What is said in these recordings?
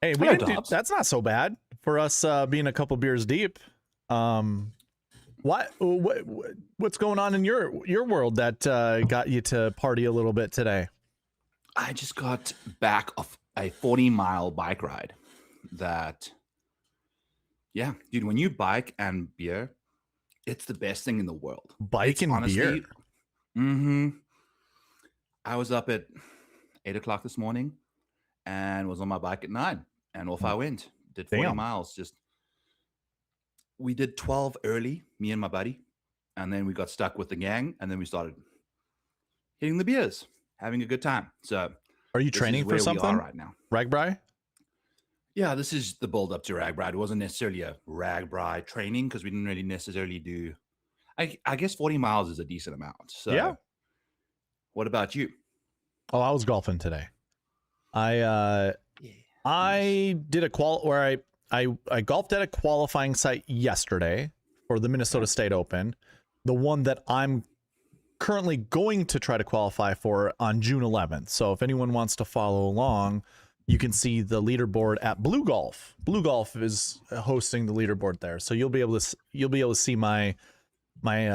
Hey, we Hello, didn't do, Dobbs. that's not so bad for us being a couple beers deep. What's going on in your world that got you to party a little bit today? I just got back off a 40-mile bike ride. Yeah, dude, when you bike and beer, it's the best thing in the world. Bike It's and beer. I was up at 8 o'clock this morning and was on my bike at 9, and off I went. Did 40 Damn. miles. We did 12 early, me and my buddy, and then we got stuck with the gang, and then we started hitting the beers, having a good time. So, Are you training for something we are right now? Ragbri? Yeah, this is the build up to Ragbri. It wasn't necessarily a Ragbri training because we didn't really necessarily do. I guess 40 miles is a decent amount. So, Yeah. What about you? Oh, I was golfing today. I did a where I golfed at a qualifying site yesterday for the Minnesota State Open, the one that I'm currently going to try to qualify for on June 11th. So if anyone wants to follow along, you can see the leaderboard at Blue Golf. Blue Golf is hosting the leaderboard there, so you'll be able to see my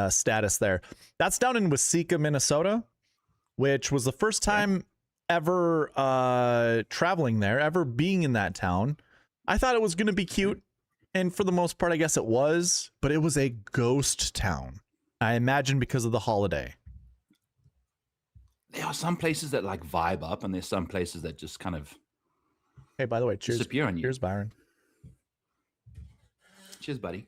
status there. That's down in Waseca, Minnesota, which was the first time ever traveling there, ever being in that town. I thought it was going to be cute, and for the most part, I guess it was, but it was a ghost town. I imagine because of the holiday. There are some places that like vibe up, and there's some places that just kind of. Hey, by the way, cheers! Disappear on you. Cheers, Byron. Cheers, buddy.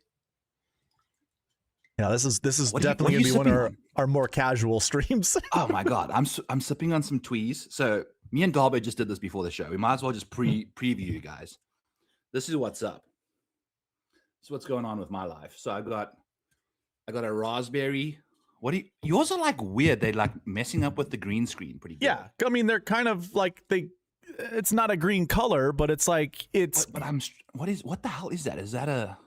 Yeah, this is definitely going to be one of our more casual streams. Oh my god, I'm sipping on some Tweez. So me and Darby just did this before the show. We might as well just preview you guys. This is what's up. This is what's going on with my life. So I got a raspberry. Yours are like weird. They're like messing up with the green screen pretty good. Yeah, I mean they're kind of like it's not a green color, but it's like it's. But what the hell is that? Is that a?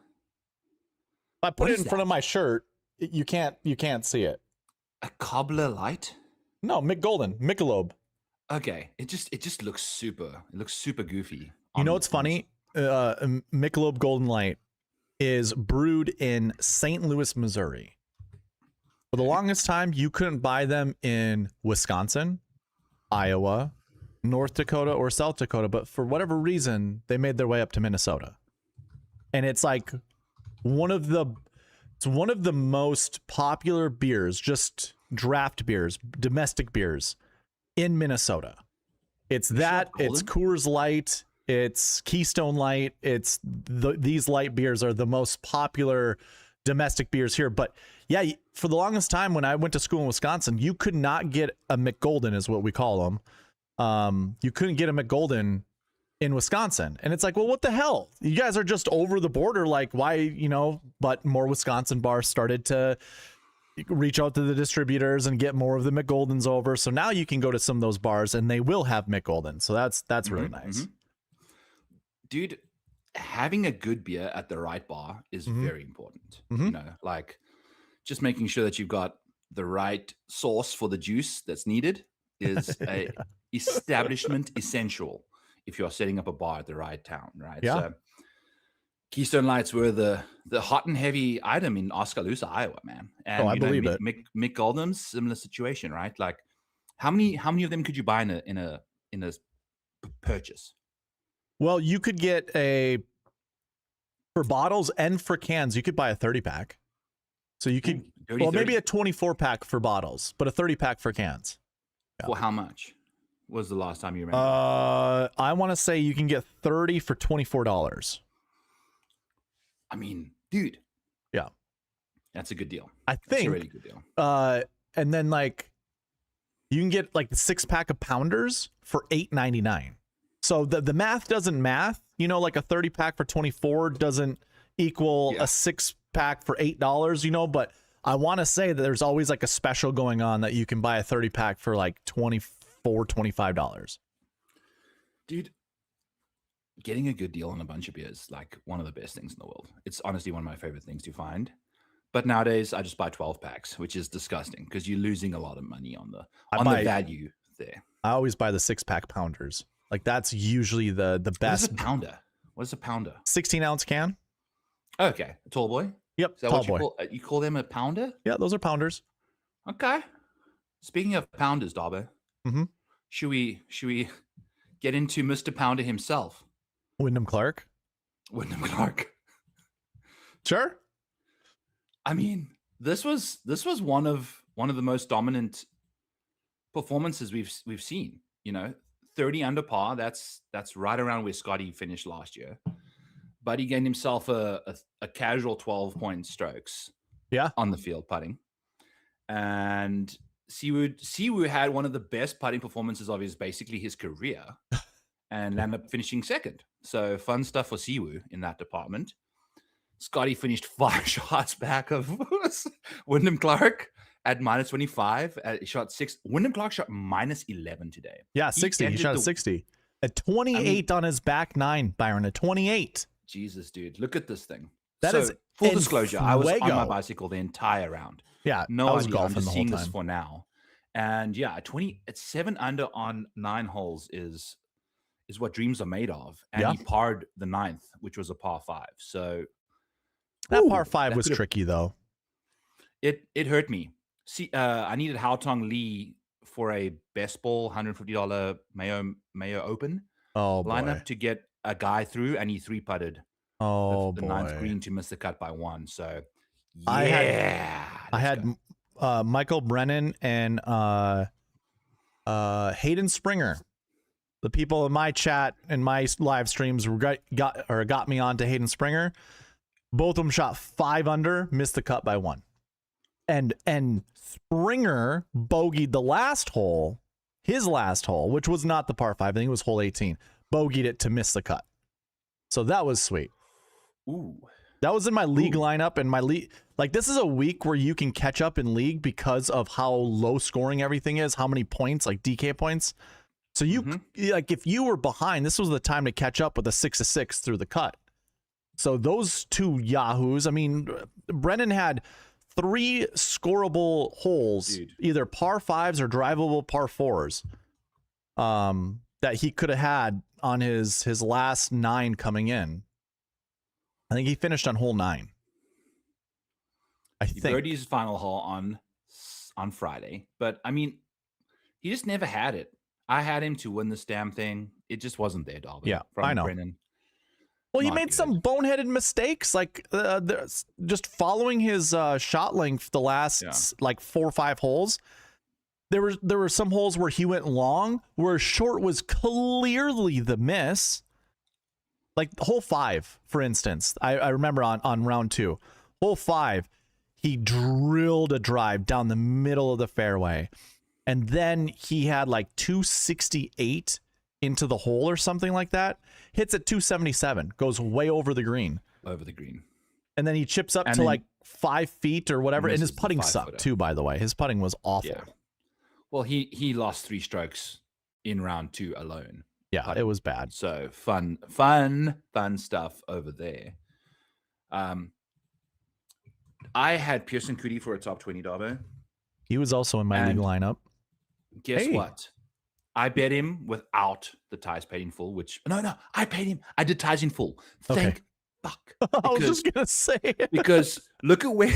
I put it in front of my shirt. You can't see it. A cobbler light? No, Michelob. Okay, it just looks super. It looks super goofy. You know what's funny? Michelob Golden Light is brewed in St. Louis, Missouri. For the longest time, you couldn't buy them in Wisconsin, Iowa, North Dakota, or South Dakota, but for whatever reason, they made their way up to Minnesota. And it's like one of the most popular beers, just draft beers, domestic beers in Minnesota. It's that, it's Coors Light, it's Keystone Light, these light beers are the most popular domestic beers here. But yeah, for the longest time when I went to school in Wisconsin, you could not get a McGolden, is what we call them. You couldn't get a McGolden in Wisconsin. And it's like, well, what the hell? You guys are just over the border. Like, why, but more Wisconsin bars started to reach out to the distributors and get more of the McGoldens over. So now you can go to some of those bars and they will have McGolden. So that's really nice. Dude, having a good beer at the right bar is very important. Like just making sure that you've got the right sauce for the juice that's needed is a establishment essential if you're setting up a bar at the right town, right? Yeah. So Keystone Lights were the hot and heavy item in Oskaloosa, Iowa, man. And I believe it. Mick Golden's similar situation, right? Like how many of them could you buy in a purchase? Well, you could get for bottles and for cans, you could buy a 30-pack. So you could, maybe a 24-pack for bottles, but a 30-pack for cans. Yeah. For how much was the last time you remember? I want to say you can get 30 for $24. I mean, dude. Yeah. That's a good deal. I think. That's a really good deal. And then like you can get like the 6-pack of Pounders for $8.99. So the math doesn't math, like a 30-pack for 24 doesn't equal a 6-pack for $8, but I want to say that there's always like a special going on that you can buy a 30-pack for like $24, $25. Dude, getting a good deal on a bunch of beers, like one of the best things in the world. It's honestly one of my favorite things to find. But nowadays I just buy 12 packs, which is disgusting because you're losing a lot of money on the value there. I always buy the 6-pack Pounders. Like that's usually the best. What is a pounder? What is a pounder? 16-ounce can. Okay, a tall boy. Yep, Is that tall what you boy. call? You call them a pounder? Yeah, those are pounders. Okay. Speaking of pounders, Darbo, Mm-hmm. should we get into Mr. Pounder himself, Wyndham Clark. Wyndham Clark? Sure. I mean, this was one of the most dominant performances we've seen. 30 under par. That's right around where Scotty finished last year. But he gained himself a casual 12-point strokes. Yeah. On the field putting, and Siwoo had one of the best putting performances of his career, and ended up finishing second. So fun stuff for Siwoo in that department. Scotty finished 5 shots back of Wyndham Clark at -25. He shot 6. Wyndham Clark shot -11 today. Yeah, 60. He shot a 60. A 28 on his back 9, Byron. A 28. Jesus, dude. Look at this thing. That is full disclosure. I was on my fuego. bicycle the entire round. Yeah, no I was idea. golfing I'm just the seeing whole this time. for now. And yeah, it's 7 under on 9 holes is what dreams are made of. And he parred the 9th, which was a par 5. So that par 5 was tricky though. It hurt me. See, I needed Hao Tong Lee for a best ball $150 Mayo Open lineup to get a guy through, and he 3-putted the 9th green to miss the cut by 1. So yeah, I had Michael Brennan and Hayden Springer. The people in my chat and my live streams got me on to Hayden Springer. Both of them shot 5 under, missed the cut by 1. And Springer bogeyed the last hole, his last hole, which was not the par 5. I think it was hole 18. Bogeyed it to miss the cut. So that was sweet. Ooh. That was in my league lineup, and my league, like, this is a week where you can catch up in league because of how low scoring everything is, how many points, like DK points. So you like, if you were behind, this was the time to catch up with a 6-6 through the cut. So those two yahoos, I mean, Brennan had 3 scoreable holes, either par 5s or drivable par 4s, that he could have had on his last 9 coming in. I think he finished on hole 9. He birdied his final hole on Friday, but I mean, he just never had it. I had him to win this damn thing. It just wasn't there, Dalvin. Yeah, I know. Brennan. Well, he made some boneheaded mistakes, like just following his shot length the last like 4 or 5 holes. There were some holes where he went long, where short was clearly the miss. Like hole 5, for instance, I remember on round 2, hole 5, he drilled a drive down the middle of the fairway, and then he had like 268 into the hole or something like that. Hits at 277, goes way over the green. And then he chips up to like 5 feet or whatever, and his putting sucked too, by the way. His putting was awful. Yeah. Well, he lost 3 strokes in round 2 alone. Yeah, it was bad. So fun stuff over there. I had Pearson Coody for a top 20, Darbo. He was also in my league lineup. Guess what? I bet him without the ties paid in full, which no, I paid him. I did ties in full. Thank fuck. I was just gonna say it. Because look at where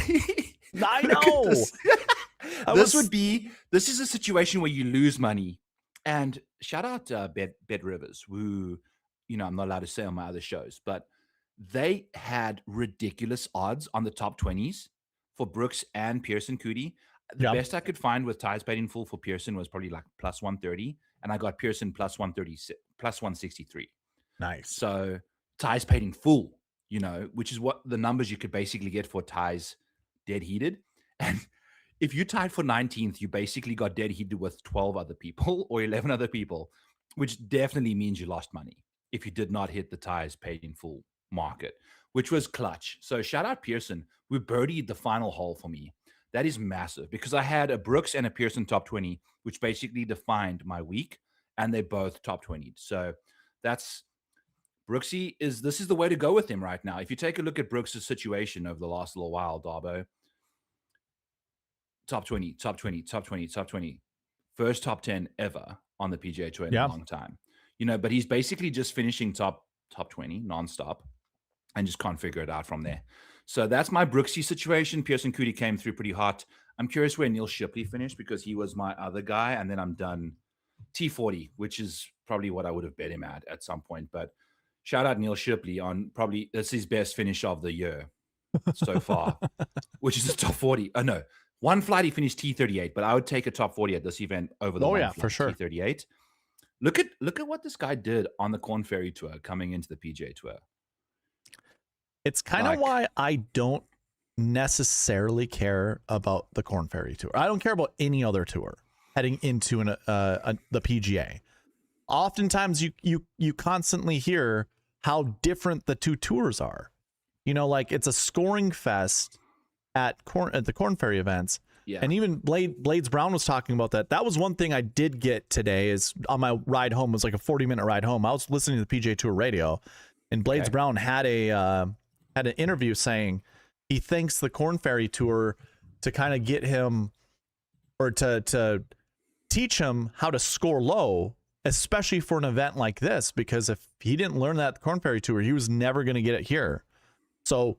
I know. This is a situation where you lose money. And shout out Bet Rivers, who, I'm not allowed to say on my other shows, but they had ridiculous odds on the top 20s for Brooks and Pearson Coody. The best I could find with ties paid in full for Pearson was probably like plus 130, and I got Pearson plus 136, plus 163. Nice. So ties paid in full, which is what the numbers you could basically get for ties dead heated. And if you tied for 19th, you basically got dead heated with 12 other people or 11 other people, which definitely means you lost money if you did not hit the ties paid in full market, which was clutch. So shout out Pearson, who birdied the final hole for me. That is massive because I had a Brooks and a Pearson top 20, which basically defined my week, and they both top 20. So that's Brooksy this is the way to go with him right now. If you take a look at Brooks' situation over the last little while, Darbo, top 20, top 20, top 20, top 20. First top 10 ever on the PGA Tour in a long time. but he's basically just finishing top 20 nonstop and just can't figure it out from there. So that's my Brooksy situation. Pearson Coody came through pretty hot. I'm curious where Neil Shipley finished because he was my other guy. And then I'm done T40, which is probably what I would have bet him at some point. But shout out Neil Shipley on probably that's his best finish of the year so far, which is a top 40. Oh, no. One flight he finished T38, but I would take a top 40 at this event over the flight, for sure. T38. Look at what this guy did on the Corn Ferry Tour coming into the PGA Tour. It's kind of why I don't necessarily care about the Corn Ferry Tour. I don't care about any other tour heading into the PGA. Oftentimes you constantly hear how different the two tours are. Like it's a scoring fest at the Corn Ferry events. Yeah. And even Blades Brown was talking about that. That was one thing I did get today is on my ride home. It was like a 40-minute ride home. I was listening to the PGA Tour radio, and Blades Brown had an interview saying he thanks the Corn Ferry Tour to kind of get him or to teach him how to score low, especially for an event like this, because if he didn't learn that at the Corn Ferry Tour, he was never going to get it here. So,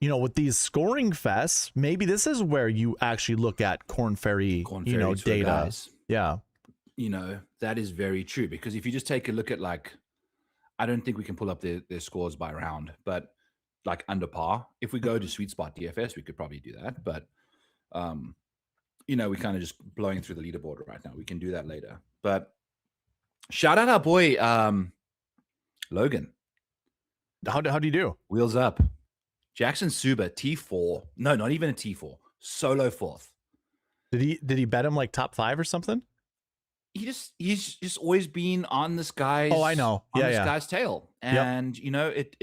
with these scoring fests, maybe this is where you actually look at Corn Ferry data. Guys. Yeah. That is very true, because if you just take a look at I don't think we can pull up their scores by round, but under par, if we go to SweetSpot DFS, we could probably do that. But, we're kind of just blowing through the leaderboard right now. We can do that later. But shout out our boy, Logan. How do you do? Wheels up. Jackson Suba, T4. No, not even a T4. Solo fourth. Did he bet him top 5 or something? He's just always been on this guy's. Oh, I know. Guy's tail, and it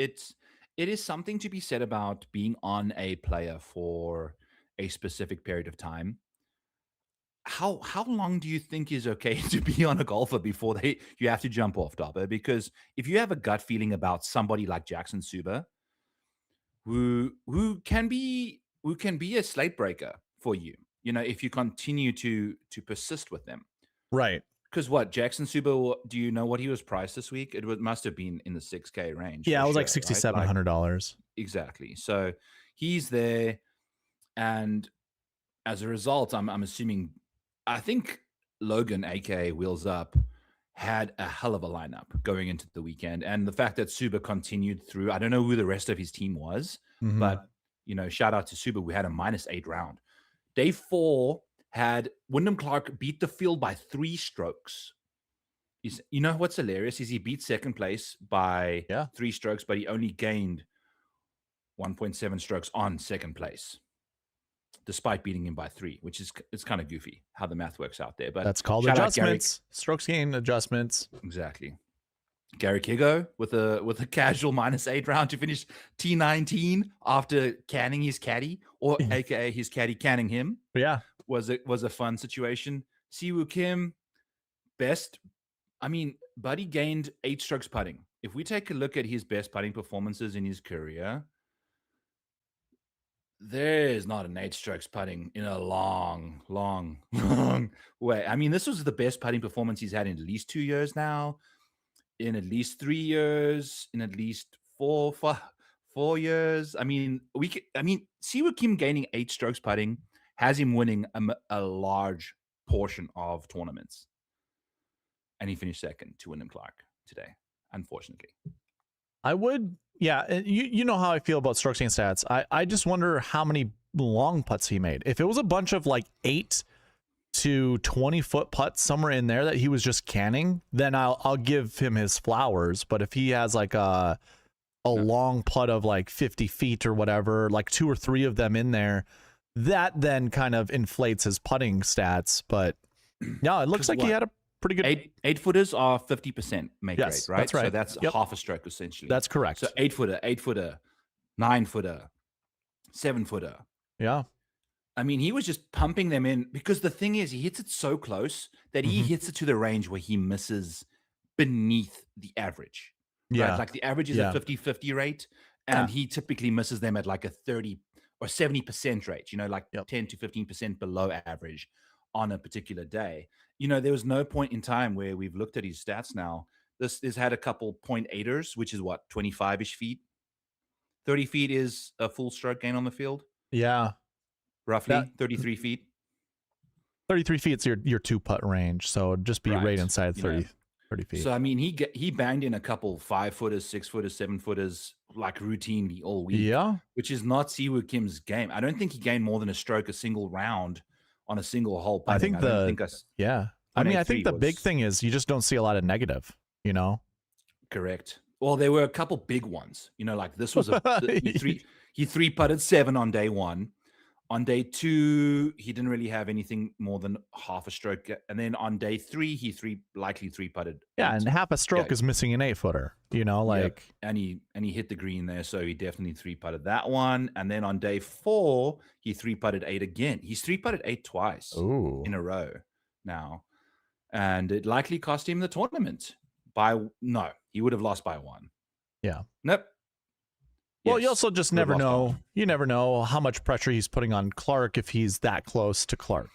is something to be said about being on a player for a specific period of time. How long do you think is okay to be on a golfer before you have to jump off, Dobber? Because if you have a gut feeling about somebody like Jackson Suba, who can be a slate breaker for you, if you continue to persist with them, right? Because Jackson Suba, do you know what he was priced this week? Must have been in the $6K range. Yeah, it was like $6,700. Exactly. So he's there, and as a result, I'm assuming, I think Logan, aka Wheels Up, had a hell of a lineup going into the weekend, and the fact that Suba continued through. I don't know who the rest of his team was, but shout out to Suba. We had a -8 round. Day 4 had Wyndham Clark beat the field by 3 strokes. What's hilarious is he beat second place by 3 strokes, but he only gained 1.7 strokes on second place, despite beating him by 3, which is it's kind of goofy how the math works out there. But that's called adjustments, strokes gain adjustments. Exactly. Gary Kigo with a casual -8 round to finish T19 after canning his caddy, or aka his caddy canning him. Yeah, was a fun situation. Siwoo Kim, best. Buddy gained 8 strokes putting. If we take a look at his best putting performances in his career, there's not an 8 strokes putting in a long, long, long way. This was the best putting performance he's had in at least 2 years now, in at least 3 years, in at least 4 years. Siwoo Kim gaining 8 strokes putting has him winning a large portion of tournaments. And he finished second to Wyndham Clark today, unfortunately. I would, you know how I feel about strokes gain stats. I just wonder how many long putts he made. If it was a bunch of 8 to 20 foot putts somewhere in there that he was just canning, then I'll give him his flowers. But if he has a long putt of 50 feet or whatever, 2 or 3 of them in there, that then kind of inflates his putting stats. But yeah, it looks like he had a pretty good 8 footers are 50% make rate, right? That's right. So that's half a stroke essentially. That's correct. So 8 footer, 9 footer, 7 footer. Yeah. He was just pumping them in, because the thing is, he hits it so close that he hits it to the range where he misses beneath the average. Yeah. Right? The average is a 50-50 rate, and he typically misses them at a 30 or 70% rate, 10 to 15% below average on a particular day. There was no point in time where we've looked at his stats now This has had a couple 0.8ers, which is what, 25-ish feet. 30 feet is a full stroke gain on the field. Yeah, Roughly 33 feet. 33 feet is your 2-putt range, so just be right inside 30 feet. So I mean, he banged in a couple 5-footers, 6-footers, 7-footers like routinely all week. Yeah, which is not Siwoo Kim's game. I don't think he gained more than a stroke a single round on a single hole putting. I think I think the big thing is you just don't see a lot of negative. Correct. Well, there were a couple big ones. Like this was he 3-putted 7 on day 1. On day 2, he didn't really have anything more than half a stroke. And then on day 3, he likely 3-putted. Yeah, and half a stroke is missing an 8-footer, like. Yep. And he hit the green there, so he definitely 3-putted that one. And then on day 4, he 3-putted 8 again. He's 3-putted 8 twice in a row now. And it likely cost him the tournament he would have lost by 1. Yeah. Nope. Well, you also just never know. You never know how much pressure he's putting on Clark if he's that close to Clark,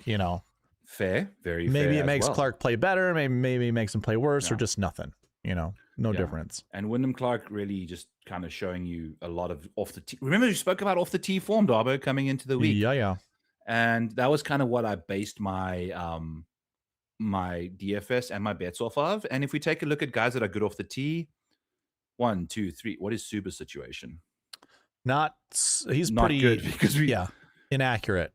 Fair, very maybe fair. It makes well. Clark play better. Maybe it makes him play worse or just nothing, no difference. And Wyndham Clark really just kind of showing you a lot of off the tee. Remember, you spoke about off the tee form, Darbo, coming into the week. Yeah. And that was kind of what I based my my DFS and my bets off of. And if we take a look at guys that are good off the tee, 1, 2, 3. What is Suba's situation? He's not pretty good because inaccurate.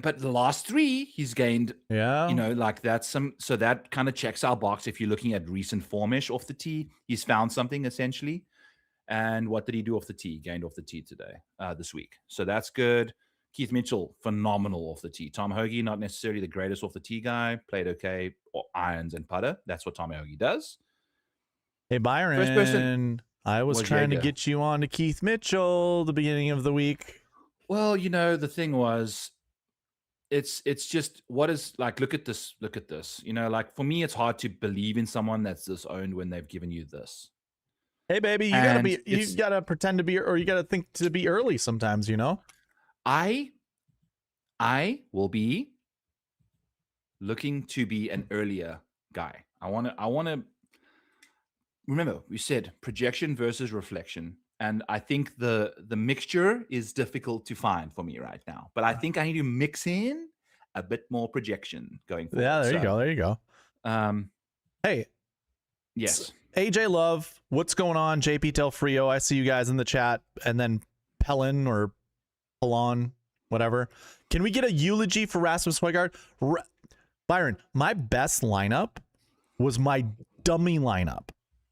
But the last 3 he's gained. Yeah, like that's so that kind of checks our box. If you're looking at recent formish off the tee, he's found something essentially. And what did he do off the tee? He gained off the tee today, this week. So that's good. Keith Mitchell, phenomenal off the tee. Tom Hoagie, not necessarily the greatest off the tee guy, played okay, irons and putter. That's what Tom Hoagie does. Hey Byron, first person. I was trying to get you on to Keith Mitchell the beginning of the week. Well, the thing was, it's just what is like. Look at this. Like for me, it's hard to believe in someone that's disowned when they've given you this. Hey baby, you gotta pretend to be, or you gotta think to be early sometimes. I will be looking to be an earlier guy. I want to. Remember, we said projection versus reflection. And I think the mixture is difficult to find for me right now. But I think I need to mix in a bit more projection going forward. Yeah, there you go. Hey. Yes. AJ Love, what's going on? JP Del Frio, I see you guys in the chat. And then Pellin or Pelon, whatever. Can we get a eulogy for Rasmus Højgaard? Byron, my best lineup was my dummy lineup.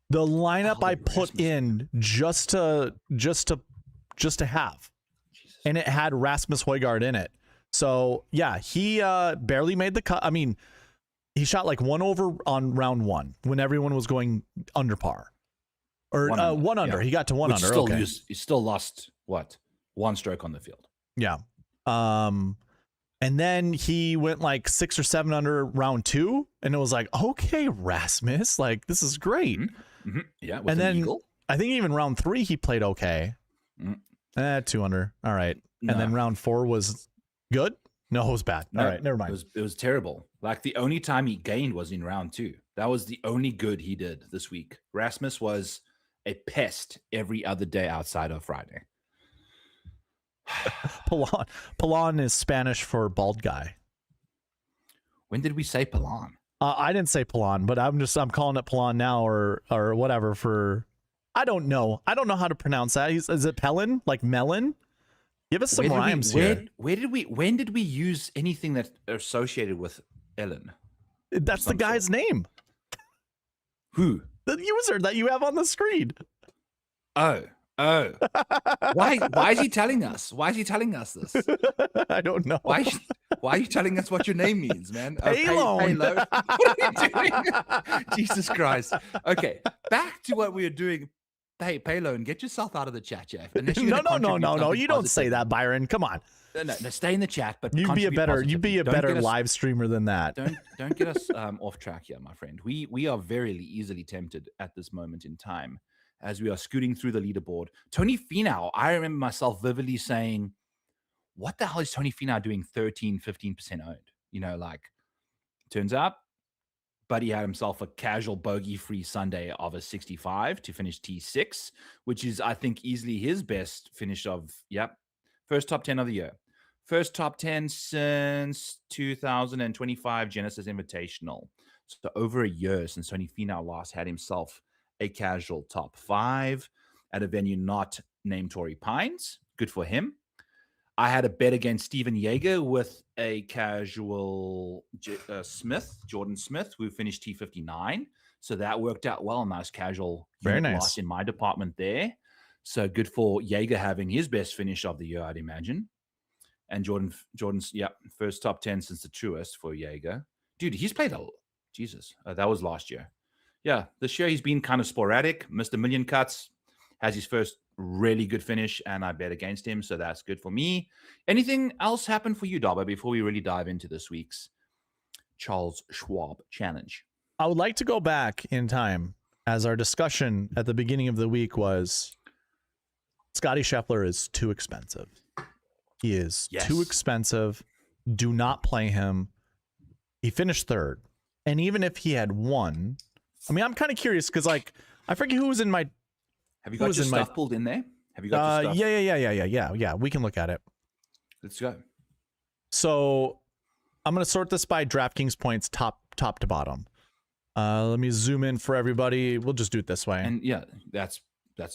The lineup I put in just to have, and it had Rasmus Højgaard in it. So yeah, he barely made the cut. I mean, he shot like 1 over on round 1 when everyone was going under par, or 1 under. Yeah. He got to 1 under. He still lost 1 stroke on the field. Yeah. And then he went like 6 or 7 under round 2, and it was like, okay, Rasmus, like this is great. Mm-hmm. Yeah, and then eagle. I think even round 3 he played okay. 2 under. All right. No. And then round 4 was good. No, it was bad. All right, never mind. It was terrible. Like the only time he gained was in round 2. That was the only good he did this week. Rasmus was a pest every other day outside of Friday. Pelon is Spanish for bald guy. When did we say Pelon? I didn't say Pelon, but I'm calling it Pelon now or whatever for. I don't know how to pronounce that. Is it Pelin, like melon? Give us some rhymes here. When did we use anything that associated with Ellen? That's the guy's name. Who? The user that you have on the screen. Oh. Why is he telling us? Why is he telling us this? I don't know. Why are you telling us what your name means, man? Payload. What are you doing? Jesus Christ. Okay, back to what we were doing. Hey, Payload, get yourself out of the chat, Jeff. No. You don't say that, Byron. Come on. No, stay in the chat. But you'd be a better live streamer than that. Don't get us off track here, my friend. We are very easily tempted at this moment in time. As we are scooting through the leaderboard, Tony Finau, I remember myself vividly saying, what the hell is Tony Finau doing 13, 15% owned? Turns out but he had himself a casual bogey-free Sunday of a 65 to finish T6, which is, I think, easily his best finish of, first top 10 of the year. First top 10 since 2025 Genesis Invitational. So over a year since Tony Finau last had himself a casual top 5 at a venue not named Torrey Pines. Good for him. I had a bet against Steven Yeager with a casual Jordan Smith, who finished T59. So that worked out well. Nice casual Very nice loss in my department there. So good for Yeager having his best finish of the year, I'd imagine. And Jordan's, first top 10 since the truest for Yeager. Dude, he's played that was last year. Yeah, this year he's been kind of sporadic, missed a million cuts, has his first really good finish, and I bet against him, so that's good for me. Anything else happen for you, Darbo, before we really dive into this week's Charles Schwab Challenge? I would like to go back in time, as our discussion at the beginning of the week was Scottie Scheffler is too expensive. He is too expensive. Do not play him. He finished third. And even if he had won, I mean, I'm kind of curious because, like, I forget who was in my... Have you got your stuff pulled in there? Have you got your stuff? Yeah. We can look at it. Let's go. So I'm going to sort this by DraftKings points, top to bottom. Let me zoom in for everybody. We'll just do it this way. And that's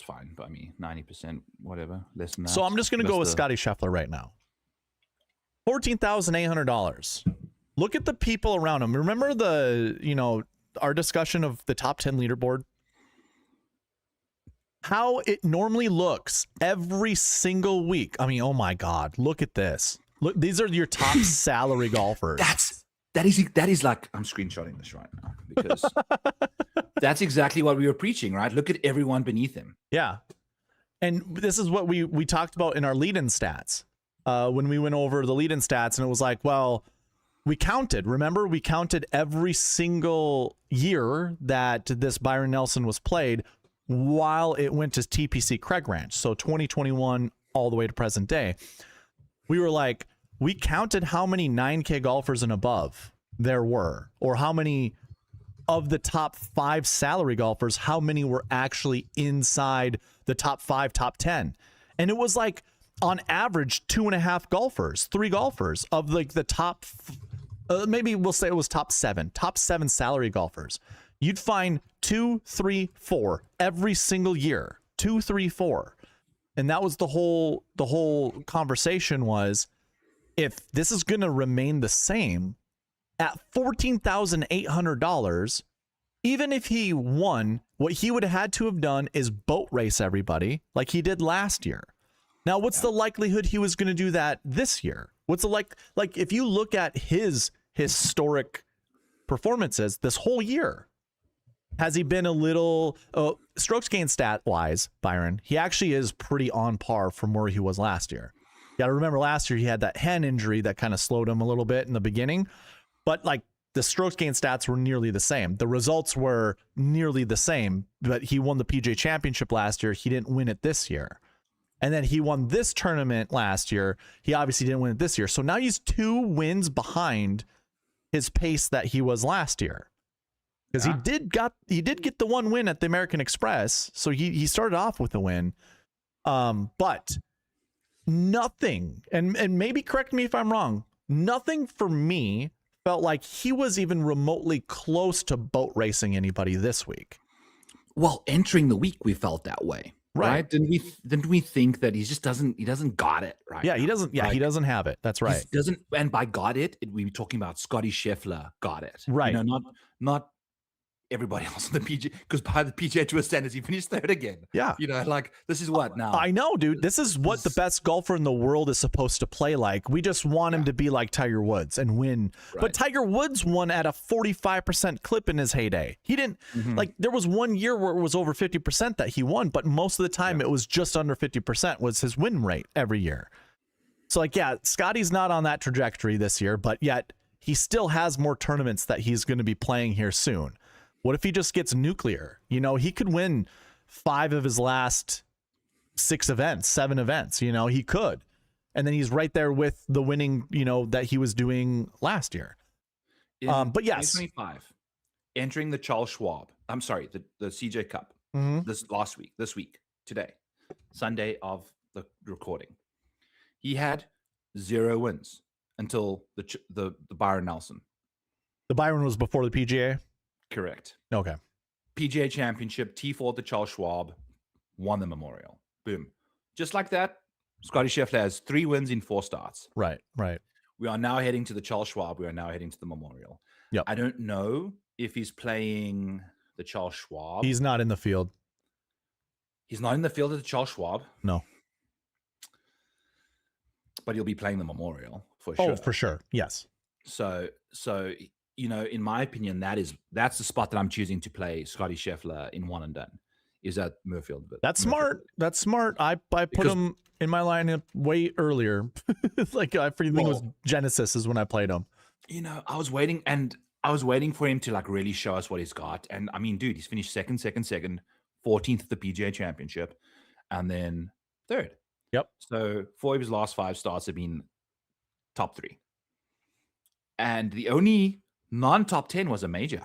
fine by me. 90%, whatever, less than that. So I'm just going to go with Scottie Scheffler right now. $14,800. Look at the people around him. Remember our discussion of the top 10 leaderboard? How it normally looks every single week. I mean, oh my God, look at this. Look, these are your top salary golfers. That is like, I'm screenshotting this right now because that's exactly what we were preaching, right? Look at everyone beneath him. Yeah. And this is what we talked about in our lead-in stats. When we went over the lead-in stats, and it was like, well, we counted. Remember, we counted every single year that this Byron Nelson was played while it went to TPC Craig Ranch. So 2021 all the way to present day. We were like, we counted how many 9K golfers and above there were, or how many of the top 5 salary golfers, how many were actually inside the top 5, top 10. And it was like, on average, 2.5 golfers, 3 golfers of like the top, maybe we'll say it was top 7 salary golfers. You'd find 2, 3, 4 every single year, 2, 3, 4. And that was the whole conversation was, if this is going to remain the same at $14,800, even if he won, what he would have had to have done is boat race everybody like he did last year. Now, what's the likelihood he was going to do that this year? What's the like if you look at his historic performances this whole year, has he been a little strokes gained stat wise, Byron? He actually is pretty on par from where he was last year. You got to remember last year he had that hand injury that kind of slowed him a little bit in the beginning, but like the strokes gained stats were nearly the same. The results were nearly the same, but he won the PGA Championship last year. He didn't win it this year. And then he won this tournament last year. He obviously didn't win it this year. So now he's 2 wins behind his pace that he was last year. Because he did get the 1 win at the American Express. So he started off with a win. But nothing, and maybe correct me if I'm wrong, nothing for me felt like he was even remotely close to boat racing anybody this week. Well, entering the week, we felt that way. Right? Didn't we think that he doesn't got it right? Yeah, he doesn't. Yeah, he doesn't have it. That's right. He doesn't. And by got it, we were talking about Scottie Scheffler got it. Right. Not everybody else on the PGA, because by the PGA Tour standards, he finished 3rd again. Yeah. Like this is what now. I know, dude. This is what the best golfer in the world is supposed to play like. We just want him to be like Tiger Woods and win. Right. But Tiger Woods won at a 45% clip in his heyday. He didn't like, there was 1 year where it was over 50% that he won, but most of the time it was just under 50% was his win rate every year. So like, yeah, Scotty's not on that trajectory this year, but yet he still has more tournaments that he's going to be playing here soon. What if he just gets nuclear? He could win 5 of his last 6 events, 7 events. He could. And then he's right there with the winning, that he was doing last year. In but yes. 2025, entering the Charles Schwab. I'm sorry, the CJ Cup this week, today, Sunday of the recording. He had 0 wins until the Byron Nelson. The Byron was before the PGA? Correct. Okay. PGA Championship, T4 at the Charles Schwab, won the Memorial. Boom. Just like that, Scotty Scheffler has 3 wins in 4 starts. Right. We are now heading to the Charles Schwab. We are now heading to the Memorial. Yep. I don't know if he's playing the Charles Schwab. He's not in the field. He's not in the field at the Charles Schwab. No. But he'll be playing the Memorial for sure. Oh, for sure. Yes. So in my opinion, that's the spot that I'm choosing to play Scotty Scheffler in one and done. Is at Murfield. That's smart. That's smart. I put him in my lineup way earlier. Like I think it was Genesis is when I played him. I was waiting for him to like really show us what he's got. And I mean, dude, he's finished second, 14th at the PGA Championship, and then 3rd. Yep. So 4 of his last 5 starts have been top 3. And the only non-top 10 was a major,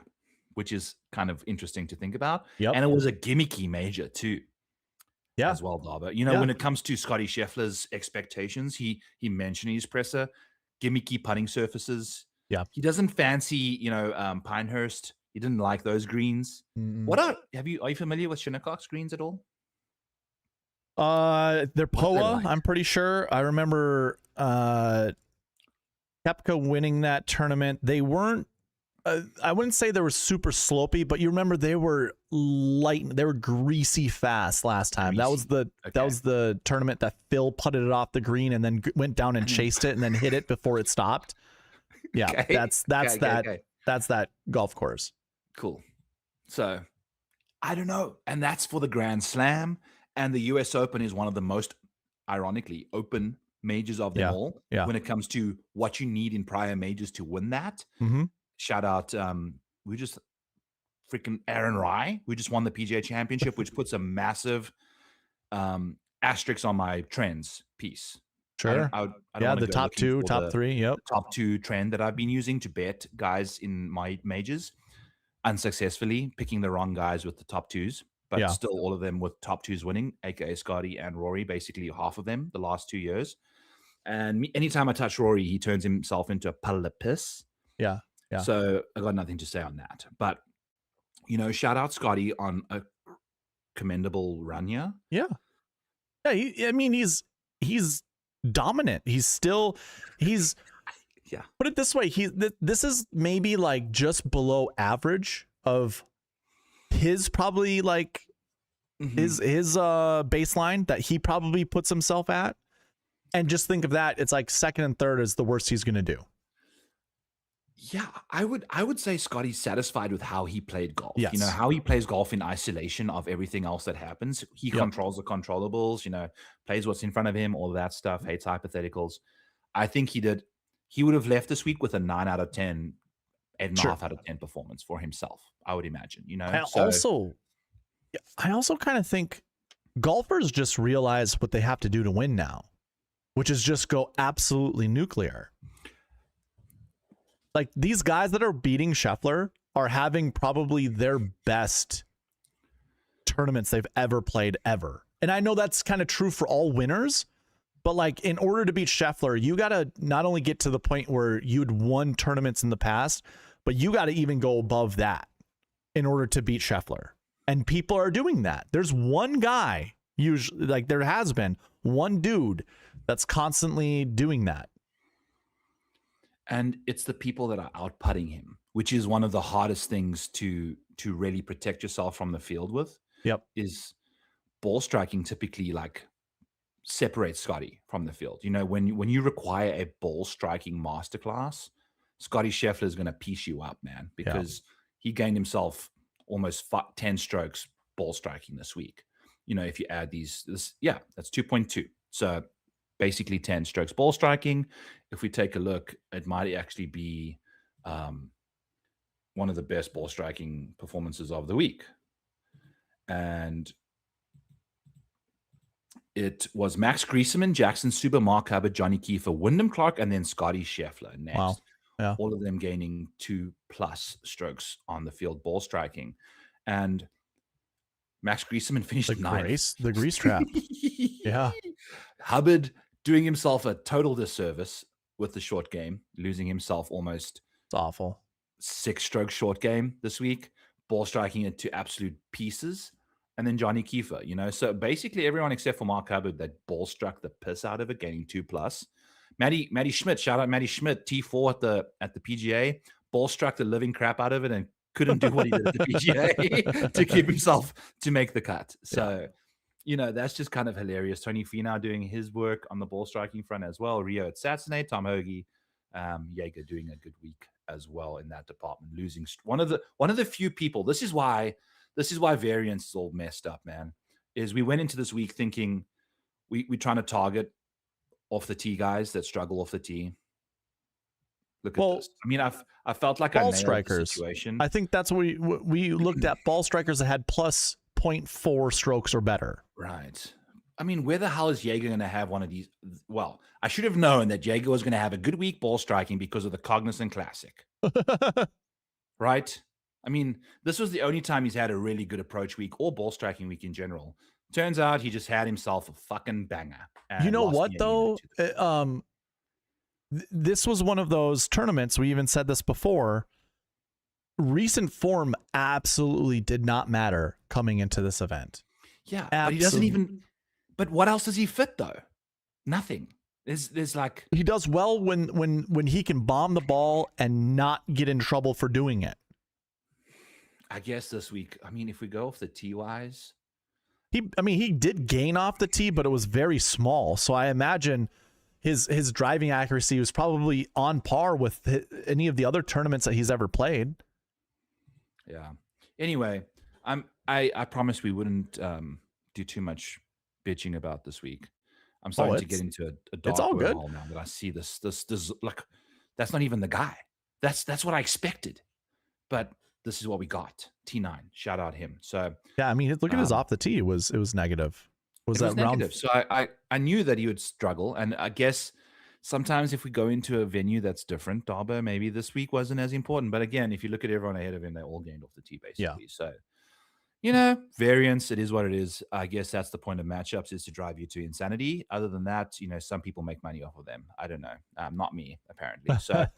which is kind of interesting to think about. Yep. And it was a gimmicky major too. Yeah. As well, Darber. When it comes to Scotty Scheffler's expectations, he mentioned in his presser, gimmicky putting surfaces. Yeah. He doesn't fancy, Pinehurst. He didn't like those greens. Are you familiar with Shinnecock's greens at all? They're POA, I'm pretty sure. I remember Kepka winning that tournament. They weren't I wouldn't say they were super slopey, but you remember they were light, they were greasy fast last time. That was the tournament that Phil putted it off the green and then went down and chased it and then hit it before it stopped. Yeah, that's that golf course. Cool. So I don't know. And that's for the Grand Slam. And the US Open is one of the most, ironically, open majors of them all. Yeah. When it comes to what you need in prior majors to win that. Mm-hmm. Shout out, we just freaking Aaron Rai. We just won the PGA Championship, which puts a massive asterisk on my trends piece. Sure. I don't the top 2, top 3. Yep. Top 2 trend that I've been using to bet guys in my majors, unsuccessfully picking the wrong guys with the top 2s, but still all of them with top 2s winning, aka Scotty and Rory, basically half of them the last 2 years. And anytime I touch Rory, he turns himself into a puddle of piss. Yeah. Yeah. So I got nothing to say on that. But, shout out Scotty on a commendable run here. Yeah. Yeah. He's dominant. He's put it this way. This is maybe like just below average of his probably like his baseline that he probably puts himself at. And just think of that. It's like 2nd and 3rd is the worst he's going to do. Yeah, I would say Scotty's satisfied with how he played golf. Yes. How he plays golf in isolation of everything else that happens. He controls the controllables, plays what's in front of him, all of that stuff, hates hypotheticals. I think he would have left this week with a 9 out of 10, 8.5 out of 10 performance for himself, I would imagine, I also kind of think golfers just realize what they have to do to win now, which is just go absolutely nuclear. Like these guys that are beating Scheffler are having probably their best tournaments they've ever played ever. And I know that's kind of true for all winners, but like in order to beat Scheffler, you got to not only get to the point where you'd won tournaments in the past, but you got to even go above that in order to beat Scheffler. And people are doing that. There's one guy, usually, like there has been one dude that's constantly doing that. And it's the people that are out putting him, which is one of the hardest things to really protect yourself from the field with. Yep. Is ball striking typically like separates Scotty from the field. When you require a ball striking masterclass, Scotty Scheffler is going to piece you up, man, because he gained himself almost 10 strokes ball striking this week. If you add that's 2.2. So basically 10 strokes ball striking. If we take a look, it might actually be one of the best ball striking performances of the week. And it was Max Griesemann, Jackson Suber, Mark Hubbard, Johnny Kiefer, Wyndham Clark, and then Scotty Scheffler next. Wow. Yeah. all of them gaining 2+ strokes on the field ball striking. And Max Griesemann finished ninth. The grease trap. Yeah. Hubbard doing himself a total disservice with the short game, losing himself almost It's awful. 6-stroke short game this week, ball striking it to absolute pieces. And then Johnny Kiefer, so basically everyone except for Mark Hubbard that ball struck the piss out of it, gaining 2+. Matty Schmidt, shout out Matty Schmidt, T4 at the PGA, ball struck the living crap out of it and couldn't do what he did at the PGA to keep himself to make the cut. So, that's just kind of hilarious. Tony Finau doing his work on the ball striking front as well. Rio at Saturday, Tom Hoagie, Jaeger doing a good week as well in that department, losing one of the few people. This is why variance is all messed up, man. Is we went into this week thinking we're trying to target off the tee guys that struggle off the tee. Look at this. I mean, I felt like ball I nailed strikers. the situation. I think that's what we looked at. Ball strikers that had plus 0.4 strokes or better. Right. I mean, where the hell is Jaeger going to have one of these? Well, I should have known that Jaeger was going to have a good week ball striking because of the Cognizant Classic. Right? I mean, this was the only time he's had a really good approach week or ball striking week in general. Turns out he just had himself a fucking banger. You know what, though? This was one of those tournaments, we even said this before, recent form absolutely did not matter coming into this event. Yeah, but he doesn't even... But what else does he fit, though? Nothing. There's like... He does well when he can bomb the ball and not get in trouble for doing it. I guess this week, I mean, if we go off the tee-wise... He did gain off the tee, but it was very small. So I imagine his driving accuracy was probably on par with any of the other tournaments that he's ever played. Yeah. Anyway, I promised we wouldn't do too much bitching about this week. I'm starting to get into a dark hole now that I see this like, that's not even the guy. That's what I expected. But this is what we got. T9, shout out him. So yeah, I mean, look at his off the tee. It was negative. Was that negative? So I knew that he would struggle, and I guess sometimes if we go into a venue that's different, Darbo maybe this week wasn't as important. But again, if you look at everyone ahead of him, they all gained off the tee basically. Yeah. So variance. It is what it is. I guess that's the point of matchups, is to drive you to insanity. Other than that, some people make money off of them. I don't know. Not me apparently. So.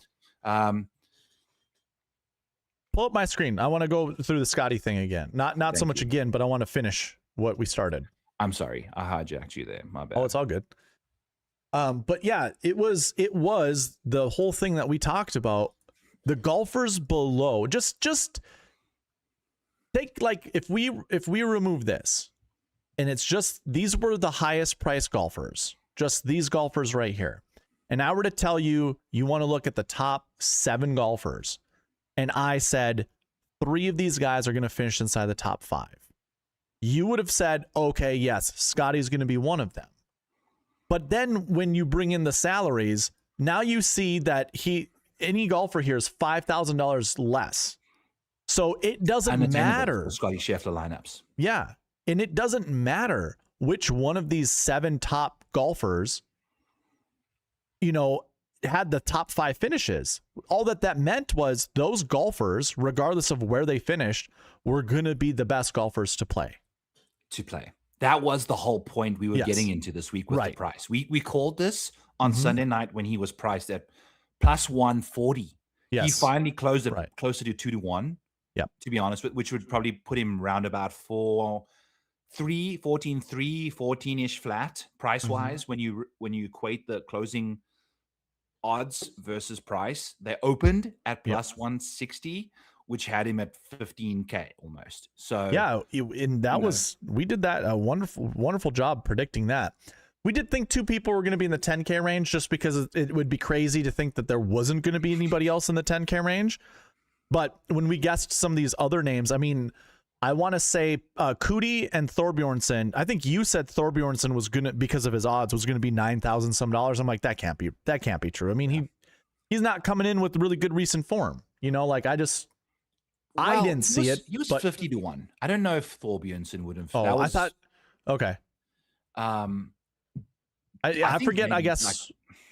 Pull up my screen. I want to go through the Scotty thing again. Not so much again, but I want to finish what we started. I'm sorry. I hijacked you there. My bad. Oh, it's all good. But yeah, it was the whole thing that we talked about. The golfers below, just take, like, if we remove this and it's just these were the highest priced golfers, just these golfers right here. And I were to tell you want to look at the top 7 golfers. And I said 3 of these guys are going to finish inside the top 5. You would have said, okay, yes, Scotty's going to be one of them. But then when you bring in the salaries, now you see that any golfer here is $5,000 less. So it doesn't matter. Scotty Scheffler lineups. Yeah. And it doesn't matter which one of these 7 top golfers, had the top 5 finishes. All that meant was those golfers, regardless of where they finished, were going to be the best golfers to play. That was the whole point we were getting into this week with the price. We called this on Sunday night when he was priced at plus 140. Yes. He finally closed it closer to 2-1. Yeah. To be honest, which would probably put him round about 14-ish flat price-wise when you equate the closing odds versus price. They opened at plus 160, which had him at 15K almost. So yeah, and we did that a wonderful job predicting that. We did think 2 people were going to be in the 10K range, just because it would be crazy to think that there wasn't going to be anybody else in the 10K range. But when we guessed some of these other names, I mean, I want to say Cootie and Thorbjornsen. I think you said Thorbjornsen was gonna, because of his odds, was gonna be $9,000 some. I'm like, that can't be true. I mean, he's not coming in with really good recent form. I didn't see it. He was 50-1. I don't know if Thorbjornsen would have. I thought. Okay. I forget. I guess.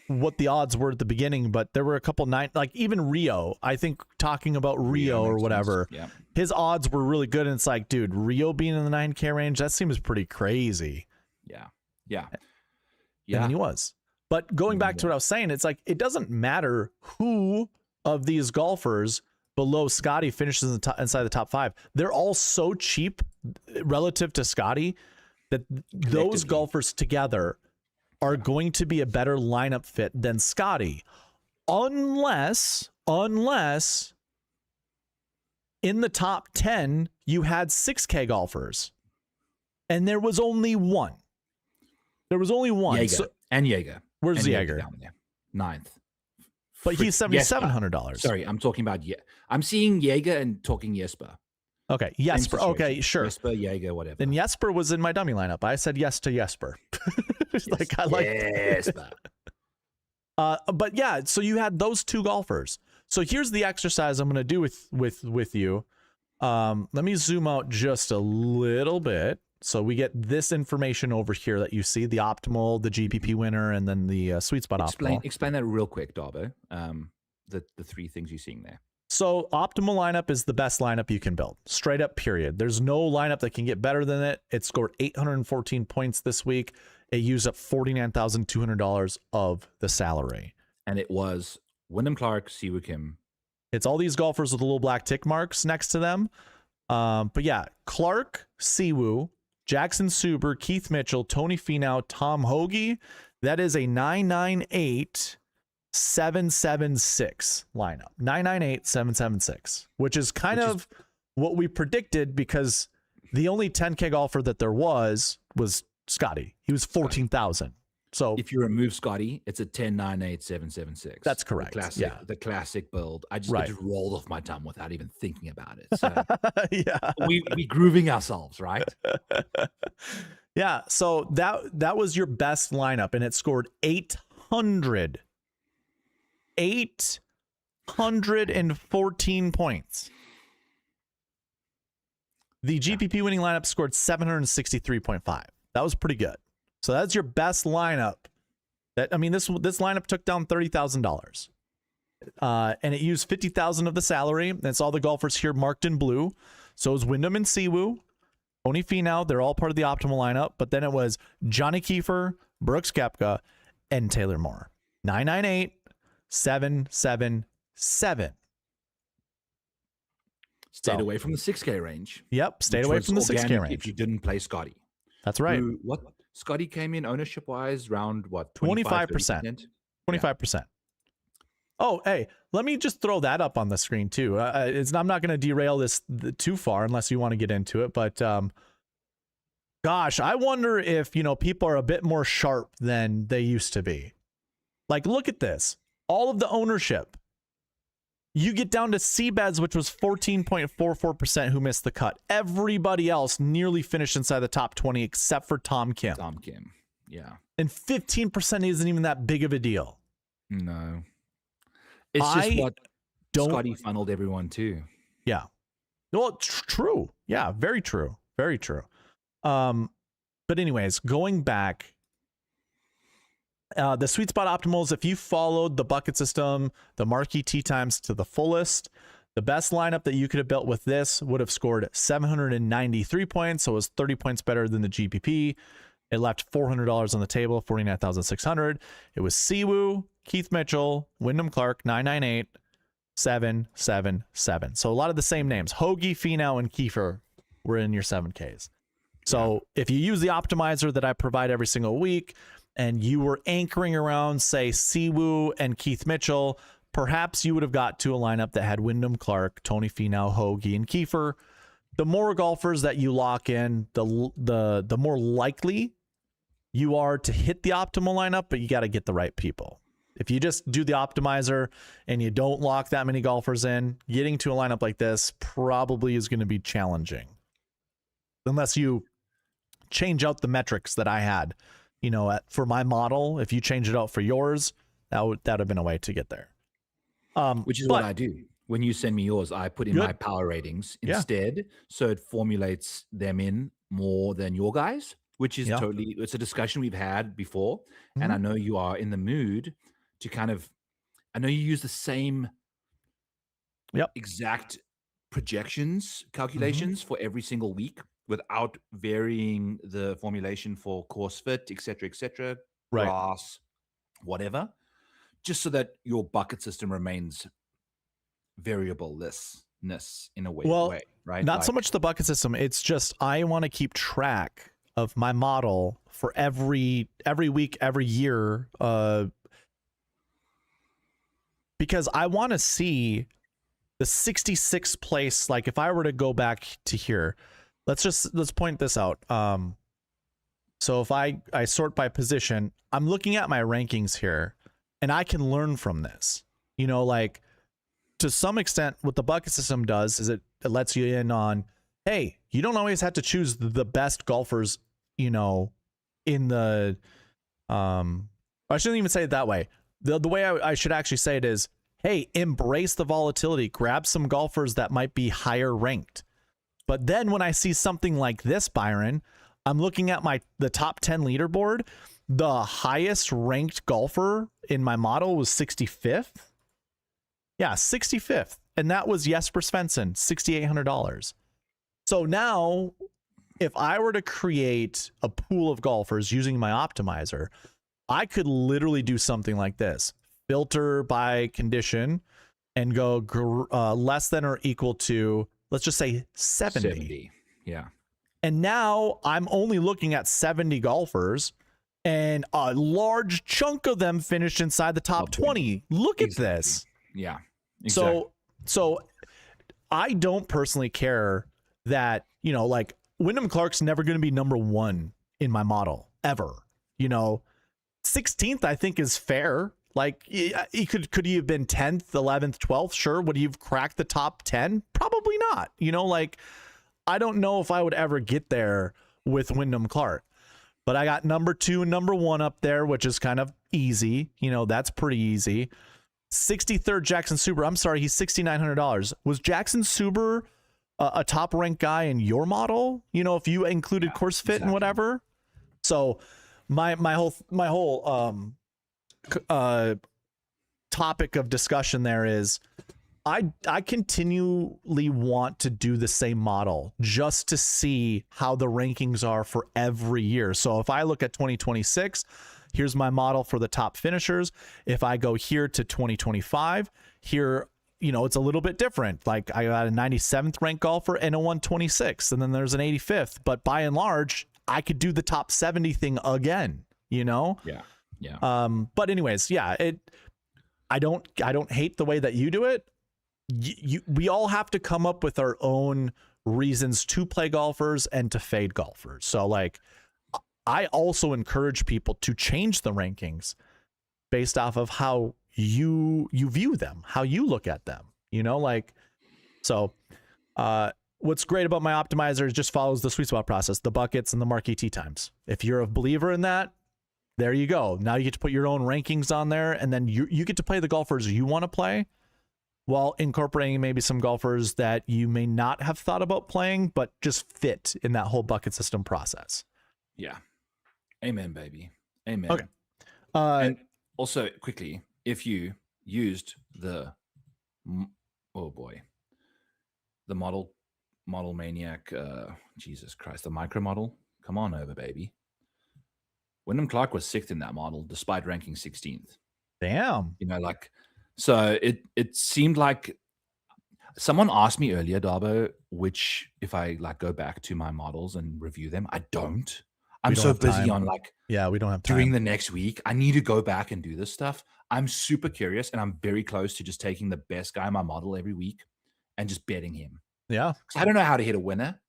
what the odds were at the beginning, but there were a couple like even Rio. I think talking about Rio or whatever, Yeah. his odds were really good. And it's like, dude, Rio being in the 9K range, that seems pretty crazy. Yeah. And then he was. But going back to what I was saying, it's like, it doesn't matter who of these golfers below Scotty finishes inside the top 5. They're all so cheap relative to Scotty that those golfers together are going to be a better lineup fit than Scotty, unless in the top 10 you had 6K golfers, and there was only one. Jaeger. Where's Jaeger? Down there, 9th. But he's $7,700. Sorry, I'm talking about I'm seeing Jaeger and talking Jesper. Okay, Jesper. Okay, sure. Jesper, Jaeger, whatever. Then Jesper was in my dummy lineup. I said yes to Jesper. Like I like Jesper. But yeah, so you had those two golfers. So here's the exercise I'm going to do with you. Let me zoom out just a little bit so we get this information over here that you see: the optimal, the GPP winner, and then the sweet spot optimal. Explain that real quick, Darbo. The 3 things you're seeing there. So optimal lineup is the best lineup you can build, straight up, period. There's no lineup that can get better than it. It scored 814 points this week. It used up $49,200 of the salary. And it was Wyndham Clark, Siwoo Kim. It's all these golfers with the little black tick marks next to them. But yeah, Clark, Siwoo, Jackson Suber, Keith Mitchell, Tony Finau, Tom Hoagie. That is a 998-776 lineup. 998-776, which is kind of what we predicted, because the only 10K golfer that there was Scotty. He was 14,000. So if you remove Scotty, it's a 10-9-8-7-7-6. That's correct. The classic build. It just rolled off my tongue without even thinking about it. So yeah, we grooving ourselves, right? Yeah. So that was your best lineup, and it scored 814 points. The GPP winning lineup scored 763.5. That was pretty good. So that's your best lineup. This lineup took down $30,000. And it used 50,000 of the salary. That's all the golfers here marked in blue. So it was Wyndham and Siwoo, Tony Finau. They're all part of the optimal lineup. But then it was Johnny Kiefer, Brooks Koepka, and Taylor Moore. 998-777. Stayed away from the 6K range. Yep, stayed away from the 6K range. If you didn't play Scotty. That's right. What Scotty came in ownership-wise around what? 25%. 25%. Yeah. Oh, hey, let me just throw that up on the screen too. I'm not going to derail this too far unless you want to get into it. But gosh, I wonder if people are a bit more sharp than they used to be. Like, look at this. All of the ownership. You get down to Seabeds, which was 14.44% who missed the cut. Everybody else nearly finished inside the top 20 except for Tom Kim. Yeah. And 15% isn't even that big of a deal. No. It's just what Scotty funneled everyone to. Yeah. Well, true. Yeah, very true. Very true. But anyways, going back, the sweet spot optimals, if you followed the bucket system, the marquee tee times to the fullest, the best lineup that you could have built with this would have scored 793 points. So it was 30 points better than the GPP. It left $400 on the table, 49,600. It was Siwoo, Keith Mitchell, Wyndham Clark, 998-777. So a lot of the same names. Hoagie, Finau, and Kiefer were in your 7Ks. So if you use the optimizer that I provide every single week, and you were anchoring around, say, Siwoo and Keith Mitchell, perhaps you would have got to a lineup that had Wyndham Clark, Tony Finau, Hoagie, and Kiefer. The more golfers that you lock in, the more likely you are to hit the optimal lineup, but you got to get the right people. If you just do the optimizer and you don't lock that many golfers in, getting to a lineup like this probably is going to be challenging. Unless you change out the metrics that I had. For my model, if you change it out for yours, that would have been a way to get there. Which is what I do. When you send me yours, I put in my power ratings instead. So it formulates them in more than your guys, which is it's a discussion we've had before. Mm-hmm. And I know you are in the mood to kind of, I know you use the same exact projections, calculations for every single week without varying the formulation for course fit, etc., Right. grass, whatever, just so that your bucket system remains variable-lessness in a way, right? Not so much the bucket system. It's just I want to keep track of my model for every week, every year, because I want to see the 66th place. Like if I were to go back to here, let's point this out. So if I sort by position, I'm looking at my rankings here, and I can learn from this. You know, like to some extent, what the bucket system does is it lets you in on, hey, you don't always have to choose the best golfers, you know, in the I shouldn't even say it that way. The way I should actually say it is, hey, embrace the volatility, grab some golfers that might be higher ranked. But then when I see something like this, Byron, I'm looking at the top 10 leaderboard. The highest ranked golfer in my model was 65th. Yeah, 65th. And that was Jesper Svensson, $6,800. So now, if I were to create a pool of golfers using my optimizer, I could literally do something like this. Filter by condition and go less than or equal to, let's just say 70. Yeah. And now I'm only looking at 70 golfers, and a large chunk of them finished inside the top 20. Look at this. Yeah. Exactly. So I don't personally care that, you know, like Wyndham Clark's never going to be number one in my model ever. You know, 16th I think is fair. Like he could he have been 10th, 11th, 12th? Sure. Would he have cracked the top 10? Probably not. You know, like I don't know if I would ever get there with Wyndham Clark. But I got number 2 and number 1 up there, which is kind of easy. You know, that's pretty easy. 63rd Jackson Suber. I'm sorry, he's $6,900. Was Jackson Suber a top ranked guy in your model? You know, if you included course fit and whatever. So my whole topic of discussion there is I continually want to do the same model just to see how the rankings are for every year. So if I look at 2026, here's my model for the top finishers. If I go here to 2025, here, you know, it's a little bit different. Like I got a 97th ranked golfer and a 126th, and then there's an 85th. But by and large, I could do the top 70 thing again, you know? Yeah. But anyways, yeah, I don't hate the way that you do it. We all have to come up with our own reasons to play golfers and to fade golfers. So like, I also encourage people to change the rankings based off of how you view them, how you look at them, you know, like, so what's great about my optimizer is just follows the sweet spot process, the buckets and the marquee tee times. If you're a believer in that, there you go. Now you get to put your own rankings on there, and then you get to play the golfers you want to play while incorporating maybe some golfers that you may not have thought about playing, but just fit in that whole bucket system process. Yeah. Amen, baby. Amen. Okay. And also, quickly, if you used the model maniac, Jesus Christ, the micro model, come on over, baby. Wyndham Clark was 6th in that model, despite ranking 16th. Damn. You know, like, so it seemed like someone asked me earlier, Darbo, which if I like go back to my models and review them, I don't. I'm so busy on like, yeah, we don't have time. During the next week, I need to go back and do this stuff. I'm super curious, and I'm very close to just taking the best guy in my model every week and just betting him. Yeah. I don't know how to hit a winner.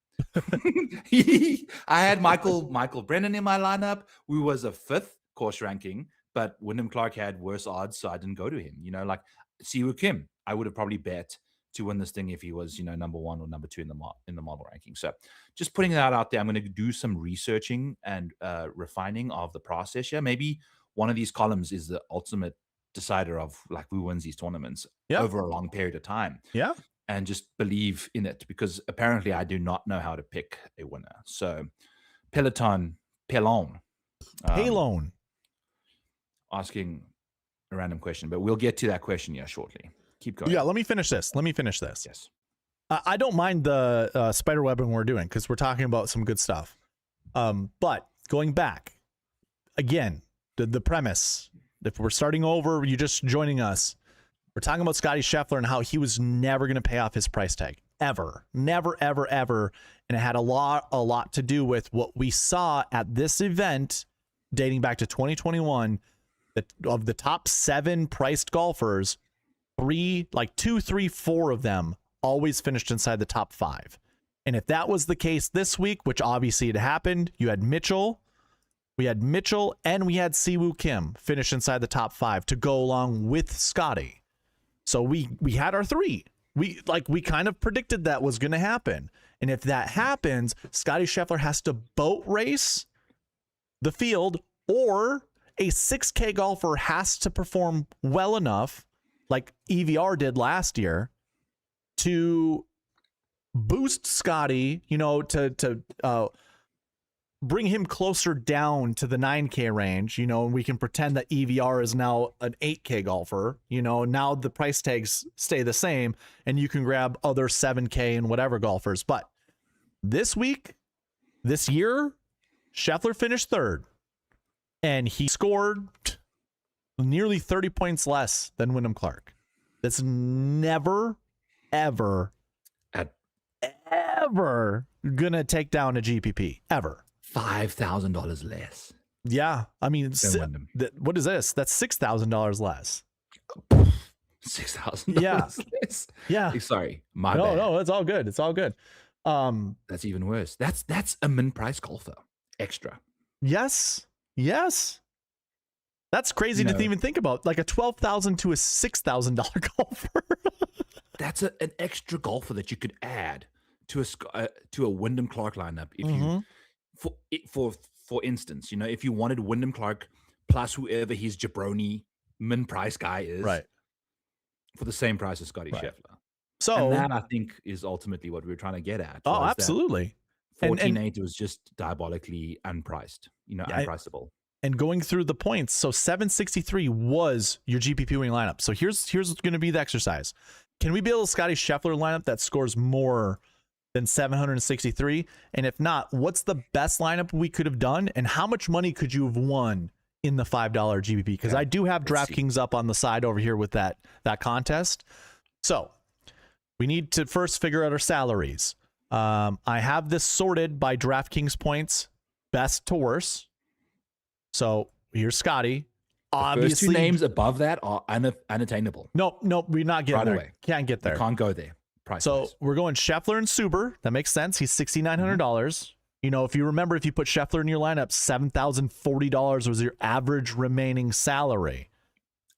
I had Michael Brennan in my lineup, who was a 5th course ranking, but Wyndham Clark had worse odds, so I didn't go to him. You know, like Siwoo Kim, I would have probably bet to win this thing if he was, you know, number 1 or number 2 in the model ranking. So just putting that out there, I'm going to do some researching and refining of the process here. Maybe one of these columns is the ultimate decider of like who wins these tournaments over a long period of time. Yeah. And just believe in it, because apparently I do not know how to pick a winner. So Pelon. Pelon. Asking, a random question, but we'll get to that question shortly. Keep going. Yeah, let me finish this. Yes. I don't mind the spider webbing we're doing because we're talking about some good stuff. But going back, again, the premise, if we're starting over, you're just joining us, we're talking about Scottie Scheffler and how he was never going to pay off his price tag. Ever. Never, ever, ever. And it had a lot to do with what we saw at this event dating back to 2021, that of the top 7 priced golfers, 2, 3, 4 of them always finished inside the top 5. And if that was the case this week, which obviously it happened, you had Mitchell, and we had Siwoo Kim finish inside the top 5 to go along with Scottie. So we had our 3. We kind of predicted that was going to happen. And if that happens, Scottie Scheffler has to boat race the field, or a 6K golfer has to perform well enough, like EVR did last year, to boost Scottie, to bring him closer down to the 9K range, and we can pretend that EVR is now an 8K golfer, now the price tags stay the same and you can grab other 7K and whatever golfers. But this year, Scheffler finished 3rd and he scored nearly 30 points less than Wyndham Clark. That's never, ever gonna take down a GPP, ever. $5,000 less. Yeah, I mean, what is this? That's $6,000 less. $6,000 less. Yeah. Sorry, my bad. No, it's all good. It's all good. That's even worse. That's a min price golfer extra. Yes. That's crazy to even think about. Like a $12,000 to a $6,000 golfer. That's an extra golfer that you could add to a Wyndham Clark lineup if you. For instance, if you wanted Wyndham Clark plus whoever his jabroni min price guy is, right, for the same price as Scottie Scheffler. So, and that I think is ultimately what we were trying to get at. Oh, absolutely. 14.8 was just diabolically unpriced, unpriceable. And going through the points, so 763 was your GPP winning lineup. So here's going to be the exercise. Can we build a Scottie Scheffler lineup that scores more than 763? And if not, what's the best lineup we could have done? And how much money could you have won in the $5 GPP? Because I do have DraftKings up on the side over here with that contest. So we need to first figure out our salaries. I have this sorted by DraftKings points, best to worst. So here's Scottie. Obviously, first 2 names above that are unattainable. No, we're not getting there. Away. Can't get there. You can't go there. So we're going Scheffler and Suber. That makes sense. He's $6,900. If you remember, if you put Scheffler in your lineup, $7,040 was your average remaining salary.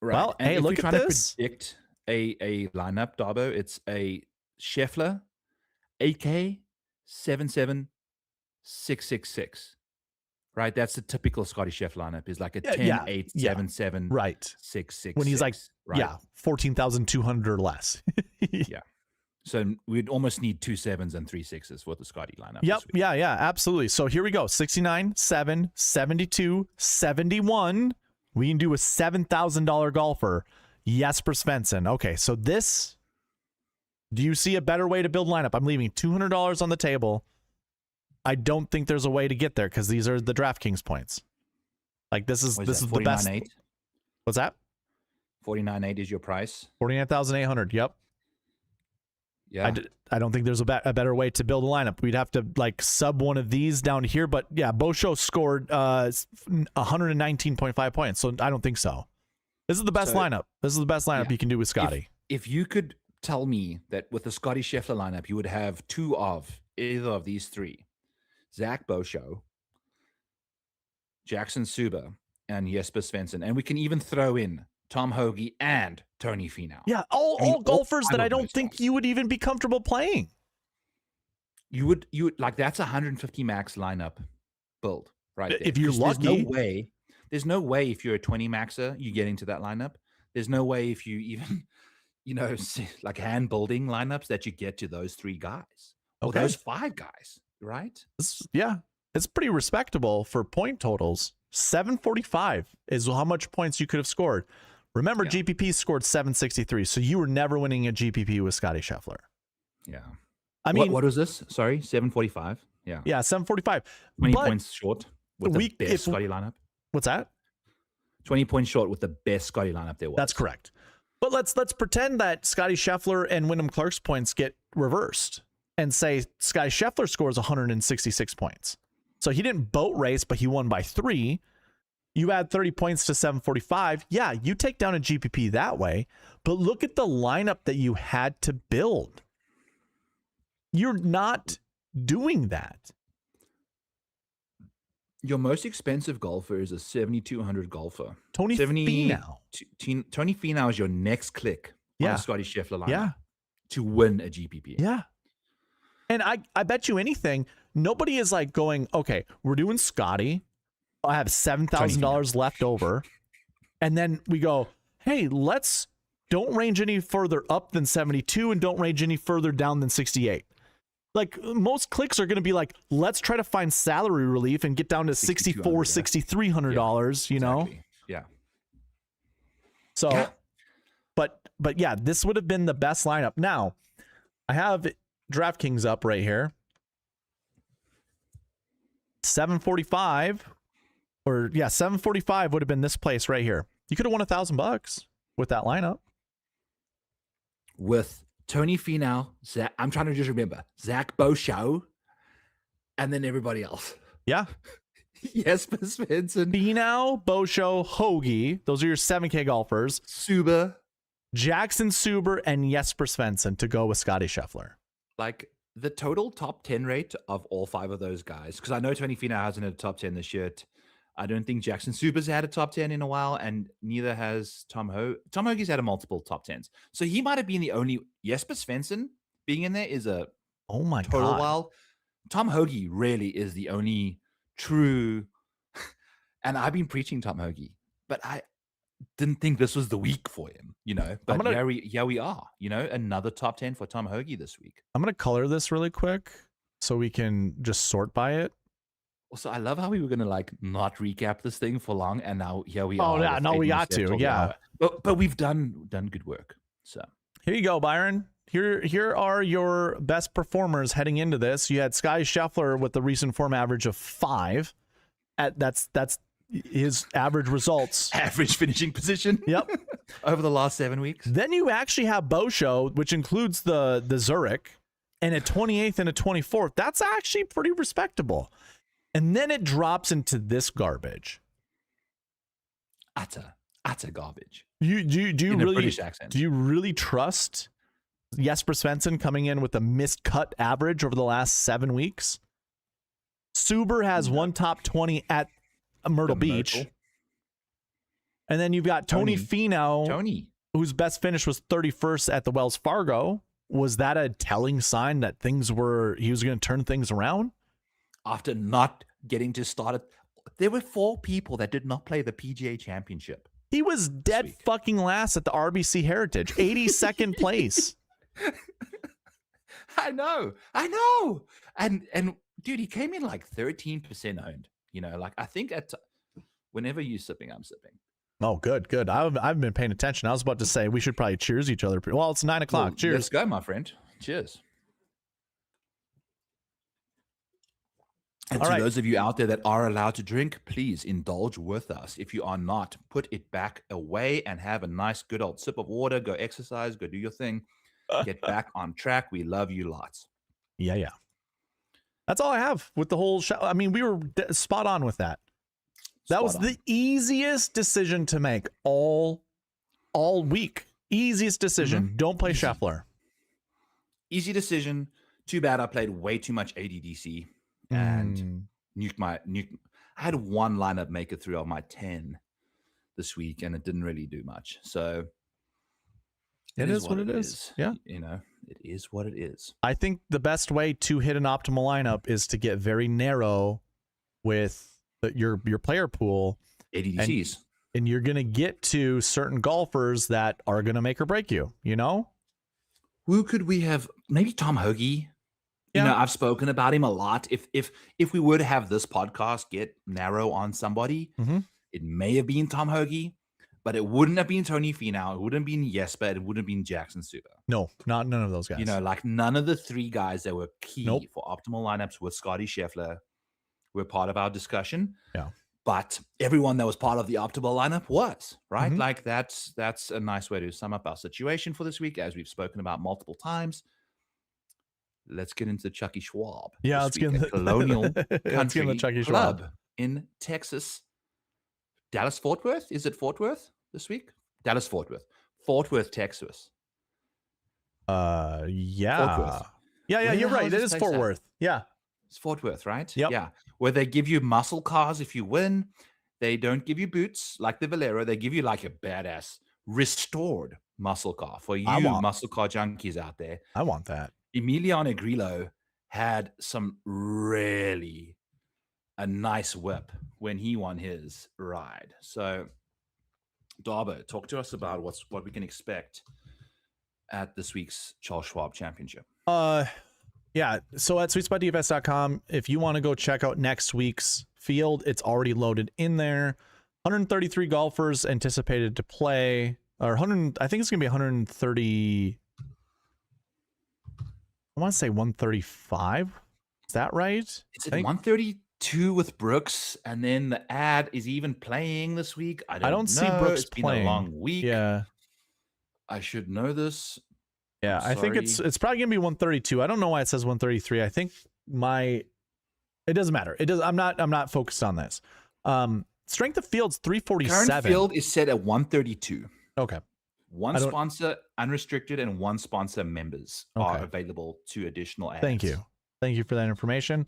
Right. Well, and hey, if look you're at trying this. To predict a lineup, Darbo, it's a Scheffler 8K 77666. Right, that's the typical Scottie Scheffler lineup. Is like a 10, 8, 7, 7, right, 6, 6. When he's 6, like, right? 14,200 or less. Yeah. So we'd almost need 2 7s and 3 6s for the Scottie lineup. Yep. Yeah, absolutely. So here we go. 69, 7, 72, 71. We can do a $7,000 golfer. Jesper Svensson. Okay, so this, do you see a better way to build a lineup? I'm leaving $200 on the table. I don't think there's a way to get there because these are the DraftKings points. Like this is the best. 49.8? What's that? 49.8 is your price. 49,800. Yep. Yeah. I don't think there's a better way to build a lineup. We'd have to like sub one of these down here, but yeah, Bosho scored 119.5 points, so I don't think so. This is the best lineup. This is the best lineup you can do with Scottie. If you could tell me that with the Scottie Scheffler lineup, you would have 2 of either of these 3. Zach Bosho, Jackson Suba, and Jesper Svensson. And we can even throw in Tom Hoagie and Tony Finau. Yeah, all golfers that I don't think you would even be comfortable playing. You would like that's 150 max lineup build right there. If you're lucky. There's no way if you're a 20 maxer, you get into that lineup. There's no way if you even, like hand building lineups that you get to those 3 guys. Or those 5 guys. Right? It's pretty respectable for point totals. 745 is how much points you could have scored. Remember, Yeah. GPP scored 763, so you were never winning a GPP with Scotty Scheffler. Yeah. I mean, what was this? Sorry, 745. Yeah. yeah, 745. 20 But points short with the best Scotty lineup. What's that? 20 points short with the best Scotty lineup there was. That's correct. But let's pretend that Scotty Scheffler and Wyndham Clark's points get reversed and say Scotty Scheffler scores 166 points. So he didn't boat race, but he won by 3. You add 30 points to 745. Yeah, you take down a GPP that way. But look at the lineup that you had to build. You're not doing that. Your most expensive golfer is a 7,200 golfer. Tony Finau. Tony Finau is your next click on a Scotty Scheffler lineup to win a GPP. Yeah. And I bet you anything, nobody is like going, okay, we're doing Scotty. I have $7,000 left over. And then we go, hey, don't range any further up than 72 and don't range any further down than 68. Like most clicks are going to be like, let's try to find salary relief and get down to $6,400, $6,300, you know? Yeah. So, but yeah, this would have been the best lineup. Now, I have DraftKings up right here. 745 745 would have been this place right here. You could have won $1,000 with that lineup. With Tony Finau, I'm trying to just remember, Zach Boshow, and then everybody else. Yeah. Jesper Svensson. Finau, Boshow, Hoagie. Those are your 7K golfers. Suber. Jackson Suber and Jesper Svensson to go with Scotty Scheffler. Like the total top 10 rate of all 5 of those guys, because I know Tony Finau hasn't had a top 10 this year. I don't think Jackson Suber's had a top 10 in a while, and neither has Tom Hoge. Tom Hoagie's had a multiple top 10s. So he might have been the only. Jesper Svensson being in there is a total wild. Tom Hoge really is the only true. And I've been preaching Tom Hoge, but I didn't think this was the week for him, you know. But here we are, you know, another top 10 for Tom Hoge this week. I'm going to color this really quick so we can just sort by it. Also, I love how we were going to like not recap this thing for long, and now here we are. Oh yeah, no, we got to. Yeah, but we've done good work. So here you go, Byron. Here are your best performers heading into this. You had Scotty Scheffler with the recent form average of 5. That's his average results. Average finishing position. Yep. Over the last 7 weeks. Then you actually have Boshow, which includes the Zurich, and a 28th and a 24th. That's actually pretty respectable. And then it drops into this garbage. Utter garbage. Do you really British accent. Do you really trust Jesper Svensson coming in with a miscut average over the last 7 weeks? Suber has one top 20 at Myrtle Beach. And then you've got Tony Finau, whose best finish was 31st at the Wells Fargo. Was that a telling sign that he was going to turn things around? After not getting to start it, there were 4 people that did not play the PGA Championship. He was dead fucking last at the RBC Heritage, 82nd place. I know. And dude, he came in like 13% owned. You know, like I think whenever you're sipping, I'm sipping. Oh, good. I've been paying attention. I was about to say we should probably cheers each other. Well, it's 9 o'clock. Cheers. Let's go, my friend. Cheers. And to those of you out there that are allowed to drink, please indulge with us. If you are not, put it back away and have a nice, good old sip of water. Go exercise. Go do your thing. Get back on track. We love you lots. Yeah. That's all I have with the whole show. I mean, we were spot on with that. That was the easiest decision to make all week. Easiest decision. Mm-hmm. Don't play Scheffler. Easy decision. Too bad I played way too much ADDC. And I had one lineup make it through on my 10 this week, and it didn't really do much. So it is what it is. Yeah. You know, it is what it is. I think the best way to hit an optimal lineup is to get very narrow with your player pool. ADDCs. And you're going to get to certain golfers that are going to make or break you, you know? Who could we have? Maybe Tom Hoge. You know, I've spoken about him a lot. If we were to have this podcast get narrow on somebody, it may have been Tom Hoge. but it wouldn't have been Tony Finau, it wouldn't have been Jesper, it wouldn't have been Jackson Suba. No, none of those guys. You know, like none of the three guys that were key Nope. for optimal lineups with Scotty Scheffler were part of our discussion. Yeah. But everyone that was part of the optimal lineup was, right? Mhm. Like that's a nice way to sum up our situation for this week, as we've spoken about multiple times. Let's get into Chucky Schwab. Yeah, this let's get week in at Colonial let's get in the Country Chucky Schwab. Club in Texas. Dallas Fort Worth? Is it Fort Worth this week? Dallas Fort Worth. Fort Worth, Texas. Yeah. Fort Worth. Yeah, Where you're the hell right. is It this is place Fort at? Worth. Yeah. It's Fort Worth, right? Yep. Yeah. Where they give you muscle cars if you win. They don't give you boots like the Valero. They give you like a badass restored muscle car for you muscle car junkies out there. I want that. Emiliano Grillo had a nice whip when he won his ride. So, Darbo, talk to us about what we can expect at this week's Charles Schwab Championship. Yeah. So at sweetspotdfs.com, if you want to go check out next week's field, it's already loaded in there. 133 golfers anticipated to play, or 100. I think it's gonna be 130. I want to say 135. Is that right? Is it 132 with Brooks, and then the ad is even playing this week? I don't see Brooks it's playing. Been a long week. Yeah. I should know this. Yeah, I think it's probably gonna be 132. I don't know why it says 133. I think it doesn't matter. I'm not focused on this. Strength of field's 347. Current field is set at 132. Okay. One sponsor unrestricted and one sponsor members are available to additional ads. Thank you for that information.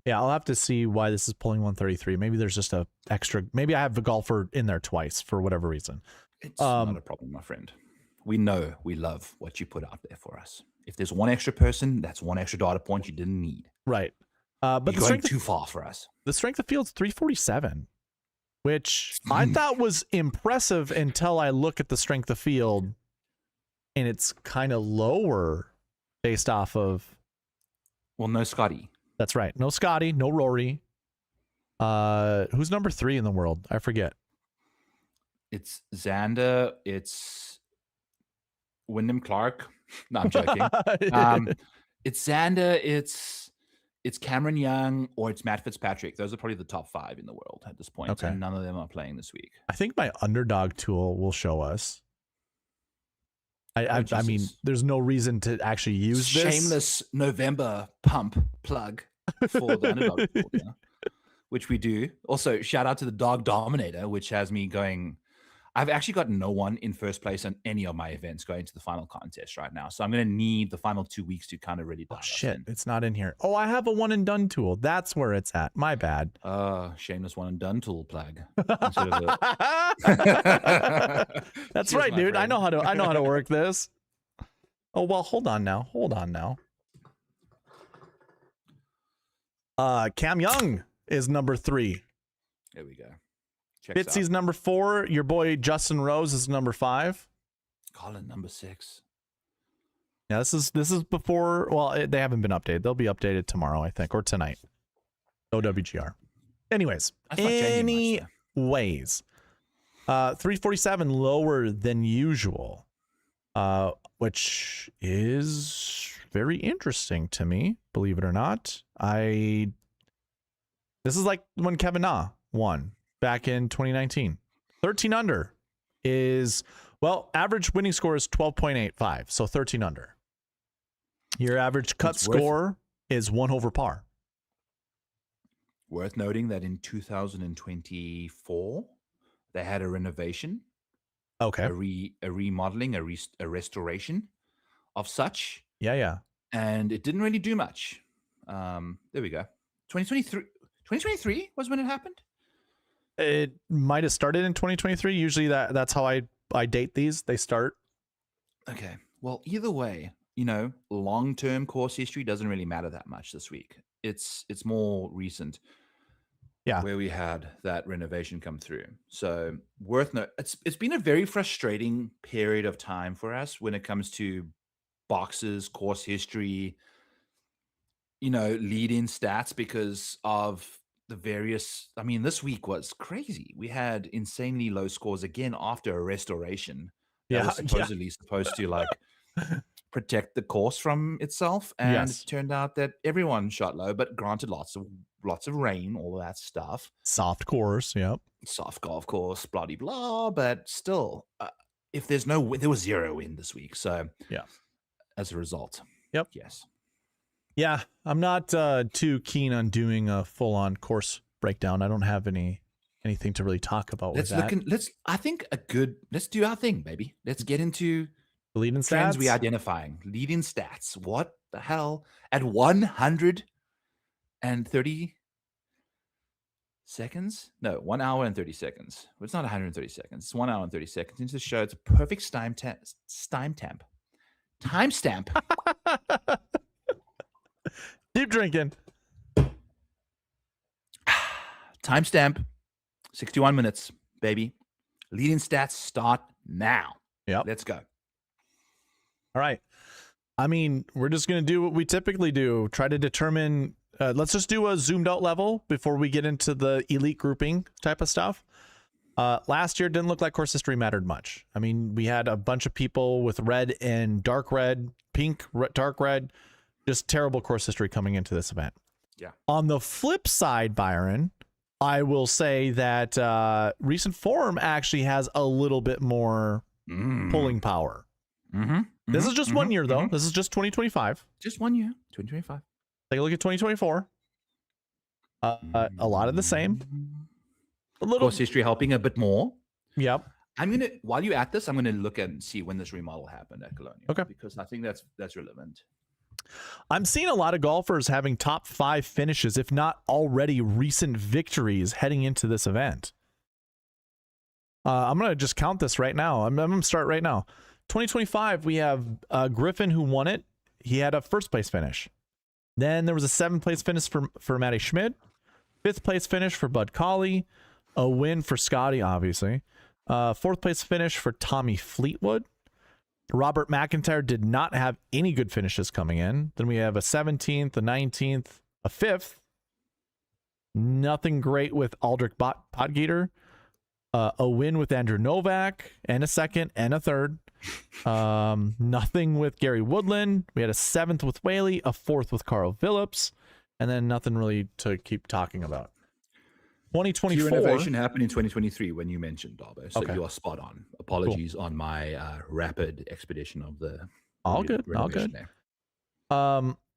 Yeah, I'll have to see why this is pulling 133. Maybe there's just a extra. Maybe I have a golfer in there twice for whatever reason. It's not a problem, my friend. We know we love what you put out there for us. If there's one extra person, that's one extra data point you didn't need. Right. But you're going too far for us. The strength of field's 347, which I thought was impressive until I look at the strength of field, and it's kind of lower based off of. Well, no Scotty. That's right. No Scotty. No Rory. Who's number 3 in the world? I forget. It's Xander. It's Wyndham Clark. No, I'm joking. It's Xander. It's Cameron Young, or it's Matt Fitzpatrick. Those are probably the top 5 in the world at this point. Okay. And none of them are playing this week. I think my underdog tool will show us. I mean, there's no reason to actually use this. Shameless November pump plug for the underdog tool, yeah, which we do. Also, shout out to the Dog Dominator, which has me going. I've actually got no one in first place on any of my events going to the final contest right now. So I'm going to need the final 2 weeks to kind of really dial shit, in. it's not in here. Oh, I have a one and done tool. That's where it's at. My bad. Shameless one and done tool plug. That's right, dude. I know how to work this. Oh, well, hold on now. Cam Young is number 3. There we go. Fitzy's number 4. Your boy Justin Rose is number 5. Colin number 6. Yeah, this is before. Well, they haven't been updated. They'll be updated tomorrow, I think, or tonight. OWGR. Anyways, 347 lower than usual, which is very interesting to me. Believe it or not, this is like when Kevin Na won back in 2019. 13 under is, well, average winning score is 12.85, so 13 under. Your average cut score is 1 over par. Worth noting that in 2024, they had a renovation. Okay. A remodeling, a restoration of such. Yeah. And it didn't really do much. There we go. 2023 was when it happened? It might have started in 2023. Usually that's how I date these. They start. Okay. Well, either way, long-term course history doesn't really matter that much this week. It's more recent. Yeah. Where we had that renovation come through. So it's been a very frustrating period of time for us when it comes to boxes, course history, lead-in stats, because of the various. I mean, this week was crazy. We had insanely low scores again after a restoration that was supposedly supposed to like protect the course from itself, and it turned out that everyone shot low. But granted, lots of rain, all of that stuff. Soft course, yep. Soft golf course, blah blah blah. But still, if there's no wind, there was 0 wind this week. So yeah, as a result, yes. Yeah, I'm not too keen on doing a full-on course breakdown. I don't have anything to really talk about with that. Let's do our thing, baby. Let's get into the leading trends stats. We identifying leading stats. What the hell? At 130 seconds? No, 1 hour and 30 seconds. Well, it's not 130 seconds. It's 1 hour and 30 seconds into the show. It's a perfect timestamp. Keep drinking. Timestamp, 61 minutes, baby. Leading stats start now. Yep. Let's go. All right. I mean, we're just going to do what we typically do. Try to determine, let's just do a zoomed out level before we get into the elite grouping type of stuff. Last year didn't look like course history mattered much. I mean, we had a bunch of people with red and dark red, pink, dark red, just terrible course history coming into this event. Yeah. On the flip side, Byron, I will say that recent form actually has a little bit more pulling power. This is just 1 year, though. This is just 2025. Just 1 year, 2025. Take a look at 2024. A lot of the same. A little course history helping a bit more. Yep. While you're at this, I'm gonna look and see when this remodel happened at Colonial. Okay. Because I think that's relevant. I'm seeing a lot of golfers having top 5 finishes, if not already recent victories heading into this event. I'm going to just count this right now. I'm going to start right now. 2025, we have Griffin who won it. He had a first place finish. Then there was a 7th place finish for Matty Schmidt. 5th place finish for Bud Colley. A win for Scotty, obviously. 4th place finish for Tommy Fleetwood. Robert McIntyre did not have any good finishes coming in. Then we have a 17th, a 19th, a 5th. Nothing great with Aldrich Potgieter. A win with Andrew Novak, and a 2nd and a 3rd. Nothing with Gary Woodland. We had a 7th with Whaley, a 4th with Carl Phillips, and then nothing really to keep talking about. 2024 renovation happened in 2023 when you mentioned Darbo, so okay. you are spot on. Apologies on my rapid expedition of the all good.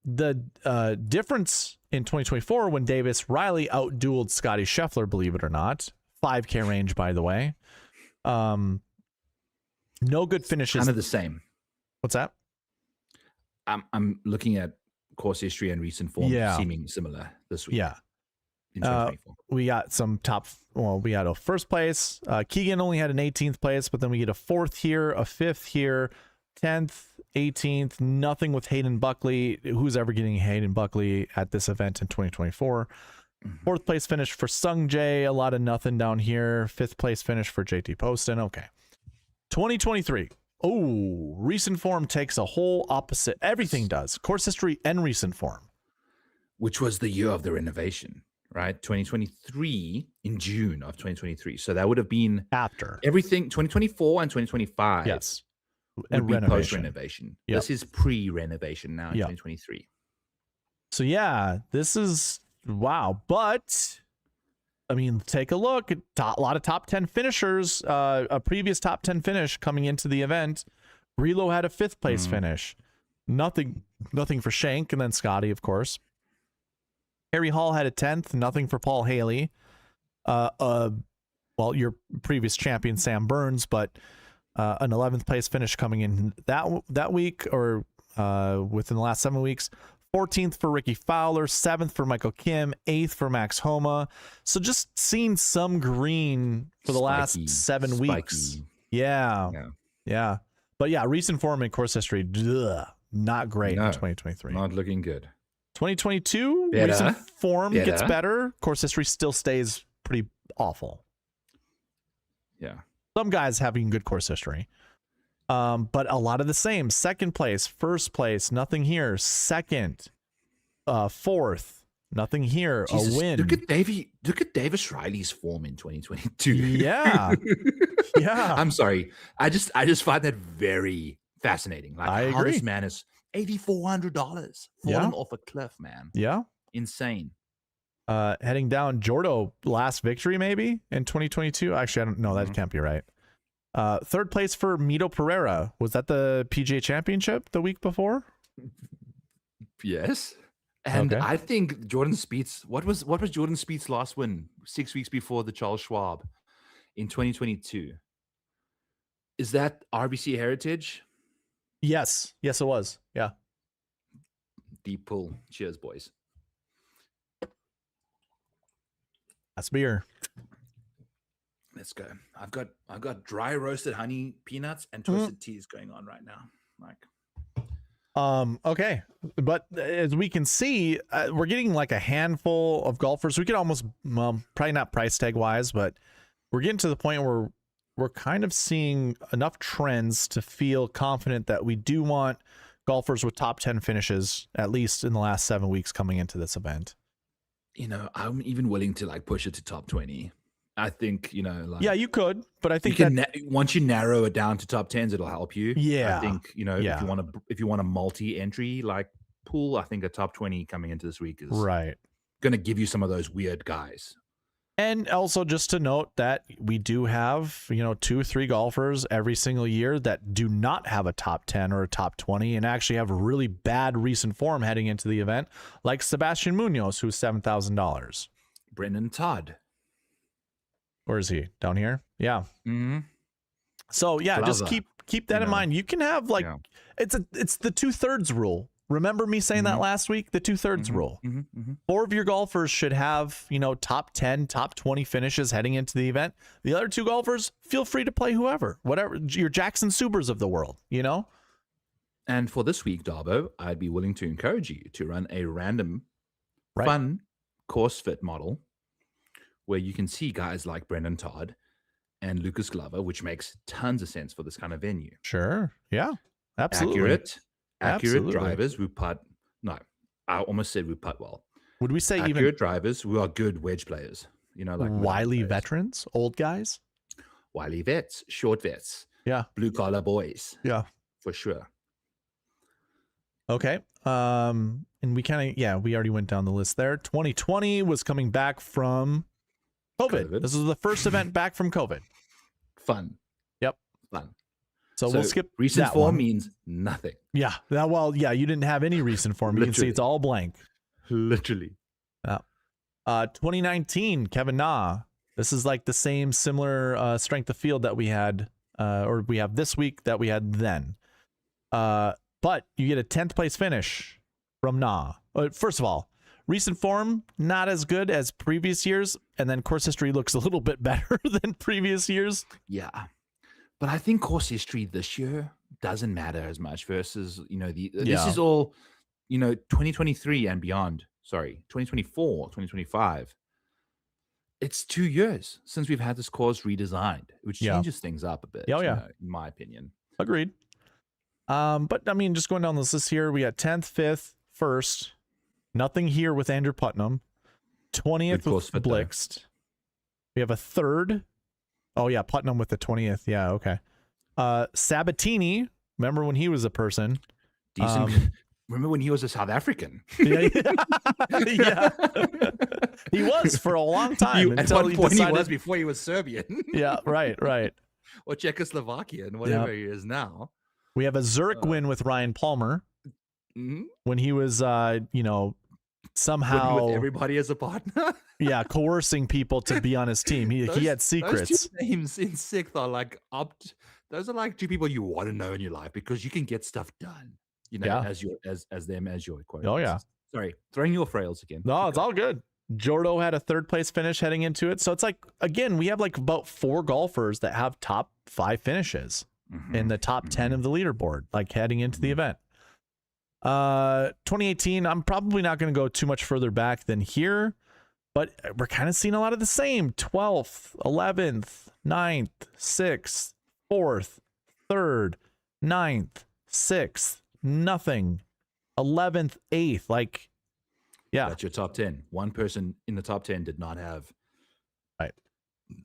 The difference in 2024 when Davis Riley outdueled Scotty Scheffler, believe it or not, 5K range, by the way. No good finishes. Kind of the same. What's that? I'm looking at course history and recent form seeming similar this week. Yeah. In 2024. We got some we had a 1st place. Keegan only had an 18th place, but then we get a 4th here, a 5th here, 10th, 18th, nothing with Hayden Buckley. Who's ever getting Hayden Buckley at this event in 2024? 4th place finish for Sung Jae, a lot of nothing down here. 5th place finish for JT Poston. Okay. 2023. Oh, recent form takes a whole opposite. Everything does. Course history and recent form. Which was the year of the renovation, right? 2023 in June of 2023. So that would have been after everything. 2024 and 2025. Yes. And post-renovation. Yep. This is pre-renovation now in 2023. So yeah, this is wow. But I mean, take a look at a lot of top 10 finishers. A previous top 10 finish coming into the event. Relo had a 5th place finish. Nothing for Shank, and then Scotty, of course. Harry Hall had a 10th. Nothing for Paul Haley. Well, your previous champion Sam Burns, but an 11th place finish coming in that week, or within the last 7 weeks. 14th for Ricky Fowler, 7th for Michael Kim, 8th for Max Homa. So just seeing some green for the last 7 weeks. Yeah. But yeah, recent form in course history, not great in 2023. Not looking good. 2022, recent form gets better. Course history still stays pretty awful. Yeah. Some guys having good course history. But a lot of the same. 2nd place, 1st place, nothing here. 2nd, 4th, Nothing here. Jesus, A win. Look at Davis Riley's form in 2022. Yeah. Yeah. I'm sorry. I just find that very fascinating. Like I how agree. this man is $8,400 falling off a cliff, man. Yeah. Insane. Heading down, Jordo last victory maybe in 2022. Actually, I don't know. That can't be right. Third place for Mito Pereira. Was that the PGA Championship the week before? Yes. And Okay. I think Jordan Spieth's what was Jordan Spieth's last win 6 weeks before the Charles Schwab in 2022? Is that RBC Heritage? Yes. Yes, it was. Yeah. Deep pull. Cheers, boys. That's beer. Let's go. I've got dry roasted honey peanuts and toasted teas going on right now. Like okay, but as we can see, we're getting like a handful of golfers. We could almost, probably not price tag wise, but we're getting to the point where we're kind of seeing enough trends to feel confident that we do want golfers with top 10 finishes, at least in the last 7 weeks coming into this event. You know, I'm even willing to like push it to top 20. I think, you know, like, yeah, you could, but I think you can once you narrow it down to top 10s, it'll help you. Yeah. I think, you know, if you want a multi-entry like pool, I think a top 20 coming into this week is right. Going to give you some of those weird guys. And also just to note that we do have, 2 or 3 golfers every single year that do not have a top 10 or a top 20 and actually have really bad recent form heading into the event, like Sebastian Munoz, who's $7,000. Brendan Todd. Where is he? Down here? Yeah. Mm-hmm. So yeah, just keep that in mind. You can have it's the 2/3 rule. Remember me saying that last week? The 2/3 rule. 4 of your golfers should have, top 10, top 20 finishes heading into the event. The other 2 golfers, feel free to play whoever, whatever, your Jackson Subers of the world, And for this week, Darbo, I'd be willing to encourage you to run a random, fun course fit model where you can see guys like Brendan Todd and Lucas Glover, which makes tons of sense for this kind of venue. Sure. Yeah. Absolutely. Accurate drivers who putt. No, I almost said we putt well. Would we say accurate drivers who are good wedge players? Like wily veterans, old guys, wily vets, short vets. Yeah. Blue collar boys. Yeah. For sure. Okay. And we we already went down the list there. 2020 was coming back from COVID. This is the first event back from COVID. Fun. Yep. Fun. So we'll skip recent that form one. means nothing. Yeah. You didn't have any recent form. You can see it's all blank. Literally. Yeah. 2019, Kevin Na. This is like the same similar strength of field that we had, or we have this week that we had then. But you get a 10th place finish from Na. First of all, recent form, not as good as previous years. And then course history looks a little bit better than previous years. Yeah. But I think course history this year doesn't matter as much versus, this is all, 2023 and beyond. Sorry, 2024, 2025. It's 2 years since we've had this course redesigned, which changes things up a bit. In my opinion. Agreed. But I mean, just going down this list here, we got 10th, 5th, 1st. Nothing here with Andrew Putnam. 20th with Blixt. We have a 3rd. Oh yeah, Putnam with the 20th. Yeah, okay. Sabatini. Remember when he was a person? Decent. Remember when he was a South African? Yeah. He was for a long time. At one point he was before he was Serbian. Yeah, right. Or Czechoslovakian, whatever he is now. We have a Zurich win with Ryan Palmer. When he was, somehow with everybody as a partner. Coercing people to be on his team. He had secrets. Those 2 names in sixth are like those are like 2 people you want to know in your life because you can get stuff done. As your quote. Oh yeah. Sorry, throwing your frails again. No, it's all good. Jordo had a 3rd place finish heading into it. So it's like, again, we have like about 4 golfers that have top 5 finishes in the top 10 of the leaderboard, like heading into the event. 2018, I'm probably not going to go too much further back than here, but we're kind of seeing a lot of the same. 12th, 11th, 9th, 6th, 4th, 3rd, 9th, 6th, nothing. 11th, 8th, like Yeah. That's your top 10. One person in the top 10 did not have. Right.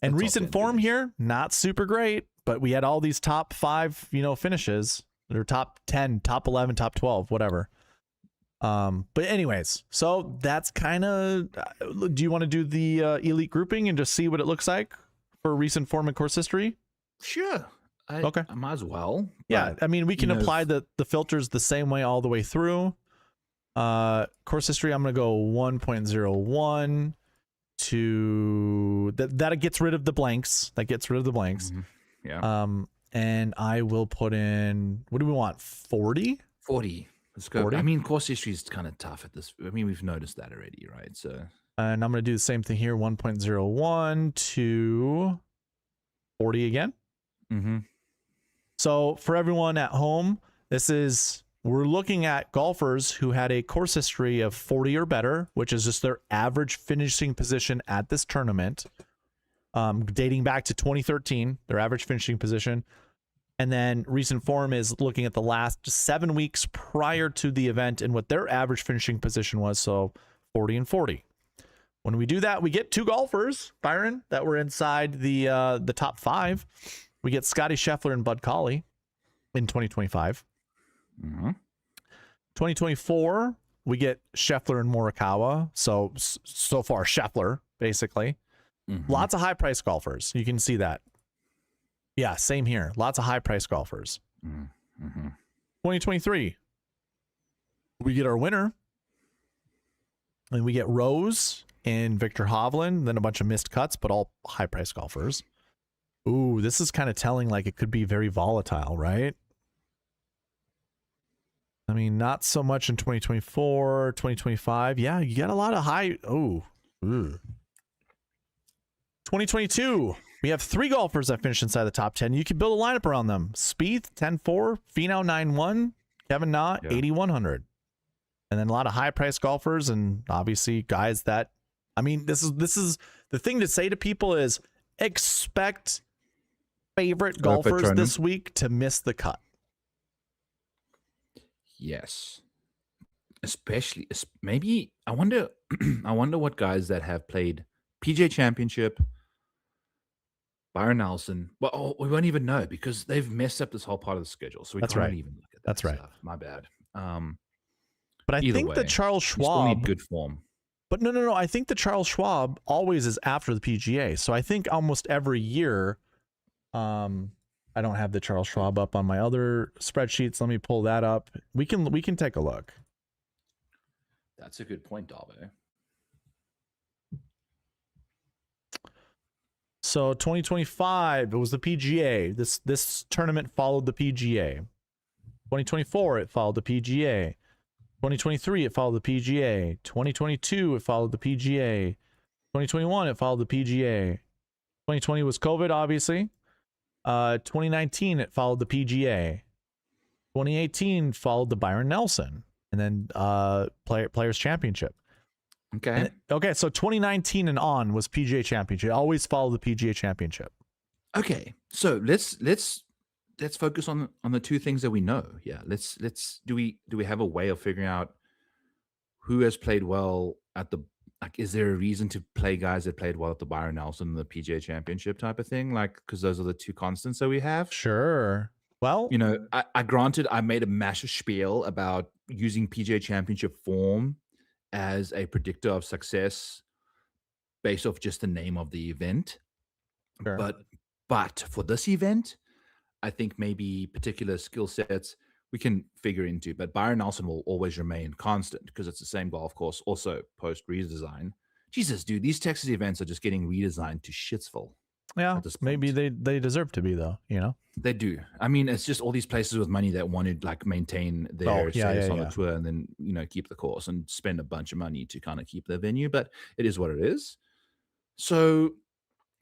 And recent form here, not super great, but we had all these top 5, finishes. Or top 10, top 11, top 12, whatever. But anyways, so that's kind of, do you want to do the elite grouping and just see what it looks like for recent form and course history? Sure. Okay. I might as well. Yeah. I mean, we can apply the filters the same way all the way through. Course history, I'm going to go 1.01 to that gets rid of the blanks. Mm-hmm. Yeah. And I will put in, what do we want? 40? 40. Let's go. 40? I mean, course history is kind of tough at this. I mean, we've noticed that already, right? So, and I'm going to do the same thing here, 1.01 to 40 again. mm-hmm. So for everyone at home, we're looking at golfers who had a course history of 40 or better, which is just their average finishing position at this tournament, dating back to 2013, their average finishing position. And then recent form is looking at the last 7 weeks prior to the event and what their average finishing position was. So 40 and 40. When we do that, we get 2 golfers, Byron, that were inside the top 5. We get Scotty Scheffler and Bud Cauley in 2025. Mm-hmm. 2024, we get Scheffler and Morikawa. So far, Scheffler, basically. Mm-hmm. Lots of high-priced golfers. You can see that. Yeah, same here. Lots of high-priced golfers. Mm-hmm. 2023, we get our winner. And we get Rose and Victor Hovland, then a bunch of missed cuts, but all high-priced golfers. Ooh, this is kind of telling, like it could be very volatile, right? I mean, not so much in 2024, 2025. Yeah, you got a lot of high. Oh, 2022. We have 3 golfers that finished inside the top 10. You can build a lineup around them. Spieth, 10-4, Finau, 9-1, Kevin Na, 8,100. And then a lot of high-priced golfers and obviously guys that, I mean, this is the thing to say to people is expect favorite golfers this week to miss the cut. Yes. Especially, maybe, I wonder what guys that have played PGA Championship, Byron Nelson, well, we won't even know because they've messed up this whole part of the schedule. So we can't even look at that. That's right. Stuff. My bad. But I think that Charles Schwab still need good form. But no. I think that Charles Schwab always is after the PGA. So I think almost every year, I don't have the Charles Schwab up on my other spreadsheets. Let me pull that up. We can take a look. That's a good point, Davo. So 2025, it was the PGA. This tournament followed the PGA. 2024, it followed the PGA. 2023, it followed the PGA. 2022, it followed the PGA. 2021, it followed the PGA. 2020 was COVID, obviously. 2019, it followed the PGA. 2018 followed the Byron Nelson, and then Players Championship. Okay. So 2019 and on was PGA Championship. Always follow the PGA Championship. Okay, so let's focus on the 2 things that we know. Yeah, let's do we have a way of figuring out who has played well at the, like, is there a reason to play guys that played well at the Byron Nelson and the PGA Championship type of thing? Like, because those are the 2 constants that we have. Sure. Well, I granted I made a massive spiel about using PGA Championship form as a predictor of success based off just the name of the event. Sure. But for this event, I think maybe particular skill sets we can figure into, but Byron Nelson will always remain constant because it's the same golf course, also post redesign. Jesus, dude, these Texas events are just getting redesigned to shitsville. Yeah, maybe they deserve to be, though. They do. I mean, it's just all these places with money that want to like maintain their status on the tour and then keep the course and spend a bunch of money to kind of keep their venue. But it is what it is. So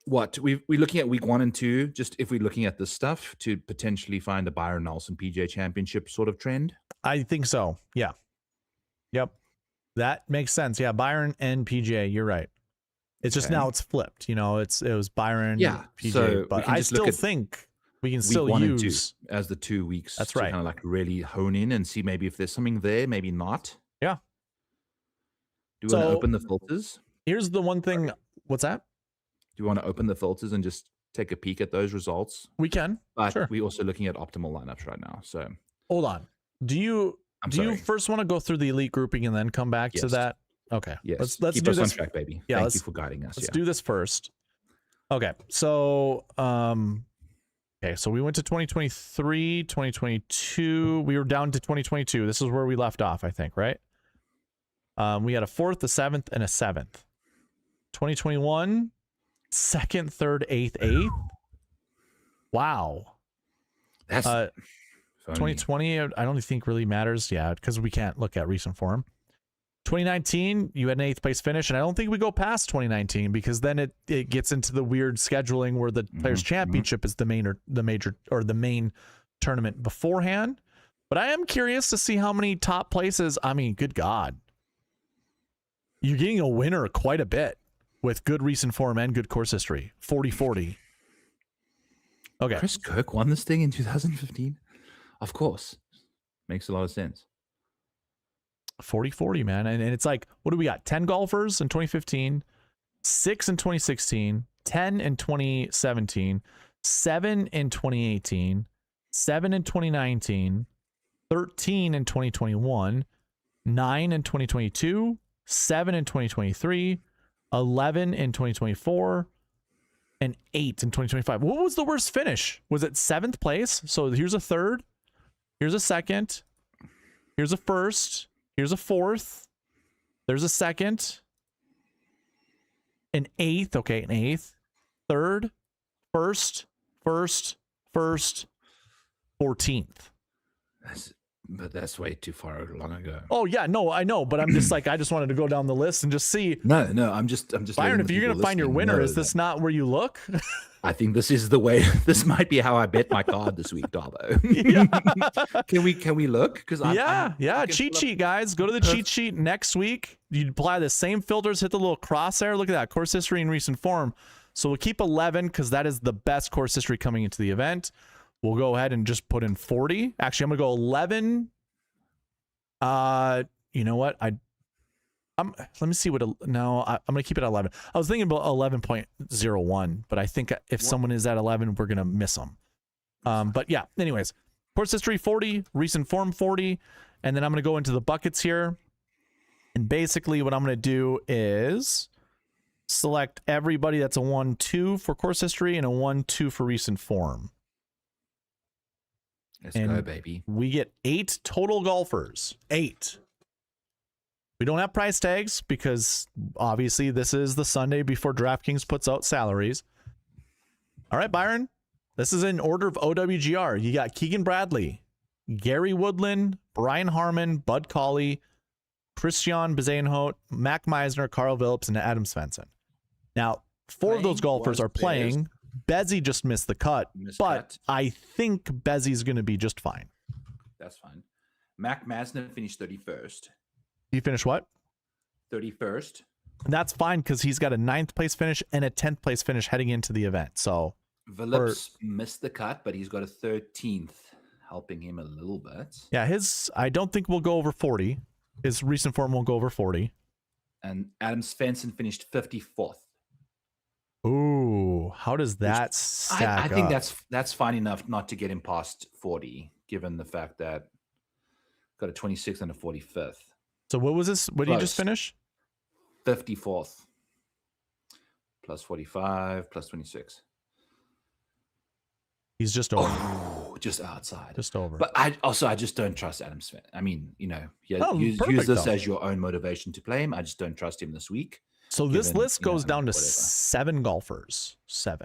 what we're looking at week 1 and 2, just if we're looking at this stuff to potentially find a Byron Nelson PGA Championship sort of trend. I think so. Yeah. Yep. That makes sense. Yeah. Byron and PGA. You're right. It's just now it's flipped. It was Byron. PGA. So but I still think we can still use as the 2 weeks. That's right. Kind of like really hone in and see maybe if there's something there, maybe not. Yeah. Do you want to open the filters? Here's the one thing. What's that? Do you want to open the filters and just take a peek at those results? We can. But sure. we're also looking at optimal lineups right now. So hold on. Do you first want to go through the elite grouping and then come back to that? Okay. Yes. Let's keep do us this on track, baby. Yeah, Thank you for guiding us. Let's do this first. Okay. So so we went to 2023, 2022. We were down to 2022. This is where we left off, I think, right? We had a 4th, a 7th, and a 7th. 2021, 2nd, 3rd, 8th, 8th. Wow. That's 2020, I don't think really matters. Yeah, because we can't look at recent form. 2019, you had an 8th place finish, and I don't think we go past 2019 because then it gets into the weird scheduling where the Players Championship is the main tournament beforehand. But I am curious to see how many top places. I mean, good God, you're getting a winner quite a bit with good recent form and good course history. 40-40. Okay. Chris Kirk won this thing in 2015. Of course, makes a lot of sense. 40-40, man. And it's like, what do we got? 10 golfers in 2015, 6 in 2016, 10 in 2017, 7 in 2018, 7 in 2019, 13 in 2021, 9 in 2022, 7 in 2023, 11 in 2024, and 8 in 2025. What was the worst finish? Was it 7th place? So here's a 3rd, here's a 2nd, here's a 1st, here's a 4th, there's a 2nd, an 8th, okay, an 8th, 3rd, 1st, 14th. But that's way too far long ago. Oh yeah, no, I know, but I'm just like, I just wanted to go down the list and just see. No, I'm just. Byron, if you're gonna find your winner, is this not where you look? I think this is the way. This might be how I bet my card this week, Darbo. Can we look? Because cheat sheet, guys. Go to the cheat sheet next week. You apply the same filters, hit the little crosshair. Look at that, course history and recent form. So we'll keep 11 because that is the best course history coming into the event. We'll go ahead and just put in 40. Actually, I'm gonna go 11. You know what? Let me see what. I'm gonna keep it at 11. I was thinking about 11.01, but I think if someone is at 11, we're gonna miss them. But yeah. Anyways, course history 40, recent form 40, and then I'm gonna go into the buckets here. And basically, what I'm gonna do is select everybody that's a 1-2 for course history and a 1-2 for recent form. Let's go, baby. We get 8 total golfers. 8. We don't have price tags because obviously this is the Sunday before DraftKings puts out salaries. All right, Byron. This is in order of OWGR. You got Keegan Bradley, Gary Woodland, Brian Harmon, Bud Colley, Christian Bezuidenhout, Mac Meisner, Carl Phillips, and Adam Svensson. Now, 4 of those golfers are playing. Bezzy just missed the cut, but I think Bezzy's going to be just fine. That's fine. Mac Meisner finished 31st. He finished what? 31st. And that's fine because he's got a 9th place finish and a 10th place finish heading into the event. So Phillips missed the cut, but he's got a 13th, helping him a little bit. Yeah, I don't think we'll go over 40. His recent form won't go over 40. And Adam Svensson finished 54th. Ooh, how does that stack I think up? that's fine enough not to get him past 40, given the fact that got a 26th and a 45th. So what was this? What did you just finish? 54th. Plus 45, plus 26. He's just over. Oh, just outside. Just over. But I just don't trust Adam Smith. I mean, use this as your own motivation to play him. I just don't trust him this week. So this list goes down to 7 golfers. 7.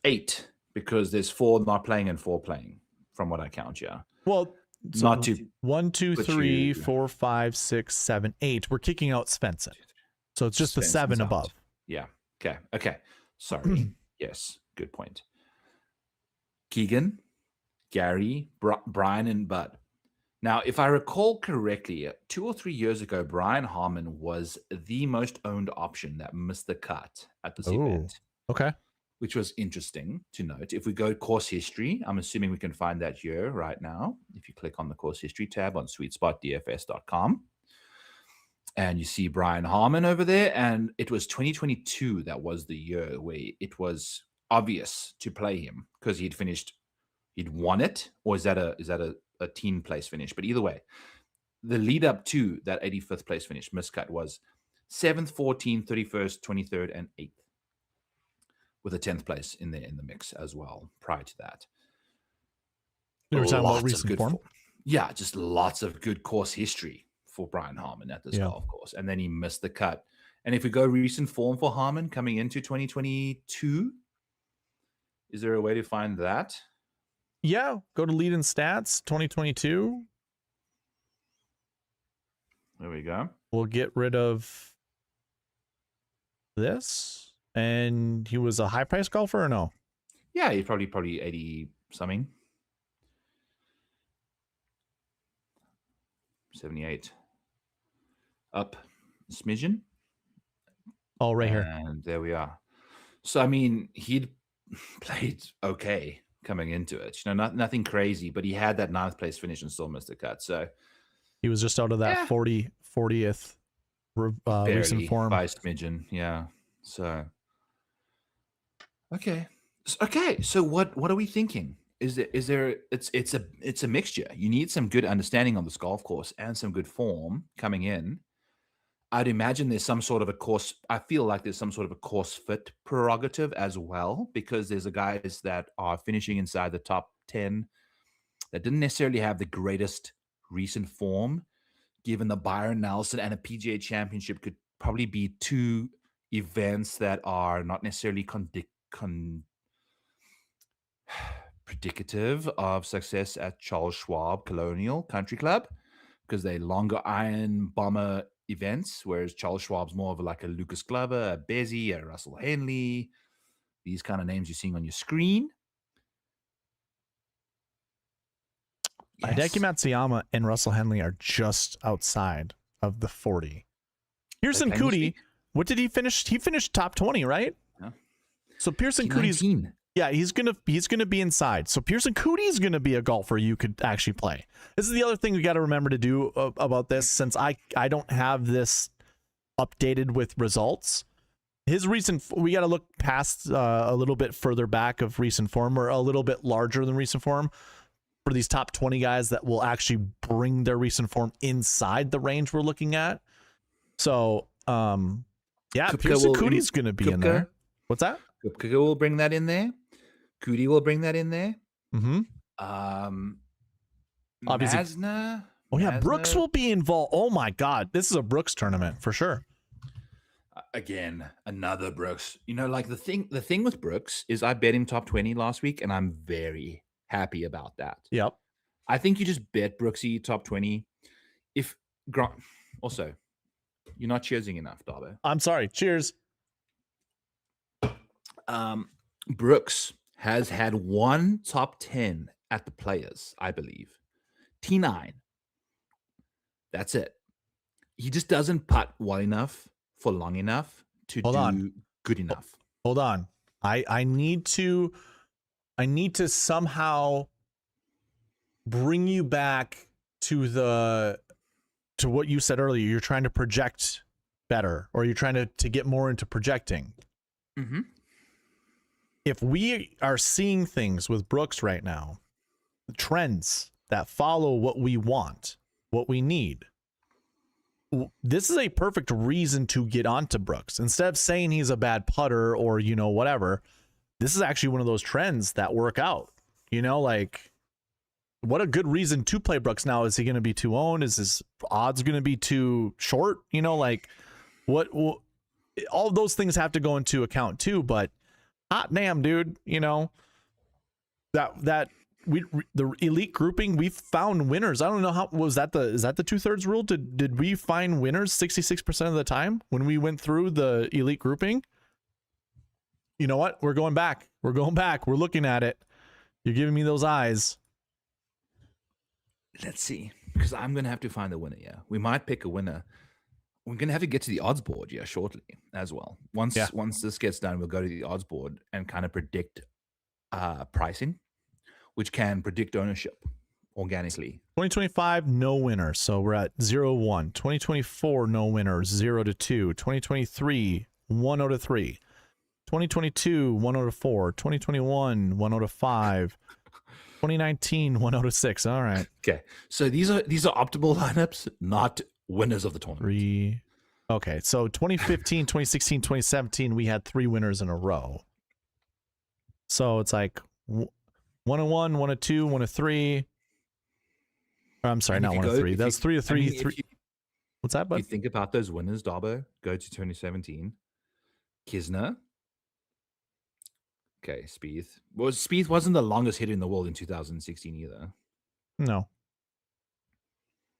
8, because there's 4 not playing and 4 playing, from what I count, yeah. Well, so not to 1, 2, 3, 4, 5, 6, 7, 8. We're kicking out Svensson. So it's just the 7 above. Yeah. Okay. Sorry. Yes. Good point. Keegan, Gary, Brian, and Bud. Now, if I recall correctly, 2 or 3 years ago, Brian Harmon was the most owned option that missed the cut at this event. Okay. which was interesting to note. If we go course history, I'm assuming we can find that here right now. If you click on the course history tab on sweetspotdfs.com, and you see Brian Harmon over there, and it was 2022 that was the year where it was obvious to play him because he'd won it, or is that a team place finish? But either way, the lead up to that 85th place finish, miscut, was 7th, 14th, 31st, 23rd, and 8th, with a 10th place in the mix as well prior to that. You were talking about recent form? Yeah, just lots of good course history for Brian Harmon at this golf course. And then he missed the cut. And if we go recent form for Harmon coming into 2022, is there a way to find that? Yeah, go to lead and stats 2022. There we go. We'll get rid of this. And he was a high price golfer or no? Yeah, he's probably 80 something. 78. Up smidgen. Oh, right here. And there we are. So, I mean, he'd played okay coming into it. You know, nothing crazy, but he had that 9th place finish and still missed the cut. So he was just out of that 40th recent form. By smidgen, yeah. So okay. So what are we thinking? Is there it's a mixture. You need some good understanding on this golf course and some good form coming in. I'd imagine there's some sort of a course. I feel like there's some sort of a course fit prerogative as well, because there's the guys that are finishing inside the top 10 that didn't necessarily have the greatest recent form, given the Byron Nelson and a PGA Championship could probably be two events that are not necessarily predicative of success at Charles Schwab Colonial Country Club, because they're longer iron bomber events, whereas Charles Schwab's more of like a Lucas Glover, a Bezzy, a Russell Henley, these kind of names you're seeing on your screen. Hideki Matsuyama and Russell Henley are just outside of the 40. Pearson Coody, what did he finish? He finished top 20, right? Yeah. So Pearson Coody's, yeah, he's gonna be inside. So Pearson Coody's gonna be a golfer you could actually play. This is the other thing we got to remember to do about this, since I don't have this updated with results. His recent, we got to look past a little bit further back of recent form, or a little bit larger than recent form, for these top 20 guys that will actually bring their recent form inside the range we're looking at. So, yeah, Pearson Coody's going to be in there. What's that? Kupka will bring that in there. Coody will bring that in there. Mm-hmm. Obviously. Masna. Oh, yeah, Brooks will be involved. Oh, my God. This is a Brooks tournament for sure. Again, another Brooks. You know, like the thing with Brooks is I bet him top 20 last week, and I'm very happy about that. Yep. I think you just bet Brooksy top 20. If also, you're not cheersing enough, Darbo. I'm sorry. Cheers. Brooks has had one top 10 at the Players, I believe. T9. That's it. He just doesn't putt well enough for long enough to do good enough. Hold on. I need to somehow bring you back to what you said earlier. You're trying to project better, or you're trying to get more into projecting. Mm-hmm. If we are seeing things with Brooks right now, trends that follow what we want, what we need, this is a perfect reason to get onto Brooks. Instead of saying he's a bad putter or, whatever, this is actually one of those trends that work out. Like, what a good reason to play Brooks now. Is he going to be too owned? Is his odds going to be too short? Like, what all those things have to go into account too. But hot damn, dude, that the elite grouping, we found winners. I don't know how is that the 2/3 rule? Did we find winners 66% of the time when we went through the elite grouping? You know what? We're going back. We're looking at it. You're giving me those eyes. Let's see, because I'm gonna have to find the winner. Yeah, we might pick a winner we're going to have to get to the odds board, shortly as well. Once this gets done, we'll go to the odds board and kind of predict pricing, which can predict ownership organically. 2025, no winner. So we're at 0-1. 2024, no winner, 0-2. 2023, 1-3. 2022, 1-4. 2021, 1-5. 2019, 1-6. All right. Okay. So these are optimal lineups, not winners of the tournament. Okay. So 2015, 2016, 2017, we had 3 winners in a row. So it's like 1-1, 1-2, 1-3. I'm sorry, not 1-3. That's 3-3. What's that, bud? You think about those winners, Darbo. Go to 2017. Kisner. Okay, Spieth. Well, Spieth wasn't the longest hitter in the world in 2016 either. No.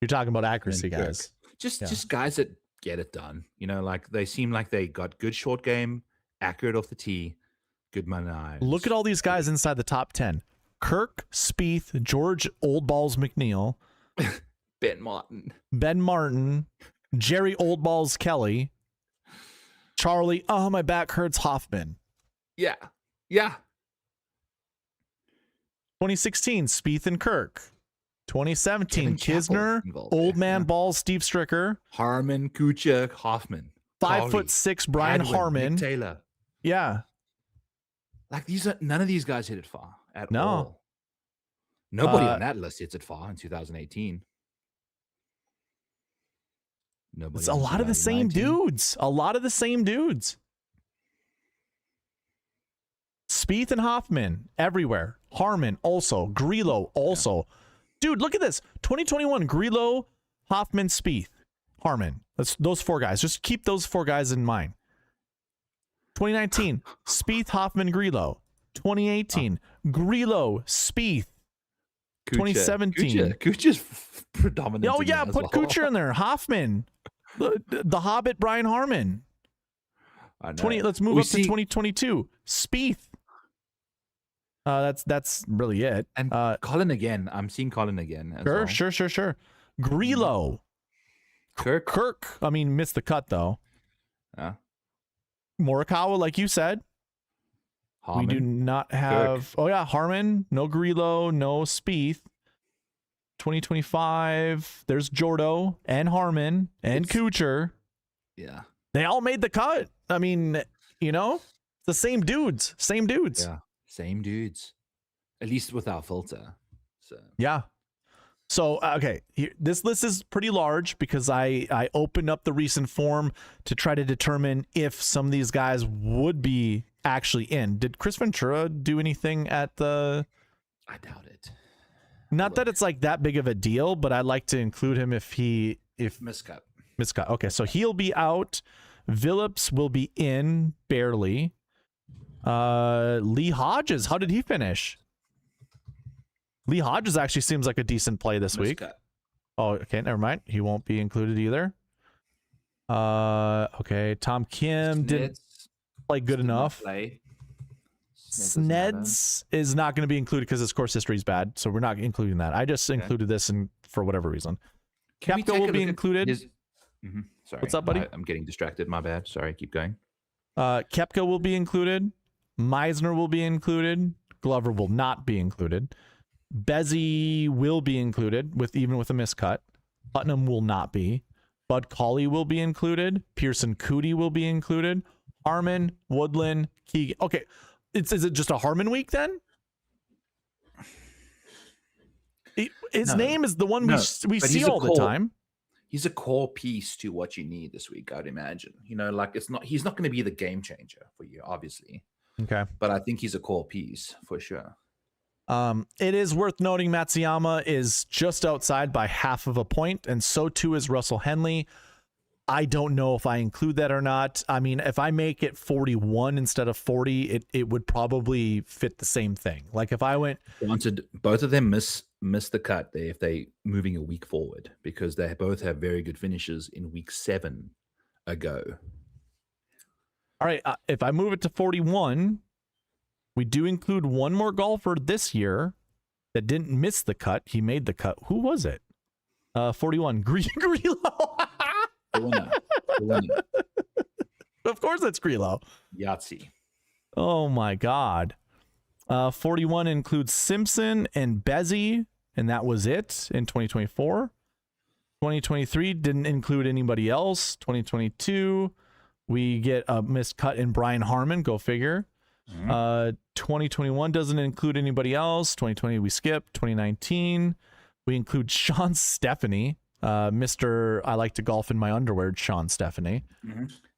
You're talking about accuracy, guys. Just guys that get it done. Like they seem like they got good short game, accurate off the tee, good money irons. Look at all these guys inside the top 10. Kirk, Spieth, George Old Balls McNeil, Ben Martin, Jerry Old Balls Kelly, Charlie, oh, my back hurts, Hoffman. Yeah. 2016, Spieth and Kirk. 2017, Kisner, Old Man Balls, Steve Stricker. Harman, Kuchar, Hoffman. 5'6" Brian Harman. Nick Taylor. Yeah. Like none of these guys hit it far at all. Nobody on that list hits it far in 2018. Nobody. It's a lot of the same dudes. Spieth and Hoffman everywhere. Harman also. Grillo also. Yeah. Dude, look at this. 2021, Grillo, Hoffman, Spieth, Harman. That's those 4 guys. Just keep those 4 guys in mind. 2019, Spieth, Hoffman, Grillo. 2018, Grillo, Spieth. 2017. Kuchar's predominant. Oh, yeah, put Kuchar in there. Hoffman. The Hobbit, Brian Harman. Let's move up to 2022. Spieth. That's really it. And Colin again. I'm seeing Colin again. Sure. Grillo. Kirk. I mean, missed the cut though. Yeah. Morikawa, like you said. Harman, we do not have. Kirk. Oh yeah, Harman. No Grillo. No Spieth. 2025. There's Jordo and Harman and Kuchar. Yeah. They all made the cut. I mean, the same dudes. Yeah. Same dudes, at least without filter. So yeah. So okay, this list is pretty large because I opened up the recent form to try to determine if some of these guys would be actually in. Did Chris Ventura do anything at the? I doubt it. Not that it's like that big of a deal, but I'd like to include him if miscut. Okay, so he'll be out. Phillips will be in barely. Lee Hodges, how did he finish? Lee Hodges actually seems like a decent play this week. Oh, okay, never mind. He won't be included either. Okay, Tom Kim didn't play good enough. Sneds is not going to be included because his course history is bad, so we're not including that. I just included this for whatever reason. Koepka will be included. Sorry. What's up, buddy? I'm getting distracted. My bad. Sorry, keep going. Koepka will be included. Meisner will be included. Glover will not be included. Bezzy will be included even with a miscut. Putnam will not be. Bud Cauley will be included. Pearson Cootie will be included. Harman, Woodland, Keegan. Okay, is it just a Harman week then? His name is the one we see all the time. He's a core piece to what you need this week, I'd imagine. He's not going to be the game changer for you, obviously. Okay. But I think he's a core piece for sure. It is worth noting Matsuyama is just outside by half of a point, and so too is Russell Henley. I don't know if I include that or not. I mean, if I make it 41 instead of 40, it would probably fit the same thing. Like if I went... Both of them miss the cut there if they moving a week forward, because they both have very good finishes in week 7 ago. All right, if I move it to 41, we do include one more golfer this year that didn't miss the cut. He made the cut. Who was it? 41. Grillo. Of course it's Grillo. Yahtzee. Oh my God. 41 includes Simpson and Bezzy, and that was it in 2024. 2023 didn't include anybody else. 2022, we get a missed cut in Brian Harmon. Go figure. 2021 doesn't include anybody else. 2020 we skipped. 2019 we include Sean Stephanie, Mr. I like to golf in my underwear, Sean Stephanie.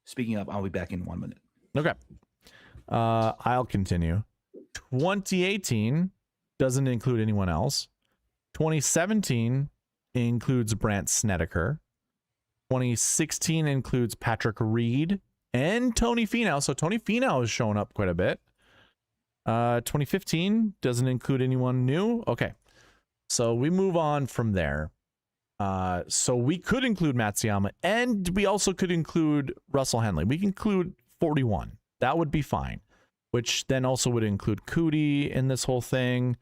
Speaking of, I'll be back in 1 minute. Okay. I'll continue. 2018 doesn't include anyone else. 2017 includes Brant Snedeker. 2016 includes Patrick Reed and Tony Finau. So Tony Finau is showing up quite a bit. 2015 doesn't include anyone new. Okay. So we move on from there. So we could include Matsuyama, and we also could include Russell Henley. We can include 41. That would be fine, which then also would include Cootie in this whole thing.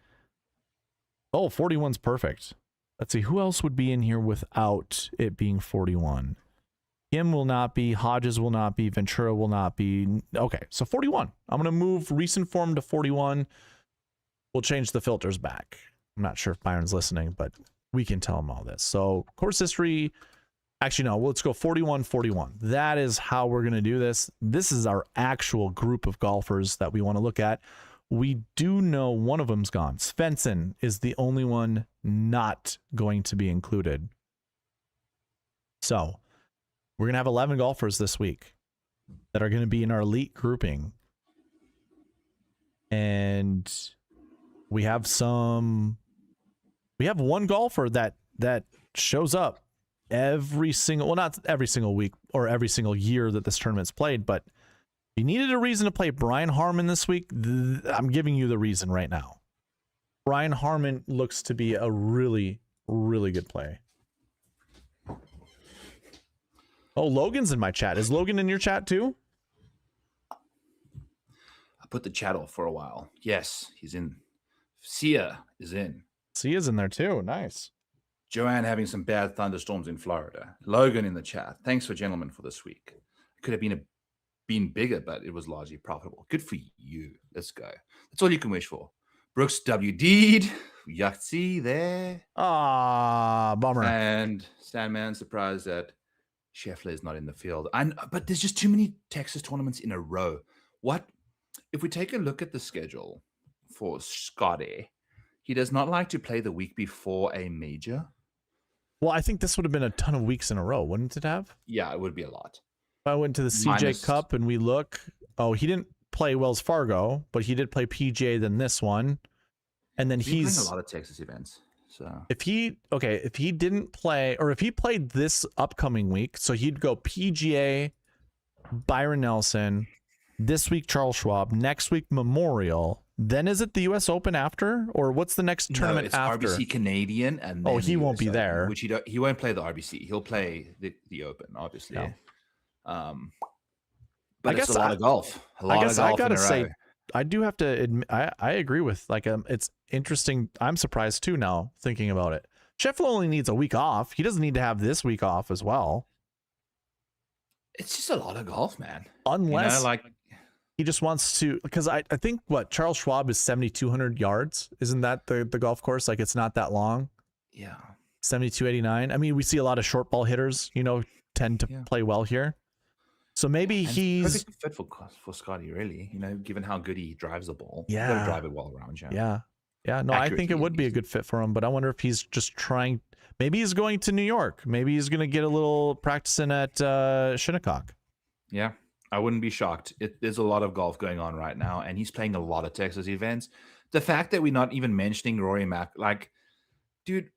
Oh, 41's perfect. Let's see, who else would be in here without it being 41? Kim will not be, Hodges will not be, Ventura will not be. Okay, so 41. I'm going to move recent form to 41. We'll change the filters back. I'm not sure if Byron's listening, but we can tell him all this. So course history, actually, no, let's go 41, 41. That is how we're going to do this. This is our actual group of golfers that we want to look at. We do know one of them's gone. Svensson is the only one not going to be included. So we're going to have 11 golfers this week that are going to be in our elite grouping. And we have one golfer that shows up every single, well, not every single week or every single year that this tournament's played, but if you needed a reason to play Brian Harmon this week, I'm giving you the reason right now. Brian Harmon looks to be a really, really good play. Oh, Logan's in my chat. Is Logan in your chat too? I put the chat off for a while. Yes, he's in. Sia is in. Sia's in there too. Nice. Joanne having some bad thunderstorms in Florida. Logan in the chat. Thanks for gentlemen for this week. It could have been bigger, but it was largely profitable. Good for you. Let's go. That's all you can wish for. Brooks WD'd. Yahtzee there. Ah, bummer. And Sandman surprised that Scheffler is not in the field. But there's just too many Texas tournaments in a row. What if we take a look at the schedule for Scotty? He does not like to play the week before a major. Well, I think this would have been a ton of weeks in a row, wouldn't it have? Yeah, it would be a lot. If I went to the CJ Cup and we look, oh, he didn't play Wells Fargo, but he did play PGA than this one. And then he's playing a lot of Texas events. So if he didn't play, or if he played this upcoming week, so he'd go PGA, Byron Nelson, this week Charles Schwab, next week Memorial. Then is it the U.S. Open after, or what's the next tournament it's after? RBC Canadian, and then he won't be there. Which he won't play the RBC. He'll play the Open, obviously. Yeah. But it's a lot of golf. I gotta say, I do have to admit, I agree with it's interesting. I'm surprised too now thinking about it. Scheffler only needs a week off. He doesn't need to have this week off as well. It's just a lot of golf, man. Unless he just wants to, because I think Charles Schwab is 7,200 yards. Isn't that the golf course? Like, it's not that long. Yeah. 7,289. I mean, we see a lot of short ball hitters, tend to play well here. So maybe he's perfect fit for Scotty, really, given how good he drives the ball. Yeah. You gotta drive it well around you. Yeah. Yeah. No, I think it would be a good fit for him, but I wonder if he's just trying, maybe he's going to New York. Maybe he's going to get a little practicing at Shinnecock. Yeah. I wouldn't be shocked. There's a lot of golf going on right now, and he's playing a lot of Texas events. The fact that we're not even mentioning Rory Mac, dude,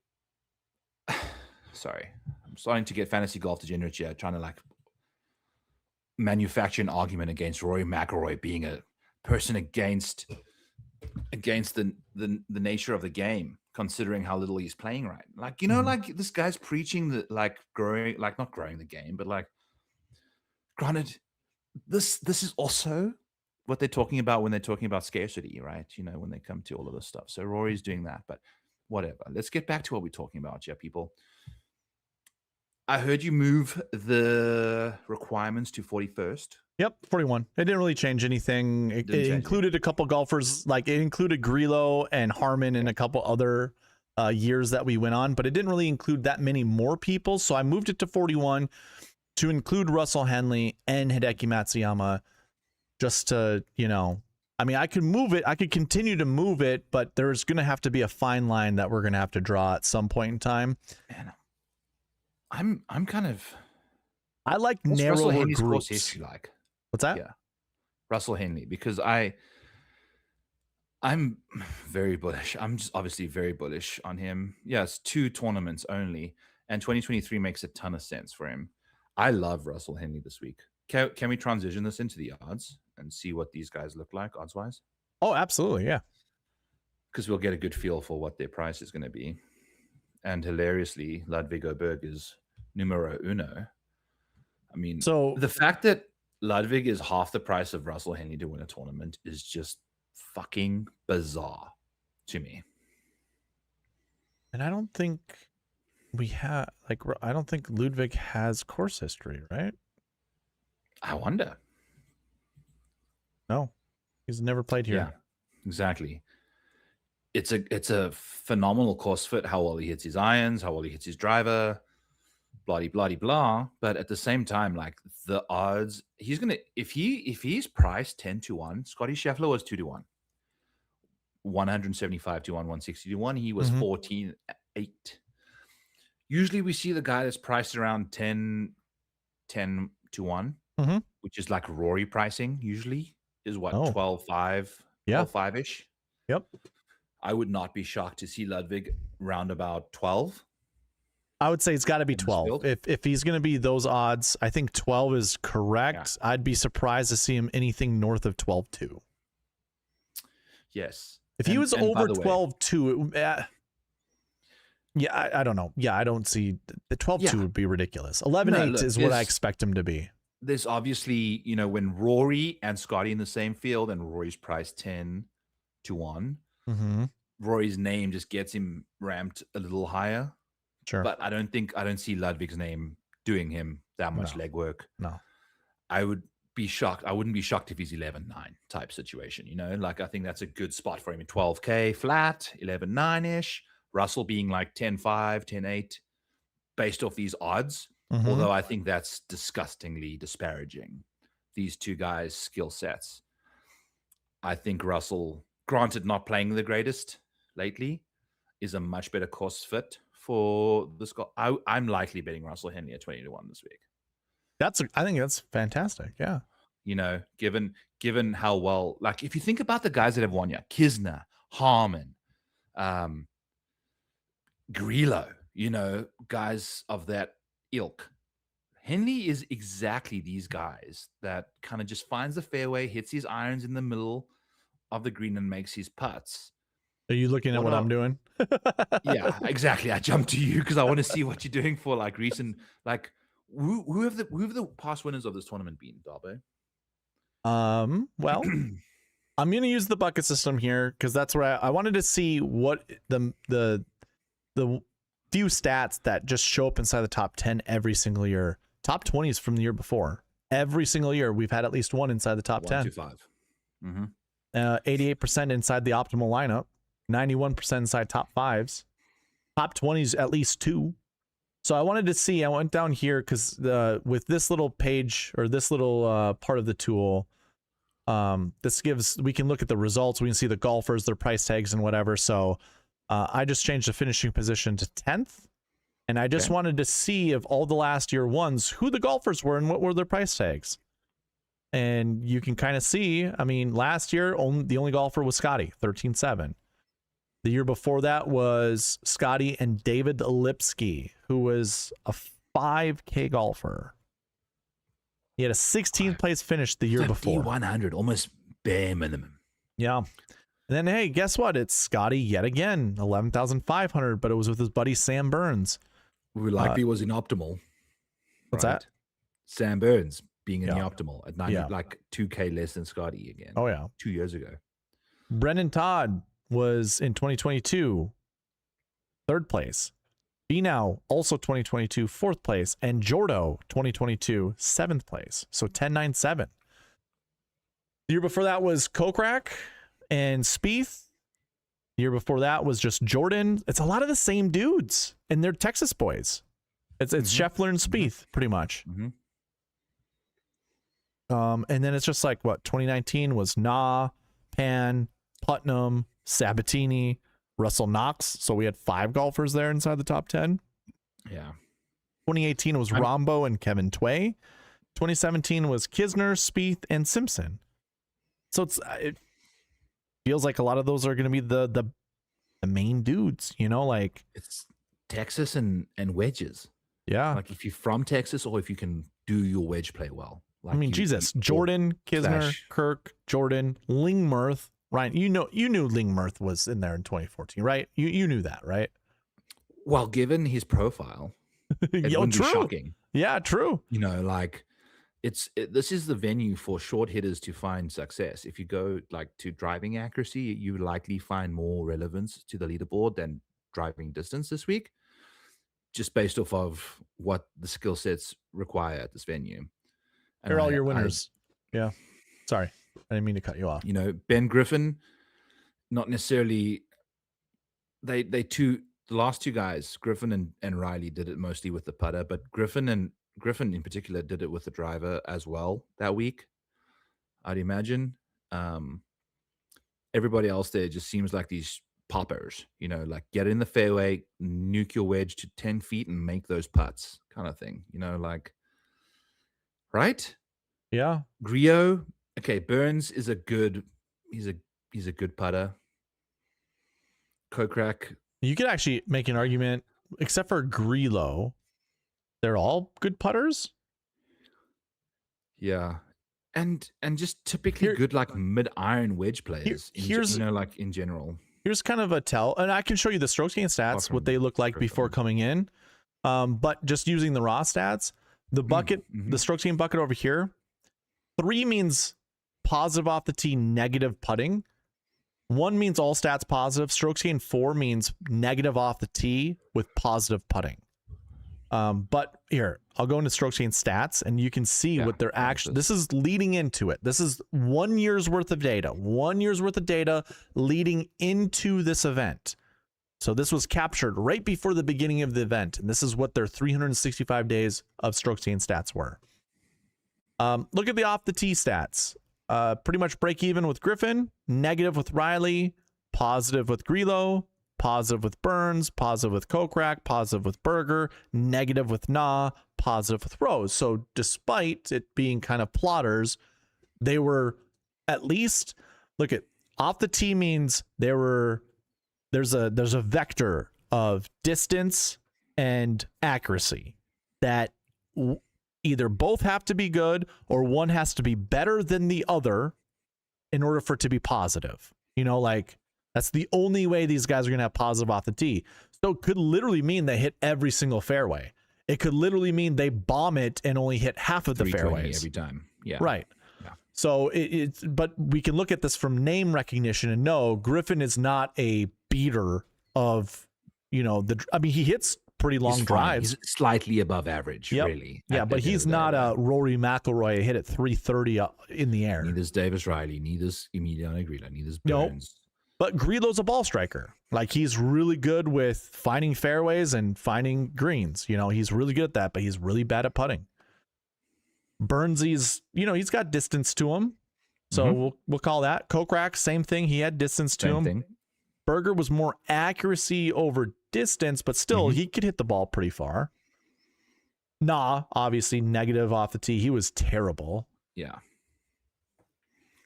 sorry, I'm starting to get fantasy golf degenerates here, trying to manufacture an argument against Rory McIlroy being a person against the nature of the game, considering how little he's playing right. This guy's preaching that not growing the game, but granted. This is also what they're talking about when they're talking about scarcity, right? When they come to all of this stuff. So Rory's doing that, but whatever. Let's get back to what we're talking about here, people. I heard you move the requirements to 41st. Yep, 41. It didn't really change anything. It included a couple golfers, like it included Grillo and Harmon and a couple other years that we went on, but it didn't really include that many more people. So I moved it to 41 to include Russell Henley and Hideki Matsuyama, just to, you know, I mean, I could move it. I could continue to move it, but there's going to have to be a fine line that we're going to have to draw at some point in time. Man, I'm kind of. I like What's narrower Russell Henley's groups. course history like? What's that? Yeah, Russell Henley, because I'm very bullish. I'm just obviously very bullish on him. Yes, 2 tournaments only, and 2023 makes a ton of sense for him. I love Russell Henley this week. Can we transition this into the odds and see what these guys look like odds wise? Oh, absolutely, yeah. Because we'll get a good feel for what their price is going to be. And hilariously, Ludwig Berg is numero uno. I mean, so the fact that Ludwig is half the price of Russell Henley to win a tournament is just fucking bizarre to me. And I don't think we have, like, I don't think Ludwig has course history, right? I wonder. No, he's never played here. Yeah, exactly. It's a phenomenal course fit, how well he hits his irons, how well he hits his driver, blah, blah, blah. But at the same time, like the odds, he's going to, if he's priced 10-1, Scotty Scheffler was 2-1. 175 to 1, 160 to 1. He was 14-8. Usually we see the guy that's priced around 10 to 1, which is like Rory pricing, usually is what, 12-5, 12-5-ish. Yep. I would not be shocked to see Ludwig round about 12. I would say it's got to be 12. If he's going to be those odds, I think 12 is correct. Yeah. I'd be surprised to see him anything north of 12-2. Yes. If he was over 12-2, yeah, I don't know. Yeah, I don't see the 12-2 would be ridiculous. 11-8 is what I expect him to be. There's obviously, you know, when Rory and Scotty in the same field and Rory's priced 10-1, Rory's name just gets him ramped a little higher. Sure. But I don't see Ludwig's name doing him that much legwork. No. I would be shocked. I wouldn't be shocked if he's 11-9 type situation, you know? Like, I think that's a good spot for him. 12K flat, 11-9-ish. Russell being like 10-5, 10-8 based off these odds. Although I think that's disgustingly disparaging. These two guys' skill sets. I think Russell, granted not playing the greatest lately, is a much better course fit for the Scott. I'm likely betting Russell Henley at 20-1 this week. I think that's fantastic. Yeah. You know, given how well, like if you think about the guys that have won, Kisner, Harmon, Grillo, you know, guys of that ilk. Henley is exactly these guys that kind of just finds the fairway, hits his irons in the middle of the green and makes his putts. Are you looking at what I'm doing? Yeah, exactly. I jumped to you because I want to see what you're doing for like recent, like who have the past winners of this tournament been, Darbo? Well, I'm going to use the bucket system here because that's where I wanted to see what the few stats that just show up inside the top 10 every single year. Top 20s from the year before. Every single year we've had at least one inside the top 10. 1, 2, 5. 88% inside the optimal lineup. 91% inside top 5s. Top 20s at least 2. So I wanted to see, I went down here because with this little page or this little part of the tool, we can look at the results. We can see the golfers, their price tags and whatever. So I just changed the finishing position to 10th. And I just wanted to see if all the last year ones, who the golfers were and what were their price tags. And you can kind of see, I mean, last year, the only golfer was Scotty, 13-7. The year before that was Scotty and David Lipsky, who was a 5K golfer. He had a 16th place finish the year before. 100, almost bare minimum. Yeah. And then, hey, guess what? It's Scotty yet again, 11,500, but it was with his buddy Sam Burns. Who likely was in optimal. What's that? Sam Burns being in the optimal at 90, like 2K less than Scotty again. Oh, yeah. 2 years ago. Brendan Todd was in 2022, 3rd place. Now also 2022 4th place, and Jordo 2022 7th place. So 10-9-7. The year before that was Kokrak and Spieth. The year before that was just Jordan. It's a lot of the same dudes, and they're Texas boys. It's Scheffler and Spieth, pretty much. And then it's just like, what, 2019 was Pan, Putnam, Sabatini, Russell Knox. So we had 5 golfers there inside the top 10. Yeah. 2018 was Rombo and Kevin Tway. 2017 was Kisner, Spieth, and Simpson. So it feels like a lot of those are going to be the main dudes, you know, like it's Texas and wedges. Yeah. Like if you're from Texas or if you can do your wedge play well. Like I mean, Jesus, Jordan, Kisner, Kirk, Jordan, Lingmerth, Ryan, you knew Lingmerth was in there in 2014, right? You knew that, right? Well, given his profile, it wouldn't be shocking. Yeah, true. You know, like this is the venue for short hitters to find success. If you go like to driving accuracy, you likely find more relevance to the leaderboard than driving distance this week, just based off of what the skill sets require at this venue. They're all your winners. Yeah. Sorry. I didn't mean to cut you off. You know, Ben Griffin, not necessarily the last two guys, Griffin and Riley, did it mostly with the putter, but Griffin in particular did it with the driver as well that week, I'd imagine. Everybody else there just seems like these poppers, you know, like get in the fairway, nuke your wedge to 10 feet and make those putts kind of thing, you know, like, right? Yeah. Griot, okay, Burns is he's a good putter. Kokrak. You could actually make an argument, except for Grillo, they're all good putters. Yeah. And just typically good like mid-iron wedge players, in general. Here's kind of a tell, and I can show you the strokes gain stats, what they look like before coming in. But just using the raw stats, the bucket, the strokes gain bucket over here, 3 means positive off the tee, negative putting. 1 means all stats positive. Strokes gain 4 means negative off the tee with positive putting. But here, I'll go into strokes gain stats, and you can see what they're actually. This is leading into it. This is 1 year's worth of data. 1 year's worth of data leading into this event. So this was captured right before the beginning of the event, and this is what their 365 days of strokes gain stats were. Look at the off the tee stats. Pretty much break even with Griffin, negative with Riley, positive with Grillo, positive with Burns, positive with Kokrak, positive with Berger, negative with Na, positive with Rose. So despite it being kind of plotters, they were at least, look at off the tee means there's a vector of distance and accuracy that either both have to be good or one has to be better than the other in order for it to be positive. You know, like that's the only way these guys are going to have positive off the tee. So it could literally mean they hit every single fairway. It could literally mean they bomb it and only hit half of the fairways every time. Yeah. Right. Yeah. So but we can look at this from name recognition and know Griffin is not a beater of, you know, he hits pretty long drives. He's slightly above average, really. Yeah, but he's not a Rory McIlroy hit at 330 in the air. Neither's Davis Riley, neither's Emiliano Grillo, neither's Burns. But Grillo's a ball striker. Like he's really good with finding fairways and finding greens. You know, he's really good at that, but he's really bad at putting. Burns, he's got distance to him. So we'll call that. Kokrak, same thing. He had distance to him. Berger was more accuracy over distance, but still he could hit the ball pretty far. Obviously negative off the tee. He was terrible. Yeah.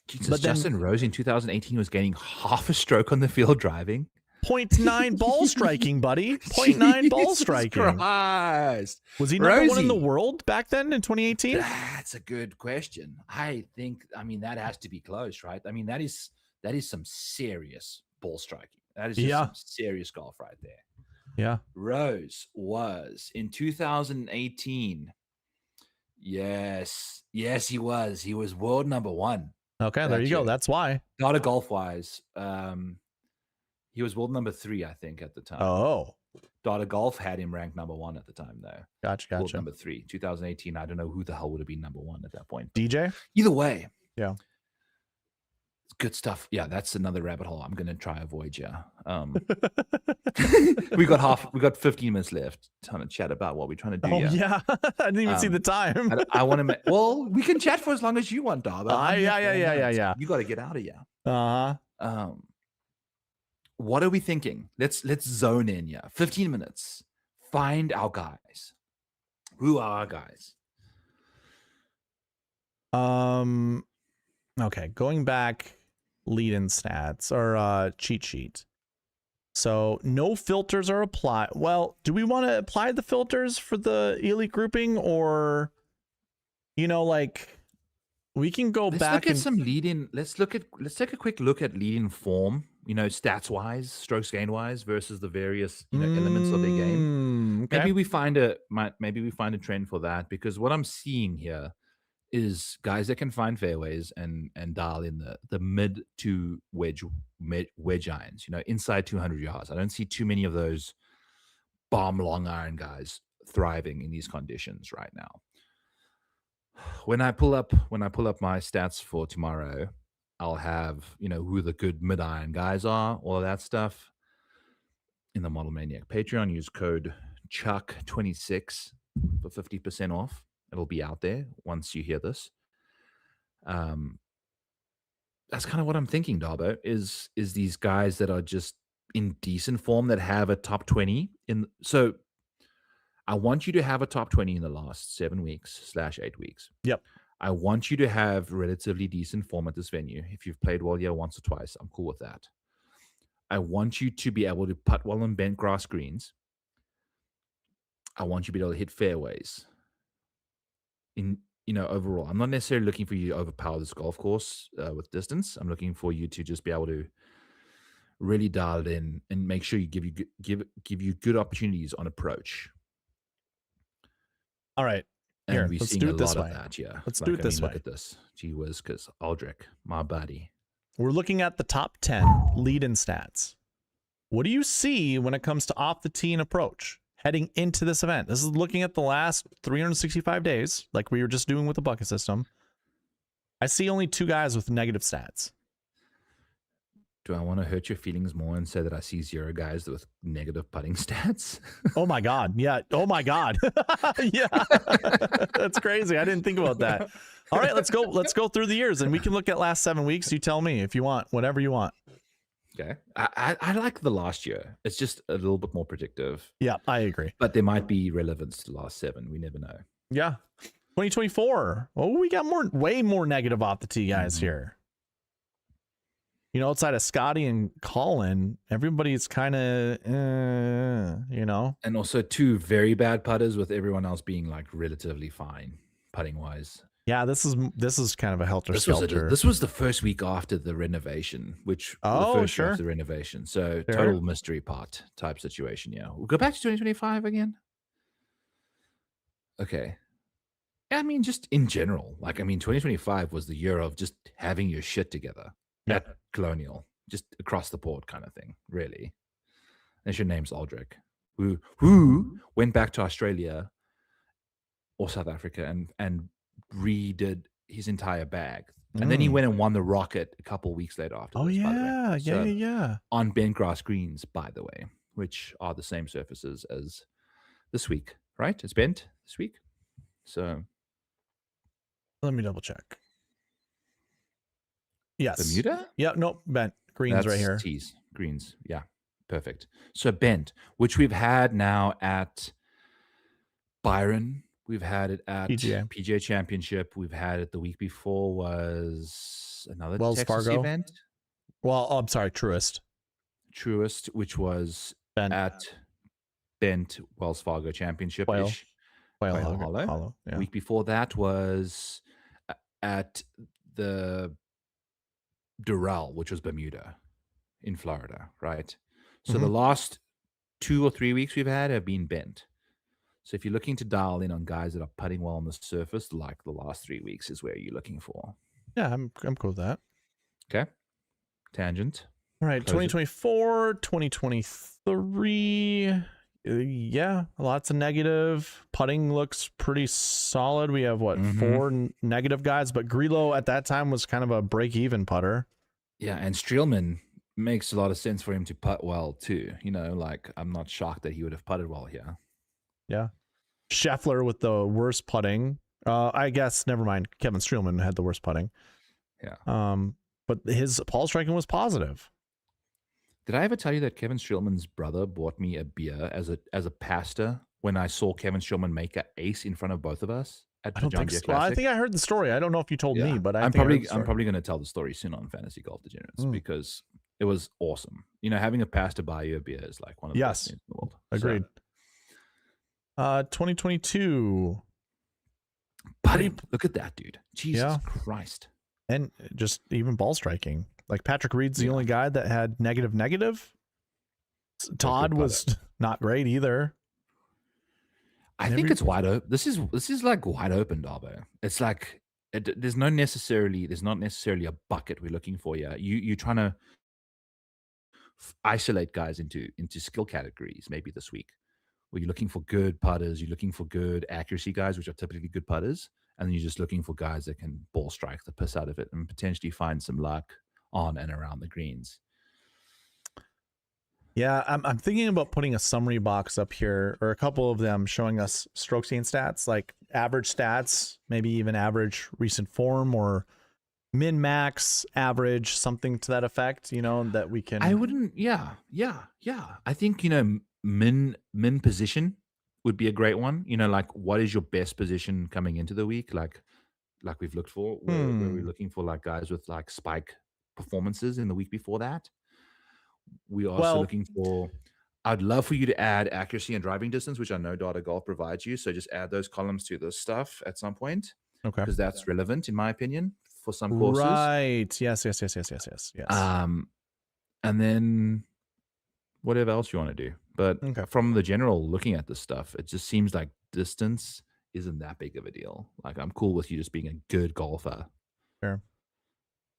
Jesus, but Justin Rose in 2018 was gaining half a stroke on the field driving. 0.9 ball striking, buddy. 0.9 ball striking. Christ. Was he number one in the world back then in 2018? That's a good question. I mean, that has to be close, right? I mean, that is some serious ball striking. That is just some serious golf right there. Yeah. Rose was in 2018. Yes, he was. He was world number 1. Okay, there you go. That's why. Not a golf wise. He was world number 3, I think, at the time. Oh, Data Golf had him ranked number 1 at the time, though. Gotcha. Number 3, 2018. I don't know who the hell would have been number 1 at that point. DJ. Either way, yeah, it's good stuff. Yeah, that's another rabbit hole I'm gonna try avoid. Yeah, we got 15 minutes left. Trying to chat about what we're trying to do. Oh yeah, I didn't even see the time. I want to. Well, we can chat for as long as you want, Darby. Yeah. You got to get out of here. Uh-huh. What are we thinking? Let's zone in. Yeah, 15 minutes. Find our guys. Who are our guys? Okay, going back, lead-in stats or cheat sheet. So no filters are applied. Well, do we want to apply the filters for the elite grouping, or like we can go back and some lead-in. Let's take a quick look at lead-in form. Stats wise, strokes gained wise versus the various elements of their game. Okay. Maybe we find a trend for that, because what I'm seeing here is guys that can find fairways and dial in the mid to wedge irons, inside 200 yards. I don't see too many of those bomb long iron guys thriving in these conditions right now. When I pull up my stats for tomorrow, I'll have who the good mid iron guys are, all of that stuff in the Model Maniac Patreon. Use code Chuck26 for 50% off. It'll be out there once you hear this. That's kind of what I'm thinking, Darbo, is these guys that are just in decent form that have a top 20 in. So I want you to have a top 20 in the last 7 weeks / 8 weeks. Yep. I want you to have relatively decent form at this venue. If you've played well here once or twice, I'm cool with that. I want you to be able to putt well on bent grass greens. I want you to be able to hit fairways. Overall, I'm not necessarily looking for you to overpower this golf course with distance. I'm looking for you to just be able to really dial it in and make sure you give you good opportunities on approach. All right. And Here, we're let's seeing do a it this lot way. of that, yeah. Let's do it this way. Look at this. Gee whiz, because Aldrich, my buddy. We're looking at the top 10 lead-in stats. What do you see when it comes to off the tee and approach heading into this event? This is looking at the last 365 days, like we were just doing with the bucket system. I see only 2 guys with negative stats. Do I want to hurt your feelings more and say that I see 0 guys with negative putting stats? Oh my God. Yeah. Oh my God. Yeah. That's crazy. I didn't think about that. All right, let's go through the years and we can look at last 7 weeks. You tell me if you want, whatever you want. Okay. I like the last year. It's just a little bit more predictive. Yeah, I agree. But there might be relevance to the last 7. We never know. Yeah. 2024. Oh, we got way more negative off the tee guys here. Outside of Scotty and Colin, everybody's kind of, And also 2 very bad putters with everyone else being like relatively fine putting wise. Yeah, this is kind of a helter-skelter. This was the first week after the renovation, which the first week after the renovation. So total mystery pot type situation. Yeah, we'll go back to 2025 again. Okay. I mean, just in general, 2025 was the year of just having your shit together. Yeah. At Colonial, just across the board kind of thing, really. And your name's Aldrich, who went back to Australia or South Africa and redid his entire bag. And then he went and won the Rocket a couple of weeks later after. Oh, this, yeah. Yeah. On bent grass greens, by the way, which are the same surfaces as this week, right? It's bent this week. So let me double check. Yes. Bermuda? Yeah, nope, bent. Greens right here. Tees, greens. Yeah, perfect. So bent, which we've had now at Byron. We've had it at PGA Championship. We've had it the week before was another Wells Texas Fargo event. Well, I'm sorry, Truist, which was bent. At Bent Wells Fargo Championship. Whale Hollow. Yeah. Week before that was at the Doral, which was Bermuda in Florida, right? So the last 2 or 3 weeks we've had have been bent. So if you're looking to dial in on guys that are putting well on the surface, like the last 3 weeks is where you're looking for. Yeah, I'm cool with that. Okay. Tangent. All right, 2024, 2023. Yeah, lots of negative. Putting looks pretty solid. We have what, 4 negative guys, but Grillo at that time was kind of a break-even putter. Yeah, and Streelman makes a lot of sense for him to putt well too. You know, like I'm not shocked that he would have putted well here. Yeah. Scheffler with the worst putting. I guess never mind. Kevin Streelman had the worst putting. Yeah. But his ball striking was positive. Did I ever tell you that Kevin Streelman's brother bought me a beer as a pasta when I saw Kevin Streelman make an ace in front of both of us at the John Deere Classic? Well, I think I heard the story. I don't know if you told me, but I'm probably going to tell the story soon on Fantasy Golf Degenerates because it was awesome. You know, having a pasta buy you a beer is like one of the best things in the world. Agreed. So, 2022. Putting. Look at that, dude. Jesus Christ. And just even ball striking. Like Patrick Reed's the only guy that had negative. Todd was not great either. I think it's wide open. This is like wide open, Darbo. It's like there's not necessarily a bucket we're looking for here. You're trying to isolate guys into skill categories maybe this week. Where you're looking for good putters, you're looking for good accuracy guys, which are typically good putters, and then you're just looking for guys that can ball strike the piss out of it and potentially find some luck on and around the greens. Yeah, I'm thinking about putting a summary box up here, or a couple of them showing us stroke gain stats, like average stats, maybe even average recent form, or min max average, something to that effect. You know, that we can. I wouldn't. Yeah. I think min position would be a great one. You know, like what is your best position coming into the week? Like we've looked for, where we're looking for like guys with like spike performances in the week before that. We are also looking for. I'd love for you to add accuracy and driving distance, which I know Data Golf provides you. So just add those columns to this stuff at some point. Okay. Because that's relevant, in my opinion, for some courses. Right. Yes. And then whatever else you want to do. But from the general looking at this stuff, it just seems like distance isn't that big of a deal. Like I'm cool with you just being a good golfer. Sure.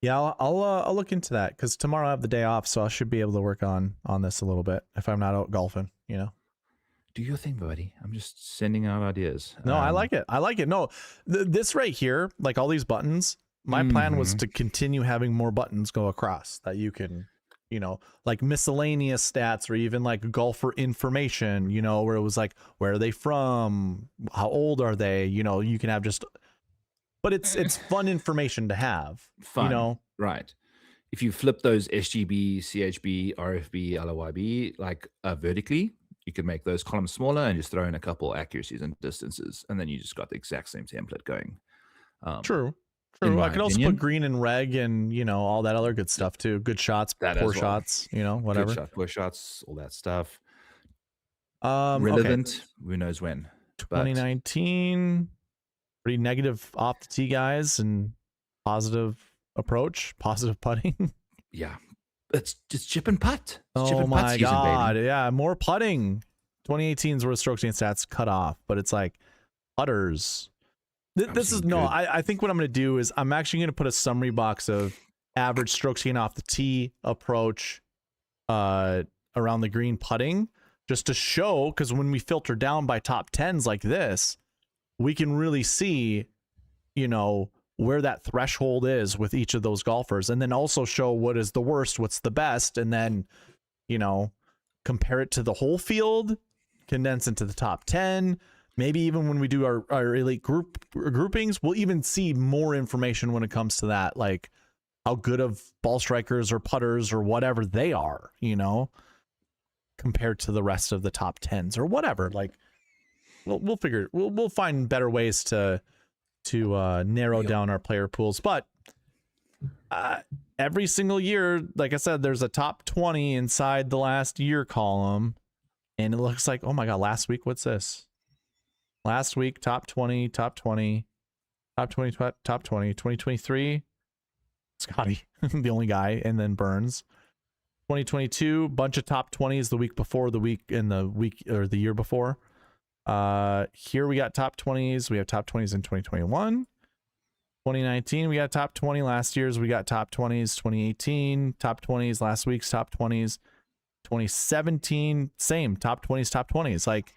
Yeah, I'll look into that because tomorrow I have the day off, so I should be able to work on this a little bit if I'm not out golfing. You know, do your thing, buddy. I'm just sending out ideas. No, I like it. No, this right here, like all these buttons. My plan was to continue having more buttons go across that you can, you know, like miscellaneous stats or even like golfer information. You know, where it was like, where are they from? How old are they? You know, you can have just. But it's fun information to have, you know? Right. If you flip those SGB, CHB, RFB, LOYB, like vertically, you could make those columns smaller and just throw in a couple accuracies and distances. And then you just got the exact same template going. True. I could also put green and reg and, you know, all that other good stuff too. Good shots, poor shots, you know, whatever. Good shot, poor shots, all that stuff. Relevant, who knows when. 2019... pretty negative off the tee guys and positive approach, positive putting. Yeah. It's just chip and putt. Oh my God. Yeah. More putting. 2018 is where strokes gain stats cut off, but it's like putters. This is I think what I'm going to do is I'm actually going to put a summary box of average strokes gain off the tee approach around the green putting just to show, because when we filter down by top 10s like this, we can really see, you know, where that threshold is with each of those golfers, and then also show what is the worst, what's the best, and then, you know, compare it to the whole field, condense into the top 10. Maybe even when we do our elite groupings, we'll even see more information when it comes to that, like how good of ball strikers or putters or whatever they are, you know, compared to the rest of the top 10s or whatever. Like, we'll figure. We'll find better ways to narrow down our player pools. But every single year, like I said, there's a top 20 inside the last year column, and it looks like, oh my God, last week, what's this? Last week, top 20, 2023, Scotty, the only guy, and then Burns. 2022, bunch of top 20s the week before, the week or the year before. Here we got top 20s. We have top 20s in 2021. 2019, we got top 20. Last year's we got top 20s. 2018, top 20s. Last week's top 20s. 2017, same top 20s, top 20s. Like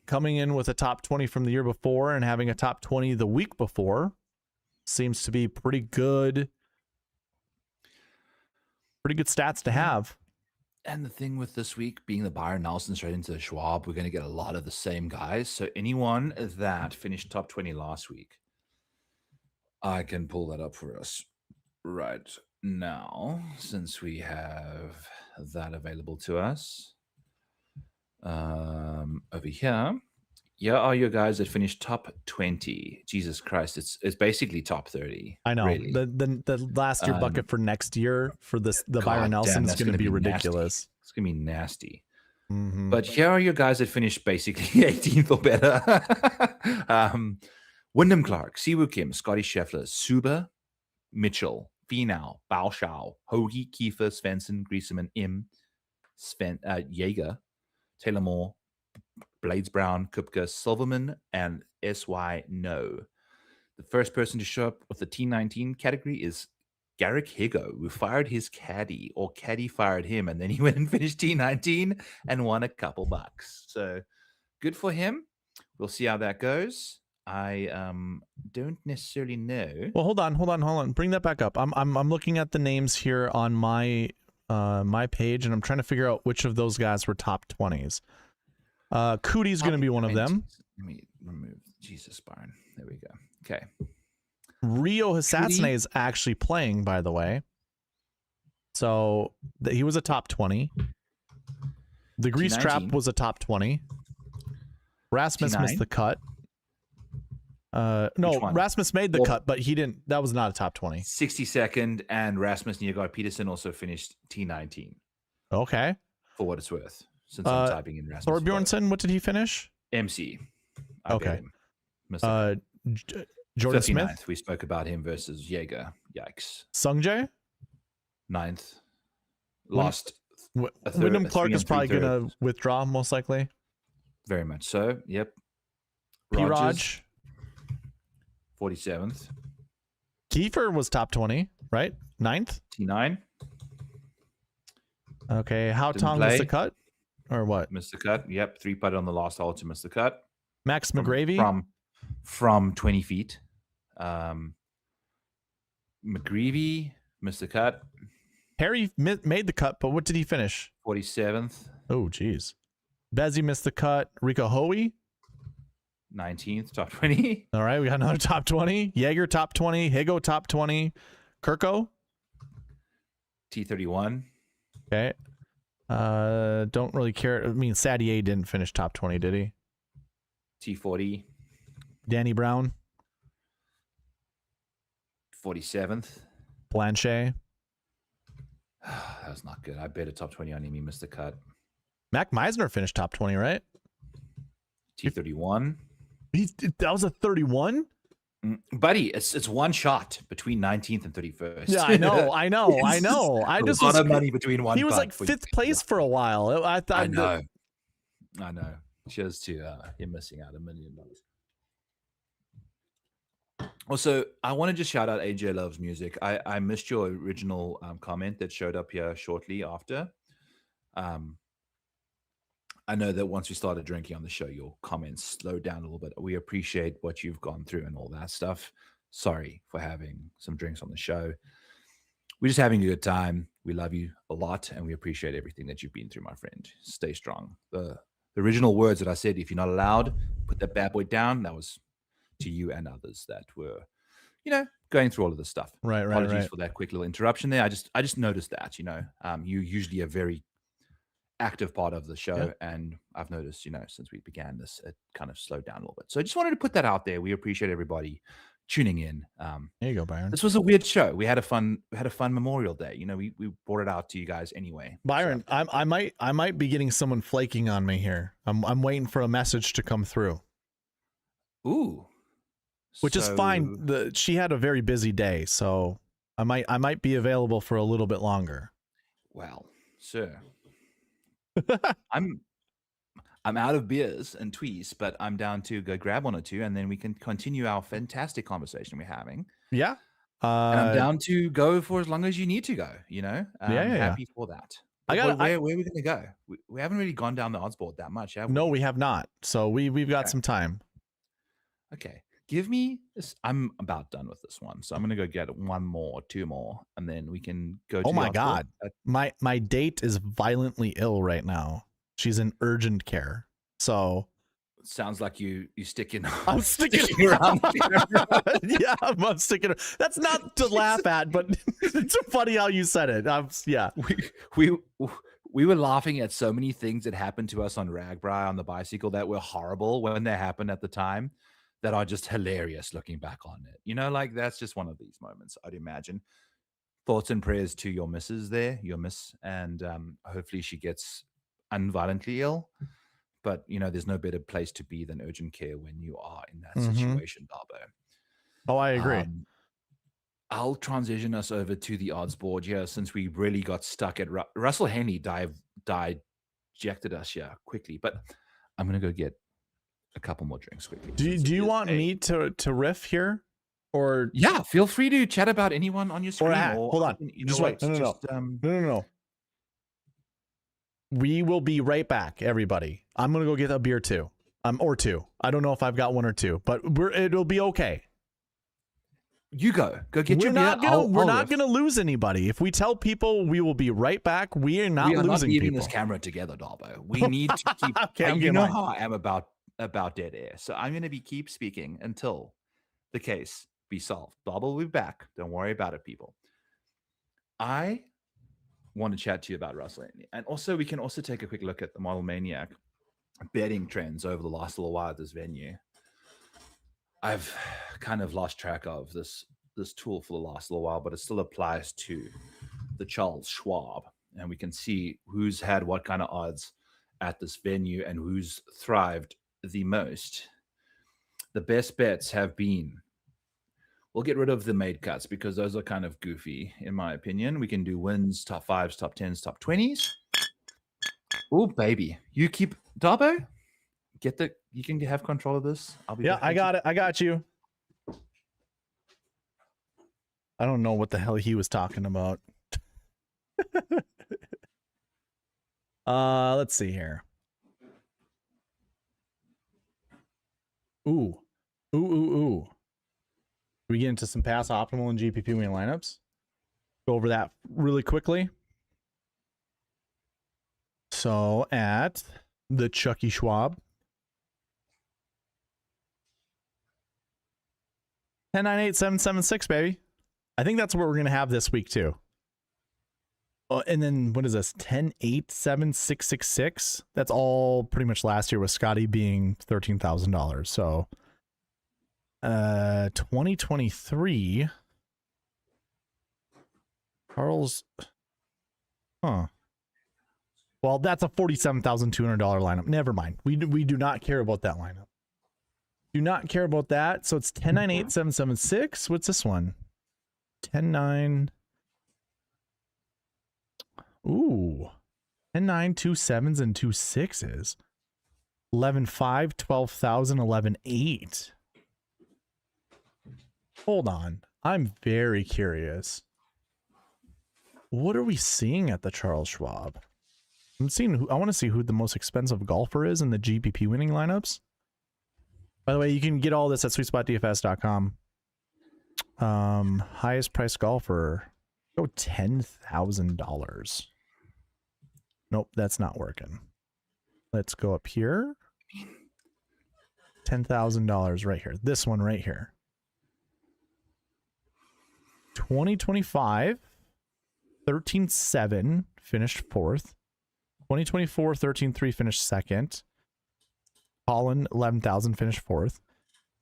coming in with a top 20 from the year before and having a top 20 the week before seems to be pretty good stats to have. And the thing with this week being the Byron Nelson straight into the Schwab, we're going to get a lot of the same guys. So anyone that finished top 20 last week, I can pull that up for us right now, since we have that available to us. Over here. Here are your guys that finished top 20. Jesus Christ, it's basically top 30. I know. Really. The last year bucket for next year for the Byron Nelson is going to be ridiculous. Nasty. It's going to be nasty. Mm-hmm. But here are your guys that finished basically 18th or better. Wyndham Clark, Siwoo Kim, Scotty Scheffler, Suba, Mitchell, Finau, Baoshao, Hoagie, Kiefer, Svensson, Griesemann, Im, Jaeger, Taylor Moore, Blades Brown, Kupka, Silverman, and SY No. The first person to show up with the T19 category is Garrick Higo, who fired his caddy, or caddy fired him, and then he went and finished T19 and won a couple bucks. So good for him. We'll see how that goes. I don't necessarily know. Well, hold on. Bring that back up. I'm looking at the names here on my my page, and I'm trying to figure out which of those guys were top 20s. Cootie's going to be one of them. Let me remove Jesus, Byron. There we go. Okay. Rio Hisatsune is actually playing, by the way. So he was a top 20. The Grease T19. Trap was a top 20. Rasmus T9. missed the cut. No, Rasmus made the cut, but he didn't. That was not a top 20. 62nd, and Rasmus Njergaard Peterson also finished T19. Okay. For what it's worth, since I'm typing in Rasmus. Thorbjornsson, what did he finish? MC. Okay. Jordan 59th. Smith. We spoke about him versus Jaeger. Yikes. Sungjae? 9th. Lost. Wyndham Clark is probably going to withdraw, most likely. Very much so. Yep. P-Raj. 47th. Kiefer was top 20, right? 9th? T9. Okay. How Tom missed the cut? Or what? Missed the cut. Yep. 3-putt on the last hole to miss the cut. Max McGravy? From 20 feet. McGreevy missed the cut. Harry made the cut, but what did he finish? 47th. Oh, geez. Bezzy missed the cut. Rico Hoey? 19th, top 20. All right, we got another top 20. Jaeger, top 20. Higo, top 20. Kirko? T31. Okay. Don't really care. I mean, Sadier didn't finish top 20, did he? T40. Danny Brown? 47th. Blanchet? That was not good. I bet a top 20 on him. He missed the cut. Mac Meisner finished top 20, right? T31. That was a 31? Buddy, it's one shot between 19th and 31st. Yeah, I know. I just a lot of money between one. He was like 5th place for a while. I know. Cheers to him missing out $1 million. Also, I want to just shout out AJ Loves Music. I missed your original comment that showed up here shortly after. I know that once we started drinking on the show, your comments slowed down a little bit. We appreciate what you've gone through and all that stuff. Sorry for having some drinks on the show. We're just having a good time. We love you a lot, and we appreciate everything that you've been through, my friend. Stay strong. The original words that I said, if you're not allowed, put that bad boy down. That was to you and others that were, going through all of this stuff. Right. Apologies for that quick little interruption there. I just noticed that, you're usually a very active part of the show, and I've noticed, since we began this, it kind of slowed down a little bit. So I just wanted to put that out there. We appreciate everybody tuning in. There you go, Byron. This was a weird show. We had a fun Memorial Day. We brought it out to you guys anyway. Byron, so. I might be getting someone flaking on me here. I'm waiting for a message to come through. Ooh. Which is fine. She had a very busy day, so I might be available for a little bit longer. Well, sir. I'm out of beers and tweets, but I'm down to go grab one or two, and then we can continue our fantastic conversation we're having. Yeah. And I'm down to go for as long as you need to go, I'm happy for that. Where are we going to go? We haven't really gone down the odds board that much, have we? No, we have not. So we've got some time. Okay. Give me this. I'm about done with this one. So I'm going to go get one more, two more, and then we can go to Oh my God. My date is violently ill right now. She's in urgent care. So sounds like you sticking. I'm sticking around. Yeah, I'm sticking. That's not to laugh at, but it's funny how you said it. Yeah. We were laughing at so many things that happened to us on Ragbri on the bicycle that were horrible when they happened at the time, that are just hilarious looking back on it. You know, like that's just one of these moments, I'd imagine. Thoughts and prayers to your missus there, your miss, and hopefully she gets unviolently ill. But, you know, there's no better place to be than urgent care when you are in that situation, Darbo. Oh, I agree. I'll transition us over to the odds board here, since we really got stuck at Russell Henley dijected us here quickly. But I'm going to go get a couple more drinks quickly. Do you want me to riff here? Or yeah, feel free to chat about anyone on your screen. Hold on. Just wait. No. We will be right back, everybody. I'm gonna go get a beer too. Or two. I don't know if I've got one or two, but it'll be okay. You go get your beer. We're not gonna lose anybody. If we tell people we will be right back, we are not losing leaving people. This camera together, Darbo. We need to keep. Okay, you know how I am about dead air, so I'm gonna keep speaking until the case be solved. Darbo will be back. Don't worry about it, people. I want to chat to you about Russell Henley. And also, we can also take a quick look at the Model Maniac betting trends over the last little while at this venue. I've kind of lost track of this tool for the last little while, but it still applies to the Charles Schwab. And we can see who's had what kind of odds at this venue and who's thrived the most. The best bets have been, we'll get rid of the made cuts because those are kind of goofy, in my opinion. We can do wins, top 5s, top 10s, top 20s. Oh, baby. You keep, Darbo, you can have control of this. I'll be I got it. I got you. I don't know what the hell he was talking about. Let's see here. Ooh. Can we get into some pass optimal and GPP winning lineups? Go over that really quickly. So at the Chucky Schwab, 10,98776, baby. I think that's what we're gonna have this week too. And then what is this? 10,87666. That's all pretty much last year with Scotty being $13,000. So 2023 Carl's well, that's a $47,200 lineup. Never mind. We do not care about that lineup. Do not care about that. So it's 10,98776. What's this one? 10,9. Ooh. 10,9, 2 7s and 2 6s. 11,5, 12,000, 11,8. Hold on. I'm very curious. What are we seeing at the Charles Schwab? I want to see who the most expensive golfer is in the GPP winning lineups. By the way, you can get all this at sweetspotdfs.com. Highest price golfer. Go $10,000. Nope, that's not working. Let's go up here. $10,000 right here. This one right here. 2025, 13.7 finished fourth. 2024, 13.3 finished second. Holland, 11,000 finished fourth.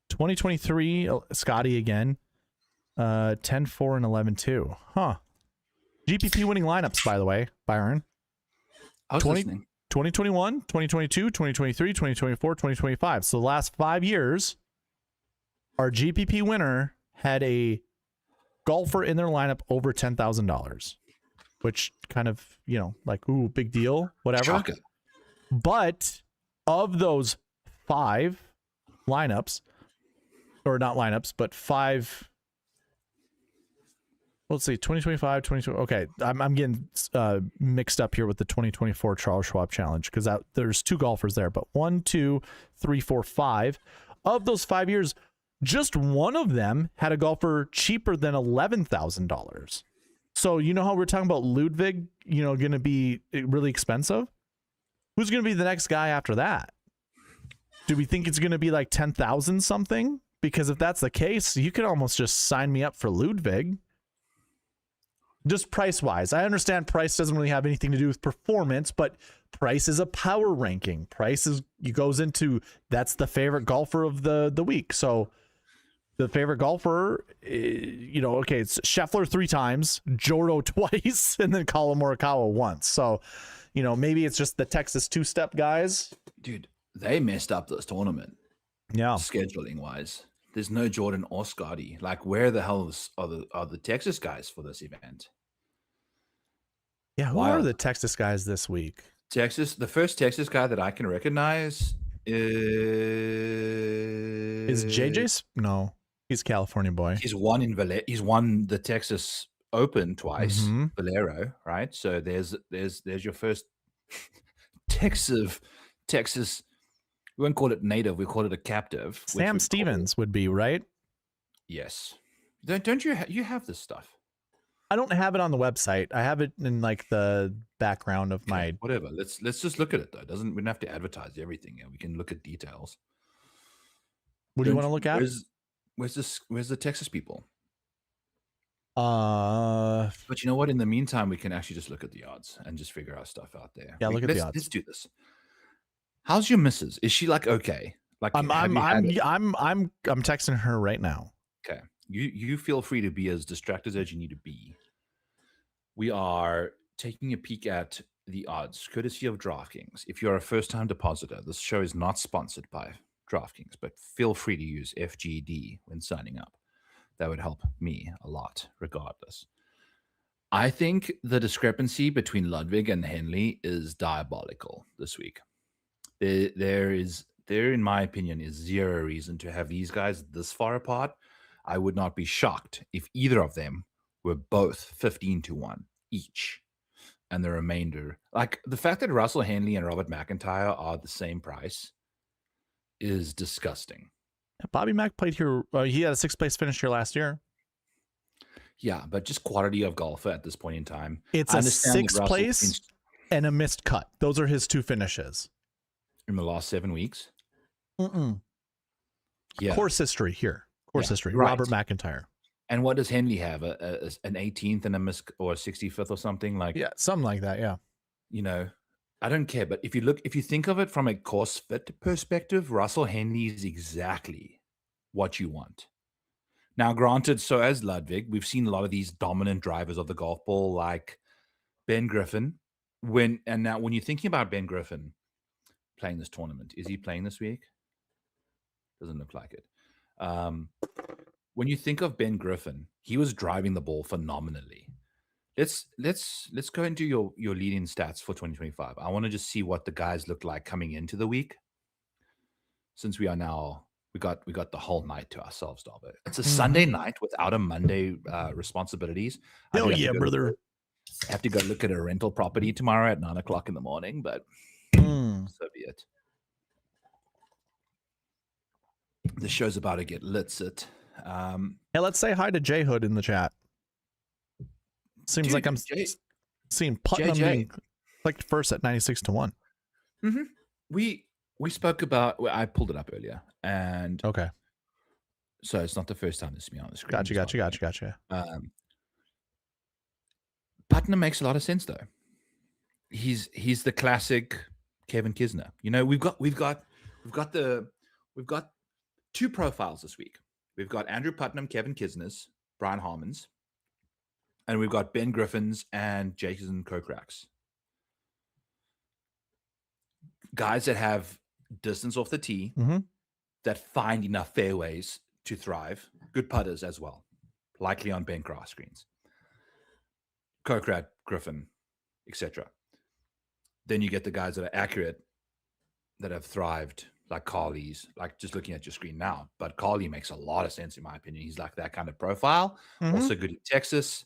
2023, Scotty again. 10.4 and 11.2. Huh. GPP winning lineups, by the way, Byron. I was listening. 2021, 2022, 2023, 2024, 2025. So the last 5 years, our GPP winner had a golfer in their lineup over $10,000, which kind of, like, ooh, big deal, whatever. Chocolate. But of those 5 lineups, or not lineups, but 5 Let's see, 2025, 2020. Okay, I'm getting mixed up here with the 2024 Charles Schwab Challenge because there's 2 golfers there, but 1, 2, 3, 4, 5 of those 5 years, just one of them had a golfer cheaper than $11,000. So you know how we're talking about Ludwig, going to be really expensive? Who's going to be the next guy after that? Do we think it's going to be like 10,000 something? Because if that's the case, you could almost just sign me up for Ludwig. Just price-wise. I understand price doesn't really have anything to do with performance, but price is a power ranking. Price goes into, that's the favorite golfer of the week. So the favorite golfer, okay, it's Scheffler 3 times, Joro twice, and then Collin Morikawa once. So, maybe it's just the Texas 2-step guys. Dude, they messed up this tournament. Yeah. Scheduling-wise. There's no Jordan or Scotty. Like, where the hell are the Texas guys for this event? Yeah, who are the Texas guys this week? The first Texas guy that I can recognize is JJ? No, he's a California boy. He's won the Texas Open twice, Valero, right? So there's your first Texas. We won't call it native. We call it a captive. Sam Stevens would be, right? Yes. Don't you you have this stuff? I don't have it on the website. I have it in like the background of my whatever. Let's just look at it though. We don't have to advertise everything. We can look at details. What do you want to look at? Where's the Texas people? But you know what? In the meantime, we can actually just look at the odds and just figure our stuff out there. Yeah, look at the odds. Let's do this. How's your missus? Is she like okay? Like I'm texting her right now. Okay. You feel free to be as distracted as you need to be. We are taking a peek at the odds, courtesy of DraftKings. If you're a first-time depositor, this show is not sponsored by DraftKings, but feel free to use FGD when signing up. That would help me a lot, regardless. I think the discrepancy between Ludwig and Henley is diabolical this week. There, in my opinion, is zero reason to have these guys this far apart. I would not be shocked if either of them were both 15-1 each. And the remainder, like the fact that Russell Henley and Robert McIntyre are the same price is disgusting. Bobby Mack played here. He had a 6th place finish here last year. Yeah, but just quality of golfer at this point in time. It's a 6th place and a missed cut. Those are his 2 finishes. In the last 7 weeks? Yeah. Course history here. History. Right. Robert McIntyre. And what does Henley have? An 18th and a miss or a 65th or something like? Yeah, something like that. Yeah. I don't care. But if you think of it from a course fit perspective, Russell Henley is exactly what you want. Now, granted, so as Ludwig, we've seen a lot of these dominant drivers of the golf ball, like Ben Griffin. When you're thinking about Ben Griffin playing this tournament, is he playing this week? Doesn't look like it. When you think of Ben Griffin, he was driving the ball phenomenally. Let's go into your leading stats for 2025. I want to just see what the guys look like coming into the week. Since we got the whole night to ourselves, Darby. It's a Sunday night without a Monday responsibilities. Hell yeah, brother. I have to go look at a rental property tomorrow at 9:00 in the morning, but so be it. The show's about to get lit. Hey, let's say hi to J Hood in the chat. Seems like I'm seeing Putnam being clicked first at 96-1. We spoke about. I pulled it up earlier, and okay. So it's not the first time this is me on the screen. Gotcha. Putnam makes a lot of sense though. He's the classic Kevin Kisner. We've got 2 profiles this week. We've got Andrew Putnam, Kevin Kisner's, Brian Harmon's, and we've got Ben Griffin's and Jason Kokrak's. Guys that have distance off the tee, that find enough fairways to thrive, good putters as well, likely on bent grass screens. Kokrak, Griffin, etc. Then you get the guys that are accurate, that have thrived, like Carly's, like just looking at your screen now. But Carly makes a lot of sense in my opinion. He's like that kind of profile. Also good at Texas.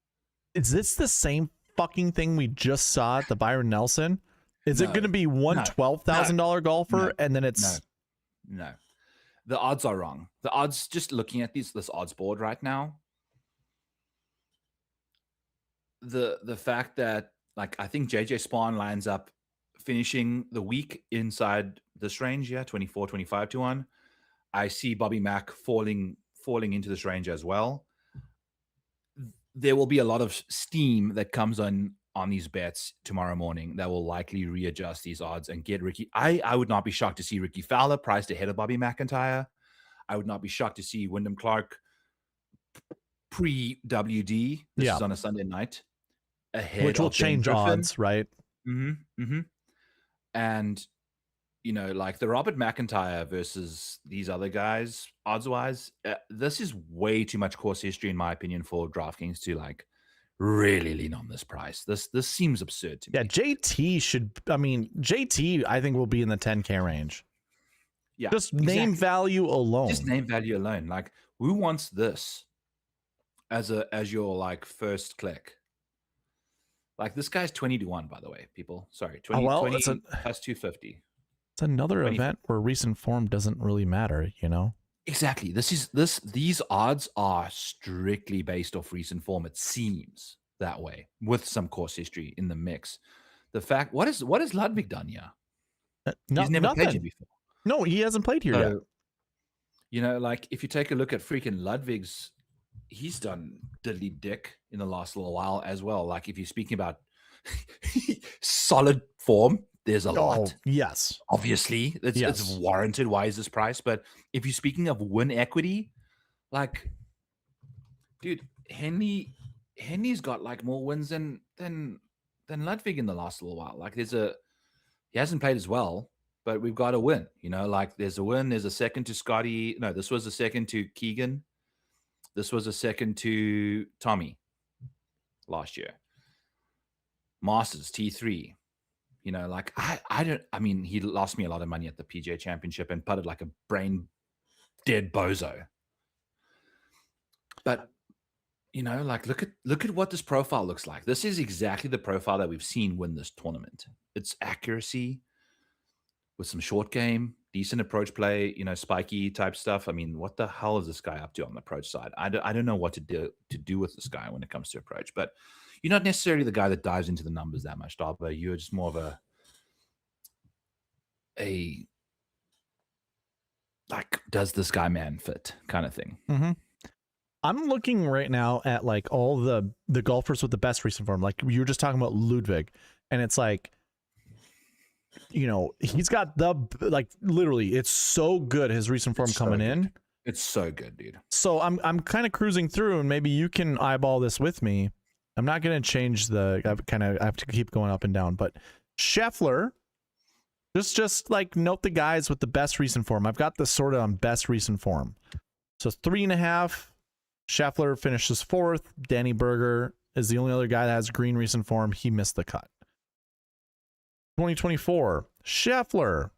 Is this the same fucking thing we just saw at the Byron Nelson? Is it No. going to be one No. $12,000 golfer No. and then it's No. The odds are wrong. The odds, just looking at this odds board right now, the fact that, like, I think JJ Spawn lines up finishing the week inside this range, 24, 25 to 1. I see Bobby Mack falling into this range as well. There will be a lot of steam that comes on these bets tomorrow morning that will likely readjust these odds and get Ricky. I would not be shocked to see Ricky Fowler priced ahead of Bobby McIntyre. I would not be shocked to see Wyndham Clark pre-WD. This is on a Sunday night. Ahead, which will change odds, right? And, you know, like the Robert McIntyre versus these other guys, odds-wise, this is way too much course history, in my opinion, for DraftKings to like really lean on this price. This seems absurd to me. Yeah, JT, I think will be in the 10K range. Yeah, just name value alone. Just name value alone. Like, who wants this as your like first click? Like, this guy's 20 to 1, by the way, people. Sorry, 20 plus 250. It's another event where recent form doesn't really matter, you know? Exactly. These odds are strictly based off recent form. It seems that way, with some course history in the mix. The fact, what has Ludwig done here? He's never played here before. No, he hasn't played here yet. You know, like, if you take a look at freaking Ludwig's, he's done diddly dick in the last little while as well. Like, if you're speaking about solid form, there's a lot. Yes. Obviously, it's warranted. Why is this price? But if you're speaking of win equity, like, dude, Henley's got like more wins than Ludwig in the last little while. Like, he hasn't played as well, but we've got a win. You know, like, there's a win. There's a second to Scotty. No, this was a second to Keegan. This was a second to Tommy last year. Masters T3. You know, like, I mean, he lost me a lot of money at the PGA Championship and putted like a brain dead bozo. But, you know, like, look at what this profile looks like. This is exactly the profile that we've seen win this tournament. It's accuracy with some short game, decent approach play, you know, spiky type stuff. I mean, what the hell is this guy up to on the approach side? I don't know what to do with this guy when it comes to approach, but you're not necessarily the guy that dives into the numbers that much, Darby. You're just more of a like, does this guy man fit kind of thing. Mm-hmm. I'm looking right now at like all the golfers with the best recent form. Like, you were just talking about Ludwig, and it's like, you know, he's got like, literally, it's so good, his recent form coming in. It's so good, dude. So I'm kind of cruising through, and maybe you can eyeball this with me. I'm not going to change I have to keep going up and down, but Scheffler, just like note the guys with the best recent form. I've got this sort of on best recent form. So 3.5. Scheffler finishes 4th. Danny Berger is the only other guy that has green recent form. He missed the cut. 2024, Scheffler,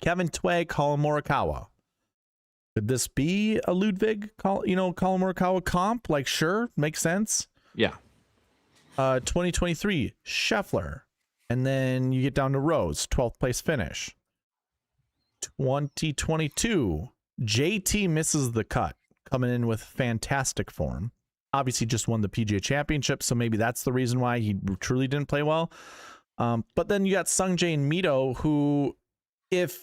Kevin Tway, Colin Morikawa. Could this be a Ludwig, Colin Morikawa comp? Like, sure, makes sense. Yeah. 2023, Scheffler. And then you get down to Rose, 12th place finish. 2022, JT misses the cut, coming in with fantastic form. Obviously just won the PGA Championship, so maybe that's the reason why he truly didn't play well. But then you got Sungjae and Mito, who, if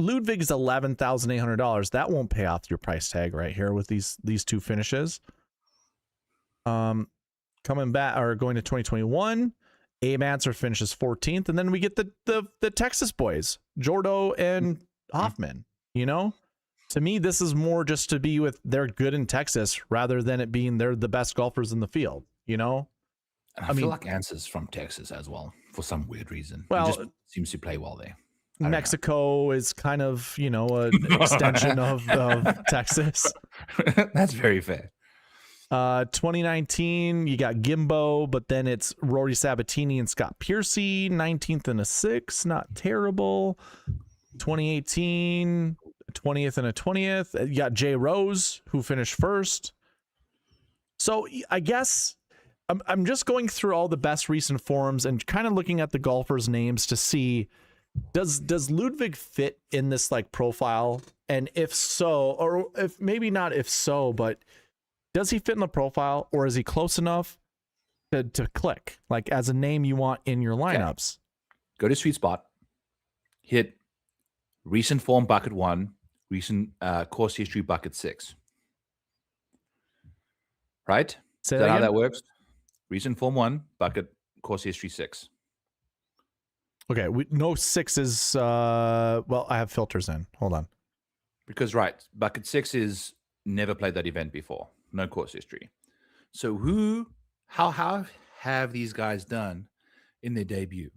Ludwig is $11,800, that won't pay off your price tag right here with these two finishes. Coming back, or going to 2021, Abe Answer finishes 14th, and then we get the Texas boys, Jordo and Hoffman. You know, to me, this is more just to be with, they're good in Texas rather than it being they're the best golfers in the field. You know, I feel like Answer's from Texas as well for some weird reason. Well, he just seems to play well there. Mexico is kind of, you know, an extension of Texas. That's very fair. 2019, you got Gimbo, but then it's Rory Sabatini and Scott Piercy, 19th and a 6th, not terrible. 2018, 20th and a 20th. You got Jay Rose, who finished 1st. So I guess I'm just going through all the best recent forms and kind of looking at the golfers' names to see does Ludwig fit in this like profile, and if so, or if maybe not if so, but does he fit in the profile, or is he close enough to click like as a name you want in your lineups? Okay. Go to SweetSpot, hit recent form bucket 1, recent course history bucket 6. Right? Say Is that that how again? that works? Recent form 1, bucket course history 6. Okay, no 6s. Well, I have filters in. Hold on. Because bucket 6 is never played that event before. No course history. So how have these guys done in their debut?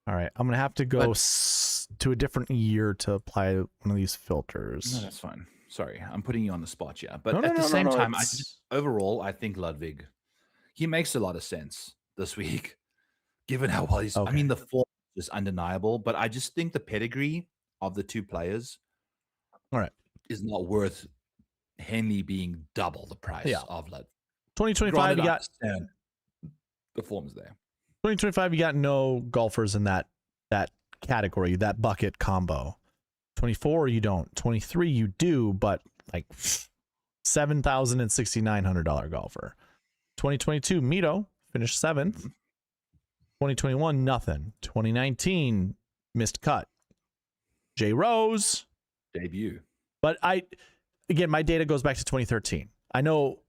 All right, I'm gonna have to go to a different year to apply one of these filters. No, that's fine. Sorry, I'm putting you on the spot here. But at the same time, overall, I think Ludwig, he makes a lot of sense this week, given how well he's. Okay. I mean, the form is undeniable, but I just think the pedigree of the two players, is not worth Henley being double the price of Ludwig. 2025, you got the form's there. 2025, you got no golfers in that category, that bucket combo. 24, you don't. 23, you do, but like $7,000 and $6,900 golfer. 2022, Mito finished 7th. 2021, nothing. 2019, missed cut. Jay Rose, debut. But again, my data goes back to 2013. I know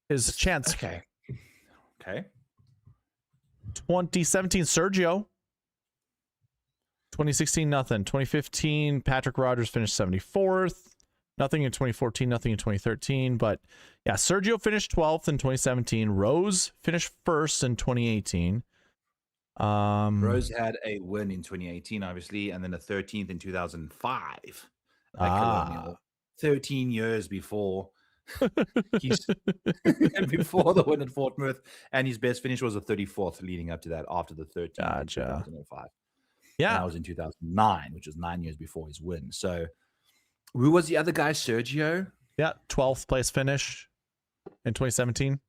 there's a chance. Okay. 2017, Sergio. 2016, nothing. 2015, Patrick Rogers finished 74th. Nothing in 2014, nothing in 2013. But yeah, Sergio finished 12th in 2017. Rose finished 1st in 2018. Rose had a win in 2018, obviously, and then a 13th in 2005 at Colonial. 13 years before before the win at Fort Worth, and his best finish was a 34th leading up to that after the 13th in 2005. Yeah, and that was in 2009, which was 9 years before his win. So, who was the other guy? Sergio. Yeah, 12th place finish in 2017.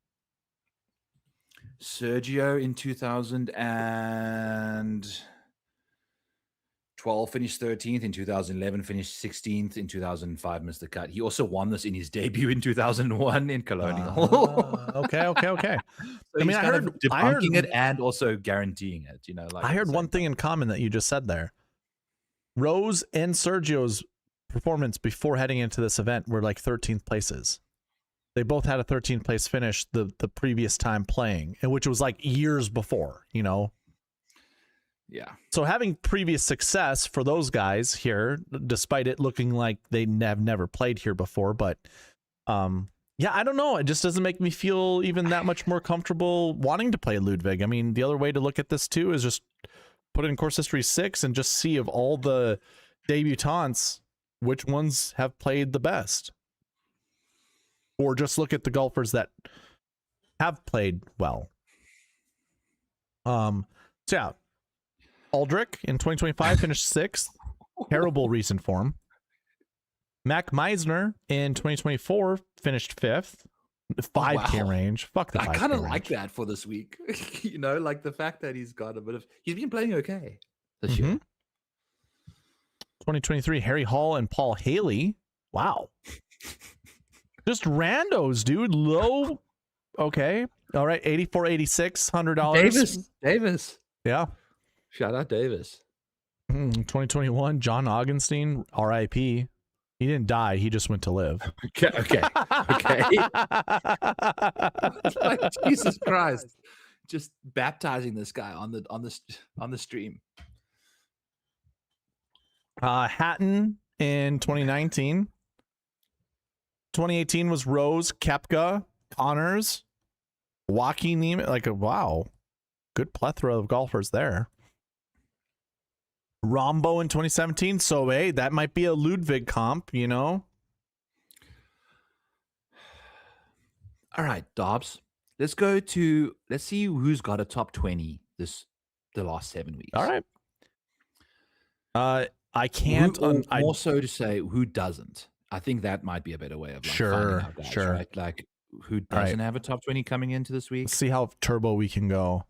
Sergio in 2012 finished 13th. In 2011 finished 16th. In 2005 missed the cut. He also won this in his debut in 2001 in Colonial. Okay. So I mean, I heard debunking it and also guaranteeing it. You know, like I heard one thing in common that you just said there. Rose and Sergio's performance before heading into this event were like 13th places. They both had a 13th place finish the previous time playing, and which was like years before, you know. Yeah. So having previous success for those guys here, despite it looking like they have never played here before, but yeah, I don't know. It just doesn't make me feel even that much more comfortable wanting to play Ludwig. I mean, the other way to look at this too is just put it in course history 6 and just see of all the debutants, which ones have played the best. Or just look at the golfers that have played well. So yeah, Aldrich in 2025 finished 6th. Terrible recent form. Mac Meisner in 2024 finished 5th. 5K range. Fuck the 5K range. I kind of like that for this week. You know, like the fact that he's got a bit of... He's been playing okay this year. 2023, Harry Hall and Paul Haley. Wow. Just randos, dude. Low. Okay. All right. 84, 86, $100. Davis. Yeah. Shout out Davis. 2021, John Augenstein, RIP. He didn't die. He just went to live. Okay. Like, Jesus Christ. Just baptizing this guy on the stream. Hatton in 2019. 2018 was Rose, Koepka, Connors, Joaquin Niemann. Like, wow. Good plethora of golfers there. Rombo in 2017. So, hey, that might be a Ludwig comp, you know? All right, Dobbs. Let's see who's got a top 20 the last 7 weeks. All right. I can't. Also to say who doesn't. I think that might be a better way of like Sure, finding out guys, sure. right? Like who All right. doesn't have a top 20 coming into this week? Let's see how turbo we can go.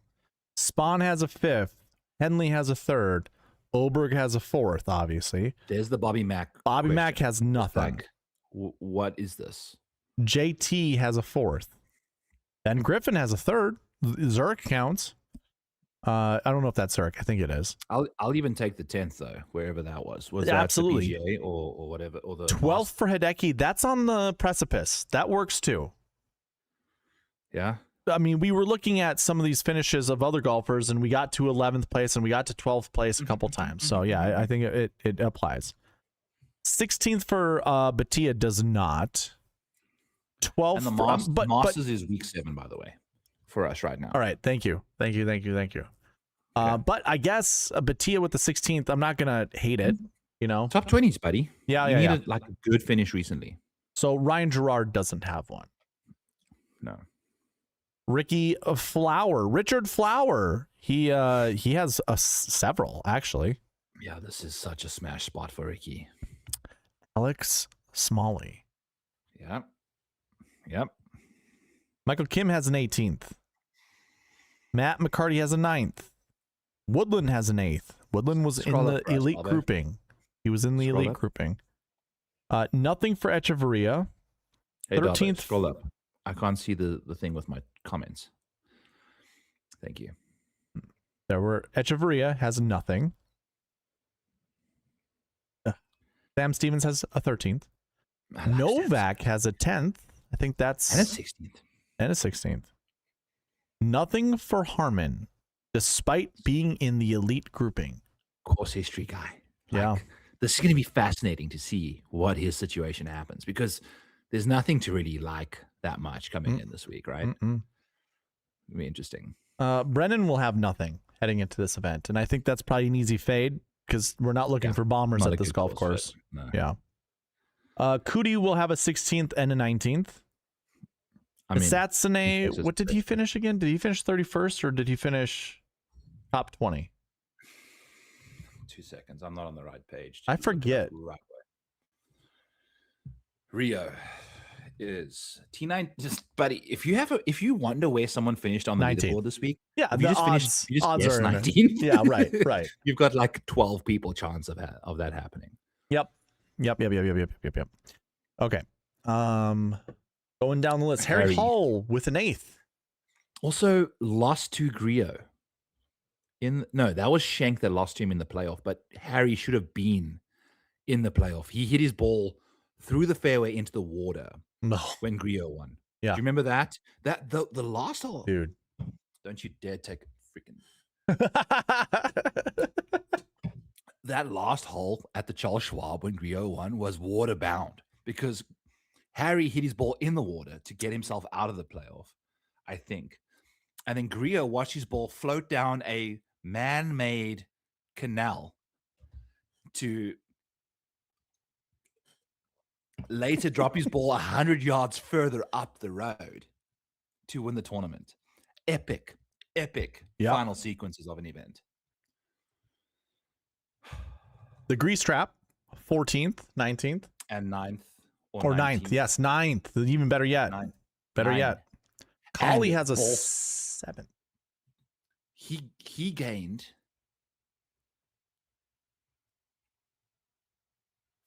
Spawn has a 5th. Henley has a 3rd. Oberg has a 4th, obviously. There's the Bobby Mack. Bobby question. Mack has nothing. Like, what is this? JT has a 4th. Ben Griffin has a 3rd. Zurich counts. I don't know if that's Zurich. I think it is. I'll even take the 10th though, wherever that was. Was Absolutely. that the PGA or whatever? Or the 12th for Hideki. That's on the precipice. That works too. Yeah. I mean, we were looking at some of these finishes of other golfers, and we got to 11th place and we got to 12th place a couple times. So yeah, I think it applies. 16th for Batia does not. 12th And the Masters is week 7, by the way, for us right now. All right, thank you. Okay. But I guess Batia with the 16th, I'm not gonna hate it. You know, Top 20s, buddy. Yeah, you yeah. needed like a good finish recently. So Ryan Gerard doesn't have one. No. Richard Flower. He has several actually. Yeah, this is such a smash spot for Ricky. Alex Smalley. Yep. Michael Kim has an 18th. Matt McCarty has a 9th. Woodland has an 8th. Woodland was in the elite grouping. He was in the elite grouping. Nothing for Echeverria. Hey, 13th. Scroll up. I can't see the thing with my comments. Thank you. Echeverria has nothing. Sam Stevens has a 13th. Novak has a 10th. I think that's... And a 16th. And a 16th. Nothing for Harmon, despite being in the elite grouping. Course history guy. Yeah. This is going to be fascinating to see what his situation happens, because there's nothing to really like that much coming in this week, right? It'll be interesting. Brennan will have nothing heading into this event, and I think that's probably an easy fade because we're not looking for bombers at this golf course. No. Yeah. Cootie will have a 16th and a 19th. Satsune, what did he finish again? Did he finish 31st or did he finish top 20? 2 seconds. I'm not on the right page. I forget. Right way. Rio is T9. Just, buddy, if you wonder where someone finished on the leaderboard this week, yeah, the odds are 19. Yeah, right. You've got like 12 people chance of that happening. Yep. Okay. Going down the list, Harry Hall with an 8th. Also lost to Griot. That was Schenk that lost to him in the playoff, but Harry should have been in the playoff. He hit his ball through the fairway into the water when Griot won. Yeah. Do you remember that? The last hole. Dude. Don't you dare take a freaking that last hole at the Charles Schwab when Griot won was water bound because Harry hit his ball in the water to get himself out of the playoff, I think. And then Griot watched his ball float down a man-made canal to later drop his ball 100 yards further up the road to win the tournament. Epic final sequences of an event. The Grease Trap, 14th, 19th. And 9th. Or 9th. Yes, 9th. Even better yet. Better yet. Collie has a 7th. He gained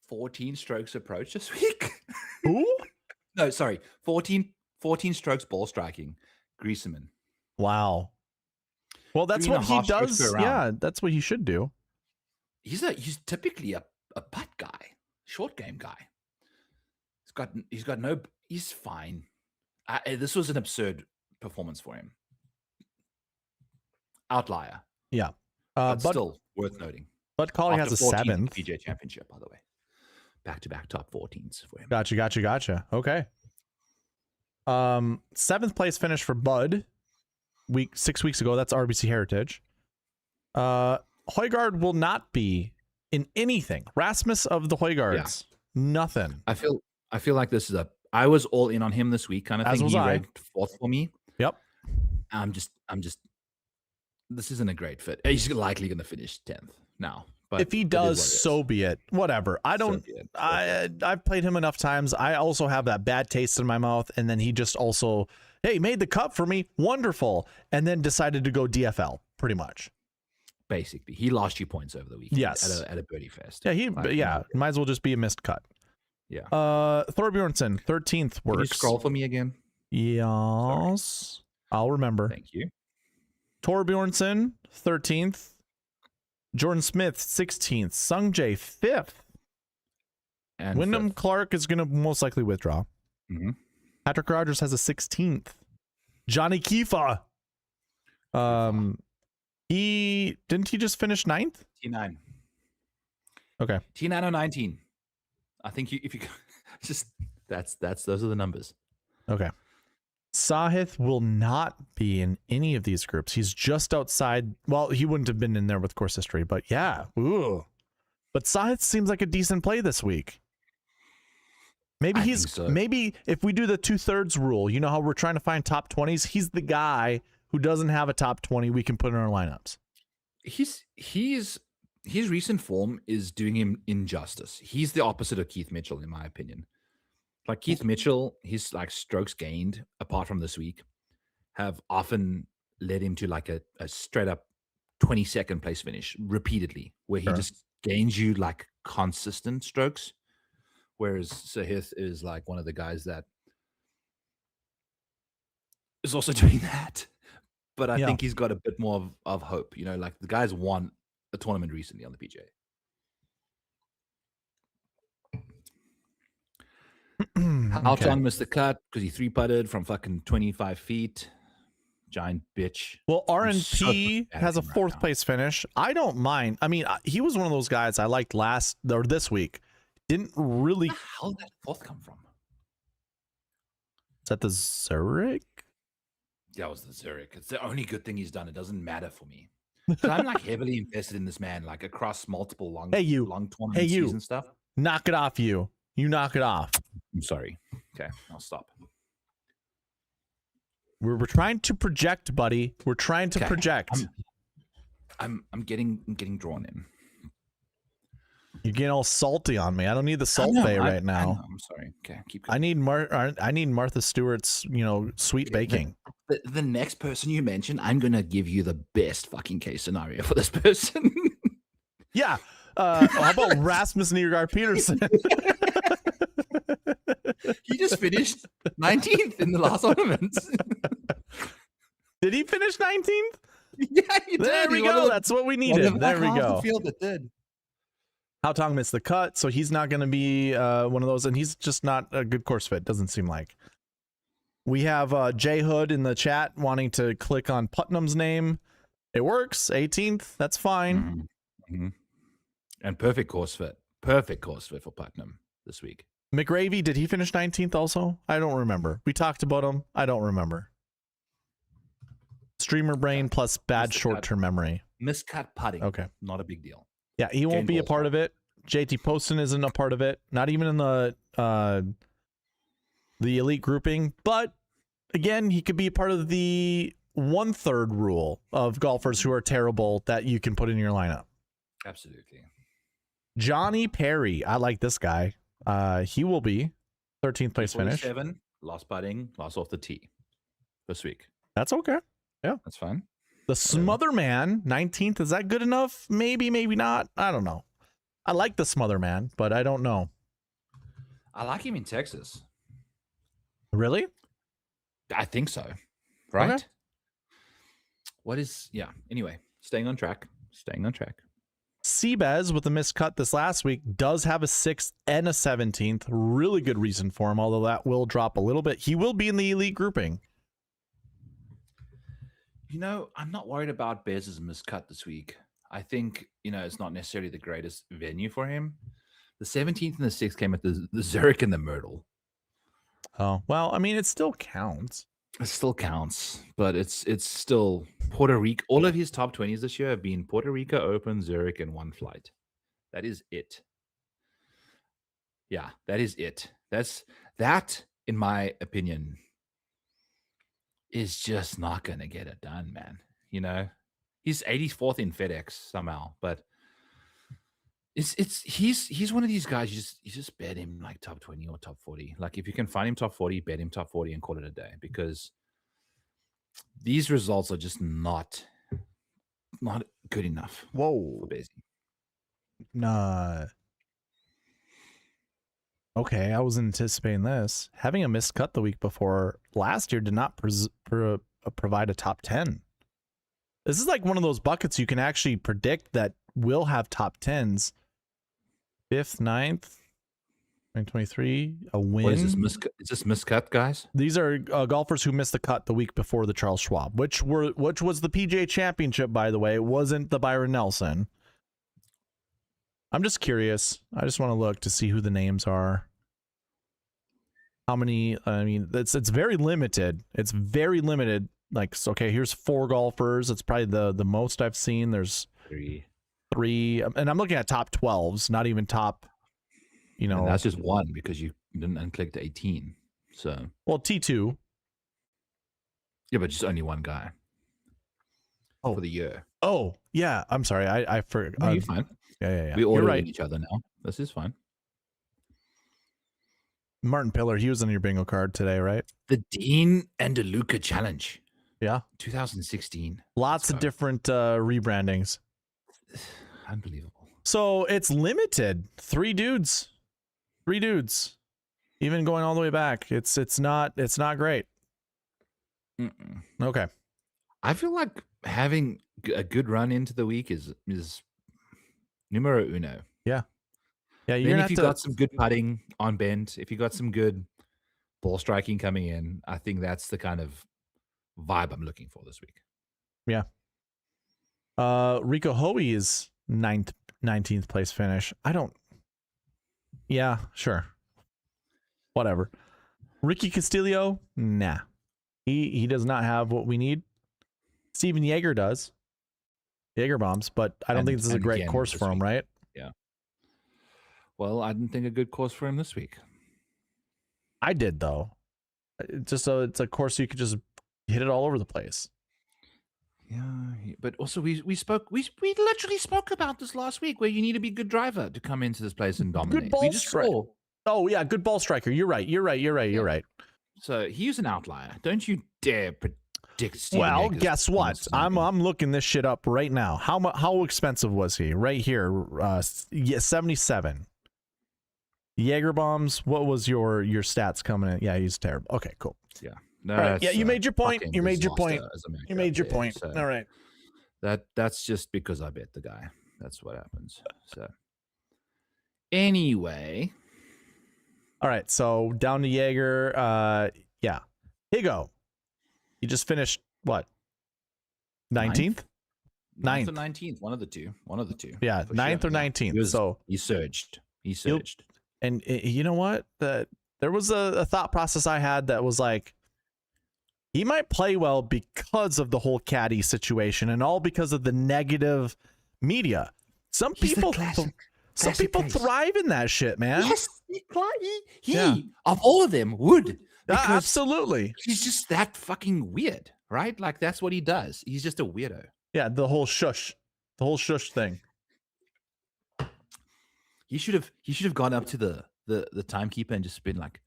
14 strokes approach this week. Who? No, sorry. 14 strokes ball striking. Griesemann. Wow. Well, that's what he does. Yeah, that's what he should do. He's typically a putt guy, short game guy. He's fine. This was an absurd performance for him. Outlier. Yeah. But still worth noting. But Collie has a 7th. PGA Championship, by the way. Back-to-back top 14s for him. Gotcha. Okay. 7th place finish for Bud 6 weeks ago. That's RBC Heritage. Højgaard will not be in anything. Rasmus of the Højgaards. Yeah. Nothing. I feel like this is I was all in on him this week kind of thing. He ranked 4th for me. Yep. I'm just this isn't a great fit. He's likely going to finish 10th now, But if he does, so be it. Whatever. I don't. I've played him enough times. I also have that bad taste in my mouth, and then he just also, hey, made the cut for me, wonderful, and then decided to go DFL, pretty much. Basically, he lost you points over the weekend. Yes, at a birdie fest. Yeah, might as well just be a missed cut. Yeah. Thorbjornsson, 13th works. Can you scroll for me again? Yes, sorry. I'll remember. Thank you. Thorbjornsson, 13th. Jordan Smith, 16th. Sungjae, 5th. And Wyndham 5th. Clark is going to most likely withdraw. Mm-hmm. Patrick Rogers has a 16th. Johnny Kifa. He just finish 9th? T9. Okay. T9 or 19. I think if you just those are the numbers. Okay. Sahith will not be in any of these groups. He's just outside. Well, he wouldn't have been in there with course history, but yeah. Ooh. But Sahith seems like a decent play this week. Maybe maybe if we do the 2/3 rule, you know how we're trying to find top 20s, he's the guy who doesn't have a top 20 we can put in our lineups. His recent form is doing him injustice. He's the opposite of Keith Mitchell, in my opinion. Like Keith Mitchell, his like strokes gained, apart from this week, have often led him to like a straight up 22nd place finish repeatedly, where he just gains you like consistent strokes. Whereas Sahith is like one of the guys that is also doing that. But I think he's got a bit more of hope. You know, like the guy's won a tournament recently on the PGA. Alton missed the cut because he 3-putted from fucking 25 feet. Giant bitch. Well, RNP has a 4th place finish. I don't mind. I mean, he was one of those guys I liked this week. Didn't really. Where the hell did that 4th come from? Is that the Zurich? That was the Zurich. It's the only good thing he's done. It doesn't matter for me. I'm like heavily invested in this man, like across multiple long tournaments and stuff. Knock it off, you. You knock it off. I'm sorry. Okay, I'll stop. We're trying to project, buddy. We're trying to project. I'm getting drawn in. You're getting all salty on me. I don't need the salt bay right now. I'm sorry. Okay, keep going. I need Martha Stewart's, sweet baking. The next person you mention, I'm gonna give you the best fucking case scenario for this person. Yeah. How about Rasmus Nygaard Peterson? He just finished 19th in the last tournament. Did he finish 19th? Yeah, he did. There we go. That's what we needed. There we go. The field that did. Hao Tong missed the cut, so he's not going to be one of those, and he's just not a good course fit, doesn't seem like. We have Jay Hood in the chat wanting to click on Putnam's name. It works. 18th. That's fine. Mm-hmm. And perfect course fit. Perfect course fit for Putnam this week. McGravy, did he finish 19th also? I don't remember. We talked about him. I don't remember. Streamer brain plus bad short-term memory. Miscut putting. Okay. Not a big deal. Yeah, he won't be a part of it. JT Poston isn't a part of it. Not even in the elite grouping. But again, he could be a part of the 1/3 rule of golfers who are terrible that you can put in your lineup. Absolutely. Johnny Perry. I like this guy. He will be 13th place finish. 7, lost putting, lost off the tee this week. That's okay. Yeah, that's fine. The Smother Man, 19th. Is that good enough? Maybe, maybe not. I don't know. I like the Smother Man, but I don't know. I like him in Texas. Really? I think so. Right? Okay. Anyway, staying on track. Seabez with a missed cut this last week does have a 6th and a 17th. Really good reason for him, although that will drop a little bit. He will be in the elite grouping. I'm not worried about Bez's miscut this week. I think, it's not necessarily the greatest venue for him. The 17th and the 6th came at the Zurich and the Myrtle. Oh, well, I mean, it still counts. It still counts, but it's still Puerto Rico. All of his top 20s this year have been Puerto Rico Open, Zurich, and one flight. That is it. Yeah, that is it. That, in my opinion, is just not going to get it done, man. He's 84th in FedEx somehow, but He's one of these guys. You just bet him like top 20 or top 40. Like if you can find him top 40, bet him top 40 and call it a day, because these results are just not good enough for Whoa. Bezzy. Nah. Okay, I was anticipating this. Having a missed cut the week before last year did not provide a top 10. This is like one of those buckets you can actually predict that will have top 10s. 5th, 9th, 2023, a win. What is this? Is this miscut, guys? These are golfers who missed the cut the week before the Charles Schwab, which was the PGA Championship, by the way. It wasn't the Byron Nelson. I'm just curious. I just want to look to see who the names are. How many? I mean, it's very limited. It's very limited. Like, okay, here's 4 golfers. It's probably the most I've seen. There's 3, and I'm looking at top 12s, not even top. And that's just one because you didn't unclick to 18. So well, T2. Yeah, but just only one guy. For the year. Oh yeah, I'm sorry. I forgot. No, you're fine. Yeah. We order right. each other now. This is fine. Martin Pillar, he was on your bingo card today, right? The Dean and DeLuca Challenge. Yeah. 2016. Lots of different rebrandings. Unbelievable. So it's limited. 3 dudes. Even going all the way back. It's not great. Mm-mm. Okay. I feel like having a good run into the week is numero uno. Yeah. Yeah, Then if you got some good putting on bend, if you got some good ball striking coming in, I think that's the kind of vibe I'm looking for this week. Yeah. Rico Hoey is 19th place finish. Yeah, sure. Whatever. Ricky Castillo, nah. He does not have what we need. Steven Yeager does. Jaeger bombs, but I don't think this is a great course for him, right? Yeah. Well, I didn't think a good course for him this week. I did, though. Just so it's a course you could just hit it all over the place. Yeah, but also we literally spoke about this last week, where you need to be a good driver to come into this place and dominate. Good ball striker. Oh yeah, good ball striker. You're right. So he's an outlier. Don't you dare predict Steven Well, Yeager's guess what? I'm looking this shit up right now. How expensive was he? Right here, 77. Jaeger bombs. What was your stats coming in? Yeah, he's terrible. Okay, cool. Yeah. No, right. Yeah, you made your point. You made your point. You made your point. So all right. That's just because I bet the guy. That's what happens. So anyway. All right. So down to Jaeger. Yeah. Higo. He just finished what? 19th? 9th or 19th. One of the two. Yeah, 9th or 19th. So he surged. And you know what? There was a thought process I had that was like, he might play well because of the whole caddy situation and all because of the negative media. Some people thrive in that shit, man. Yes, he of all of them would. Absolutely. He's just that fucking weird, right? Like that's what he does. He's just a weirdo. Yeah, the whole shush thing. He should have gone up to the timekeeper and just been like,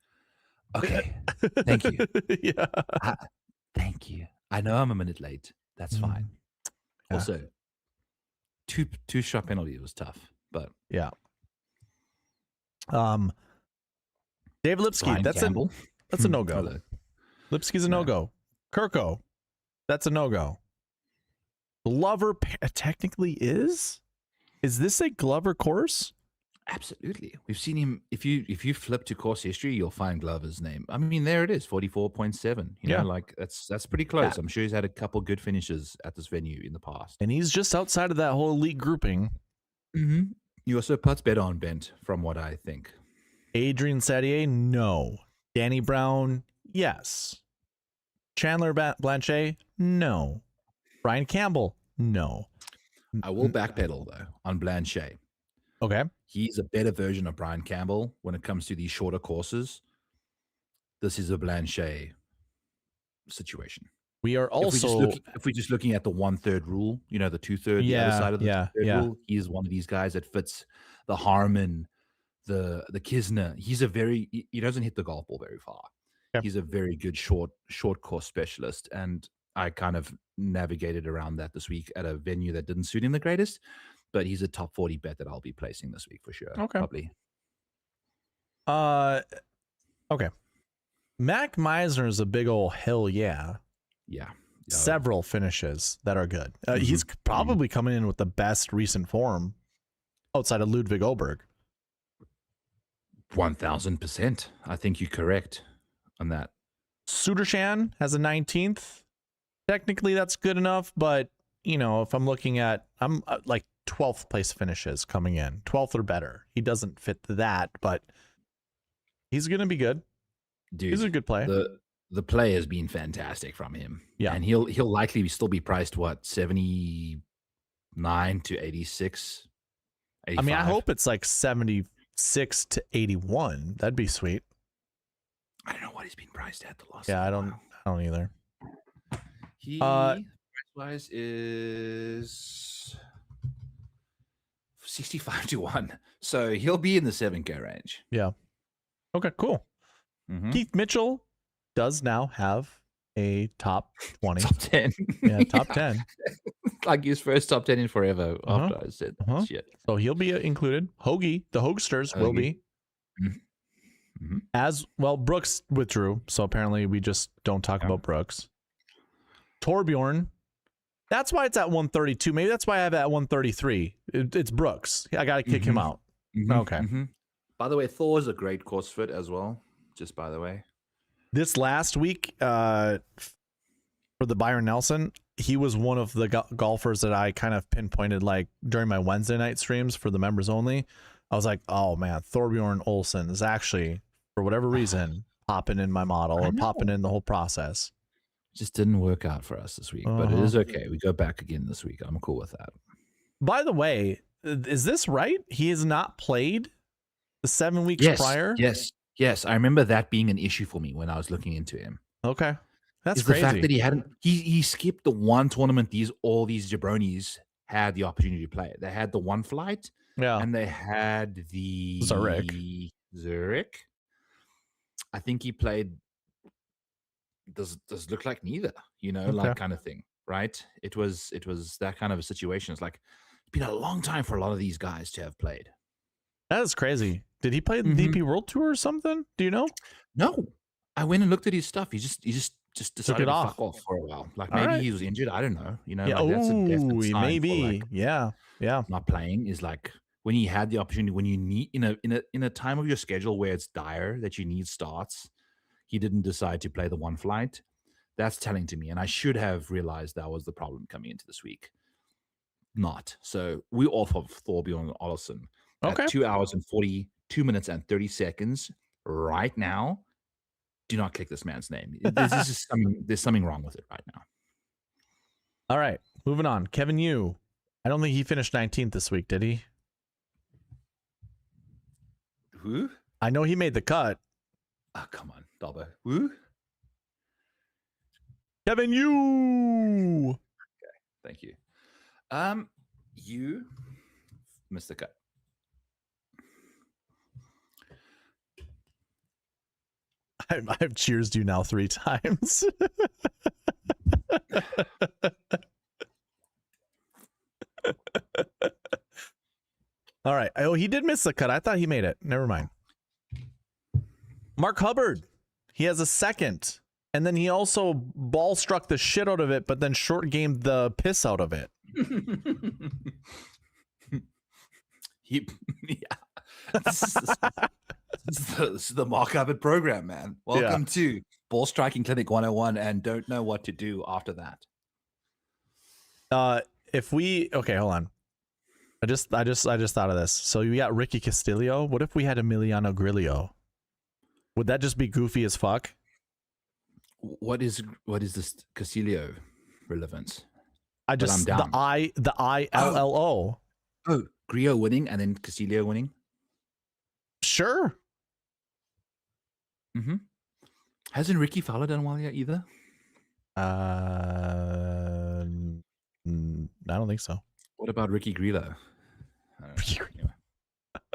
okay, thank you. Yeah. Thank you. I know I'm a minute late. That's fine. Yeah. Also, two shot penalty was tough, but yeah. Dave Lipsky, that's a no-go. Lipsky's a no-go. Kirko, that's a no-go. Glover technically is? Is this a Glover course? Absolutely. We've seen him. If you flip to course history, you'll find Glover's name. I mean, there it is, 44.7. You know, like that's pretty close. Yeah. I'm sure he's had a couple good finishes at this venue in the past. And he's just outside of that whole elite grouping. Mm-hmm. You also puts better on bent, from what I think. Adrian Sadier, no. Danny Brown, yes. Chandler Blanchet, no. Brian Campbell, no. I will backpedal though on Blanchet. Okay. He's a better version of Brian Campbell when it comes to these shorter courses. This is a Blanchet situation. We are also if we're just looking at the 1/3 rule, the 2/3, the other side of the 2/3 rule, he's one of these guys that fits the Harmon, the Kisner. He doesn't hit the golf ball very far. Yep. He's a very good short course specialist, and I kind of navigated around that this week at a venue that didn't suit him the greatest, but he's a top 40 bet that I'll be placing this week for sure. Okay. Probably. Okay. Mac Meisner is a big old hell yeah. Yeah. Several finishes that are good. He's probably coming in with the best recent form outside of Ludwig Oberg. 1000%. I think you're correct on that. Sudarshan has a 19th. Technically, that's good enough, but if I'm looking at, I'm like 12th place finishes coming in, 12th or better. He doesn't fit that, but he's gonna be good. Dude, he's a good play. The play has been fantastic from him. Yeah, and he'll likely still be priced 79 to 86. 85. I mean, I hope it's like 76 to 81. That'd be sweet. I don't know what he's been priced at the last. Yeah, I don't either. He price-wise is 65 to 1. So he'll be in the 7K range. Yeah. Okay, cool. Mm-hmm. Keith Mitchell does now have a top 20. Top 10. Yeah, top 10. Like his first top 10 in forever after I said that shit. So he'll be included. Hoagie, the Hoagsters will be. Mm-hmm. As well, Brooks withdrew, so apparently we just don't talk about Brooks. Torbjorn, that's why it's at 132. Maybe that's why I have it at 133. It's Brooks. I got to kick him out. Okay. By the way, Thor's a great course fit as well, just by the way. This last week for the Byron Nelson, he was one of the golfers that I kind of pinpointed like during my Wednesday night streams for the members only. I was like, oh man, Thorbjorn Olsen is actually, for whatever reason, popping in my model or popping in the whole process. Just didn't work out for us this week, but it is okay. We go back again this week. I'm cool with that. By the way, is this right? He has not played the 7 weeks prior? Yes. I remember that being an issue for me when I was looking into him. Okay. That's crazy. The fact that he hadn't, he skipped the one tournament all these jabronis had the opportunity to play. They had the one flight. Yeah. And they had the Zurich. I think he played does look like neither, like kind of thing, right? It was that kind of a situation. It's like it's been a long time for a lot of these guys to have played. That is crazy. Did he play the DP World Tour or something? Do you know? No. I went and looked at his stuff. He just decided to fuck off for a while. Like maybe he was injured. I don't know. Yeah. Like that's a definite sign maybe. For like yeah. Not playing is like when he had the opportunity, when you need in a time of your schedule where it's dire that you need starts, he didn't decide to play the one flight. That's telling to me, and I should have realized that was the problem coming into this week. Not so. We're off of Thorbjorn Olsen at 2 hours and 42 minutes and 30 seconds right now. Do not click this man's name. There's something wrong with it right now. All right, moving on. Kevin Yu. I don't think he finished 19th this week, did he? Who? I know he made the cut. Oh, come on, Dobber. Who? Kevin Yu. Okay, thank you. You missed the cut. I've cheersed you now 3 times. All right. Oh, he did miss the cut. I thought he made it. Never mind. Mark Hubbard. He has a second. And then he also ball struck the shit out of it, but then short gamed the piss out of it. This is the Mark Hubbard program, man. Welcome to Ball Striking Clinic 101 and don't know what to do after that. Okay, hold on. I just thought of this. So you got Ricky Castillo. What if we had Emiliano Grillo? Would that just be goofy as fuck? What is this Castillo relevance? The ILLO. Oh, Grillo winning and then Castillo winning. Sure. Hasn't Ricky Fowler done well yet either? I don't think so. What about Ricky Grillo? Anyway.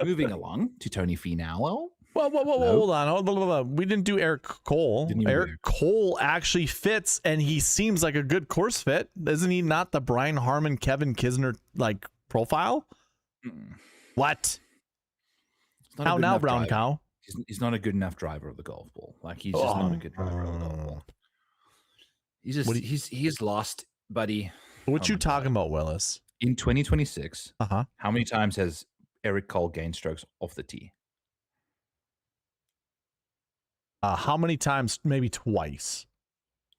Moving along to Tony Finau. Whoa, hold on. We didn't do Eric Cole. Eric Cole actually fits, and he seems like a good course fit. Isn't he not the Brian Harmon, Kevin Kisner like profile? What? How now, brown cow? He's not a good enough driver of the golf ball. Like he's just not a good driver of the golf ball. He's just he's lost, buddy. What you talking about, Willis? In 2026, how many times has Eric Cole gained strokes off the tee? How many times? Maybe twice.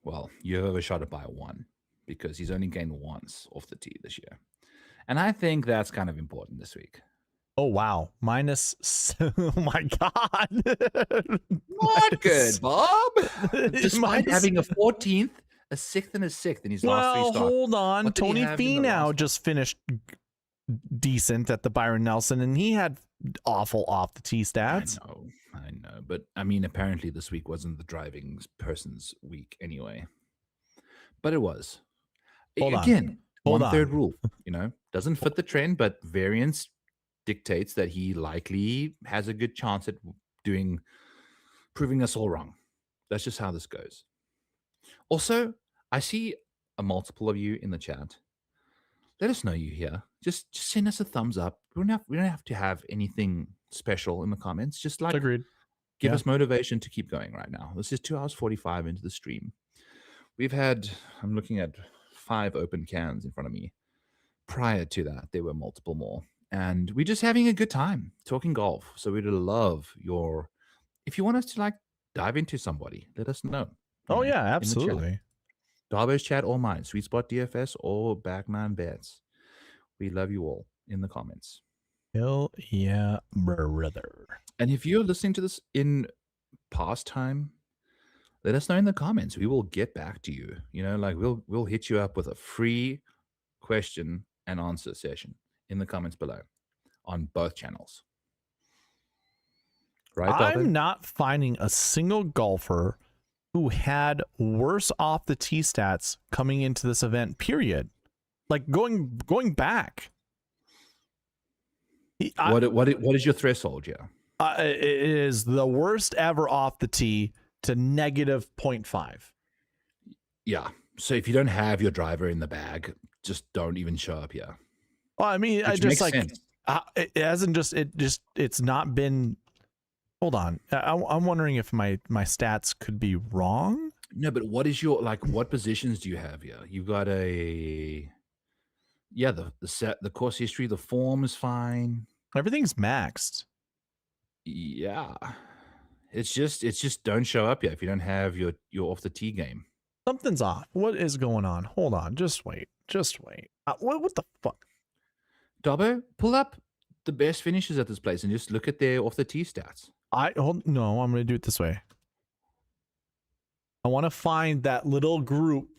Well, you overshot it by one because he's only gained once off the tee this year. And I think that's kind of important this week. Oh, wow. Minus. Oh, my God. Not good, Bob. Despite having a 14th, a 6th, and a 6th in his last 3 starts. Hold on. Tony Finau just finished decent at the Byron Nelson, and he had awful off the tee stats. I know. But, I mean, apparently this week wasn't the driving person's week anyway. But it was. Hold on. Hold one-third rule, doesn't fit the trend, but variance dictates that he likely has a good chance at proving us all wrong. That's just how this goes. Also, I see a multiple of you in the chat. Let us know you here. Just send us a thumbs up. We don't have to have anything special in the comments. Just like give us motivation to keep going right now. This is 2 hours 45 into the stream. We've had, I'm looking at 5 open cans in front of me. Prior to that, there were multiple more. And we're just having a good time talking golf. So we'd love if you want us to dive into somebody, let us know. Oh, yeah, absolutely. Darbo's chat or mine, SweetSpot DFS or Backman Bets. We love you all in the comments. Hell yeah, brother. And if you're listening to this in past time, let us know in the comments. We will get back to you. We'll hit you up with a free question and answer session in the comments below on both channels. Right, Darbo? I'm not finding a single golfer who had worse off the tee stats coming into this event, period. Like going back. What is your threshold, yeah? It is the worst ever off the tee to negative 0.5. Yeah. So if you don't have your driver in the bag, just don't even show up here. Well, I mean, it hasn't it's not been. Hold on. I'm wondering if my stats could be wrong. No, but what is your what positions do you have here? You've got the course history, the form is fine. Everything's maxed. Yeah. It's just don't show up here if you don't have your off the tee game. Something's off. What is going on? Hold on. Just wait. What the fuck? Dobbo, pull up the best finishes at this place and just look at their off the tee stats. No, I'm going to do it this way. I want to find that little group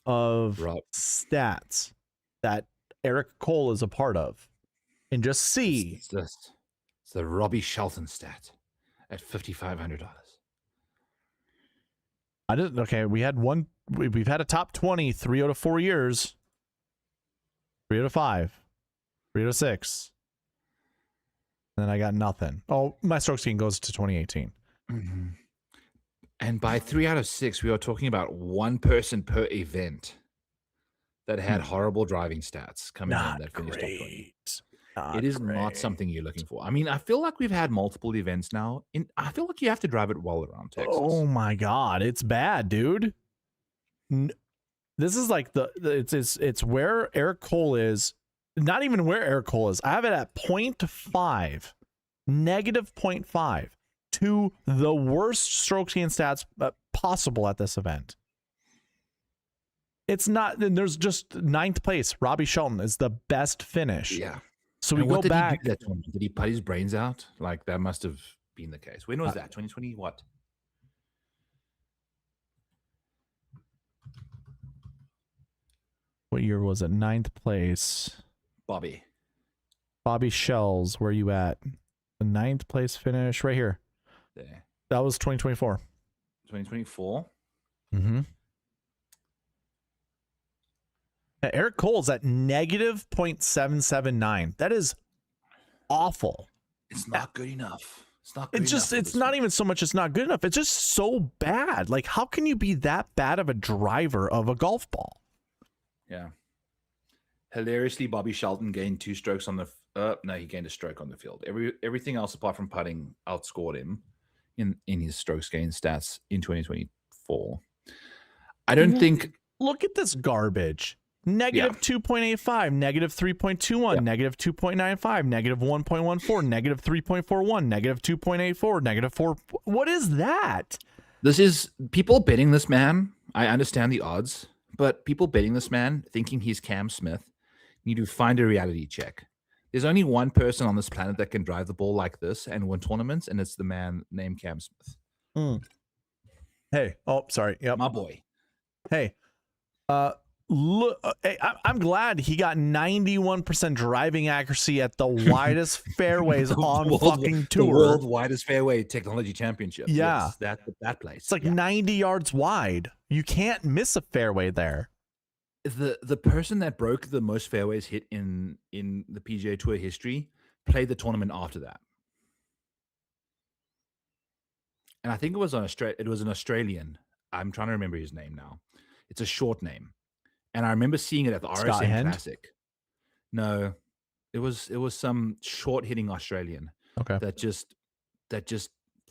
of stats that Eric Cole is a part of and just see. It's the Robbie Shelton stat at $5,500. Okay, we've had a top 20 3 out of 4 years. 3 out of 5. 3 out of 6. And then I got nothing. Oh, my strokes gain goes to 2018. Mm-hmm. And by 3 out of 6, we are talking about one person per event that had horrible driving stats coming in that finished top 20. It is not something you're looking for. I mean, I feel like we've had multiple events now. I feel like you have to drive it well around Texas. Oh my God, it's bad, dude. This is like it's where Eric Cole is. Not even where Eric Cole is. I have it at 0.5, negative 0.5 to the worst strokes gain stats possible at this event. It's not. There's just 9th place. Robbie Shelton is the best finish. Yeah. So we go back. Did he put his brains out? Like that must have been the case. When was that? 2020 what? What year was it? 9th place. Bobby Shells, where you at? The 9th place finish right here. There. That was 2024. 2024? Mm-hmm. Eric Cole's at negative 0.779. That is awful. It's not good enough. It's not good It's just, enough. it's not even so much it's not good enough. It's just so bad. Like, how can you be that bad of a driver of a golf ball? Yeah. Hilariously, Bobby Shelton gained 2 strokes on the. No, he gained a stroke on the field. Everything else apart from putting outscored him in his strokes gained stats in 2024. I don't think. Look at this garbage. Negative 2.85, negative 3.21, negative 2.95, negative 1.14, negative 3.41, negative 2.84, negative 4. What is that? This is people betting this man. I understand the odds, but people betting this man thinking he's Cam Smith need to find a reality check. There's only one person on this planet that can drive the ball like this and win tournaments, and it's the man named Cam Smith. Hey, oh, sorry. Yep. My boy. Hey, look, I'm glad he got 91% driving accuracy at the widest fairways on fucking tour. The world's widest fairway technology championship. Yeah. Yes, that place. It's like 90 yards wide. You can't miss a fairway there. The person that broke the most fairways hit in the PGA Tour history played the tournament after that. And I think it was an Australian. I'm trying to remember his name now. It's a short name. And I remember seeing it at the Scott RSM Hend? Classic. No, it was some short hitting Australian that just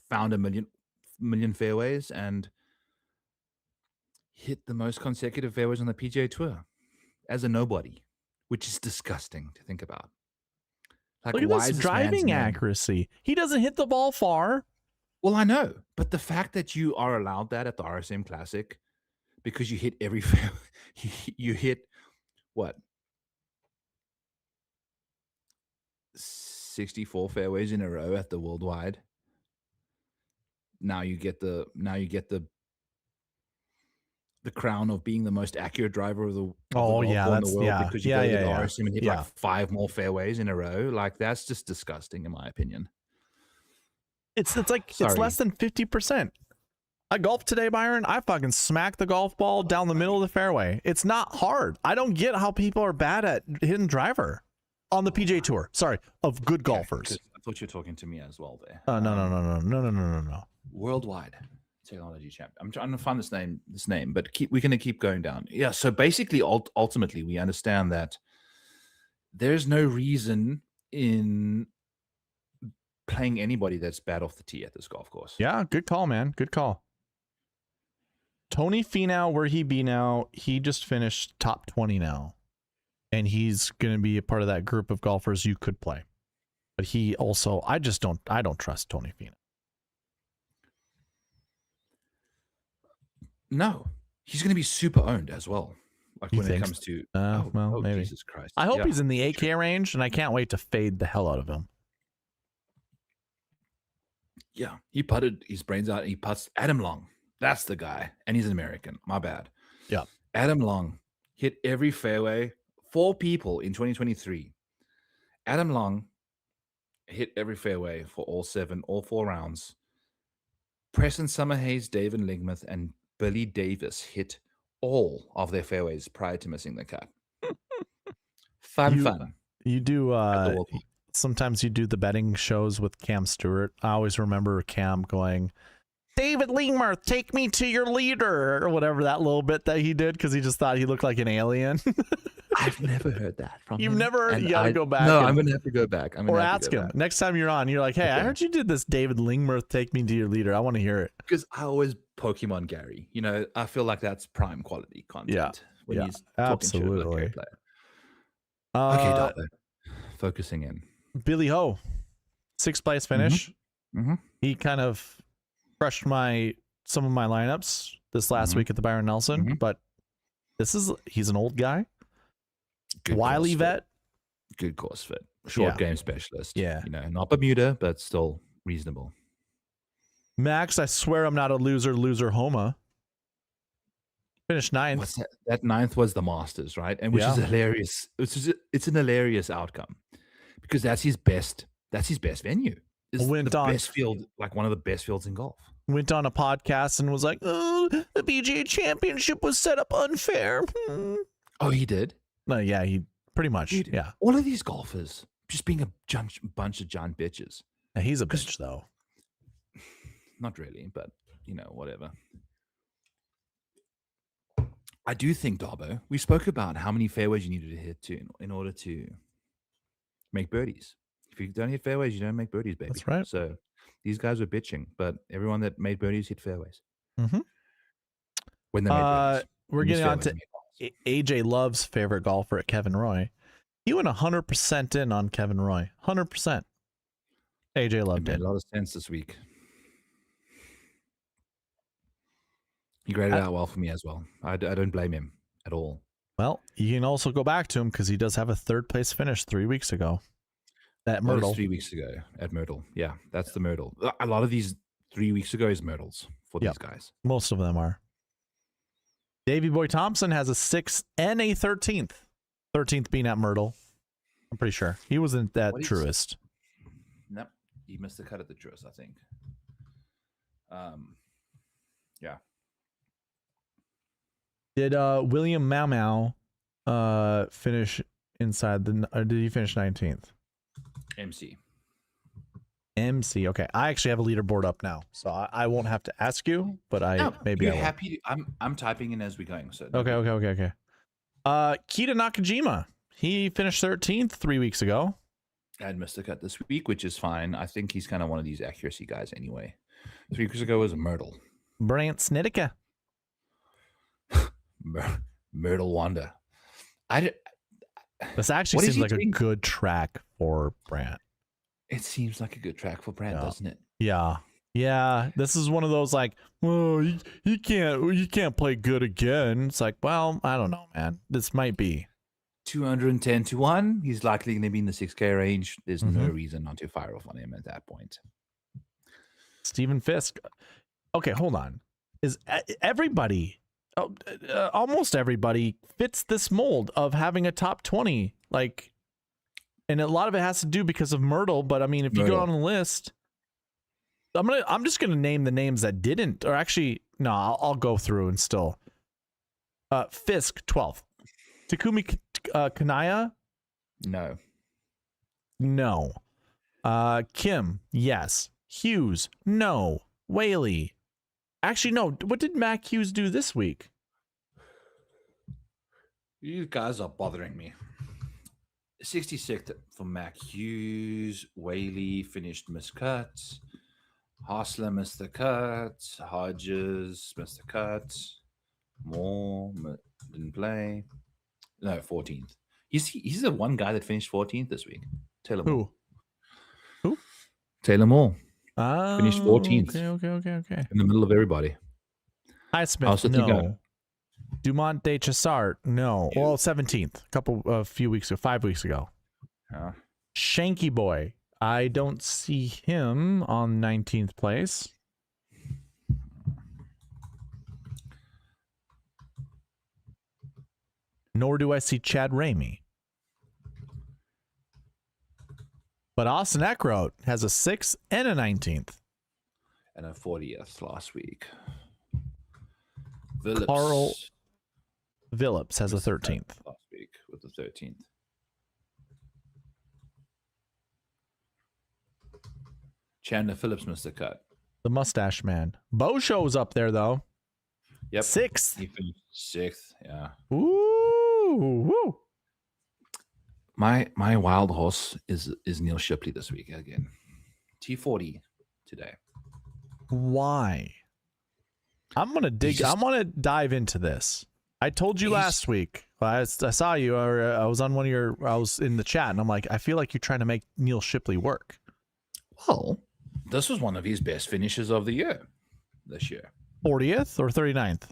found a million fairways and hit the most consecutive fairways on the PGA Tour as a nobody, which is disgusting to think about. Like, look at why this is this driving man's name- accuracy. He doesn't hit the ball far. Well, I know, but the fact that you are allowed that at the RSM Classic because you hit every fairway, you hit what? 64 fairways in a row at the worldwide. Now you get the crown of being the most accurate driver of the in the world because you go to the RSM and hit like 5 more fairways in a row. Like, that's just disgusting in my opinion. It's like it's less than 50%. I golfed today, Byron. I fucking smacked the golf ball down the middle of the fairway. It's not hard. I don't get how people are bad at hitting driver on the PGA Tour. Sorry, of good golfers. I thought you were talking to me as well there. No. Worldwide technology champ. I'm trying to find this name, but we're going to keep going down. Yeah. So basically, ultimately, we understand that there's no reason in playing anybody that's bad off the tee at this golf course. Yeah, good call, man. Good call. Tony Finau, where he be now? He just finished top 20 now, and he's going to be a part of that group of golfers you could play. But he also, I don't trust Tony Finau. No, he's going to be super owned as well. Like when it comes to, maybe. Jesus Christ. I hope he's in the 8K range, and I can't wait to fade the hell out of him. Yeah, he putted his brains out. He putts Adam Long. That's the guy. And he's an American. My bad. Yeah. Adam Long hit every fairway. 4 people in 2023. Adam Long hit every fairway for all 4 rounds. Preston Summerhays, David Lingmuth, and Billy Davis hit all of their fairways prior to missing the cut. Fun. You do sometimes you do the betting shows with Cam Stewart. I always remember Cam going, David Lingmuth, take me to your leader, or whatever that little bit that he did because he just thought he looked like an alien. I've never heard that from You've him. never heard? You gotta go back. No, I'm gonna have to go back. Or ask him next time you're on. You're like, hey, I heard you did this David Lingmuth, take me to your leader. I want to hear it. Because I always Pokemon Gary. You know, I feel like that's prime quality content. When he's absolutely. Talking to a player. Okay, Dalton. Focusing in. Billy Ho, 6th place finish. Mm-hmm. He kind of crushed some of my lineups this last week at the Byron Nelson, but he's an old guy. Good wily vet. Good course fit. Short game specialist. Yeah. You know, not Bermuda, but still reasonable. Max, I swear I'm not a loser Homa. Finished 9th. What's that? That 9th was the Masters, right? And which is hilarious. It's an hilarious outcome because that's his best venue. It's the best field, like one of the best fields in golf. Went on a podcast and was like, oh, the PGA Championship was set up unfair. Oh, he did? No, yeah, he pretty much. Dude, Yeah. all of these golfers just being a bunch of giant bitches. Yeah, he's a 'Cause- bitch though. Not really, but whatever. I do think, Darbo, we spoke about how many fairways you needed to hit in order to make birdies. If you don't hit fairways, you don't make birdies, baby. That's right. So these guys were bitching, but everyone that made birdies hit fairways. Mm-hmm. When they made birdies. We're Missed getting on fairways to and made AJ Love's favorite golfer, Kevin Roy. He went 100% in on Kevin Roy. 100%. AJ Love It made did. a lot of sense this week. He graded out well for me as well. I don't blame him at all. Well, you can also go back to him because he does have a third place finish 3 weeks ago at That was Myrtle. 3 weeks ago at Myrtle. Yeah, that's the Myrtle. A lot of these 3 weeks ago is Myrtles for Yep. these guys. Most of them are. Davey Boy Thompson has a 6th and a 13th. 13th being at Myrtle. I'm pretty sure. He wasn't that What is- truest. Nope. He missed the cut at the truest, I think. Yeah. Did William Mau finish inside the, or did he finish 19th? MC. Okay, I actually have a leaderboard up now, so I won't have to ask you, but maybe you're I will. happy. I'm typing in as we're going. So Okay. Kita Nakajima, he finished 13th 3 weeks ago. I had missed the cut this week, which is fine. I think he's kind of one of these accuracy guys anyway. 3 weeks ago was Myrtle. Brant Snitica. Myrtle Wanda. This actually What is seems he like doing? a good track for Brant. It seems like a good track for Brand, Yeah. doesn't it? Yeah. This is one of those like, well, you can't play good again. It's like, well, I don't know, man. This might be 210 to 1. He's likely going to be in the 6K range. There's no Mhm. reason not to fire off on him at that point. Stephen Fisk. Okay, hold on. Is everybody, almost everybody, fits this mold of having a top 20? Like, and a lot of it has to do because of Myrtle. But I mean, if you go Myrtle. on the list, I'm just gonna name the names that didn't, or actually, no, I'll go through and still. Fisk 12th, Takumi Kanaya, No. Kim, yes, Hughes, no, Whaley, actually no. What did Mac Hughes do this week? You guys are bothering me. 66th for Mac Hughes. Whaley finished missed cuts. Hassler missed the cut. Hodges missed the cut. Moore didn't play. No, 14th. He's the one guy that finished 14th this week. Taylor Moore. Who? Taylor Moore Finished 14th. Okay. in the middle of everybody. Highsmith, think no. Dumont de Chassart, no. Well, 17th, a few weeks ago, 5 weeks ago. Yeah. Shanky Boy, I don't see him on 19th place. Nor do I see Chad Ramey. But Austin Eckroat has a 6th and a 19th. And a 40th last week. Phillips Carl Phillips has a 13th. last week with the 13th. Chandler Phillips missed the cut. The mustache man. Bo shows up there though. Yep. 6th. He finished 6th. Yeah. Ooh. Woo. My wild horse is Neil Shipley this week again. T40 today. Why? I'm gonna dive into this. I told you last week. I saw you, or I was on I was in the chat, and I'm like, I feel like you're trying to make Neil Shipley work. Well, this was one of his best finishes of the year this year. 40th or 39th?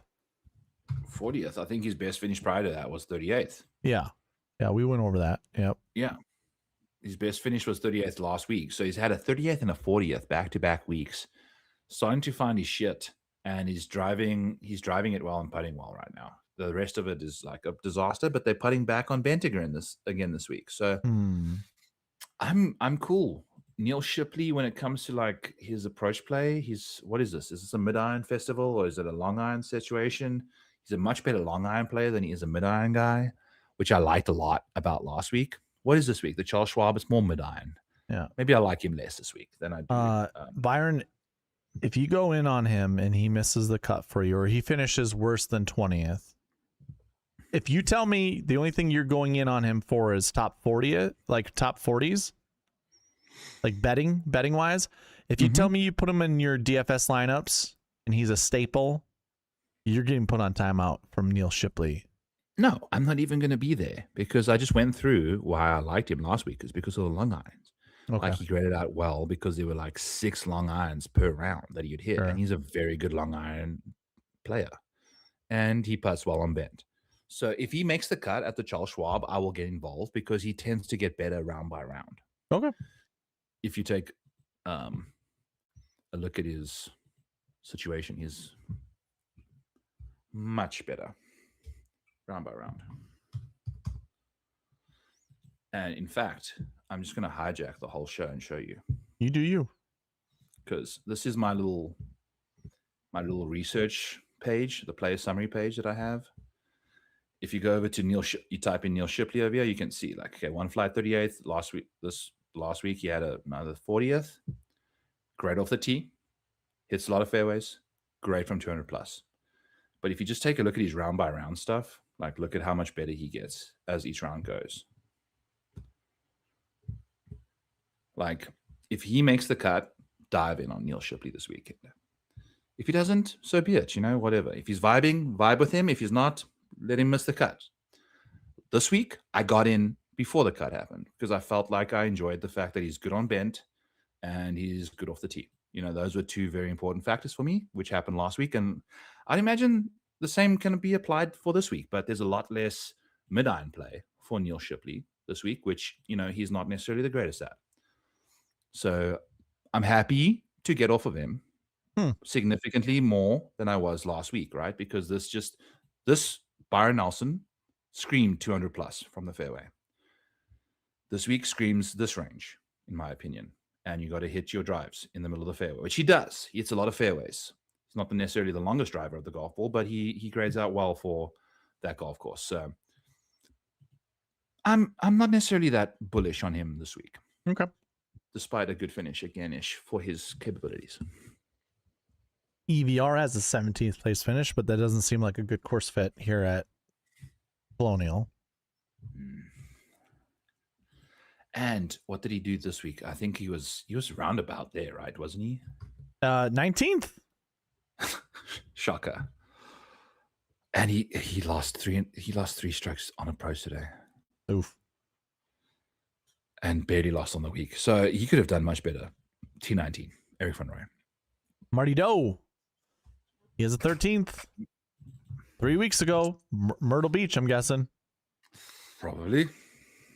40th. I think his best finish prior to that was 38th. Yeah, we went over that. Yep. Yeah. His best finish was 38th last week. So he's had a 38th and a 40th back-to-back weeks. Starting to find his shit, and he's driving it well and putting well right now. The rest of it is like a disaster, but they're putting back on Bentiger this week. So I'm cool. Neil Shipley, when it comes to like his approach play, what is this? Is this a mid-iron festival or is it a long iron situation? He's a much better long iron player than he is a mid iron guy, which I liked a lot about last week. What is this week? The Charles Schwab is more mid iron. Yeah. Maybe I like him less this week than I do. Byron, if you go in on him and he misses the cut for you, or he finishes worse than 20th, if you tell me the only thing you're going in on him for is top 40, like top 40s, like betting wise, if you tell me you put him in your DFS lineups and he's a staple, you're getting put on timeout from Neil Shipley. No, I'm not even going to be there because I just went through why I liked him last week is because of the long irons. Okay. Like he graded out well because there were like 6 long irons per round that he would hit. Sure. And he's a very good long iron player. And he putts well on bent. So if he makes the cut at the Charles Schwab, I will get involved because he tends to get better round by round. Okay. If you take a look at his situation, he's much better round by round. And in fact, I'm just going to hijack the whole show and show you. You do you. Because this is my little research page, the player summary page that I have. If you go over to you type in Neil Shipley over here, you can see like, okay, one flight 38th last week he had another 40th, great off the tee, hits a lot of fairways, great from 200 plus. But if you just take a look at his round by round stuff, like look at how much better he gets as each round goes. Like if he makes the cut, dive in on Neil Shipley this weekend. If he doesn't, so be it, whatever. If he's vibing, vibe with him. If he's not, let him miss the cut. This week, I got in before the cut happened because I felt like I enjoyed the fact that he's good on bent and he's good off the tee. Those were 2 very important factors for me, which happened last week. And I'd imagine the same can be applied for this week, but there's a lot less mid-iron play for Neil Shipley this week, which, he's not necessarily the greatest at. So I'm happy to get off of him significantly more than I was last week, right? Because this Byron Nelson screamed 200 plus from the fairway. This week screams this range, in my opinion. And you got to hit your drives in the middle of the fairway, which he does. He hits a lot of fairways. He's not necessarily the longest driver of the golf ball, but he grades out well for that golf course. So I'm not necessarily that bullish on him this week. Okay. Despite a good finish again-ish for his capabilities. EVR has a 17th place finish, but that doesn't seem like a good course fit here at Colonial. And what did he do this week? I think he was roundabout there, right? Wasn't he? 19th. Shocker. And he lost three strokes on approach today. Oof. And barely lost on the week. So he could have done much better. T19, Eric Van Rooy. Marty Doe. He has a 13th. 3 weeks ago. Myrtle Beach, I'm guessing. Probably.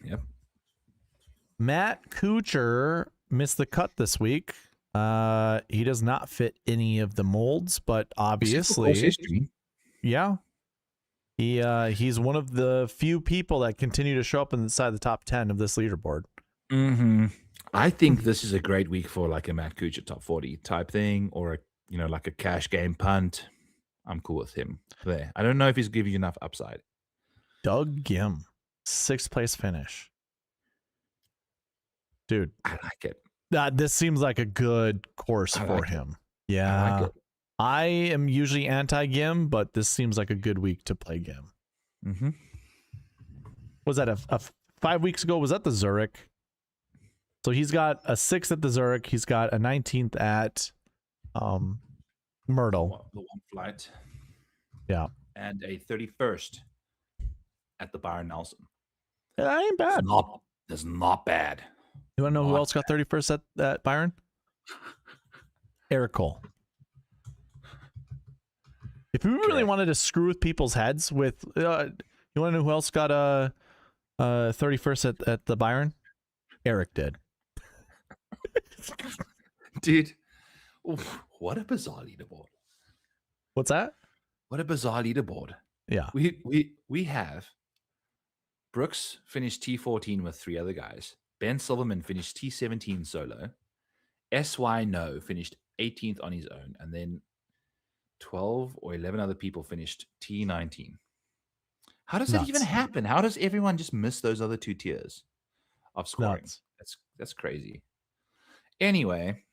Yep. Matt Kuchar missed the cut this week. He does not fit any of the molds, but obviously, yeah. He's one of the few people that continue to show up inside the top 10 of this leaderboard. Mm-hmm. I think this is a great week for like a Matt Kuchar top 40 type thing, or like a cash game punt. I'm cool with him there. I don't know if he's giving you enough upside. Doug Gim, 6th place finish. Dude, I like it. This seems like a good course for him. Yeah. I like it. I am usually anti-Gim, but this seems like a good week to play Gim. Mm-hmm. Was that a 5 weeks ago? Was that the Zurich? So he's got a 6th at the Zurich. He's got a 19th at Myrtle. The one flight. Yeah. And a 31st at the Byron Nelson. That ain't bad. That's not bad. You want to know who else got 31st at Byron? Eric Cole. If we really wanted to screw with people's heads with, you want to know who else got a 31st at the Byron? Eric did. Dude, what a bizarre leaderboard. What's that? What a bizarre leaderboard. Yeah. We have Brooks finished T14 with 3 other guys. Ben Silverman finished T17 solo. SY No finished 18th on his own. And then 12 or 11 other people finished T19. How does that even Nuts. happen? How does everyone just miss those other 2 tiers of scoring? Nuts. That's crazy. Anyway,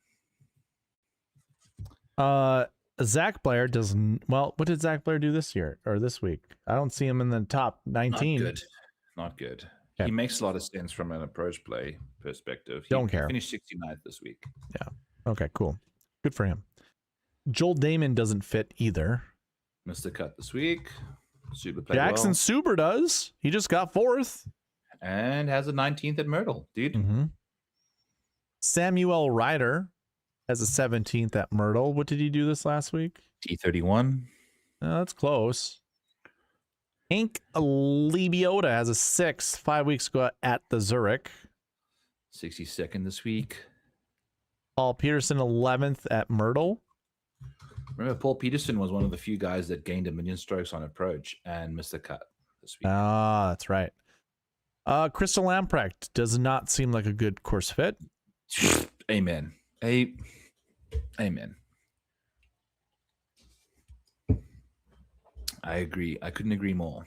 Zach Blair doesn't. Well, what did Zach Blair do this year or this week? I don't see him in the top 19. Not good. Okay. He makes a lot of sense from an approach play perspective. Don't care. He finished 69th this week. Yeah. Okay, cool. Good for him. Joel Damon doesn't fit either. Missed the cut this week. Super played Jackson well. Suber does. He just got 4th. And has a 19th at Myrtle, dude. Mm-hmm. Samuel Ryder has a 17th at Myrtle. What did he do this last week? T31. That's close. Hank Lebiota has a 6th 5 weeks ago at the Zurich. 62nd this week. Paul Peterson 11th at Myrtle. Remember, Paul Peterson was one of the few guys that gained 1 million strokes on approach and missed the cut this week. Ah, that's right. Crystal Lamprecht does not seem like a good course fit. Amen. Amen. I agree. I couldn't agree more.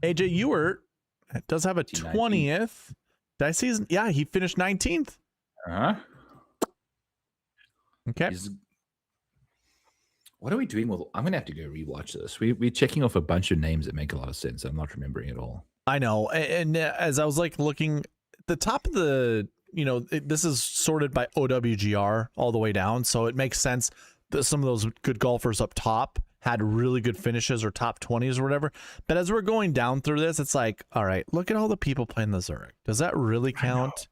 AJ Ewert does have a 20th. Did I see his? Yeah, he finished 19th. Uh-huh. Okay. What are we doing with? I'm gonna have to go rewatch this. We're checking off a bunch of names that make a lot of sense. I'm not remembering at all. I know. And as I was like looking at the top of the, this is sorted by OWGR all the way down. So it makes sense that some of those good golfers up top had really good finishes or top 20s or whatever. But as we're going down through this, it's like, all right, look at all the people playing the Zurich. Does that really count?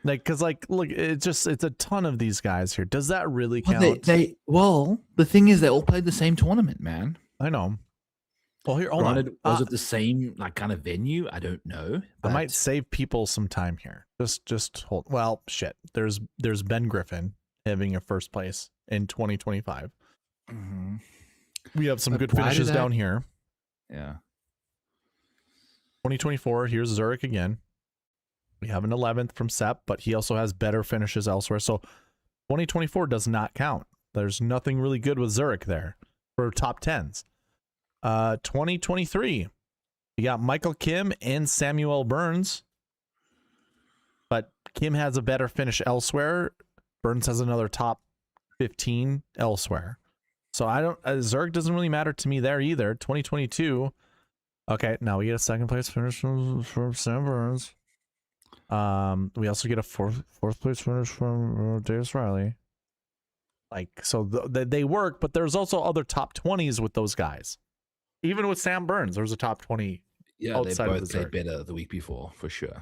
Like, cause look, it's a ton of these guys here. Does that really count? Well, the thing is, they all played the same tournament, man. I know. Well, here, hold Granted, on. was it the same kind of venue? I don't know. I might save people some time here. Just hold. Well, shit. There's Ben Griffin having a first place in 2025. Mm-hmm. We have some good finishes down here. Yeah. 2024. Here's Zurich again. We have an 11th from Sepp, but he also has better finishes elsewhere. So 2024 does not count. There's nothing really good with Zurich there for top 10s. 2023, we got Michael Kim and Samuel Burns, but Kim has a better finish elsewhere. Burns has another top 15 elsewhere. So Zurich doesn't really matter to me there either. 2022. Okay, now we get a second place finish from Sam Burns. We also get a fourth place finish from Davis Riley. So they work, but there's also other top 20s with those guys. Even with Sam Burns, there was a top 20. Yeah, they both played better the week before, for sure.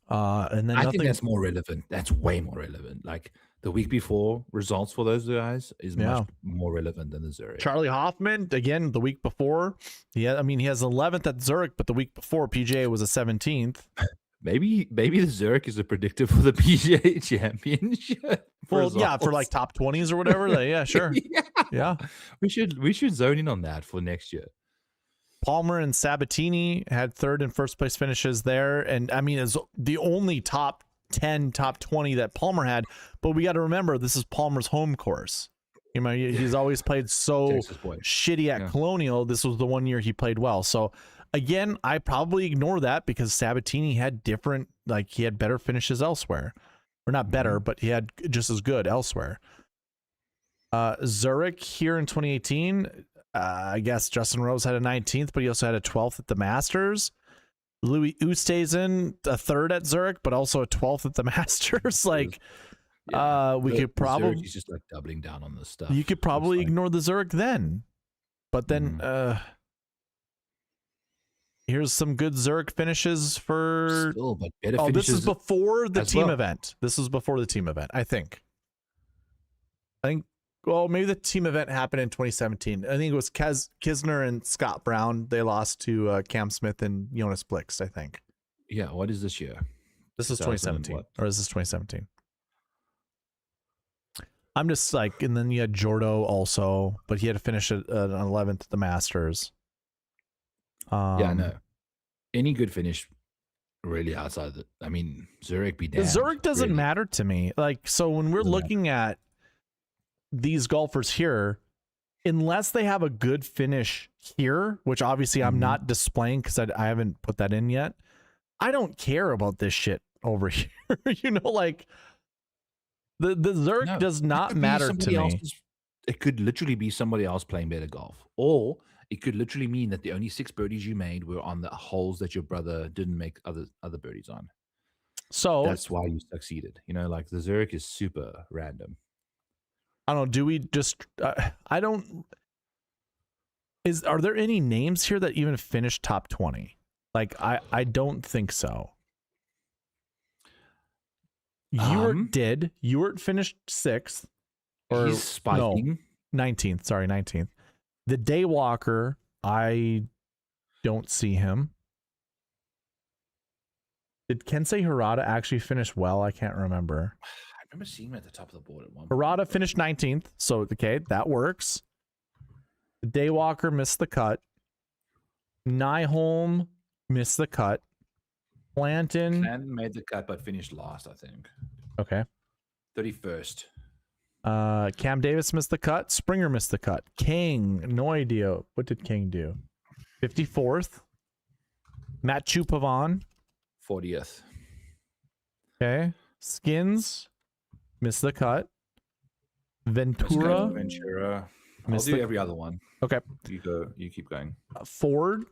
And then I think that's more relevant. That's way more relevant. Like the week before results for those guys is much more relevant than the Zurich. Charlie Hoffman, again, the week before. Yeah, I mean, he has 11th at Zurich, but the week before PGA was a 17th. Maybe the Zurich is a predictor for the PGA Championship. Well, yeah, for top 20s or whatever. Yeah, sure. Yeah. We should zone in on that for next year. Palmer and Sabatini had third and first place finishes there. And I mean, it's the only top 10, top 20 that Palmer had. But we got to remember, this is Palmer's home course. He's always played so shitty at Colonial. This was the one year he played well. So again, I probably ignore that because Sabatini had he had better finishes elsewhere. Or not better, but he had just as good elsewhere. Zurich here in 2018, I guess Justin Rose had a 19th, but he also had a 12th at the Masters. Louis Oosthuizen, a third at Zurich, but also a 12th at the Masters. We could probably... Zurich is just doubling down on this stuff. You could probably ignore the Zurich then. But then... Here's some good Zurich finishes for... Still, but better finishes. This is before the team event. This is before the team event, I think. Well, maybe the team event happened in 2017. I think it was Kisner and Scott Brown. They lost to Cam Smith and Jonas Blix, I think. Yeah, what is this year? This is 2017. Or is this 2017? I'm just and then you had Jordo also, but he had to finish at an 11th at the Masters. No. Any good finish really outside Zurich be damned. Zurich doesn't matter to me. So when we're looking at these golfers here, unless they have a good finish here, which obviously I'm not displaying because I haven't put that in yet. I don't care about this shit over here. Like the Zerk does not matter to me. It could literally be somebody else playing better golf, or it could literally mean that the only 6 birdies you made were on the holes that your brother didn't make other birdies on. So that's why you succeeded. Like the Zurich is super random. I don't know. Do we just? I don't. Are there any names here that even finished top 20? Like I don't think so. Ewert did. Ewert finished 6th. Or he's spiking. No, 19th. Sorry, 19th. The Daywalker, I don't see him. Did Kensei Hirata actually finish well? I can't remember. I remember seeing him at the top of the board at one point. Hirata finished 19th, so okay, that works. The Daywalker missed the cut. Nyholm missed the cut. Planton made the cut but finished last, I think. Okay. 31st. Cam Davis missed the cut. Springer missed the cut. King, no idea. What did King do? 54th. Matt Chupavon. 40th. Okay. Skins missed the cut. Ventura. I'll do every other one. Okay. You keep going. Ford.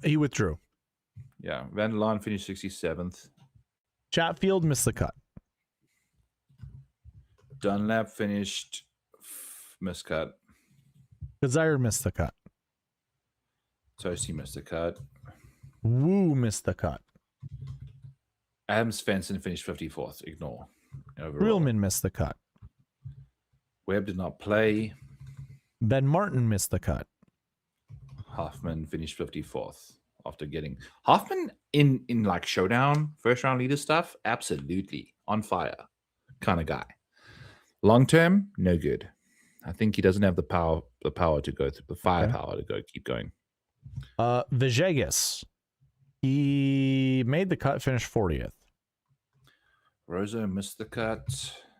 He withdrew. Yeah. Van Laan finished 67th. Chatfield missed the cut. Dunlap finished miscut. Desire missed the cut. Toasty missed the cut. Woo missed the cut. Adam Svensson finished 54th. Ignore. Overall. Realman missed the cut. Webb did not play. Ben Martin missed the cut. Hoffman finished 54th after getting Hoffman in like showdown, first round leader stuff. Absolutely on fire kind of guy. Long term, no good. I think he doesn't have the power to go through the firepower to go keep going. Villegas. He made the cut, finished 40th. Rosa missed the cut.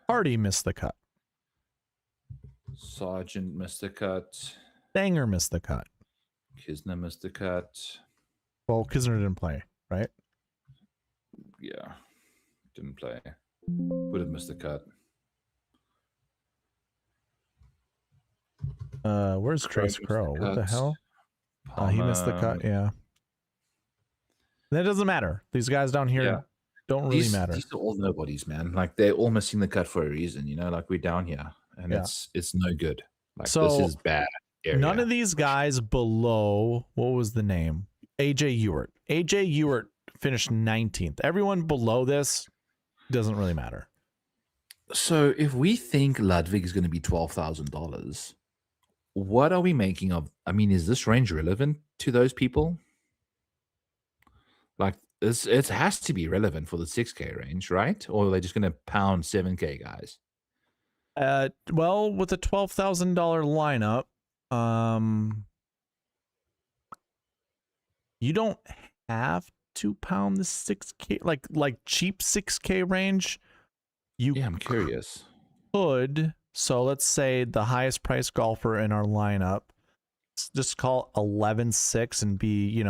Hardy missed the cut. Sargent missed the cut. Stanger missed the cut. Kisner missed the cut. Well, Kisner didn't play, right? Yeah. Didn't play. Would have missed the cut. Where's Trace Crow? What the hell? He missed the cut, yeah. That doesn't matter. These guys down here don't really matter. These are all nobodies, man. Like they're all missing the cut for a reason, Like we're down here, and it's no good. Like so, this is bad. Area. None of these guys below, what was the name? AJ Ewert. AJ Ewert finished 19th. Everyone below this doesn't really matter. So if we think Ludwig is going to be $12,000, what are we making of? I mean, is this range relevant to those people? Like it has to be relevant for the 6K range, right? Or are they just going to pound 7K guys? Well, with a $12,000 lineup, you don't have to pound the 6K, like cheap 6K range. I'm curious. Could. So let's say the highest price golfer in our lineup, just call 11.6 and be,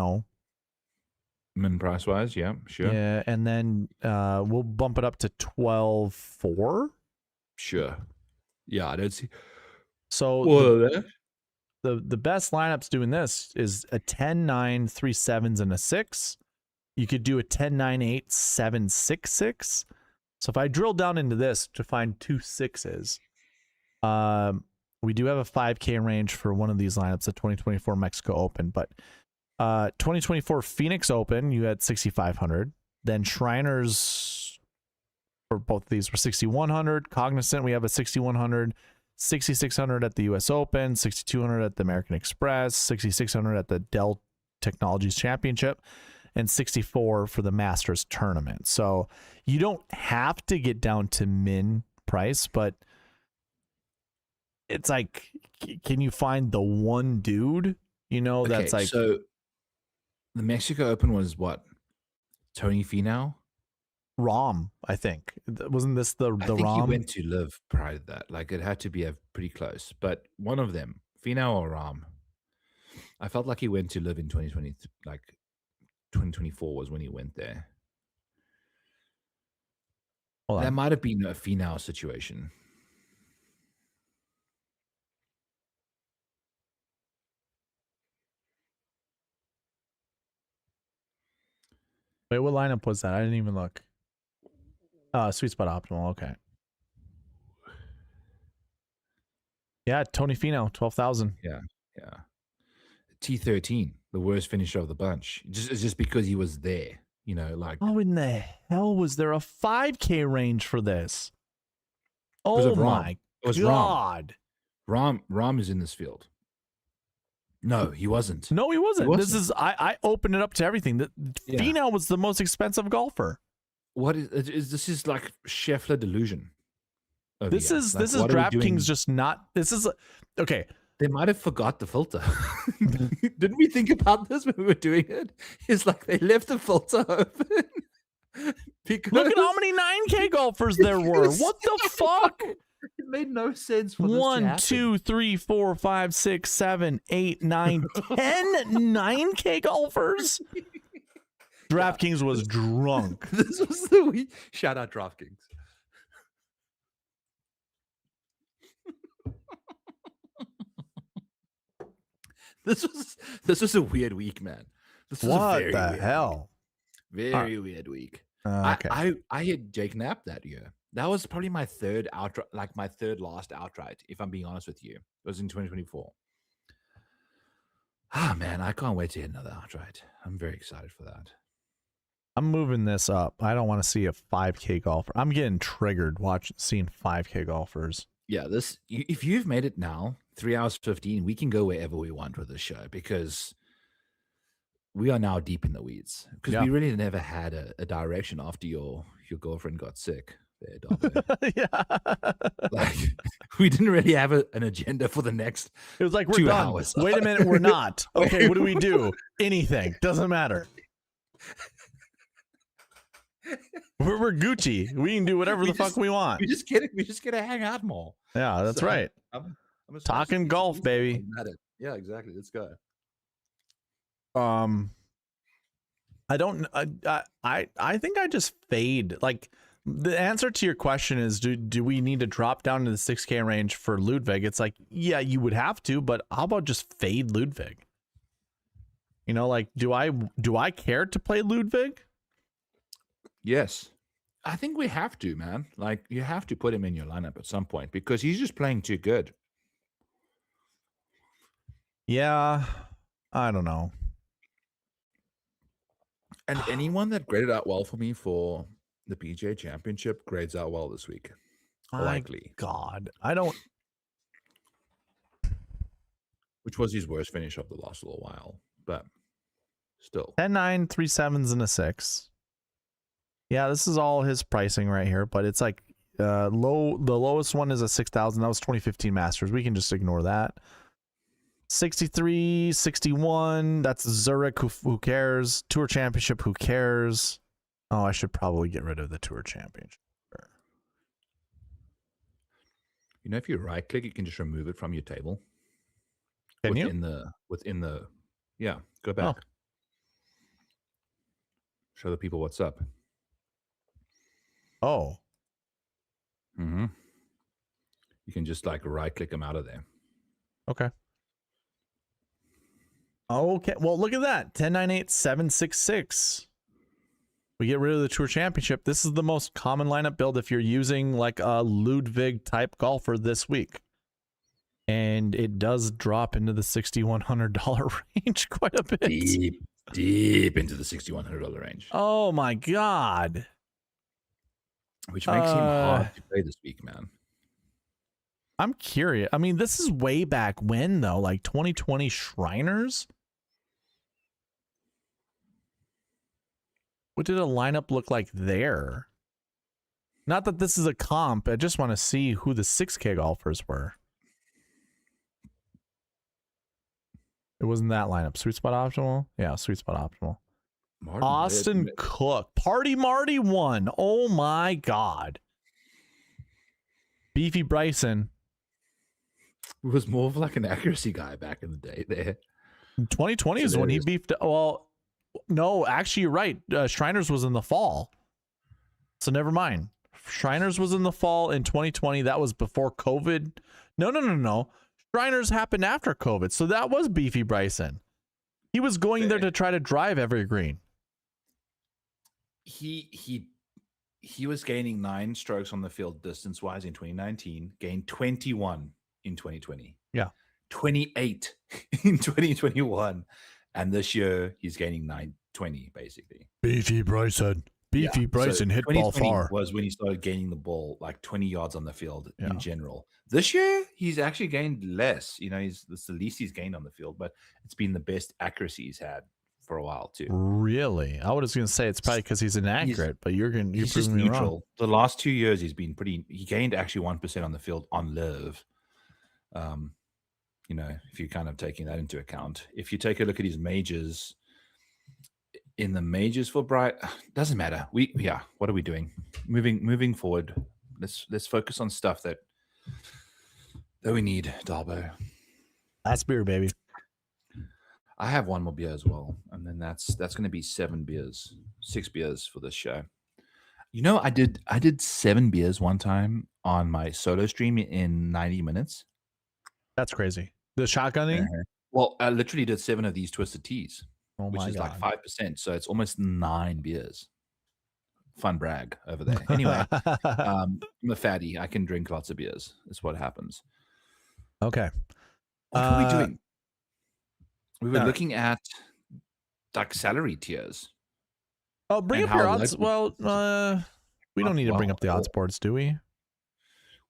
min price wise, yeah, sure. Yeah, and then we'll bump it up to 12.4. Sure. Yeah, I don't see. So the best lineups doing this is a 10-9, 3 7s, and a 6. You could do a 10-9, 8, 7, 6, 6. So if I drill down into this to find 2 6s, we do have a 5K range for one of these lineups at 2024 Mexico Open, but 2024 Phoenix Open, you had 6,500. Then Shriners for both of these were 6,100. Cognizant, we have a 6,100. 6,600 at the US Open, 6,200 at the American Express, 6,600 at the Dell Technologies Championship, and 64 for the Masters Tournament. So you don't have to get down to min price, but it's like, can you find the one dude, that's like... So the Mexico Open was what? Tony Finau? Rom, I think. Wasn't this the I think he Rom? went to live prior to that. Like it had to be a pretty close, but one of them, Finau or Ram. I felt like he went to live in 2020, like 2024 was when he went there. Hold That on. might have been a Finau situation. Wait, what lineup was that? I didn't even look. Sweet Spot Optimal. Okay. Yeah, Tony Finau, 12,000. Yeah. T13, the worst finisher of the bunch. It's just because he was there, you know, like. How in the hell was there a 5K range for this? Oh my God. Ram is in this field. No, he wasn't. No, he wasn't. This is I opened it up to everything. Finau was the most expensive golfer. What is this? Is like Scheffler delusion. This is DraftKings just not. This is okay. They might have forgot the filter. Didn't we think about this when we were doing it? It's like they left the filter open. Because look at how many 9K golfers there were. What the fuck? It made no sense for 1, 2, 3, 4, 5, 6, 7, 8, 9, 10 9K golfers. DraftKings was drunk. This was the week. Shout out DraftKings. This was a weird week, man. This was what a very the weird hell? Week. Very weird week. Okay. I hit Jake Knapp that year. That was probably my third outright, like my third last outright, if I'm being honest with you. It was in 2024. Ah, man, I can't wait to hit another outright. I'm very excited for that. I'm moving this up. I don't want to see a 5K golfer. I'm getting triggered seeing 5K golfers. Yeah, if you've made it now, 3 hours 15, we can go wherever we want with this show because we are now deep in the weeds. Because we really never had a direction after your girlfriend got sick. Yeah. Like we didn't really have an agenda for the next. It was like we're 2 done. hours. Wait a minute, we're not. Okay, what do we do? Anything. Doesn't matter. We're Gucci. We can do whatever the fuck we want. We just get to hang out more. Yeah, that's right. I'm talking golf, baby. Yeah, exactly. Let's go. I don't. I think I just fade. Like the answer to your question is, do we need to drop down to the 6K range for Ludwig? It's like, yeah, you would have to, but how about just fade Ludwig? You know, like, do I care to play Ludwig? Yes. I think we have to, man. Like, you have to put him in your lineup at some point because he's just playing too good. Yeah, I don't know. And anyone that graded out well for me for the PGA Championship grades out well this week. Likely. God, I don't. Which was his worst finish of the last little while, but still. 10-9, 3 7s, and a 6. Yeah, this is all his pricing right here, but it's like the lowest one is a 6,000. That was 2015 Masters. We can just ignore that. 63, 61. That's Zurich. Who cares? Tour Championship. Who cares? Oh, I should probably get rid of the Tour Championship. You know, if you right click, you can just remove it from your table. Can you? Within the yeah, go back. Oh. Show the people what's up. Oh. Mm-hmm. You can just like right click them out of there. Okay. Okay. Well, look at that. 10-9-8, 7-6-6. We get rid of the Tour Championship. This is the most common lineup build if you're using like a Ludwig type golfer this week. And it does drop into the $6,100 range quite a bit. Deep into the $6,100 range. Oh my God. Which makes him hard to play this week, man. I'm curious. I mean, this is way back when, though, like 2020 Shriners. What did a lineup look like there? Not that this is a comp. I just want to see who the 6K golfers were. It wasn't that lineup. Sweet Spot Optimal? Yeah, Sweet Spot Optimal. Austin Cook. Party Marty won. Oh my God. Beefy Bryson. was more of like an accuracy guy back in the day there. 2020 is when he beefed. Well, no, actually, you're right. Shriners was in the fall. So never mind. Shriners was in the fall in 2020. That was before COVID. No. Shriners happened after COVID. So that was Beefy Bryson. He was going there to try to drive Evergreen. He was gaining 9 strokes on the field distance wise in 2019, gained 21 in 2020. Yeah. 28 in 2021. And this year he's gaining 920 basically. Beefy Bryson. Beefy Bryson hit ball far. Was when he started gaining the ball like 20 yards on the field in general. This year he's actually gained less. You know, that's the least he's gained on the field, but it's been the best accuracy he's had for a while too. Really? I was going to say it's probably because he's inaccurate, but you're proving me wrong. The last 2 years he's been he gained actually 1% on the field on live. You know, if you're kind of taking that into account. If you take a look at his majors, in the majors for Bright, doesn't matter. What are we doing? Moving forward. Let's focus on stuff that we need, Darbo. That's beer, baby. I have one more beer as well, and then that's going to be 6 beers for this show. You know, I did 7 beers one time on my solo stream in 90 minutes. That's crazy. The shotgunning? Well, I literally did 7 of these twisted teas, which is God. like 5%. So it's almost 9 beers. Fun brag over there. Anyway, I'm a fatty. I can drink lots of beers. That's what happens. Okay. What are we doing? We were looking at like salary tiers. Oh, bring up your odds. Well, we don't need to bring up the odds boards, do we?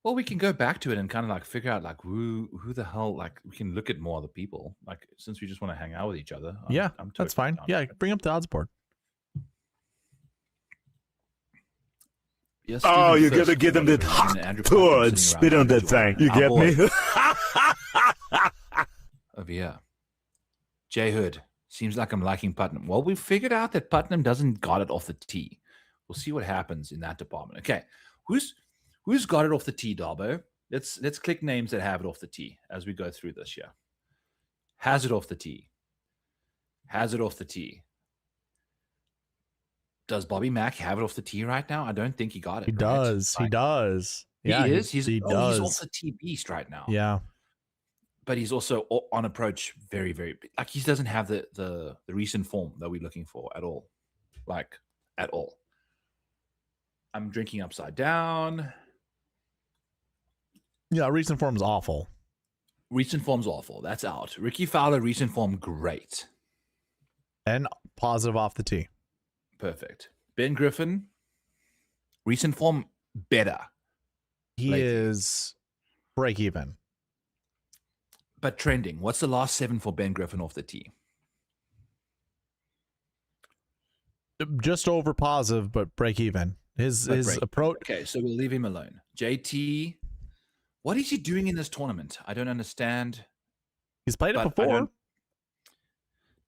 Well, we can go back to it and kind of like figure out like who the hell, like we can look at more other people. Like since we just want to hang out with each other. I'm totally that's fine. Yeah, bring up the odds board. Yes, oh, you gotta get them that hot and spit on that thing. You get me? Over here. Jay Hood. Seems like I'm liking Putnam. Well, we figured out that Putnam doesn't got it off the tee. We'll see what happens in that department. Okay. Who's got it off the tee, Darbo? Let's click names that have it off the tee as we go through this year. Has it off the tee. Has it off the tee. Does Bobby Mack have it off the tee right now? I don't think he got it. He does. He does. Yeah, he is. He's does. off the tee beast right now. Yeah. But he's also on approach very, very like he doesn't have the recent form that we're looking for at all. Like at all. I'm drinking upside down. Yeah, recent form's awful. Recent form's awful. That's out. Ricky Fowler, recent form, great. And positive off the tee. Perfect. Ben Griffin, recent form, better. He is break even. But trending. What's the last 7 for Ben Griffin off the tee? Just over positive, but break even. His approach. Okay, so we'll leave him alone. JT, what is he doing in this tournament? I don't understand. He's played it before.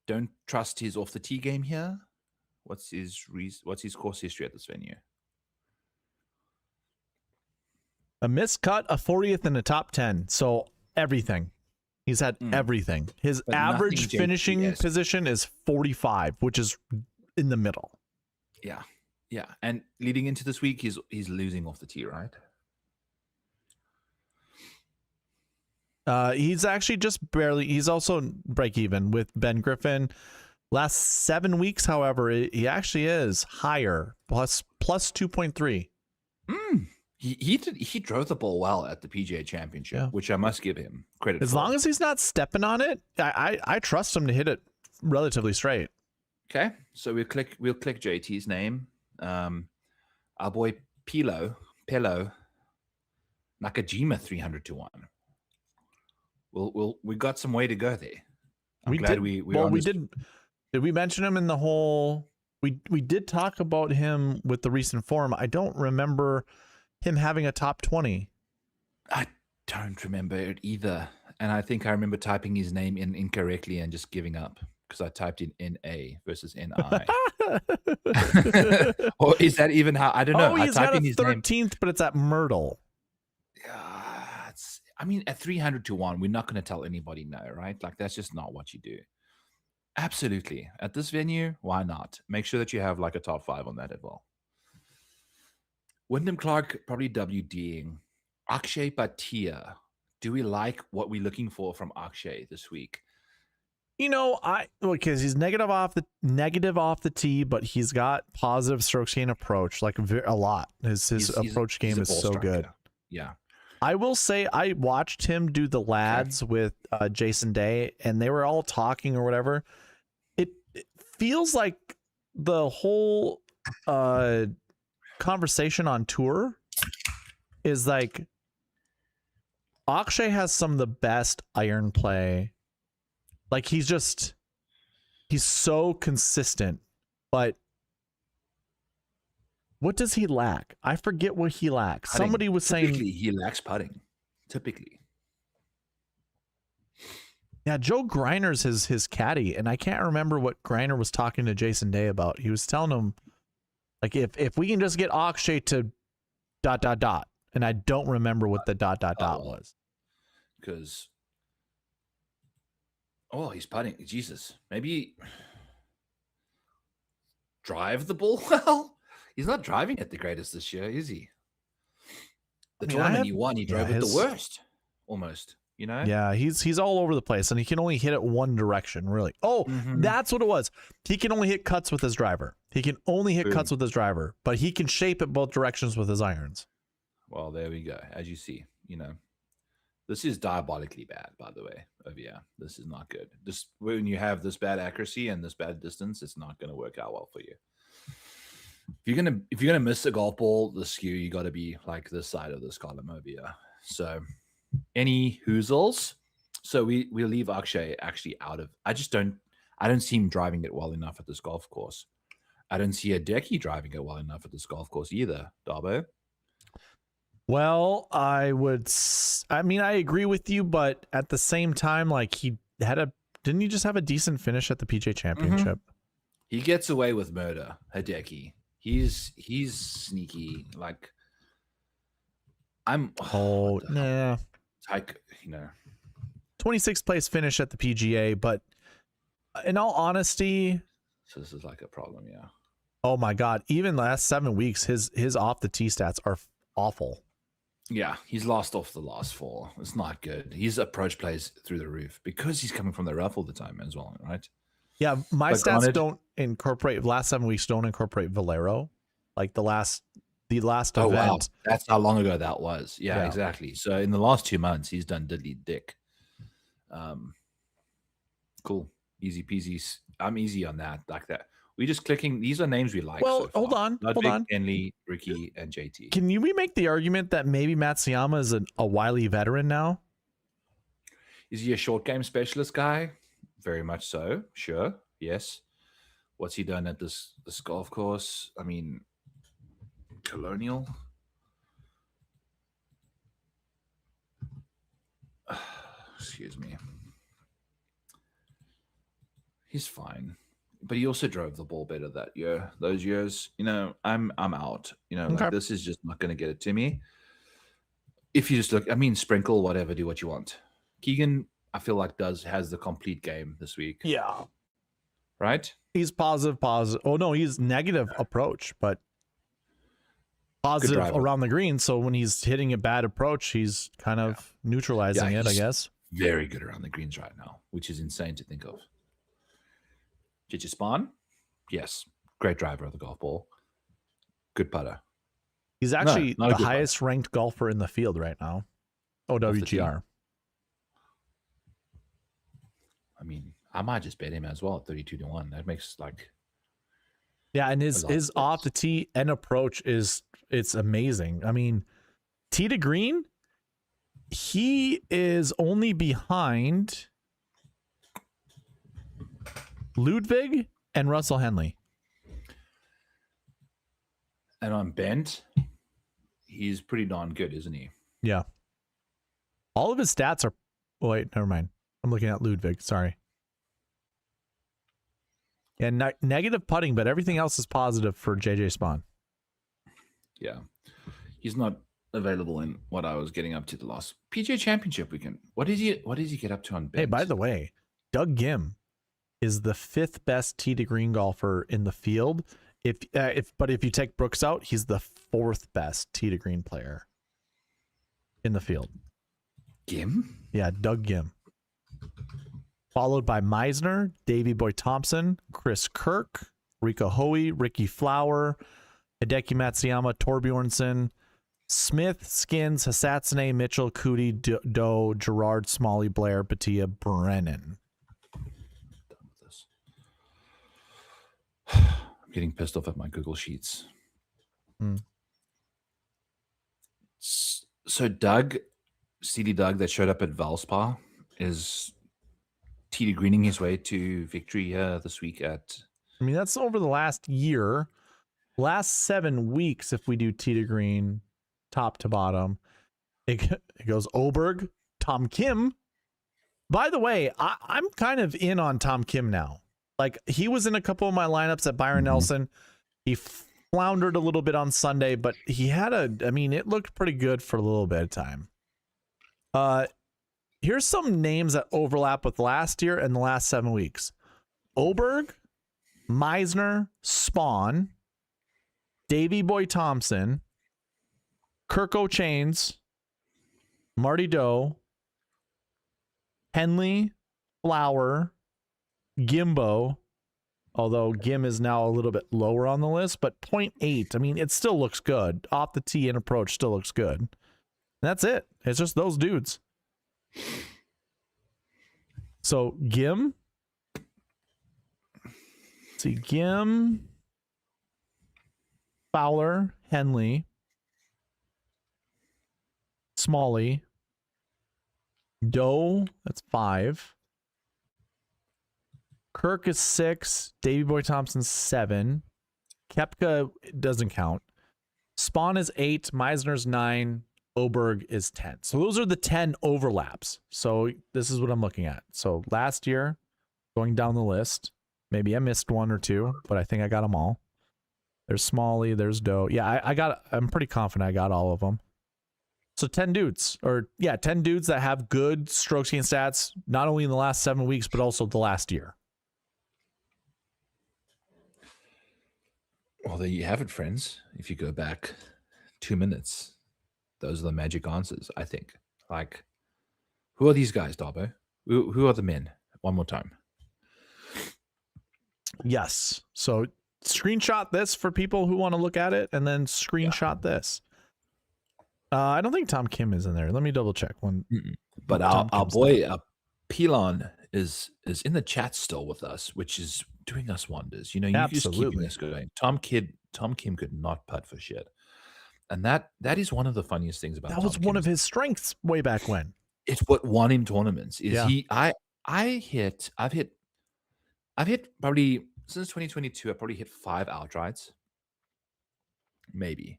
Don't trust his off the tee game here. What's his course history at this venue? A missed cut, a 40th, and a top 10. So everything. He's had everything. His average finishing position is 45, which is in the middle. Yeah. Yeah. And leading into this week, he's losing off the tee, right? He's actually just barely. He's also break even with Ben Griffin. Last 7 weeks, however, he actually is higher, plus 2.3. He drove the ball well at the PGA Championship, which I must give him credit for. As long as he's not stepping on it, I trust him to hit it relatively straight. Okay, so we'll click JT's name. Our boy Pelo Nakajima 300-1. We got some way to go there. I'm glad we did. Did we mention him in the whole? We did talk about him with the recent form. I don't remember him having a top 20. I don't remember it either. And I think I remember typing his name in incorrectly and just giving up because I typed in NA versus NI. Or is that even how? I don't know. Oh, I he's typed got a in his name. 13th, but it's at Myrtle. I mean, at 300 to 1, we're not going to tell anybody no, right? Like, that's just not what you do. Absolutely. At this venue, why not? Make sure that you have like a top 5 on that as well. Wyndham Clark probably WDing. Akshay Bhatia. Do we like what we're looking for from Akshay this week? You know, because he's negative off the tee, but he's got positive strokes gain approach, like a lot. His approach game is so good. Yeah. I will say I watched him do the lads with Jason Day, and they were all talking or whatever. It feels like the whole conversation on tour is like Akshay has some of the best iron play. Like he's so consistent, but what does he lack? I forget what he lacks. Putting. Somebody was saying he lacks putting. Typically. Yeah, Joe Griner's his caddy, and I can't remember what Griner was talking to Jason Day about. He was telling him, like, if we can just get Akshay to ... and I don't remember what the ... was. Because he's putting. Jesus, maybe drive the ball well. He's not driving it the greatest this year, is he? The tournament he won, he drove it the worst, almost. You know? Yeah, he's all over the place, and he can only hit it one direction, really. Oh, that's what it was. He can only hit cuts with his driver. He can only hit cuts with his driver, but he can shape it both directions with his irons. Well, there we go. As you see, you know, this is diabolically bad, by the way. This is not good. This when you have this bad accuracy and this bad distance, it's not going to work out well for you. If you're gonna miss a golf ball, the skew, you got to be like this side of this column over here. So, any hoozles? So we'll leave Akshay actually out of. I don't see him driving it well enough at this golf course. I don't see Hideki driving it well enough at this golf course either, Darbo. Well, I agree with you, but at the same time, like didn't he just have a decent finish at the PGA Championship? He gets away with murder, Hideki. He's sneaky. Like nah. Like, you know, 26th place finish at the PGA, but in all honesty, so this is like a problem, yeah. Oh my God! Even last 7 weeks, his off the tee stats are awful. Yeah, he's lost off the last 4. It's not good. His approach plays through the roof because he's coming from the rough all the time as well, right? Yeah, my stats don't incorporate last 7 weeks. Don't incorporate Valero, like the last event. Wow. That's how long ago that was. Yeah, exactly. So in the last 2 months, he's done diddly dick. Cool, easy peasy. I'm easy on that, like that. We just clicking. These are names we like. Well, so far. hold on. Henley, Ricky, and JT. Can we make the argument that maybe Matsuyama is a wily veteran now? Is he a short game specialist guy? Very much so. Sure. Yes. What's he done at this golf course? I mean, Colonial. Excuse me. He's fine, but he also drove the ball better that year. Those years, you know, I'm out. You know, like this is just not going to get it to me. If you just look, I mean, sprinkle whatever, do what you want. Keegan, I feel like has the complete game this week. Yeah, right. He's positive. Oh no, he's negative approach, but positive around the green. So when he's hitting a bad approach, he's kind of neutralizing it, I guess. Very good around the greens right now, which is insane to think of. Did you spawn? Yes. Great driver of the golf ball. Good putter. He's actually the highest ranked golfer in the field right now. OWGR. I mean, I might just bet him as well at 32 to 1. That makes like. Yeah, and his off the tee and approach it's amazing. I mean, tee to green, he is only behind Ludwig and Russell Henley. And on bent, he's pretty darn good, isn't he? Yeah. All of his stats are... Oh, wait, never mind. I'm looking at Ludwig. Sorry. And negative putting, but everything else is positive for JJ Spawn. Yeah. He's not available in what I was getting up to the last PGA Championship weekend. What does he get up to on bets? Hey, by the way, Doug Gim is the 5th best tee to green golfer in the field. But if you take Brooks out, he's the 4th best tee to green player in the field. Gim? Yeah, Doug Gim. Followed by Meisner, Davey Boy Thompson, Chris Kirk, Rico Hoey, Ricky Flower, Hideki Matsuyama, Torbjornsen, Smith, Skins, Hasatsune, Mitchell, Cootie, Doe, Gerard, Smalley, Blair, Batia, Brennan. I'm getting pissed off at my Google Sheets. So Doug, CD Doug, that showed up at Valspar, is tee to greening his way to victory this week at... I mean, that's over the last year. Last 7 weeks, if we do tee to green, top to bottom, it goes Oberg, Tom Kim. By the way, I'm kind of in on Tom Kim now. Like, he was in a couple of my lineups at Byron Nelson. He floundered a little bit on Sunday, but he had it looked pretty good for a little bit of time. Here's some names that overlap with last year and the last 7 weeks. Oberg, Meisner, Spawn, Davey Boy Thompson, Kirk O'Chains, Marty Doe, Henley, Flower, Gimbo, although Gim is now a little bit lower on the list, but 0.8. I mean, it still looks good. Off the tee and approach still looks good. And that's it. It's just those dudes. So Gim. Let's see, Gim, Fowler, Henley, Smalley, Doe, that's 5. Kirk is 6. Davey Boy Thompson's 7. Koepka doesn't count. Spawn is 8. Meisner's 9. Oberg is 10. So those are the 10 overlaps. So this is what I'm looking at. So last year, going down the list, maybe I missed 1 or 2, but I think I got them all. There's Smalley, there's Doe. Yeah, I'm pretty confident I got all of them. So 10 dudes, 10 dudes that have good strokes gain stats, not only in the last 7 weeks, but also the last year. Well, there you have it, friends. If you go back 2 minutes, those are the magic answers, I think. Like, who are these guys, Darbo? Who are the men? One more time. Yes. So screenshot this for people who want to look at it, and then screenshot this. I don't think Tom Kim is in there. Let me double check one. But our boy Pilon is in the chat still with us, which is doing us wonders. You know, you just keeping this going. Tom Kim could not putt for shit, and that is one of the funniest things about that. Tom Was Kim. One of his strengths way back when. It's what won him tournaments. Is I've hit probably since 2022. I probably hit 5 outrights, maybe.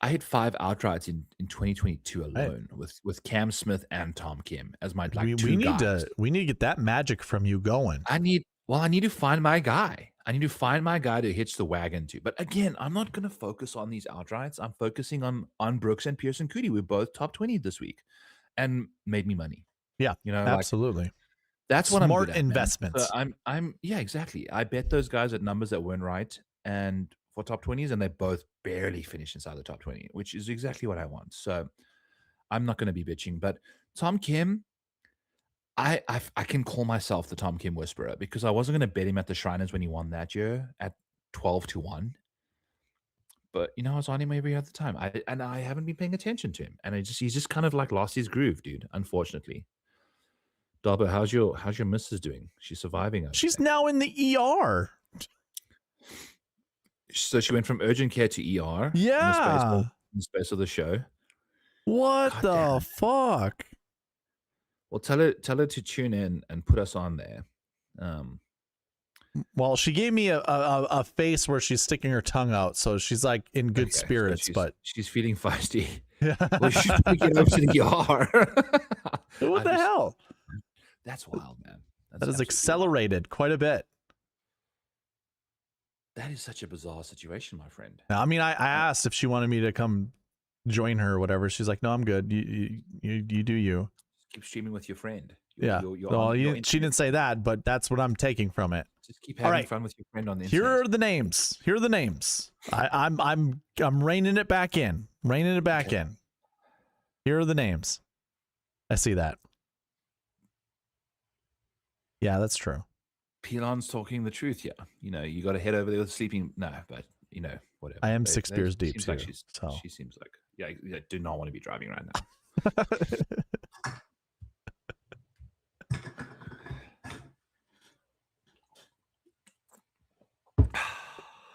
I hit 5 outrights in 2022 alone with Cam Smith and Tom Kim as my two guys. We need to get that magic from you going. I need to find my guy. I need to find my guy to hitch the wagon to. But again, I'm not going to focus on these outrights. I'm focusing on Brooks and Pearson Cootie. We're both top 20 this week and made me money. Yeah, you know, absolutely. That's what smart I'm good at, investments. So yeah, exactly. I bet those guys at numbers that weren't right and for top 20s, and they both barely finished inside the top 20, which is exactly what I want. So I'm not going to be bitching. But Tom Kim, I can call myself the Tom Kim whisperer because I wasn't going to bet him at the Shriners when he won that year at 12-1. But you know, I was on him every other time. I haven't been paying attention to him, and he's just kind of like lost his groove, dude. Unfortunately. Darbo, how's your missus doing? She's surviving. She's now in the ER. So she went from urgent care to ER. Yeah. In the space of the show. What the fuck? Well, tell her to tune in and put us on there. Well, she gave me a face where she's sticking her tongue out, so she's like in good spirits. So but she's feeling feisty. Well, she should get over to the ER. What the hell? That's wild, man. That is accelerated quite a bit. That is such a bizarre situation, my friend. I mean, I asked if she wanted me to come join her or whatever. She's like, no, I'm good. You do you. Just keep streaming with your friend. Yeah. Well, she didn't say that, but that's what I'm taking from it. Just keep having fun with your friend on the internet. Here are the names. Here are the names. I'm reining it back in. Reining it back in. Here are the names. I see that. Yeah, that's true. Pilon's talking the truth. Yeah, you got to head over there with sleeping. No, but whatever. I am 6 beers deep too. Like she seems like I do not want to be driving right now.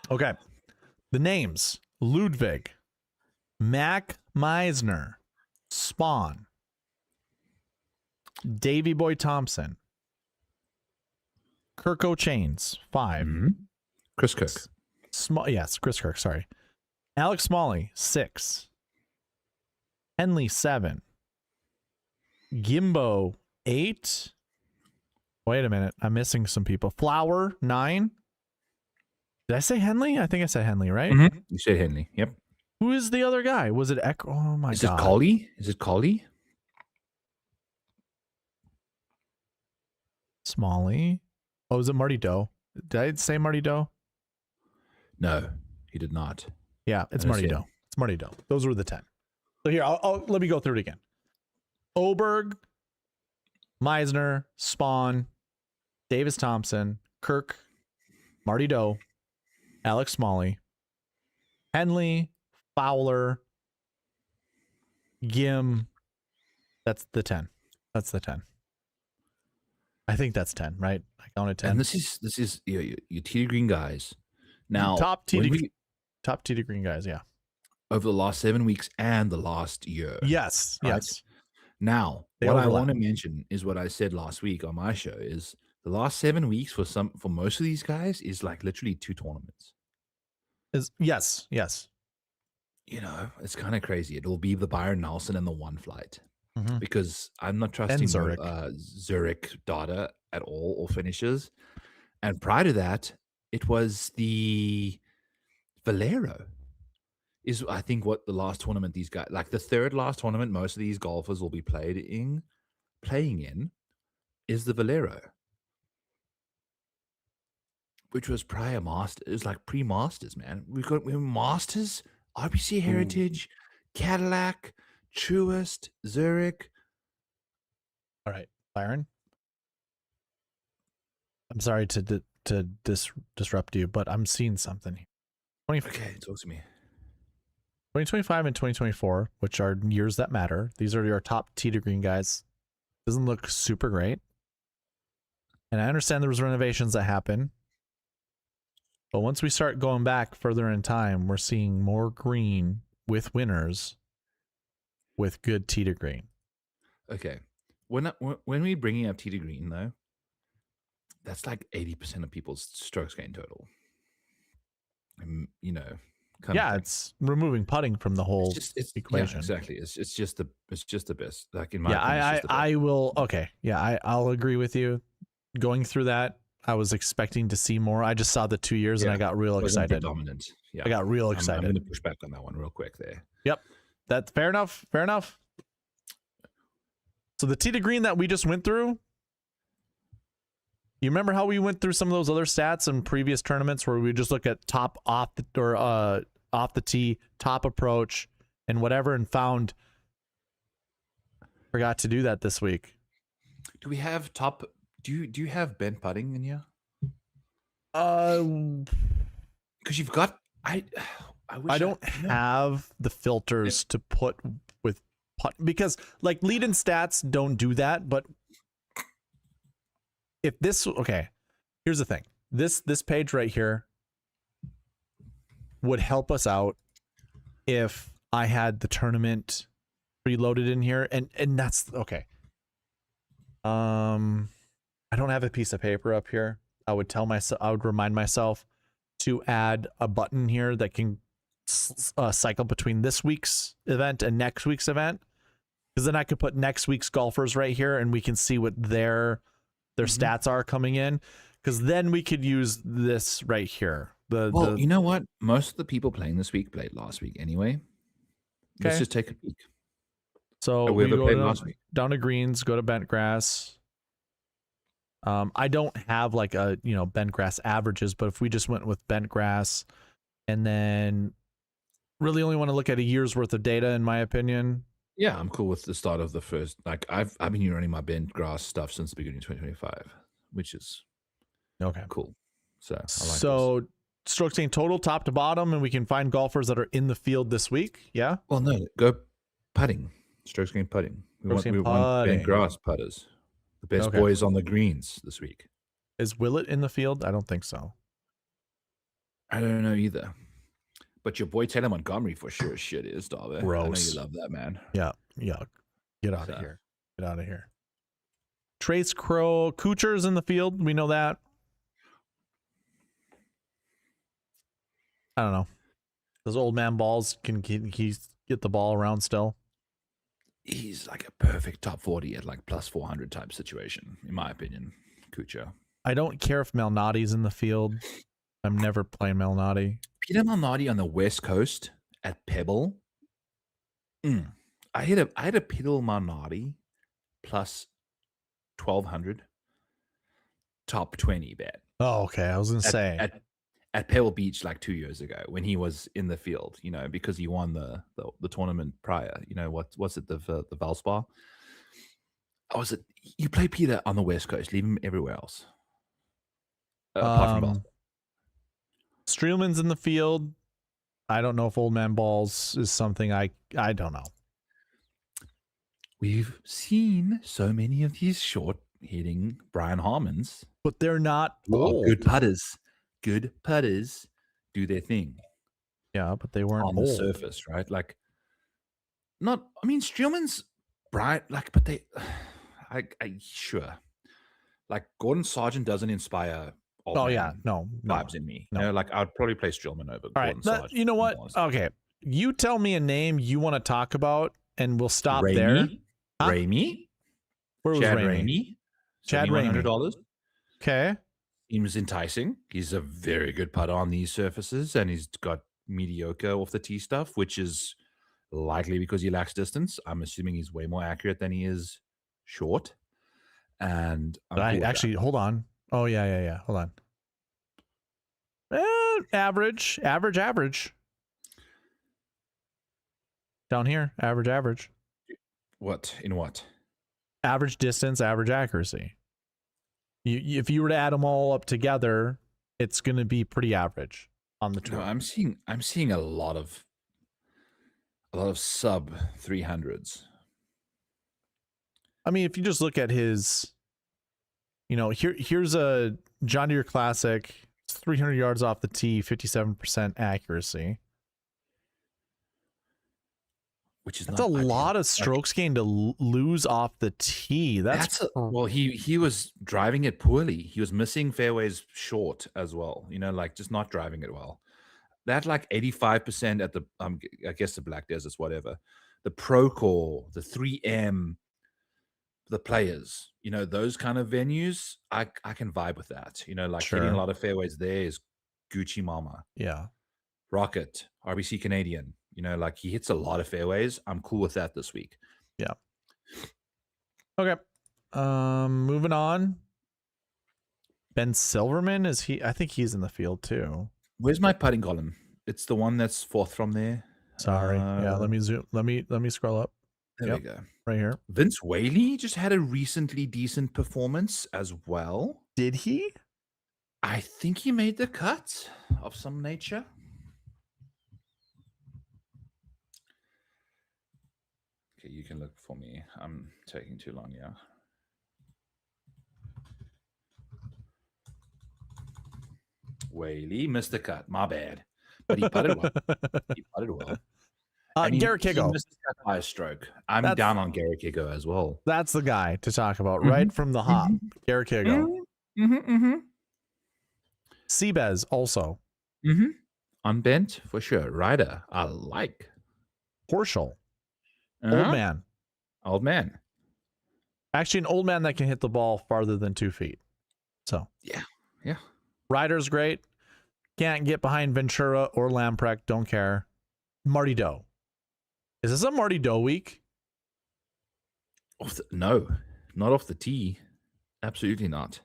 Okay. The names: Ludwig, Mac Meisner, Spawn, Davy Boy Thompson, Kirk O'Chains, 5. Mm-hmm. Chris Kirk. Yes, Chris Kirk, sorry. Alex Smalley, 6. Henley, 7. Gimbo, 8. Wait a minute. I'm missing some people. Flower, 9. Did I say Henley? I think I said Henley, right? Mm-hmm. You said Henley. Yep. Who is the other guy? Was it Echo? Oh my God. Is it Collie? Is it Collie? Smalley. Oh, is it Marty Doe? Did I say Marty Doe? No, he did not. Yeah, it's Marty Doe. It's Marty Doe. Those were the 10. So here, let me go through it again. Oberg, Meisner, Spawn, Davis Thompson, Kirk, Marty Doe, Alex Smalley, Henley, Fowler, Gim. That's the 10. That's the 10. I think that's 10, right? I counted 10. And this is your T Green guys. Now top T to green guys, yeah. Over the last 7 weeks and the last year. Yes, right? yes. Now, what I want to mention is what I said last week on my show is the last 7 weeks for most of these guys is like literally 2 tournaments. Yes. It's kind of crazy. It will be the Byron Nelson and the one flight. Mm-hmm. Because I'm not trusting Zurich data at all or finishes. And prior to that, it was the Valero is I think what the last tournament these guys, like the third last tournament most of these golfers will be playing in is the Valero, which was prior Masters. It was like pre-Masters, man. We Masters, RBC Heritage, Cadillac, Truist, Zurich. All right, Byron. I'm sorry to disrupt you, but I'm seeing something here. Okay, talk to me. 2025 and 2024, which are years that matter. These are your top tee to green guys. Doesn't look super great. And I understand there was renovations that happen. But once we start going back further in time, we're seeing more green with winners with good tee to green. Okay. When we bringing up tee to green, though, that's like 80% of people's strokes gain total. It's removing putting from the whole equation. Yeah, exactly. It's just the best. Like in my opinion, I will. Okay, yeah, I'll agree with you. Going through that, I was expecting to see more. I just saw the 2 years and I got real excited. Dominant. Yeah, I got real excited. I'm going to push back on that one real quick there. Yep, that's fair enough. Fair enough. So the tee to green that we just went through. You remember how we went through some of those other stats in previous tournaments where we just look at top off the tee, top approach, and whatever, and found. Forgot to do that this week. Do we have top? Do you have bent putting in here? Because you've got I don't have the filters to put with putt because like lead-in stats don't do that, but. If this, okay, here's the thing. This page right here would help us out if I had the tournament preloaded in here. And that's, okay. I don't have a piece of paper up here. I would remind myself to add a button here that can cycle between this week's event and next week's event. Because then I could put next week's golfers right here and we can see what their stats are coming in, because then we could use this right here Well, you know what? Most of the people playing this week played last week anyway. Let's just take a peek. So we we go played last week. down to greens, go to bent grass. I don't have like a bent grass averages, but if we just went with bent grass, and then really only want to look at a year's worth of data, in my opinion. Yeah, I'm cool with the start of the first. Like I've been running my bent grass stuff since the beginning of 2025, which is okay, cool. So I like this. Strokes gained total top to bottom, and we can find golfers that are in the field this week. Yeah. Well, no, go putting. Strokes gained putting. We want bent grass putters. The best boys on the greens this week. Is Willett in the field? I don't think so. I don't know either. But your boy Taylor Montgomery for sure shit is, Darby. Gross. I know you love that, man. Yeah. Get out of here. Get out of here. Trace Crow, Kuchar's in the field. We know that. I don't know. Those old man balls can he get the ball around still? He's like a perfect top 40 at like plus 400 type situation, in my opinion. Kuchar. I don't care if Malnati's in the field. I'm never playing Malnati. Peter Malnati on the West Coast at Pebble. I had a Peter Malnati plus 1200 top 20 bet. Oh, okay. I was gonna say at Pebble Beach like 2 years ago when he was in the field, because he won the tournament prior. What's it, the Valspar? You play Peter on the West Coast, leave him everywhere else. Apart from Valspar. Streelman's in the field. I don't know if old man balls is something I don't know. We've seen so many of these short hitting Brian Harmons, but they're not old. Good putters. Good putters do their thing. Yeah, but they weren't on old. The surface, right? Like, Streelman's bright, but they, sure. Like Gordon Sargent doesn't inspire. No vibes in me. No. I'd probably play Streelman over Gordon Sargent. You know what? Okay, you tell me a name you want to talk about, and we'll stop there. Huh? Ramey. Where was Chad Ramey? Chad Ramey. $700. Okay. Seems enticing. He's a very good putter on these surfaces, and he's got mediocre off the tee stuff, which is likely because he lacks distance. I'm assuming he's way more accurate than he is short. And hold on. Oh yeah. Hold on. Average. Down here, average. What? In what? Average distance, average accuracy. If you were to add them all up together, it's going to be pretty average on the tour. No, I'm seeing a lot of sub 300s. I mean, if you just look at his, here's a John Deere Classic, 300 yards off the tee, 57% accuracy. Which is that's a lot of strokes gained to lose off the tee. Well, he was driving it poorly. He was missing fairways short as well. Just not driving it well. That 85% at the I guess the Black Deserts, whatever, the Procore, the 3M, the Players. Those kind of venues. I can vibe with that. Sure. Hitting a lot of fairways there is Gucci Mama. Yeah. Rocket, RBC Canadian. He hits a lot of fairways. I'm cool with that this week. Yeah. Okay. Moving on. Ben Silverman, I think he's in the field too. Where's my putting column? It's the one that's fourth from there. Sorry. Yeah, let me zoom. Let me scroll up. There we go. Right here. Vince Whaley just had a recently decent performance as well. Did he? I think he made the cut of some nature. Okay, you can look for me. I'm taking too long, yeah. Whaley missed the cut. My bad. But he putted well. Garrett Kigo. He missed the cut by a stroke. I'm down on Garrett Kigo as well. That's the guy to talk about right from the hop. Garrett Kigo. Seabez also. Unbent for sure. Ryder, I like. Horschel. Old man. Actually, an old man that can hit the ball farther than 2 feet. So yeah. Ryder's great. Can't get behind Ventura or Lamprecht. Don't care. Marty Doe. Is this a Marty Doe week? No, not off the tee. Absolutely not.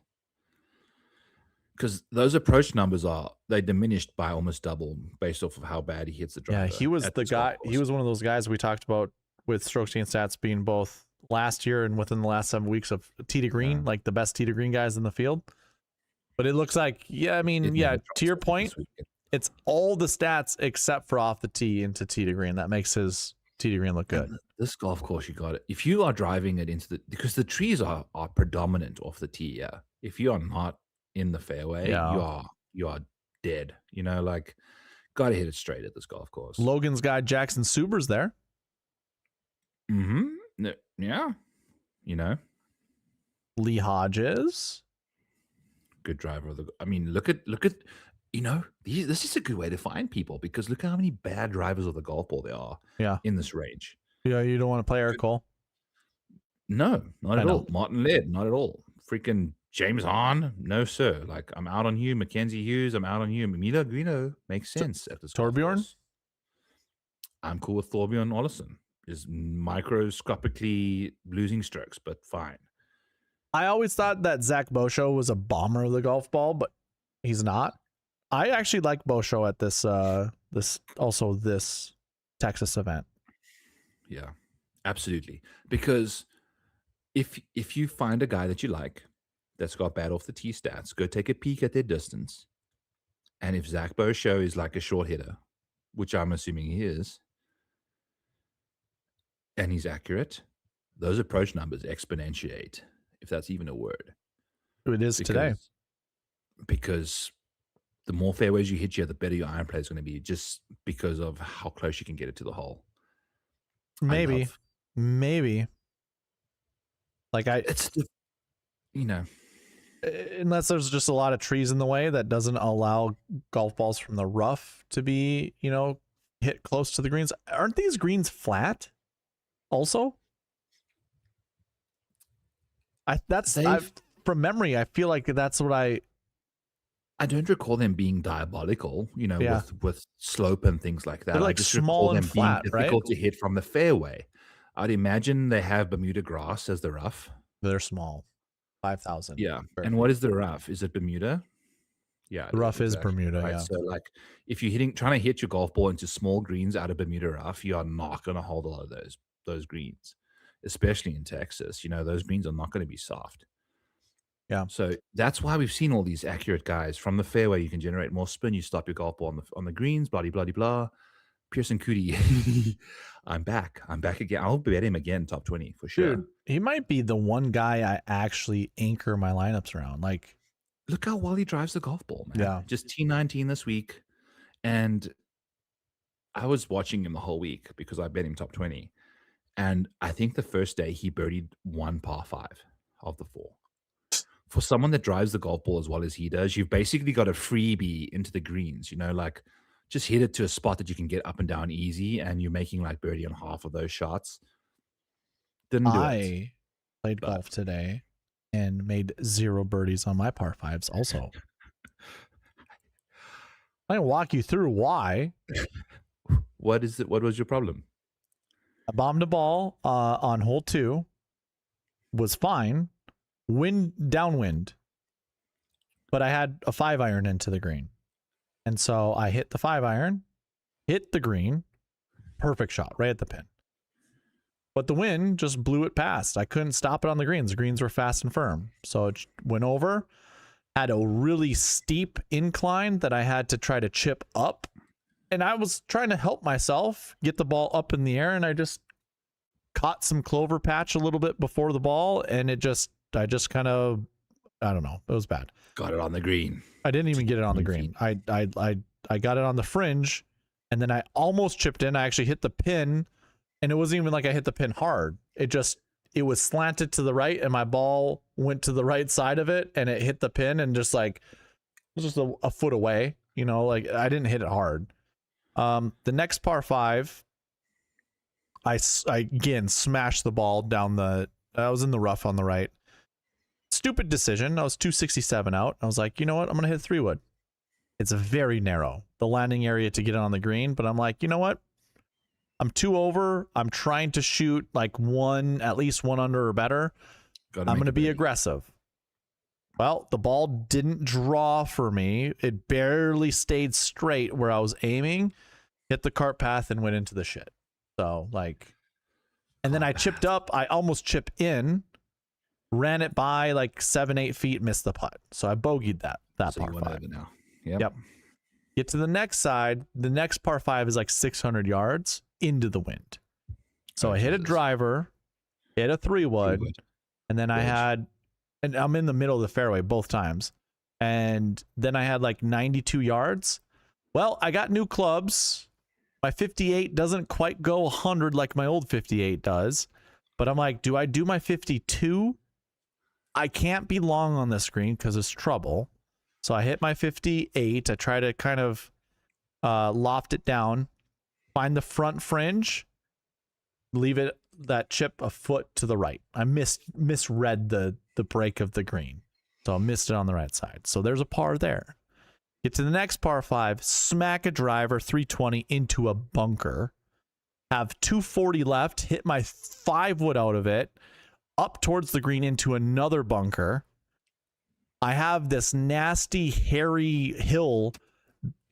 Because those approach numbers they diminished by almost double based off of how bad he hits the driver. Yeah, he was the guy. He was one of those guys we talked about with strokes gained stats being both last year and within the last 7 weeks of tee to green, like the best tee to green guys in the field. But it looks like, to your point, it's all the stats except for off the tee into tee to green. That makes his tee to green look good. And this golf course, you got it. If you are driving it into because the trees are predominant off the tee, yeah. If you are not in the fairway, you are dead. Got to hit it straight at this golf course. Logan's guy Jackson Suber's there. Yeah. Lee Hodges, good driver. Look at. This is a good way to find people because look how many bad drivers of the golf ball there are. Yeah. In this range. Yeah, you don't want to play Eric Cole. No, not at all. Martin Laird, not at all. Freaking James Hahn, no sir. Like I'm out on you. Mackenzie Hughes, I'm out on you. Mila Guino makes sense at this. Torbjorn, I'm cool with Thorbjorn Olesen. Is microscopically losing strokes, but fine. I always thought that Zach Bosho was a bomber of the golf ball, but he's not. I actually like Bosho at this Texas event. Yeah, absolutely. Because if you find a guy that you like that's got bad off the tee stats, go take a peek at their distance. And if Zach Bosho is like a short hitter, which I'm assuming he is, and he's accurate, those approach numbers exponentiate, if that's even a word. It is today. Because the more fairways you hit, the better your iron play is going to be, just because of how close you can get it to the hole. Maybe. Unless there's just a lot of trees in the way that doesn't allow golf balls from the rough to be, hit close to the greens. Aren't these greens flat? Also, from memory, I feel like that's what I don't recall them being diabolical, with slope and things like that. They're like small and flat, being difficult to hit from the fairway. I'd imagine they have Bermuda grass as the rough. They're small, 5,000. Yeah, and what is the rough? Is it Bermuda? Yeah, the rough is Bermuda. Right? Yeah. So, if you're trying to hit your golf ball into small greens out of Bermuda rough, you are not going to hold a lot of those greens, especially in Texas. Those greens are not going to be soft. Yeah. So that's why we've seen all these accurate guys from the fairway. You can generate more spin. You stop your golf ball on the greens. Blah blah blah. Pearson Cootie, I'm back again. I'll bet him again top 20 for sure. Dude, he might be the one guy I actually anchor my lineups around. Like, look how well he drives the golf ball, man. Yeah. Just T19 this week, and I was watching him the whole week because I bet him top 20. And I think the first day he birdied one par 5 of the 4. For someone that drives the golf ball as well as he does, you've basically got a freebie into the greens, just hit it to a spot that you can get up and down easy, and you're making like birdie on half of those shots. Didn't do it. I played golf today and made 0 birdies on my par 5s also. I can walk you through why. What is it? What was your problem? I bombed a ball on hole 2. Was fine. Downwind. But I had a 5-iron into the green. And so I hit the 5-iron, hit the green, perfect shot right at the pin. But the wind just blew it past. I couldn't stop it on the greens. The greens were fast and firm. So it went over, had a really steep incline that I had to try to chip up. And I was trying to help myself get the ball up in the air, and I just caught some clover patch a little bit before the ball, and I just kind of, I don't know, it was bad. Got it on the green. I didn't even get it on the green. I got it on the fringe, and then I almost chipped in. I actually hit the pin, and it wasn't even like I hit the pin hard. It was slanted to the right, and my ball went to the right side of it, and it hit the pin, and just like, it was just a foot away, like I didn't hit it hard. The next par 5, I again smashed the ball down I was in the rough on the right. Stupid decision. I was 267 out. I was like, you know what? I'm going to hit 3-wood. It's very narrow, the landing area to get it on the green. But I'm like, you know what? I'm 2 over. I'm trying to shoot like at least 1 under or better. I'm going to be aggressive. Well, the ball didn't draw for me. It barely stayed straight where I was aiming, hit the cart path, and went into the shit. So, like, and then I chipped up. I almost chip in, ran it by like 7-8 feet, missed the putt. So I bogeyed that So par you went 5. over now. Yep. Get to the next side. The next par 5 is like 600 yards into the wind. So I hit a driver, hit a 3-wood, and then I had, and I'm in the middle of the fairway both times. And then I had like 92 yards. Well, I got new clubs. My 58 doesn't quite go 100 like my old 58 does. But I'm like, do I do my 52? I can't be long on the screen because it's trouble. So I hit my 58. I try to kind of loft it down, find the front fringe, leave it that chip a foot to the right. I misread the break of the green. So I missed it on the right side. So there's a par there. Get to the next par 5, smack a driver 320 into a bunker. Have 240 left, hit my 5-wood out of it, up towards the green into another bunker. I have this nasty, hairy hill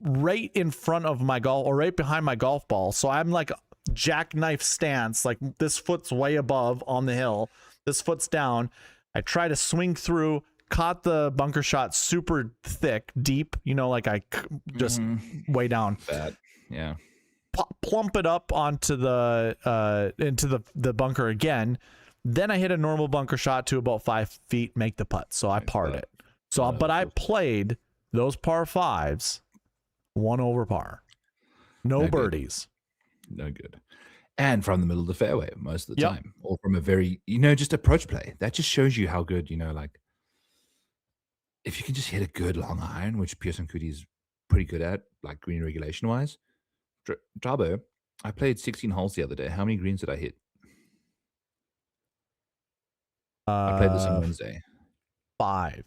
right in front of my golf, or right behind my golf ball. So I'm like jackknife stance, like this foot's way above on the hill, this foot's down. I try to swing through, caught the bunker shot super thick, deep, you know, like I just way down. Bad. Yeah. Plump it up onto the into the bunker again. Then I hit a normal bunker shot to about 5 feet, make the putt. So I parred it. So, but I played those par 5s 1 over par. No birdies. No good. And from the middle of the fairway most of the time. Or from a very, just approach play. That just shows you how good, like, if you can just hit a good long iron, which Pearson Cootie's pretty good at, like green regulation wise. Drabo, I played 16 holes the other day. How many greens did I hit? I played this on Wednesday. 5.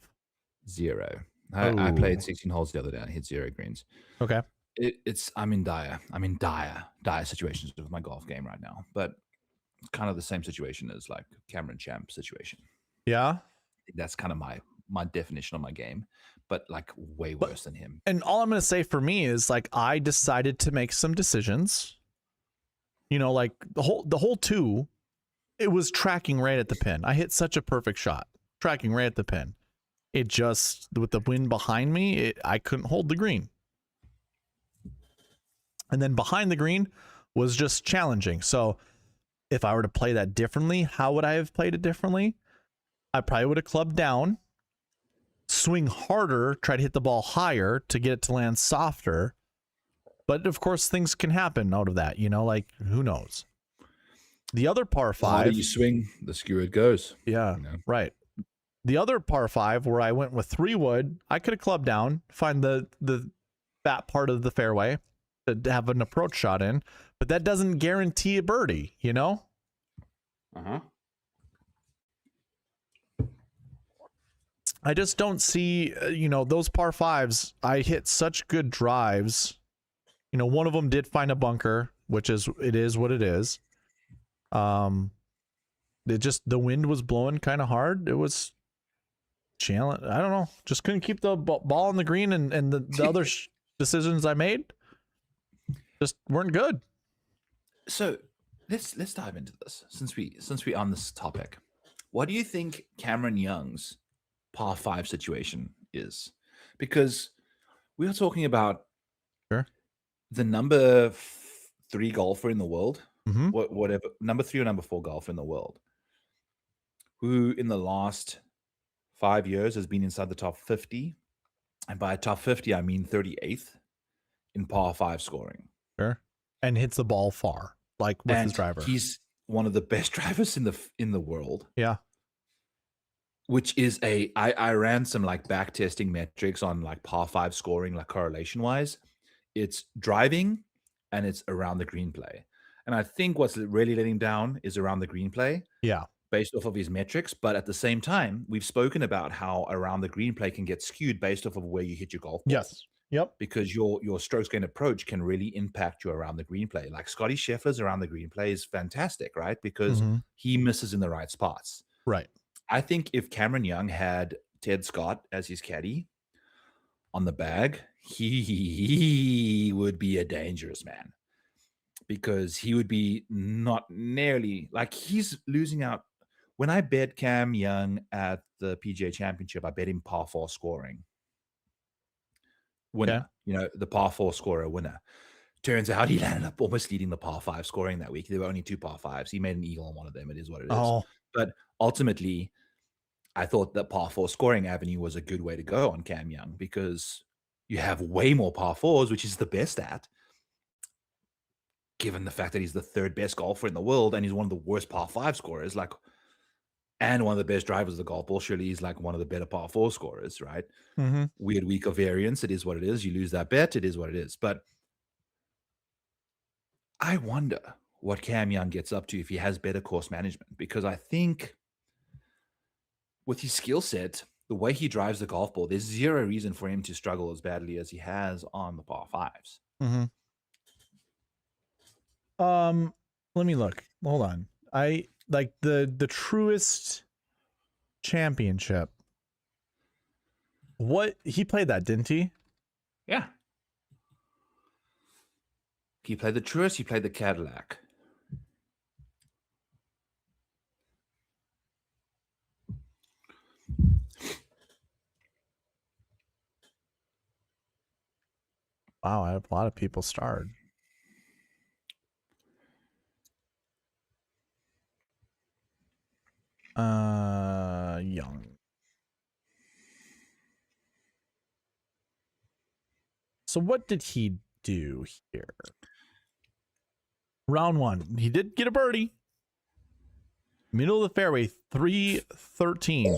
0. I played 16 holes the other day. I hit 0 greens. Okay. I'm in dire situations with my golf game right now, but it's kind of the same situation as like Cameron Champ situation. Yeah. That's kind of my definition of my game, but like way worse than him. And all I'm going to say for me is like, I decided to make some decisions, like the whole 2, it was tracking right at the pin. I hit such a perfect shot, tracking right at the pin. It just, with the wind behind me, I couldn't hold the green. And then behind the green was just challenging. So if I were to play that differently, how would I have played it differently? I probably would have clubbed down, swing harder, try to hit the ball higher to get it to land softer. But of course, things can happen out of that, like who knows? The other par 5. The harder you swing, the skewer it goes. Yeah, right. The other par 5 where I went with 3-wood, I could have clubbed down, find the fat part of the fairway to have an approach shot in, but that doesn't guarantee a birdie, Uh-huh. I just don't see, those par 5s, I hit such good drives. One of them did find a bunker, which is what it is. The wind was blowing kind of hard. It was challenge. I don't know. Just couldn't keep the ball on the green, and the other decisions I made just weren't good. So let's dive into this since we on this topic. What do you think Cameron Young's par 5 situation is? Because we are talking about the number 3 golfer in the world, whatever, number 3 or number 4 golfer in the world, who in the last 5 years has been inside the top 50. And by top 50, I mean 38th in par 5 scoring. Sure. And hits the ball far, like with his driver. He's one of the best drivers in the world. Yeah. Which is I ran some like back testing metrics on like par 5 scoring, like correlation wise. It's driving and it's around the green play. And I think what's really letting down is around the green play. Yeah. Based off of his metrics. But at the same time, we've spoken about how around the green play can get skewed based off of where you hit your golf ball. Yes. Yep. Because your strokes gain approach can really impact you around the green play. Like Scotty Scheffler's around the green play is fantastic, right? Because he misses in the right spots. Right. I think if Cameron Young had Ted Scott as his caddy on the bag, he would be a dangerous man, because he would be not nearly like he's losing out. When I bet Cam Young at the PGA Championship, I bet him par 4 scoring winner, the par 4 scorer winner. Turns out he landed up almost leading the par 5 scoring that week. There were only 2 par 5s. He made an eagle on one of them. It is what it is. Oh. But ultimately, I thought that par 4 scoring avenue was a good way to go on Cam Young, because you have way more par 4s, which is the best at, given the fact that he's the 3rd best golfer in the world and he's one of the worst par 5 scorers, and one of the best drivers of the golf ball. Surely he's like one of the better par 4 scorers, right? Weird week of variance. It is what it is. You lose that bet. It is what it is. But I wonder what Cam Young gets up to if he has better course management, because I think with his skill set, the way he drives the golf ball, there's zero reason for him to struggle as badly as he has on the par 5s. Let me look. Hold on. I like the Truist Championship. What he played that, didn't he? Yeah. He played the Truist. He played the Cadillac. Wow, I have a lot of people starred. Young. So what did he do here? Round 1, he did get a birdie. Middle of the fairway, 313.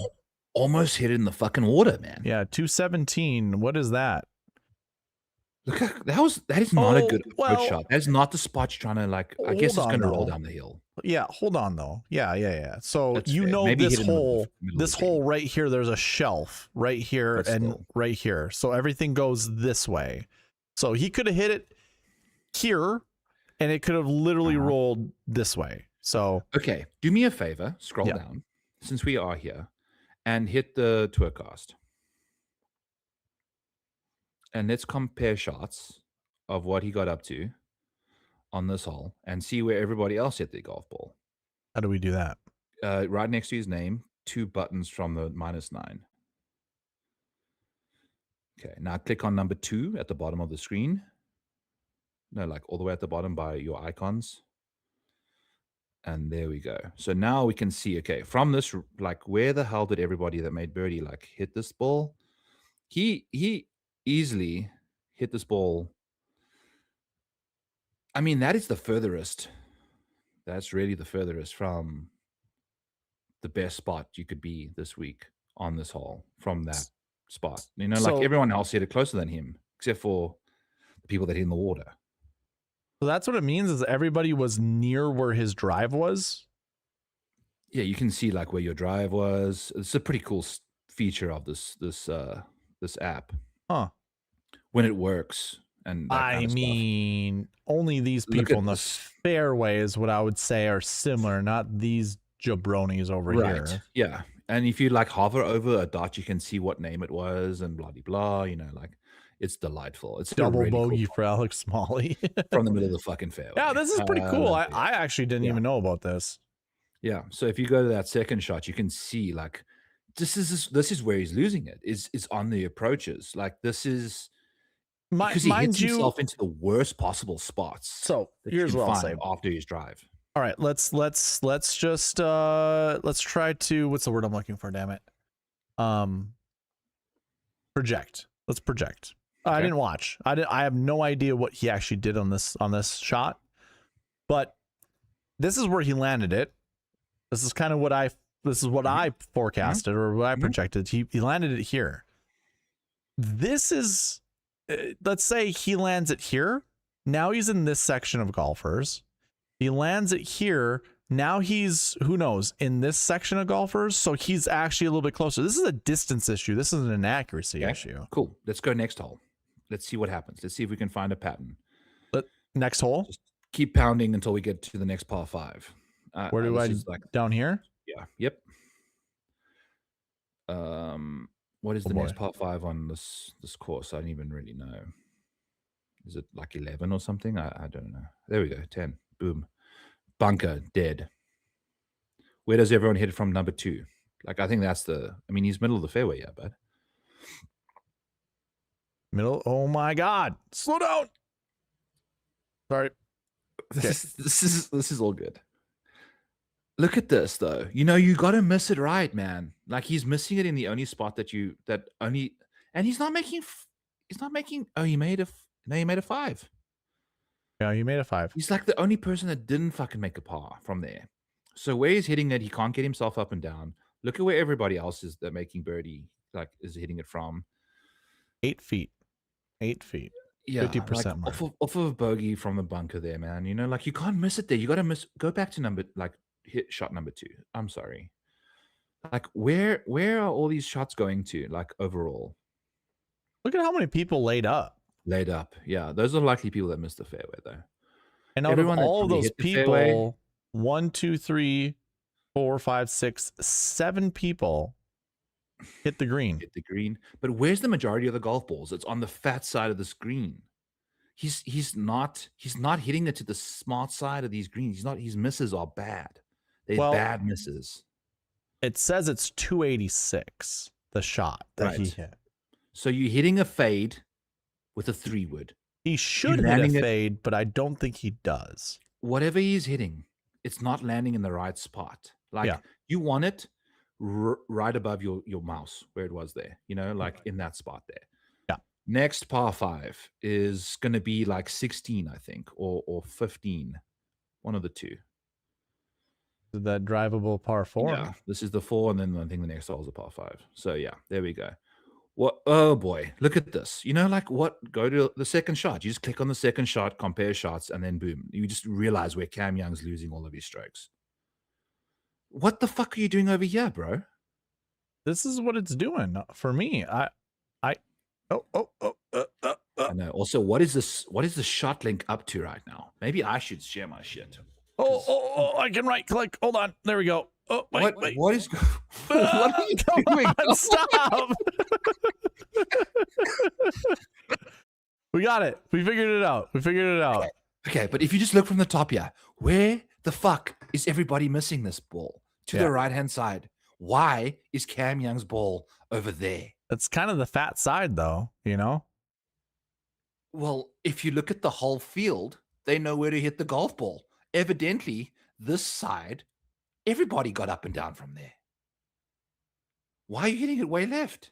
Almost hit it in the fucking water, man. Yeah, 217. What is that? Look, that is not a good approach shot. That is not the spot you're trying to I guess it's going to roll down the hill. Yeah, hold on though. Yeah. So That's you fair. know Maybe this hit it in the hole, middle of the hole right here. There's a shelf right here and right here. So everything goes this way. So he could have hit it here, and it could have literally rolled this way. So okay, do me a favor. Scroll down since we are here, and hit the Tourcast. And let's compare shots of what he got up to on this hole and see where everybody else hit their golf ball. How do we do that? Right next to his name, 2 buttons from the -9. Okay, now click on number 2 at the bottom of the screen. No, all the way at the bottom by your icons. And there we go. So now we can see, okay, from this, where the hell did everybody that made birdie, hit this ball? He easily hit this ball. I mean, that is the furthest. That's really the furthest from the best spot you could be this week on this hole, from that spot. Everyone else hit it closer than him, except for the people that hit in the water. So that's what it means, is everybody was near where his drive was? Yeah, you can see where your drive was. It's a pretty cool feature of this app. Huh. When it works. And I mean, only these people in the fairway is what I would say are similar, not these jabronis over here. Yeah. And if you hover over a dot, you can see what name it was and blah, blah, blah. It's delightful. It's double really bogey cool for Alex Smalley from the middle of the fucking fairway. Yeah, this is pretty cool. I actually didn't even know about this. Yeah. So if you go to that second shot, you can see this is where he's losing it. It's on the approaches. This is because he hits himself into the worst possible spots. So here's what I'll say after his drive. All right, let's just let's try to, what's the word I'm looking for? Damn it. Project. Let's project. Okay. I didn't watch. I have no idea what he actually did on this shot, but this is where he landed it. This is kind of what I forecasted or what I projected. He landed it here. This is, let's say he lands it here. Now he's in this section of golfers. He lands it here. Now he's, who knows, in this section of golfers. So he's actually a little bit closer. This is a distance issue. This is an accuracy issue. Cool. Let's go next hole. Let's see what happens. Let's see if we can find a pattern. Next hole. Just keep pounding until we get to the next par 5. Where do I down here? Yeah. Yep. What is the next par 5 on this course? I don't even really know. Is it like 11 or something? I don't know. There we go. 10. Boom. Bunker dead. Where does everyone hit it from number 2? Like I think that's he's middle of the fairway, yeah, bud. Middle. Oh my God! Slow down. Sorry. This is all good. Look at this though. You got to miss it right, man. Like he's missing it in the only spot and he's not making. Oh, he made a 5. Yeah, he made a 5. He's like the only person that didn't fucking make a par from there. So where he's hitting it, he can't get himself up and down. Look at where everybody else is that making birdie is hitting it from. 8 feet. 8 feet. Yeah, 50% mark. Off of a bogey from the bunker there, man. Like you can't miss it there. You got to go back to hit shot number 2. I'm sorry. Like where are all these shots going to? Like overall, look at how many people laid up. Yeah, those are likely people that missed the fairway though. And out of all of those people, 1, 2, 3, 4, 5, 6, 7 people hit the green. But where's the majority of the golf balls? It's on the fat side of the screen. He's not hitting it to the smart side of these greens. His misses are bad. They're bad misses. It says it's 286, the shot that he hit. So you're hitting a fade with a 3-wood. He should hit a fade, but I don't think he does. Whatever he's hitting, it's not landing in the right spot. You want it right above your mouse where it was there, in that spot there. Yeah. Next par 5 is going to be like 16, I think, or 15. One of the two. That drivable par 4. Yeah, this is the 4, and then I think the next hole is a par 5. So yeah, there we go. What? Oh boy, look at this. Go to the second shot. You just click on the second shot, compare shots, and then boom, you just realize where Cam Young's losing all of his strokes. What the fuck are you doing over here, bro? This is what it's doing for me. I know. Also, what is this? What is the shot link up to right now? Maybe I should share my shit. I can right click. Hold on. There we go. Oh, wait. What is what are you doing? Stop. We got it. We figured it out. Okay, but if you just look from the top here, where the fuck is everybody missing this ball? To the right-hand side. Why is Cam Young's ball over there? That's kind of the fat side, though, Well, if you look at the whole field, they know where to hit the golf ball. Evidently, this side, everybody got up and down from there. Why are you hitting it way left?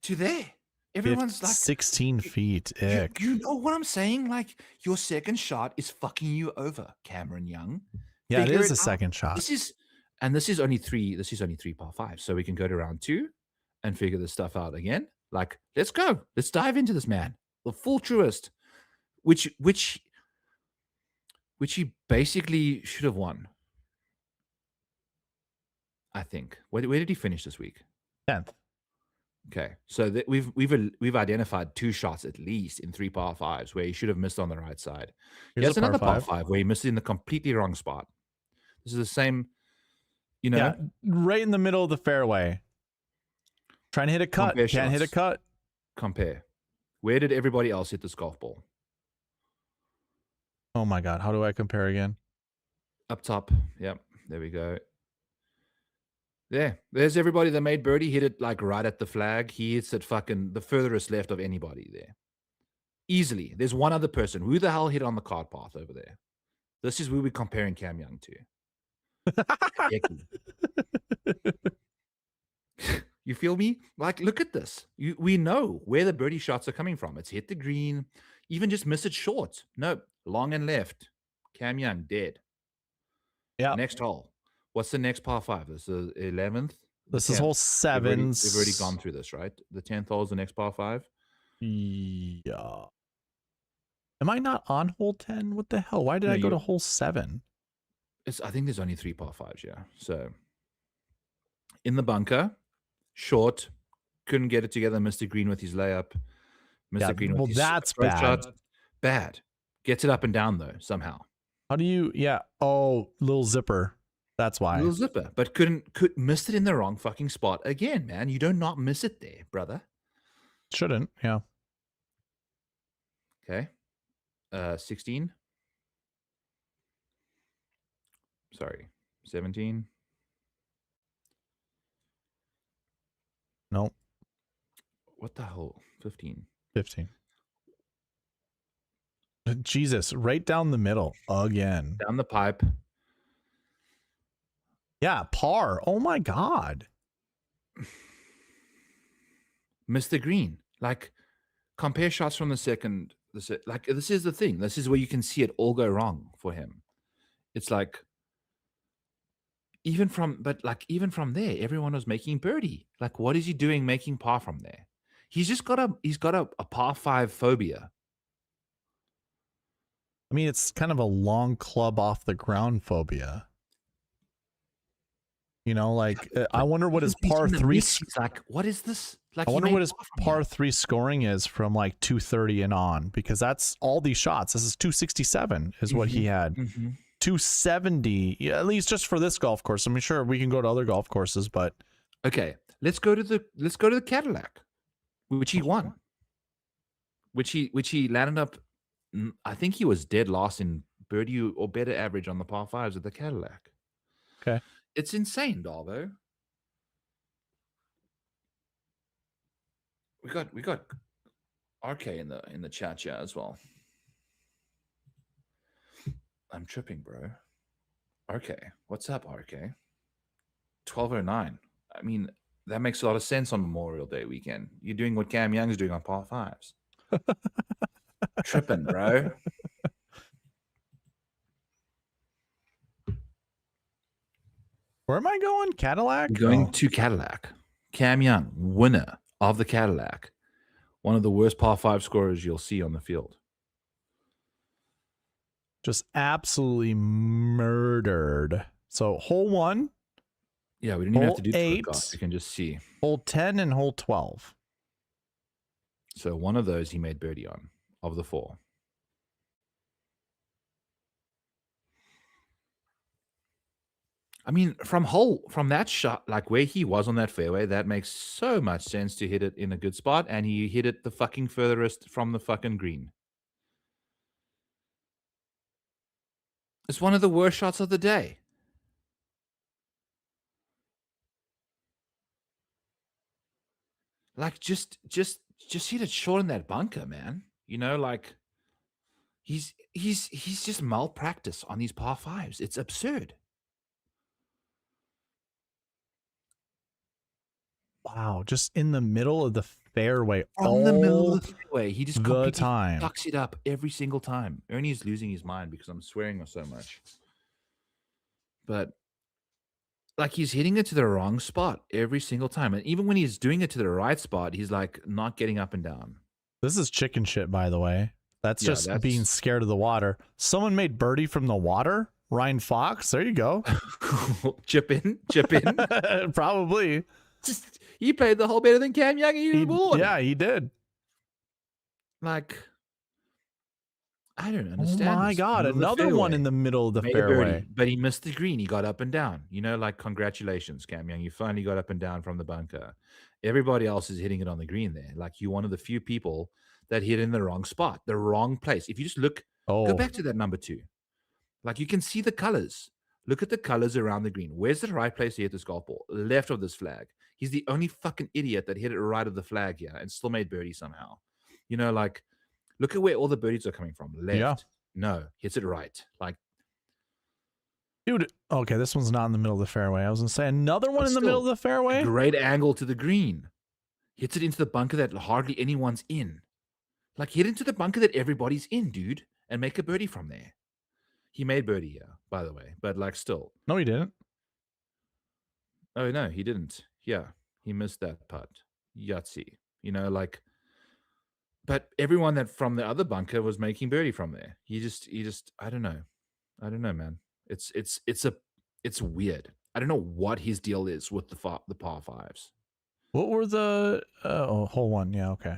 To there. Everyone's like 16 feet. You know what I'm saying? Like your second shot is fucking you over, Cameron Young. Yeah, it is a second shot. This is only 3 par 5. So we can go to round 2 and figure this stuff out again. Like, let's go. Let's dive into this man. The full truist. Which he basically should have won. I think. Where did he finish this week? 10th. Okay, so we've identified 2 shots at least in 3 par 5s where he should have missed on the right side. Here's another par 5 where he missed in the completely wrong spot. This is the same, right in the middle of the fairway. Trying to hit a cut. Can't hit a cut. Compare. Where did everybody else hit this golf ball? Oh my God, how do I compare again? Up top. Yep, there we go. There's everybody that made birdie, hit it like right at the flag. He hits it fucking the furthest left of anybody there. Easily. There's one other person. Who the hell hit on the cart path over there? This is who we're comparing Cam Young to. You feel me? Like, look at this. We know where the birdie shots are coming from. It's hit the green. Even just miss it short. No, long and left. Cam Young, dead. Yeah. Next hole. What's the next par 5? This is 11th. This is hole 7. We've already gone through this, right? The 10th hole is the next par 5. Yeah. Am I not on hole 10? What the hell? Why did I go to hole 7? I think there's only 3 par 5s, yeah. So in the bunker, short, couldn't get it together. Mr. Green with his layup. Mr. Green with his that's approach bad. shot. Bad. Gets it up and down though somehow. How do you? Yeah. Oh, little zipper. That's why. Little zipper, but missed it in the wrong fucking spot again, man. You don't not miss it there, brother. Shouldn't. Yeah. Okay. 16. Sorry. 17. Nope. What the hell? 15. 15. Jesus, right down the middle again. Down the pipe. Yeah, par. Oh my God. Mr. Green. Like, compare shots from the second. Like, this is the thing. This is where you can see it all go wrong for him. It's like, even from there, everyone was making birdie. Like, what is he doing making par from there? He's got a par 5 phobia. I mean, it's kind of a long club off the ground phobia. You know, like I wonder what his par 3. He's like, what is this? Like, I wonder what his par 3 scoring is from like 230 and on, because that's all these shots. This is 267 is what he had. 270, yeah, at least just for this golf course. I'm sure we can go to other golf courses, but okay, let's go to the Cadillac, which he won, which he landed up. I think he was dead last in birdie or better average on the par 5s at the Cadillac. Okay. It's insane, Darvo. We got RK in the chat here as well. I'm tripping, bro. RK, what's up, RK? 1209. I mean, that makes a lot of sense on Memorial Day weekend. You're doing what Cam Young's doing on par 5s. Tripping, bro. where am I going? Cadillac? We're going to Cadillac. Cam Young, winner of the Cadillac. One of the worst par 5 scorers you'll see on the field. Just absolutely murdered. So hole 1. Yeah, we didn't even have to do 8. You can just see. Hole 10 and hole 12. So one of those he made birdie on, of the 4. I mean, from that shot, like where he was on that fairway, that makes so much sense to hit it in a good spot, and he hit it the fucking furthest from the fucking green. It's one of the worst shots of the day. Like, just hit it short in that bunker, man. You know, like he's just malpractice on these par 5s. It's absurd. Wow, just in the middle of the fairway. From the middle of the fairway. He just the time fucks it up every single time. Ernie is losing his mind because I'm swearing so much. But like, he's hitting it to the wrong spot every single time. And even when he's doing it to the right spot, he's like not getting up and down. This is chicken shit, by the way. That's just being scared of the water. Someone made birdie from the water. Ryan Fox. There you go. Chip in. Probably. He played the hole better than Cam Young. Yeah, he did. Like, I don't understand. Oh my God, another one in the middle of the fairway. But he missed the green. He got up and down. You know, like, congratulations, Cam Young. You finally got up and down from the bunker. Everybody else is hitting it on the green there. Like, you're one of the few people that hit in the wrong spot, the wrong place. If you just look, go back to that number 2. Like, you can see the colors. Look at the colors around the green. Where's the right place to hit this golf ball? Left of this flag. He's the only fucking idiot that hit it right of the flag here and still made birdie somehow. You know, like, look at where all the birdies are coming from. Left. Yeah. No, hits it right. Like, dude, okay, this one's not in the middle of the fairway. I was going to say another one in the middle of the fairway. Great angle to the green. Hits it into the bunker that hardly anyone's in. Like, hit into the bunker that everybody's in, dude, and make a birdie from there. He made birdie here, by the way, but like, still. No, he didn't. Oh, no, he didn't. Yeah, he missed that putt. Yahtzee. You know, like, but everyone that from the other bunker was making birdie from there. He just, I don't know. I don't know, man. It's weird. I don't know what his deal is with the par 5s. What were the hole one? Yeah, okay.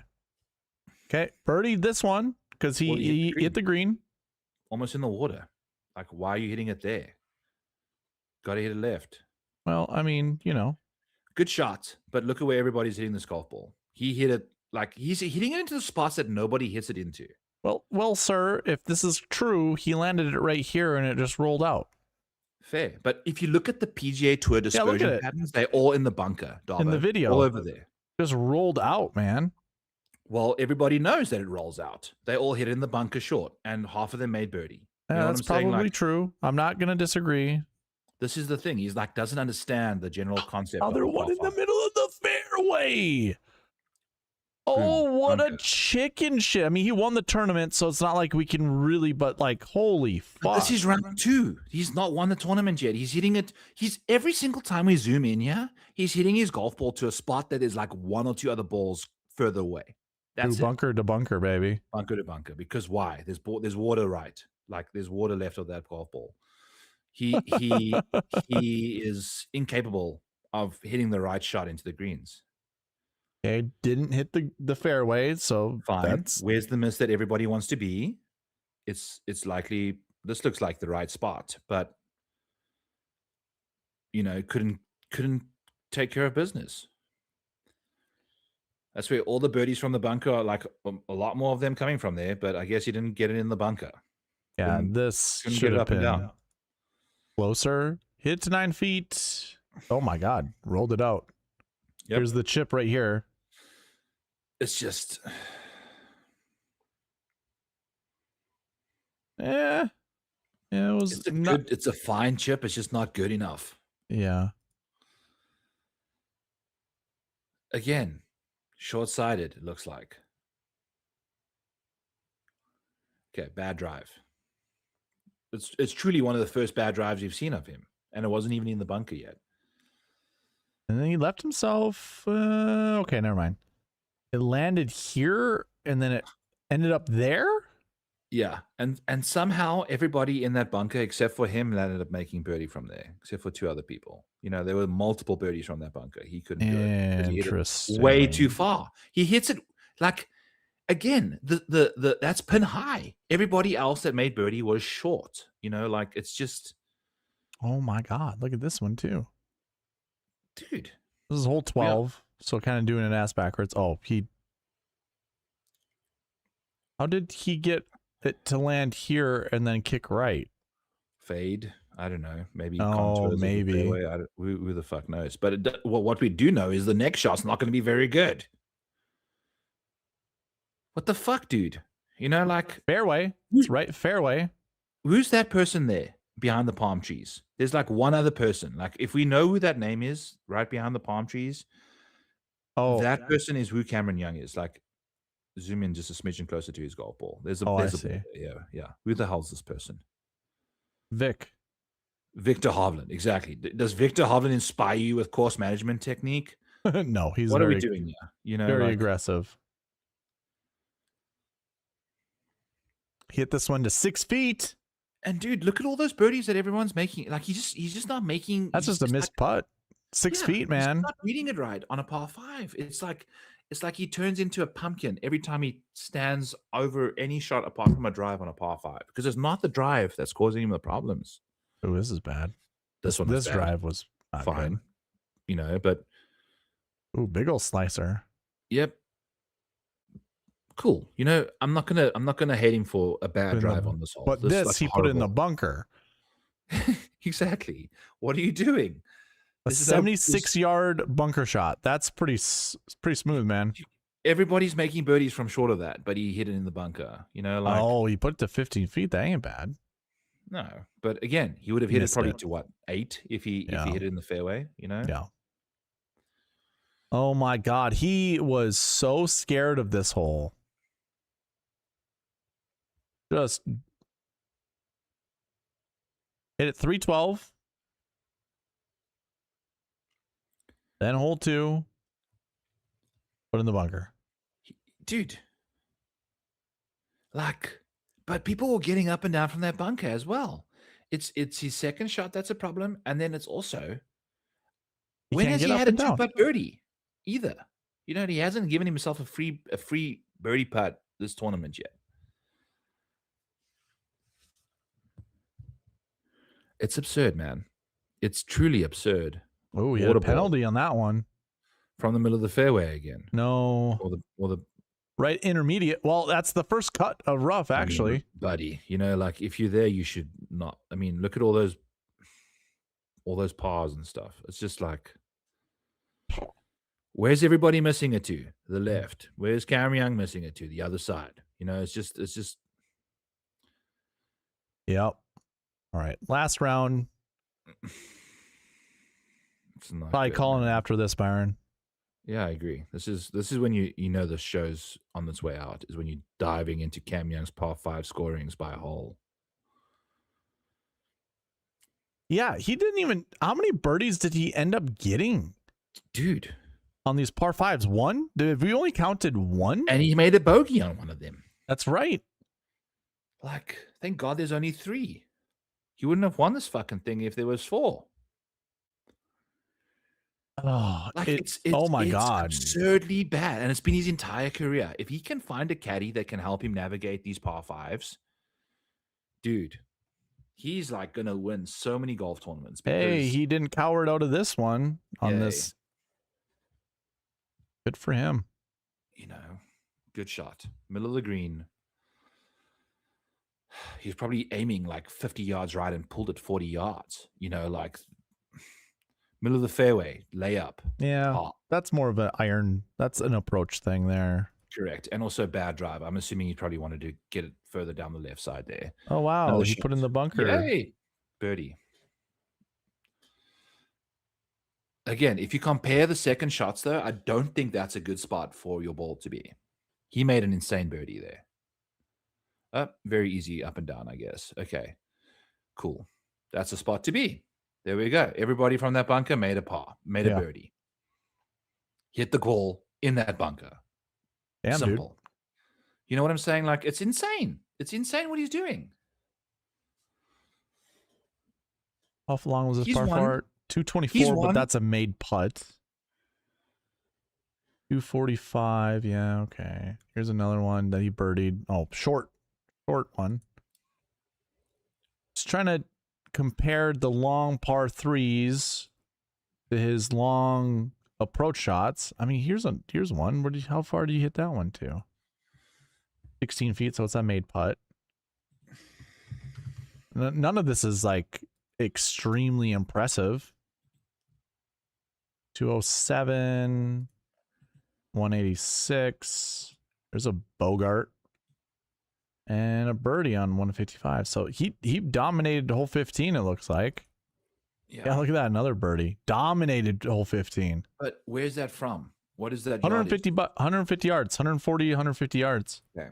Birdied this one because he hit the green. Almost in the water. Like, why are you hitting it there? Got to hit it left. Well, I mean, Good shot, but look at where everybody's hitting this golf ball. He hit it like he's hitting it into the spots that nobody hits it into. Well, sir, if this is true, he landed it right here and it just rolled out. Fair, but if you look at the PGA Tour dispersion patterns, they're all in the bunker. Darbo, in the video, all over there, just rolled out, man. Well, everybody knows that it rolls out. They all hit it in the bunker short, and half of them made birdie. You know that's probably like, true. I'm not going to disagree. This is the thing. He's like, doesn't understand the general concept. Other one in the middle of the fairway. Oh, what a chicken shit. I mean, he won the tournament, so it's not like we can really, but like, holy fuck. This is round 2. He's not won the tournament yet. He's hitting it. He's every single time we zoom in, he's hitting his golf ball to a spot that is like 1 or 2 other balls further away. That's bunker to bunker, baby. Bunker to bunker. Because why? There's water right. Like there's water left of that golf ball. He is incapable of hitting the right shot into the greens. Okay, didn't hit the fairway, so fine. Where's the miss that everybody wants to be? It's likely this looks like the right spot, but couldn't take care of business. That's where all the birdies from the bunker are, like a lot more of them coming from there, but I guess he didn't get it in the bunker. Yeah, this should have been closer. Hit to 9 feet. Oh my God, rolled it out. Yep. Here's the chip right here. It's just, it was it's a fine chip. It's just not good enough. Yeah. Again, short-sighted, it looks like. Okay, bad drive. It's truly one of the first bad drives you've seen of him, and it wasn't even in the bunker yet. And then he left himself. Okay, never mind. It landed here, and then it ended up there. Yeah, and somehow everybody in that bunker except for him ended up making birdie from there, except for 2 other people. There were multiple birdies from that bunker. He couldn't do it. He hit it way too far. He hits it like again. The that's pin high. Everybody else that made birdie was short. Like it's just. Oh my God! Look at this one too, dude. This is hole 12. So kind of doing an ass backwards. Oh, how did he get it to land here and then kick right? Fade. I don't know. Maybe. Oh, maybe. Who the fuck knows? But what we do know is the next shot's not going to be very good. What the fuck, dude? Like fairway. It's right fairway. Who's that person there behind the palm trees? There's like one other person. Like if we know who that name is, right behind the palm trees. Oh, that person is who Cameron Young is. Like, zoom in just a smidgen closer to his golf ball. There's a ball there. Yeah. Who the hell's this person? Victor Hovland, exactly. Does Victor Hovland inspire you with course management technique? No, he's. What are we doing here? Very aggressive. Hit this one to 6 feet. And dude, look at all those birdies that everyone's making. Like he's just not making. That's just a missed putt. 6 feet, man. He's not reading it right on a par 5. It's like he turns into a pumpkin every time he stands over any shot apart from a drive on a par 5 because it's not the drive that's causing him the problems. Oh, this is bad. This drive was not fine, good. But big old slicer. Yep. Cool. I'm not gonna hate him for a bad drive on this hole. But this he put in the bunker. Exactly. What are you doing? A 76-yard bunker shot. That's pretty smooth, man. Everybody's making birdies from short of that, but he hit it in the bunker. He put it to 15 feet. That ain't bad. No, but again, he would have hit it probably to what, 8 if he hit it in the fairway. Yeah. Oh my God, he was so scared of this hole. Just hit it 312. Then hole 2. Put in the bunker. Dude. But people were getting up and down from that bunker as well. It's his second shot that's a problem. And then it's also when has he had a 2-putt birdie? either. You know, he hasn't given himself a free birdie putt this tournament yet. It's absurd, man. It's truly absurd. Oh, he had a penalty on that one. From the middle of the fairway again. No. Or the right intermediate. Well, that's the first cut of rough, actually. I mean, buddy, you know, like if you're there, you should not. I mean, look at all those pars and stuff. It's just like, where's everybody missing it to? The left. Where's Cam Young missing it to? The other side. You know, it's just. Yep. All right. Last round. It's not probably good, calling man. it after this, Byron. Yeah, I agree. This is when you know the show's on its way out, is when you're diving into Cam Young's par 5 scorings by a hole. Yeah, he didn't even. How many birdies did he end up getting, dude? On these par 5s, one? We only counted one, and he made a bogey on one of them. That's right. Like, thank God there's only 3. He wouldn't have won this fucking thing if there was 4. Oh, like it's oh my God, absurdly bad, and it's been his entire career. If he can find a caddy that can help him navigate these par 5s, dude, he's like gonna win so many golf tournaments. Hey, he didn't cower it out of this one on this. Good for him. You know, good shot, middle of the green. He's probably aiming like 50 yards right and pulled it 40 yards. You know, like. Middle of the fairway, layup. Yeah, that's more of an iron. That's an approach thing there. Correct. And also bad drive. I'm assuming he probably wanted to get it further down the left side there. Oh, wow. He put in the bunker. Yay. Birdie. Again, if you compare the second shots, though, I don't think that's a good spot for your ball to be. He made an insane birdie there. Very easy up and down, I guess. Okay, cool. That's a spot to be. There we go. Everybody from that bunker made a par, made a birdie. Hit the ball in that bunker. Damn, simple. Dude. You know what I'm saying? Like, it's insane. It's insane what he's doing. How long was this par 4? 224, but that's a made putt. 245. Yeah, okay. Here's another one that he birdied. Oh, short one. Just trying to compare the long par 3s to his long approach shots. I mean, here's one. How far do you hit that one to? 16 feet, so it's a made putt. None of this is like extremely impressive. 207, 186. There's a Bogart and a birdie on 155. So he dominated the whole 15, it looks like. Yeah, look at that. Another birdie. Dominated the whole 15. But where's that from? What is that? 150 yards. 140, 150 yards. Okay.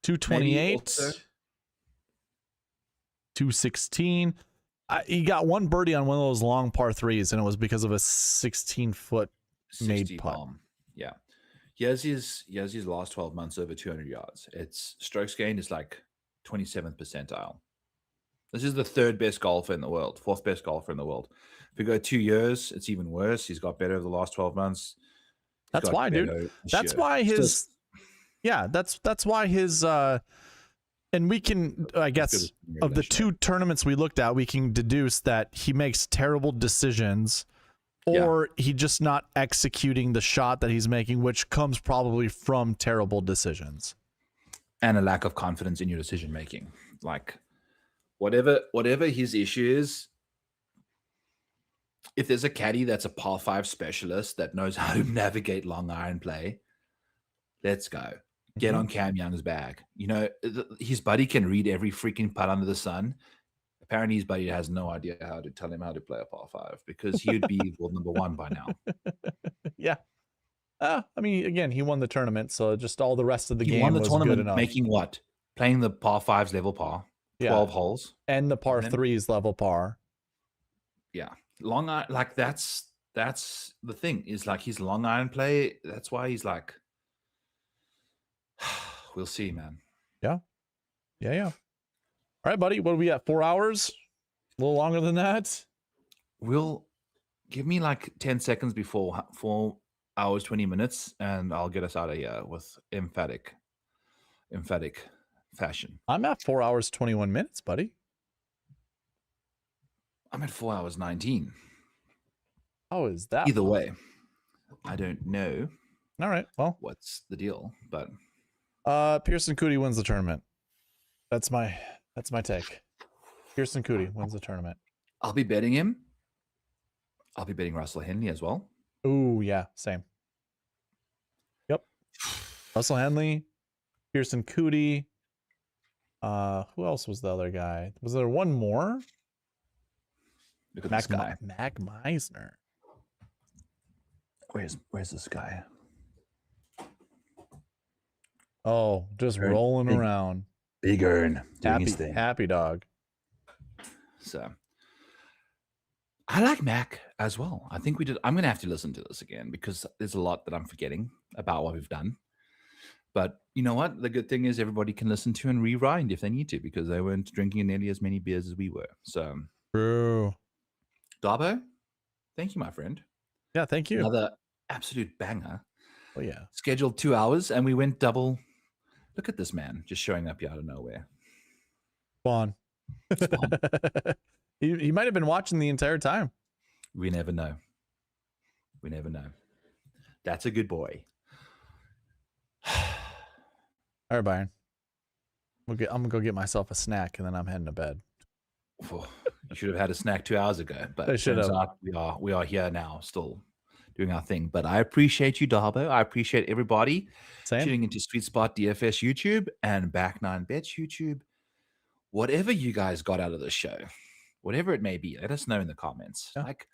228. 216. He got one birdie on one of those long par 3s, and it was because of a 16-foot made putt. Bomb. Yeah. He has his last 12 months over 200 yards. Its strokes gained is like 27th percentile. This is the 3rd best golfer in the world, 4th best golfer in the world. If we go 2 years, it's even worse. He's got better over the last 12 months. That's why, dude. That's why his. Yeah, that's why his. And we can, I guess, of the 2 tournaments we looked at, we can deduce that he makes terrible decisions, or he just not executing the shot that he's making, which comes probably from terrible decisions and a lack of confidence in your decision making. Like, whatever his issue is, if there's a caddy that's a par 5 specialist that knows how to navigate long iron play, let's go. Get on Cam Young's bag. You know, his buddy can read every freaking putt under the sun. Apparently, his buddy has no idea how to tell him how to play a par 5 because he would be world number 1 by now. Yeah. I mean, again, he won the tournament, so just all the rest of the game won the was tournament good enough. Making what? Playing the par 5s level par, 12 holes. And the par 3s level par. Yeah. Long iron, like that's the thing, is like his long iron play. That's why he's like, we'll see, man. Yeah. All right, buddy. What are we at? 4 hours? A little longer than that? We'll give me like 10 seconds before hours, 20 minutes, and I'll get us out of here with emphatic fashion. I'm at 4 hours, 21 minutes, buddy. I'm at 4 hours, 19. How is that? Either way, I don't know. All right. Well, what's the deal? But Pearson Coody wins the tournament. That's my take. Pearson Coody wins the tournament. I'll be betting him. I'll be betting Russell Henley as well. Ooh, yeah, same. Yep. Russell Henley, Pearson Coody. Who else was the other guy? Was there one more? Look at this guy. Mac Meisner. Where's this guy? Oh, just rolling around. Big Earn. Happy dog. So I like Mac as well. I think we did. I'm going to have to listen to this again because there's a lot that I'm forgetting about what we've done. But you know what? The good thing is everybody can listen to and rewind if they need to because they weren't drinking nearly as many beers as we were. So true. Darbo, thank you, my friend. Yeah, thank you. Another absolute banger. Oh yeah. Scheduled 2 hours and we went double. Look at this man just showing up here out of nowhere. Spawn. He might have been watching the entire time. We never know. We never know. That's a good boy. All right, Byron. I'm gonna go get myself a snack and then I'm heading to bed. Oh, you should have had a snack 2 hours ago, but I should have. We are here now, still doing our thing. But I appreciate you, Darbo. I appreciate everybody tuning into SweetSpot DFS YouTube and Back 9 Bets YouTube. Whatever you guys got out of the show, whatever it may be, let us know in the comments. Yeah. Like,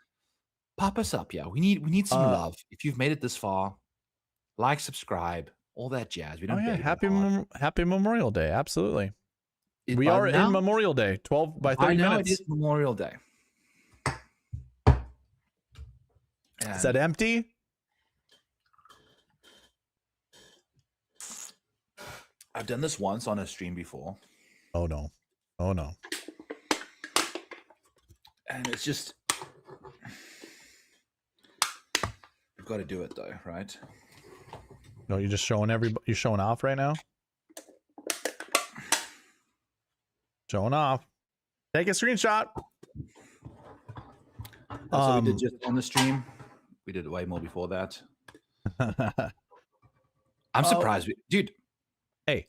pop us up, yeah. We need some love. If you've made it this far, like, subscribe, all that jazz. We don't. Happy Memorial Day. Absolutely. We are now, in Memorial Day. 12 by 30 I know minutes. It is Memorial Day. Is that empty? I've done this once on a stream before. Oh no. Oh no. And it's just, you've got to do it though, right? No, you're just showing everybody. You're showing off right now. Showing off. Take a screenshot. That's what we did just on the stream. We did it way more before that. I'm surprised, dude. Hey,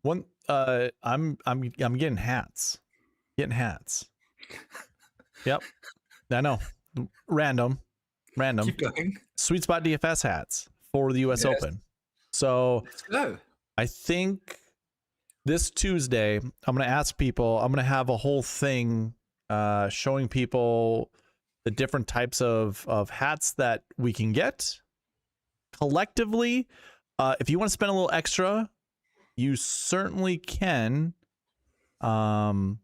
one. I'm getting hats. Getting hats. Yep. I know. Random. Keep going. SweetSpot DFS hats for the US Open. So let's go. I think this Tuesday, I'm going to ask people, I'm going to have a whole thing showing people the different types of hats that we can get collectively. If you want to spend a little extra, you certainly can and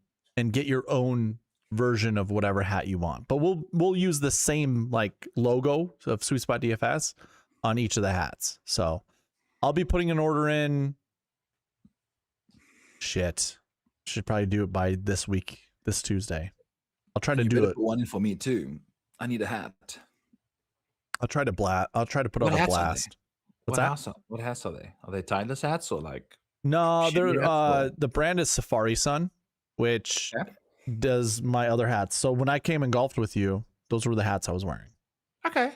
get your own version of whatever hat you want. But we'll use the same like logo of SweetSpot DFS on each of the hats. So I'll be putting an order in. Shit. Should probably do it by this week, this Tuesday. I'll try to do it. One for me too. I need a hat. I'll try to put on a blast. What hats are they? Are they timeless hats or like? No, they're the brand is Safari Sun, which does my other hats. So when I came and golfed with you, those were the hats I was wearing. Okay.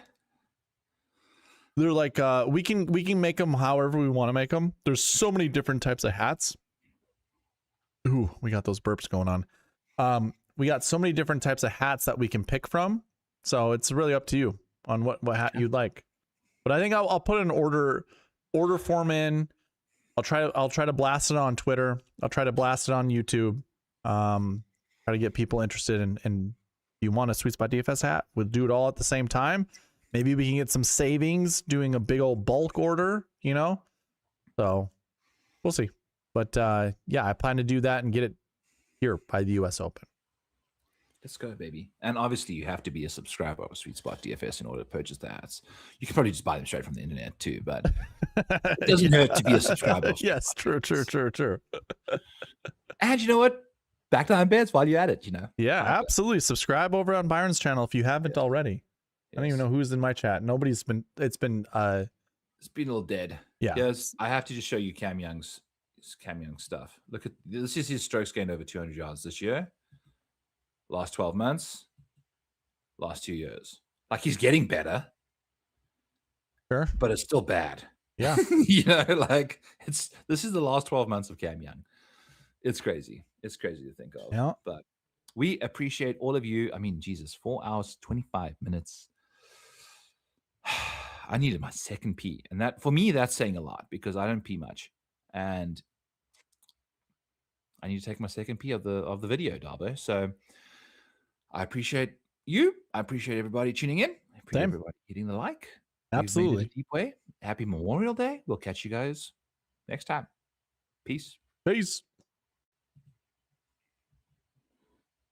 They're like we can make them however we want to make them. There's so many different types of hats. Ooh, we got those burps going on. We got so many different types of hats that we can pick from. So it's really up to you on what hat you'd like. But I think I'll put an order form in. I'll try to blast it on Twitter. I'll try to blast it on YouTube. Try to get people interested in if you want a SweetSpot DFS hat, we'll do it all at the same time. Maybe we can get some savings doing a big old bulk order, you know? So we'll see. But yeah, I plan to do that and get it here by the US Open. Let's go, baby. And obviously you have to be a subscriber of SweetSpot DFS in order to purchase the hats. You can probably just buy them straight from the internet too, but it doesn't hurt to be a subscriber. Yes, true. And you know what? Back to bets while you're at it, you know? Yeah, absolutely. Subscribe over on Byron's channel if you haven't already. I don't even know who's in my chat. Nobody's been. It's been a little dead. Yeah. Yes, I have to just show you Cam Young's stuff. Look at this is his strokes gained over 200 yards this year. Last 12 months. Last 2 years. Like he's getting better. Sure. But it's still bad. Yeah. Like this is the last 12 months of Cam Young. It's crazy. It's crazy to think of. Yeah. But we appreciate all of you. I mean, Jesus, 4 hours, 25 minutes. I needed my second pee. And that for me, that's saying a lot because I don't pee much. And I need to take my second pee of the video, Darbo. So I appreciate you. I appreciate everybody tuning in. I appreciate everybody hitting the like. Absolutely. We've made it a deep way. Happy Memorial Day. We'll catch you guys next time. Peace. Peace.